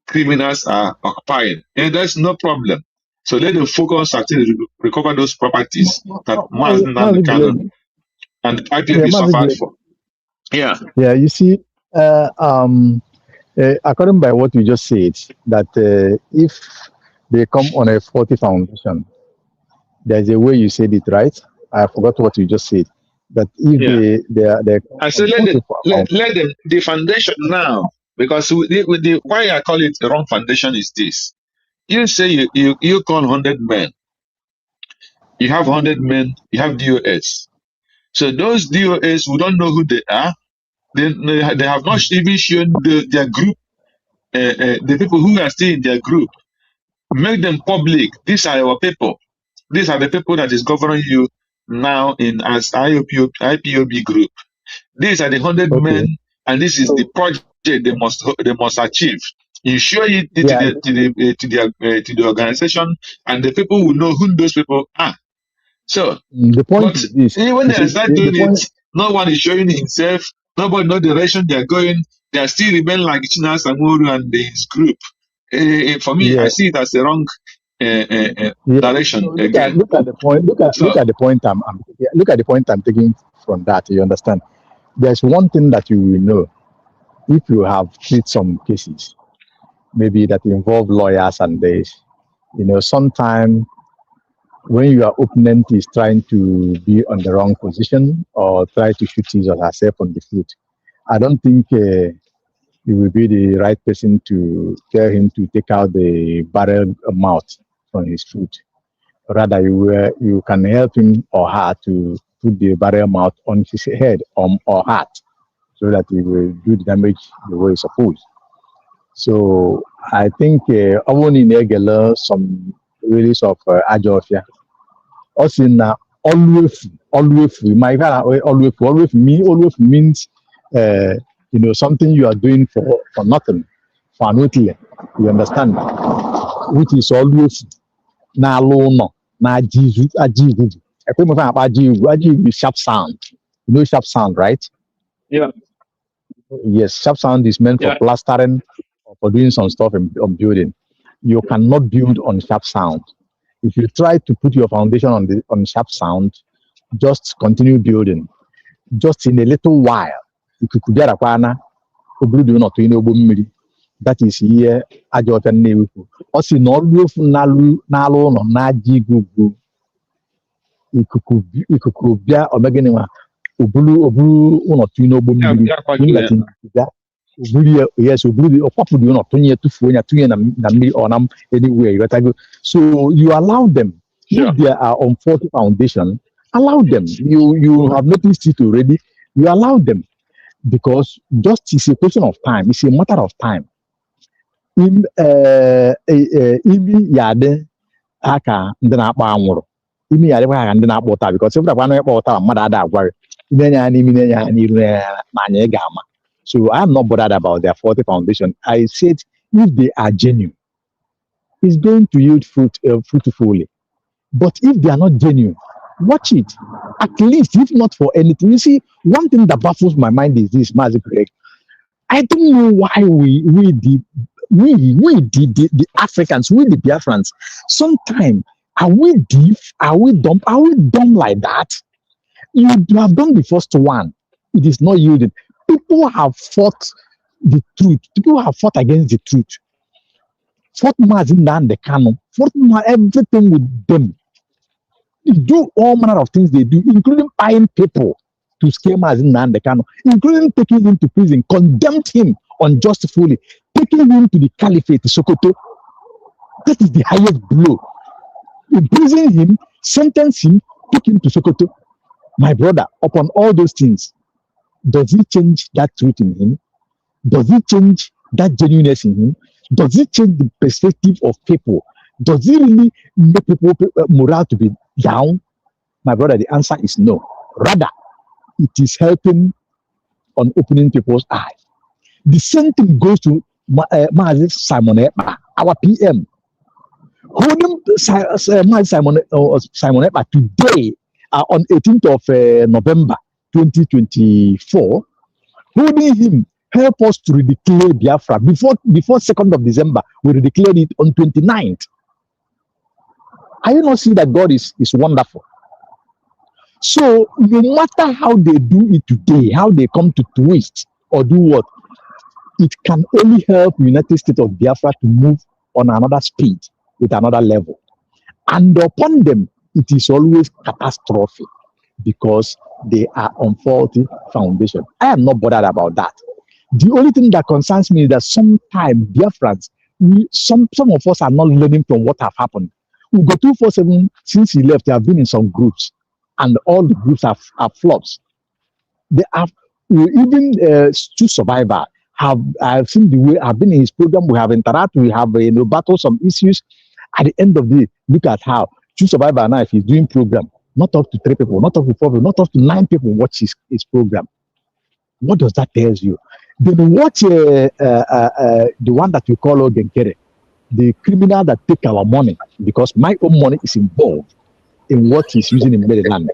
criminals, are occupying, and there's no problem. So let them focus on to recover those properties that Mazen Canon and IPOB suffered for. Yeah, you see, according by what you just said, that if they come on a faulty foundation, there's a way you said it, right? I forgot what you just said. That if they I said let them the foundation now, because why I call it the wrong foundation is this: You say you call 100 men. You have 100 men. You have DOS. So those DOS, we don't know who they are. They have not even shown their group, the people who are still in their group. Make them public. These are our people. These are the people that is governing you now in as IPOB group. These are the 100 men, and this is the project they must achieve. You show it to the organization, and the people will know who those people are. So, the point is this: even they start doing it, no one is showing himself. Nobody know the direction they are going. They are still remain like China Samuru and his group. For me, I see it as the wrong direction. So look at the point. Look at the point look at the point I'm taking from that. You understand? There's one thing that you will know if you have treated some cases, maybe that involve lawyers and this. Sometimes when your opponent is trying to be on the wrong position or try to shoot his or herself on the foot, I don't think you will be the right person to tell him to take out the barrel mouth from his foot. Rather, you can help him or her to put the barrel mouth on his head or heart so that he will do the damage the way it's supposed. So I think only in some release of Ajofia. Also now always my always means something you are doing for nothing, for nothing. You understand? Which is always na lono na jizu ajigu. Ajigu is sharp sound. You know sharp sound, right? Yeah. Yes, sharp sound is meant for plastering or for doing some stuff on building. You cannot build on sharp sound. If you try to put your foundation on sharp sound, just continue building. Just in a little while, that is here. Also, yes, so you allow them. If they are on faulty foundation, allow them. You have noticed it already. You allow them because just it's a question of time. It's a matter of time. In yade aka ndị na-akpọ anwụrụ imi yade aka ndị na-akpọ ụta because if na akpọ ụta mmadụ ada agwa ime anya n'imi na-enye ha n'iru n'anya ị ga-ama. So I'm not bothered about their faulty foundation. I said if they are genuine, it's going to yield fruitfully. But if they are not genuine, watch it. At least, if not for anything. You see, one thing that baffles my mind is this, Mazi Greg. I don't know why the Africans, we the Biafrans, sometimes are we deaf? Are we dumb? Are we dumb like that? You have done the first one. It is not yielding. People have fought the truth. People have fought against the truth. Fought Mazin and the canon. Fought everything with them. They do all manner of things they do, including buying people to scare Mazin and the canon, including taking him to prison, condemned him unjustly, taking him to the caliphate, Sokoto. That is the highest blow. Imprisoned him, sentenced him, took him to Sokoto. My brother, upon all those things, does it change that truth in him? Does it change that genuineness in him? Does it change the perspective of people? Does it really make people morale to be down? My brother, the answer is no. Rather, it is helping on opening people's eyes. The same thing goes to Mazi Simon Ekpa, our PM. Holding Mazi Simon Ekpa today on 18th of November 2024, holding him help us to redeclare Biafra. Before 2nd of December, we redeclared it on 29th. Are you not seeing that God is wonderful? So no matter how they do it today, how they come to twist or do what, it can only help United States of Biafra to move on another speed with another level. And upon them, it is always catastrophic because they are on faulty foundation. I am not bothered about that. The only thing that concerns me is that sometimes Biafrans, some of us are not learning from what have happened. We got 247 since he left. They have been in some groups, and all the groups are flops. They have even to Survivor. I've seen the way I've been in his program. We have interacted. We have battled some issues. At the end of the day, look at how True Survivor now, if he's doing program, not up to 3 people, not up to 4 people, not up to 9 people watch his program. What does that tell you? Then watch the one that we call Ogenkere, the criminal that take our money, because my own money is involved in what he's using in Maryland.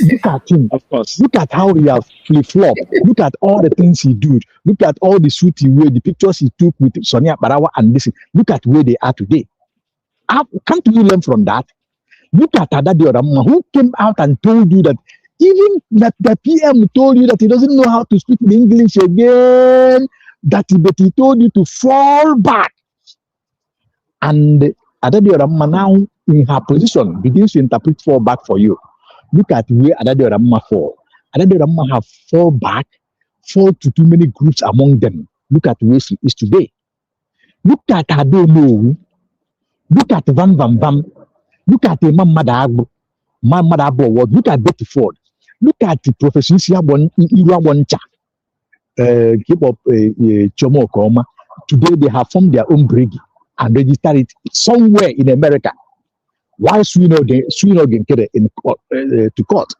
Look at him. Of course. Look at how he has flip-flopped. Look at all the things he did. Look at all the suit he wear, the pictures he took with Sonia Barawa and this. Look at where they are today. Can't we learn from that? Look at Adadi Oramma, who came out and told you that even that the PM told you that he doesn't know how to speak the English again, but he told you to fall back. And Adadi Oramma now in her position begins to interpret fall back for you. Look at where Adadi Oramma fall. Adadi Oramma have fall back, fall to too many groups among them. Look at where she is today. Look at Adolo. Look at Van Van Van. Look at Mamadabu. Look at Betty Ford. Look at the Professor Irawoncha. Keep up Chomo Koma. Today they have formed their own brig and registered it somewhere in America. Why Swinogen in court, to court?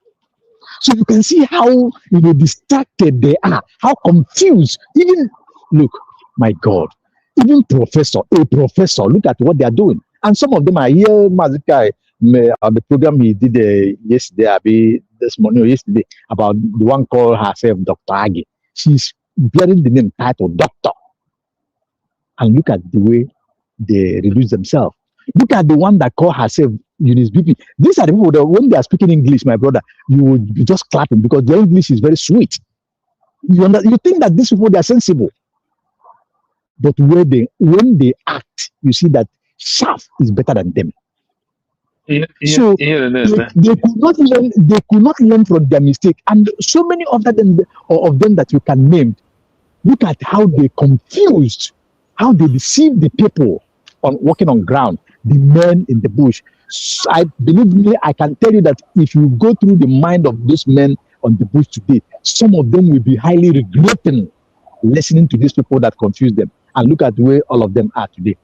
So you can see how distracted they are, how confused. Even look, my God, even a professor, look at what they are doing. And some of them are here, Mazikai, on the program he did yesterday, this morning or yesterday, about the one called herself Dr. Agi. She's bearing the name title Doctor. And look at the way they reduce themselves. Look at the one that called herself Eunice BP. These are the people that when they are speaking English, my brother, you would be just clapping because their English is very sweet. You think that these people, they are sensible. But when they act, you see that Shaft is better than them. So they could not learn from their mistake. And so many of them that you can name, look at how they confused, how they deceived the people on walking on ground, the men in the bush. So believe me, I can tell you that if you go through the mind of those men on the bush today, some of them will be highly regretting listening to these people that confuse them. And look at where all of them are today.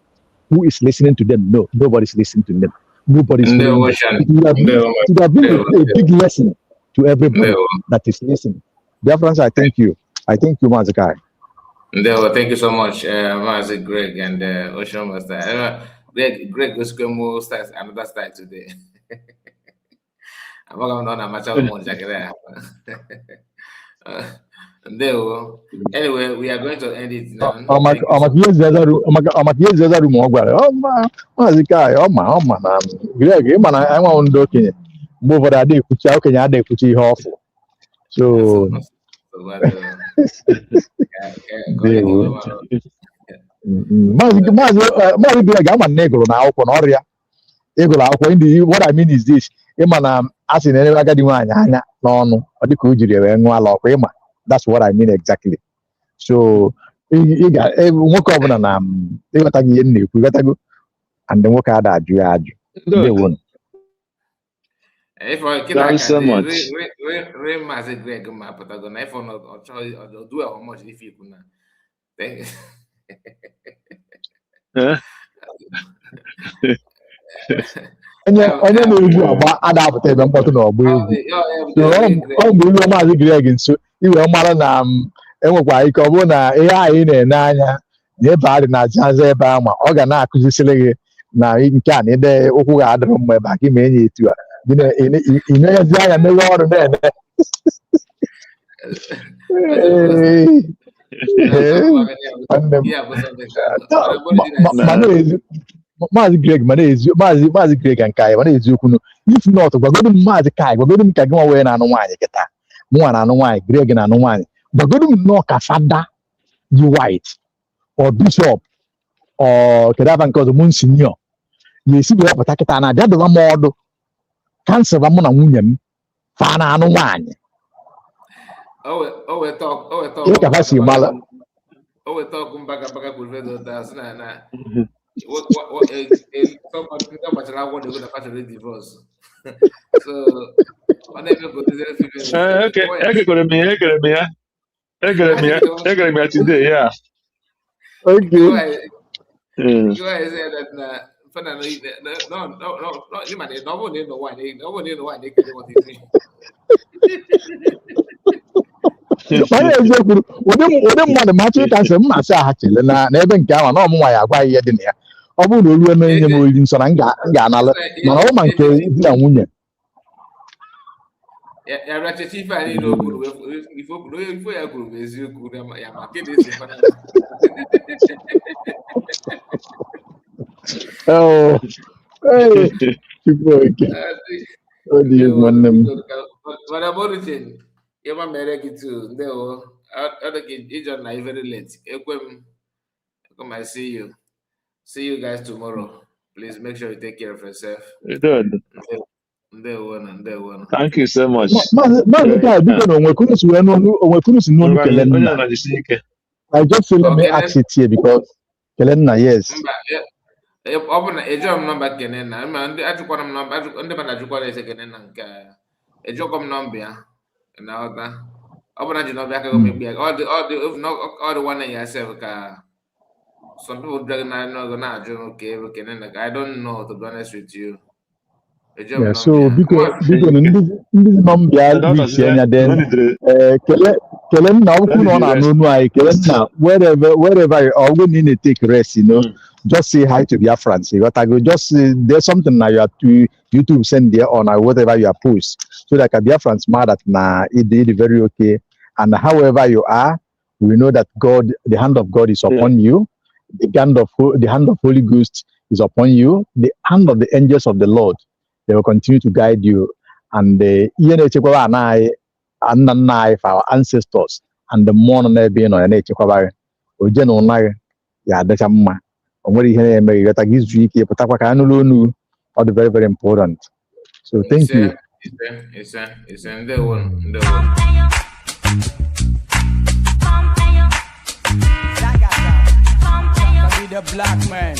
Who is listening to them? No, nobody's listening to them. Nobody's listening. It would have been a big lesson to everybody that is listening. Biafrans, I thank you. I thank you, Mazikai. Thank you so much, Mazi Greg and Ocean Master. Greg was going to start another style today. I'm not going to match out more jacket. Anyway, we are going to end it now. What I mean is this. That's what I mean exactly. So you got and then work out that they won. If I Thanks so much. Greg, my Patagon, if or do how much if you could. Thank enwekwa ike ọ bụrụ na ihe anyị na-ene anya na ebe a dị na jaza ebe ahụ ọ ga na-akụzisiri gị na nke a na ide ụkwụ ga-adịrị mma ebe a ka ime enye etu a ịnenyezi anya n'ebe ọrụ na-eme Maazị Greg Maazị Greg nke anyị mana eziokwu if not gwagodu m Maazị Kai gwagodu m ka gị nwa wee na-anụ nwaanyị kịta mụnwa na-anụ nwaanyị Greg na-anụ nwaanyị gwagodu m nnọọ ka fada dị white or bishop or kedu aba nke ọzọ monsignor na-esi wee pụta kịta na-abịa dụba m ọdụ kansụl mụ na nwunye m fa na-anụ nwaanyị we talk back with that's na. What someone what they're going to actually divorce. So I never go to the Okay, I got today, yeah. Okay. You guys say that no, you might no one know why they can do what they see. Mana eziokwu ụdị mmadụ macha ịka nsị mma asị aha chele na ebe nke ahụ na ọmụnwa ya agwa ihe dị na ya ọ bụrụ na o ruo n'enye m oriri nsọ na m ga-analụ mana ọ ma nke di na nwunye ya racha chief anyị n'okwu ifo ya kwuru eziokwu ya ma kedu esi fana oh Chukwu oke ọ dị egwu nwanne m mana Boruchin Yama mere gị too. Ndewo. Ijon na very late. Ekwem. Come I see you. See you guys tomorrow. Please make sure you take care of yourself. Good. Ndewo. Thank you so much. I just feel let me ask it here because Kelenna, yes. Open ejom number Kenena. Ndị ajụkwana m number ndị mmadụ ajụkwara ese Kenena nke ejọkọ m number ya. Now that open you know back all the one in yourself some people dragging okay I don't know, to be honest with you. Yeah, so because this number then Kellen now wherever you are going to take rest, you know. Just say hi to Biafrans. What I go just there's something now you have to YouTube send there on or whatever you are post. So that Biafrans mad that it did very okay. And however you are, we know that God, the hand of God is upon you. The hand of Holy Ghost is upon you. The hand of the angels of the Lord, they will continue to guide you. And the our ancestors and the morning being on an all the very, very important. So thank you. It's the black man.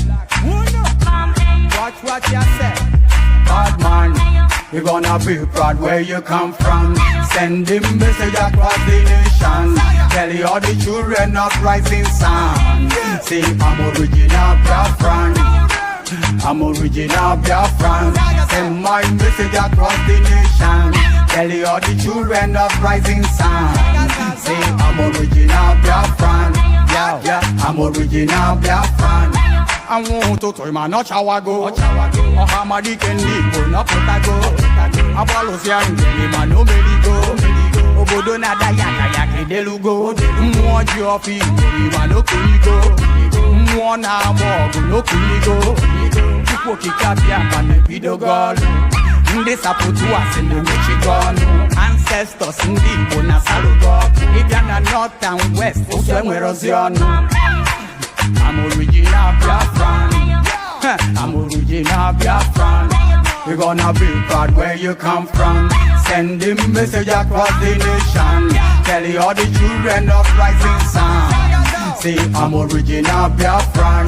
Watch what you say. Bad man, you're gonna be proud where you come from. Send him message across the nation. Tell you all the children of rising sun. Say I'm original Biafran. I'm original Biafran. Send my message across the nation. Tell you all the children of rising sun. Say I'm original Biafran. Yeah, I'm original Biafran. I want to tell my not chawago. Oh, Hamadi can live, not potago. Apolosian, man, no medigo. Obodo na da yaka delugo. More joffy, man, no kuligo. More na more, no kuligo. People kick up ya, man, video girl. This apple to us in the Michigan. Ancestors in the Bona Salugo. If you're not north and west, somewhere Oziano. I'm original Biafran. I'm original Biafran. We're gonna be proud where you come from. Send him message across the nation. Tell you all the children of rising sun. Say I'm original Biafran.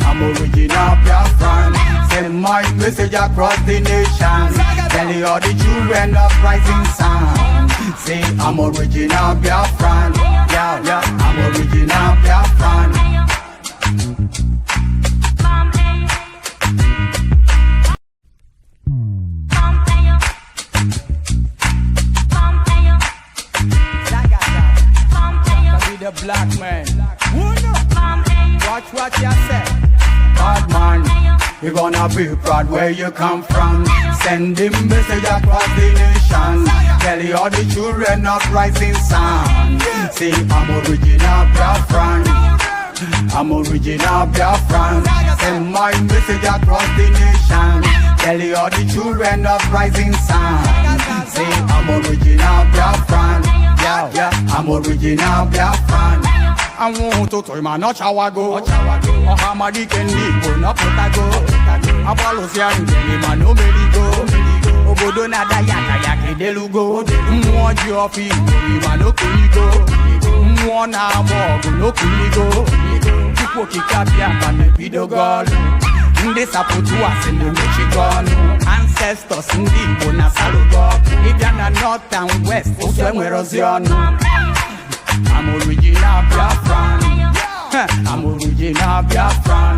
I'm original Biafran. Send my message across the nation. Tell you all the children of rising sun. Say I'm original Biafran. Yeah, I'm original Biafran. The black man. Watch what you say. Bad man, you're gonna be proud where you come from. Send him message across the nation. Tell you all the children of rising sun. Say I'm original Biafran. I'm original Biafran. Send my message across the nation. Tell you all the children of rising sun. Say I'm original Biafran. Yeah, I'm original Biafran. I want to tell my not chawago. Oh, Hamadi can live, not potago. Apolosian, man, no medigo. Obodo na da yaka delugo. More joffy, man, no kuligo. Mwana mogu no kuligo. Chukwu kikapia kame pido golu. Ndị saputu asị na Michigan. Ancestors ndị Igbo na salugo. Ịbịa na North and West, otu enwere ozi ọnụ. I'm original Biafran. I'm original Biafran.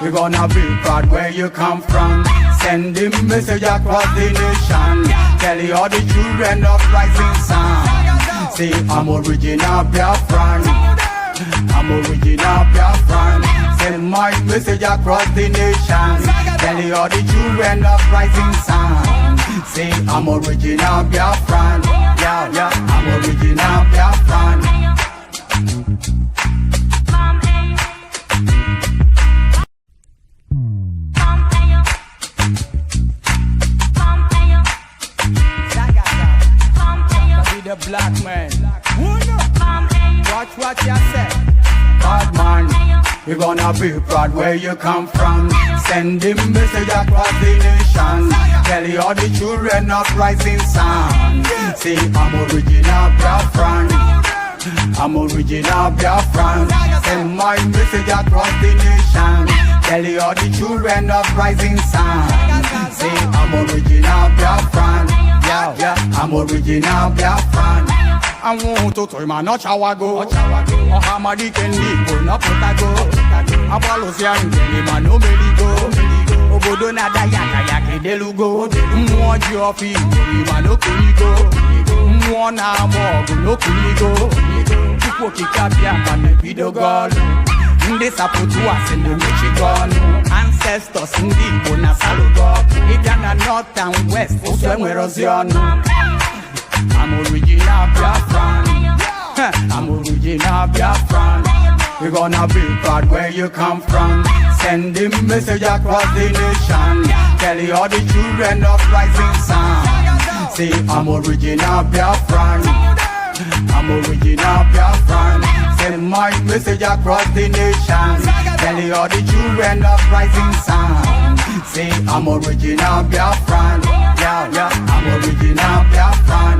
We're gonna be proud where you come from. Send the message across the nation. Tell all the children of rising sun. Say I'm original Biafran. I'm original Biafran. Send my message across the nation. Tell all the children of rising sun. Say I'm original Biafran. Yeah, yeah, I'm original Biafran. The black man. Watch what you say. Bad man, you're gonna be proud where you come from. Send the message across the nation. Tell all the children of rising sun. Say I'm original Biafran. I'm original Biafran. Send my message across the nation. Tell all the children of rising sun. Say I'm original Biafran. Yeah, yeah, I'm original Biafran. I want to tell my not chawago. Oh, Hamadi can live, not potago. Apolosia and Gelima no meligo. Obodo na dayaka yake delugo. Mwaji ofi, Gelima no kuligo. Mwana mogu no kuligo. Chukwu kikapia kame pido golu. Ndị saputu asị na Michigan. Ancestors ndị Igbo na salugo. Ịbịa na North and West, otu enwere ozi ọnụ. I'm original Biafran. I'm original Biafran. We're gonna be proud where you come from. Send the message across the nation. Tell all the children of rising sun. Say I'm original Biafran. I'm original Biafran. Send my message across the nation. Tell all the children of rising sun. Say I'm original Biafran. Yeah, yeah, I'm original Biafran.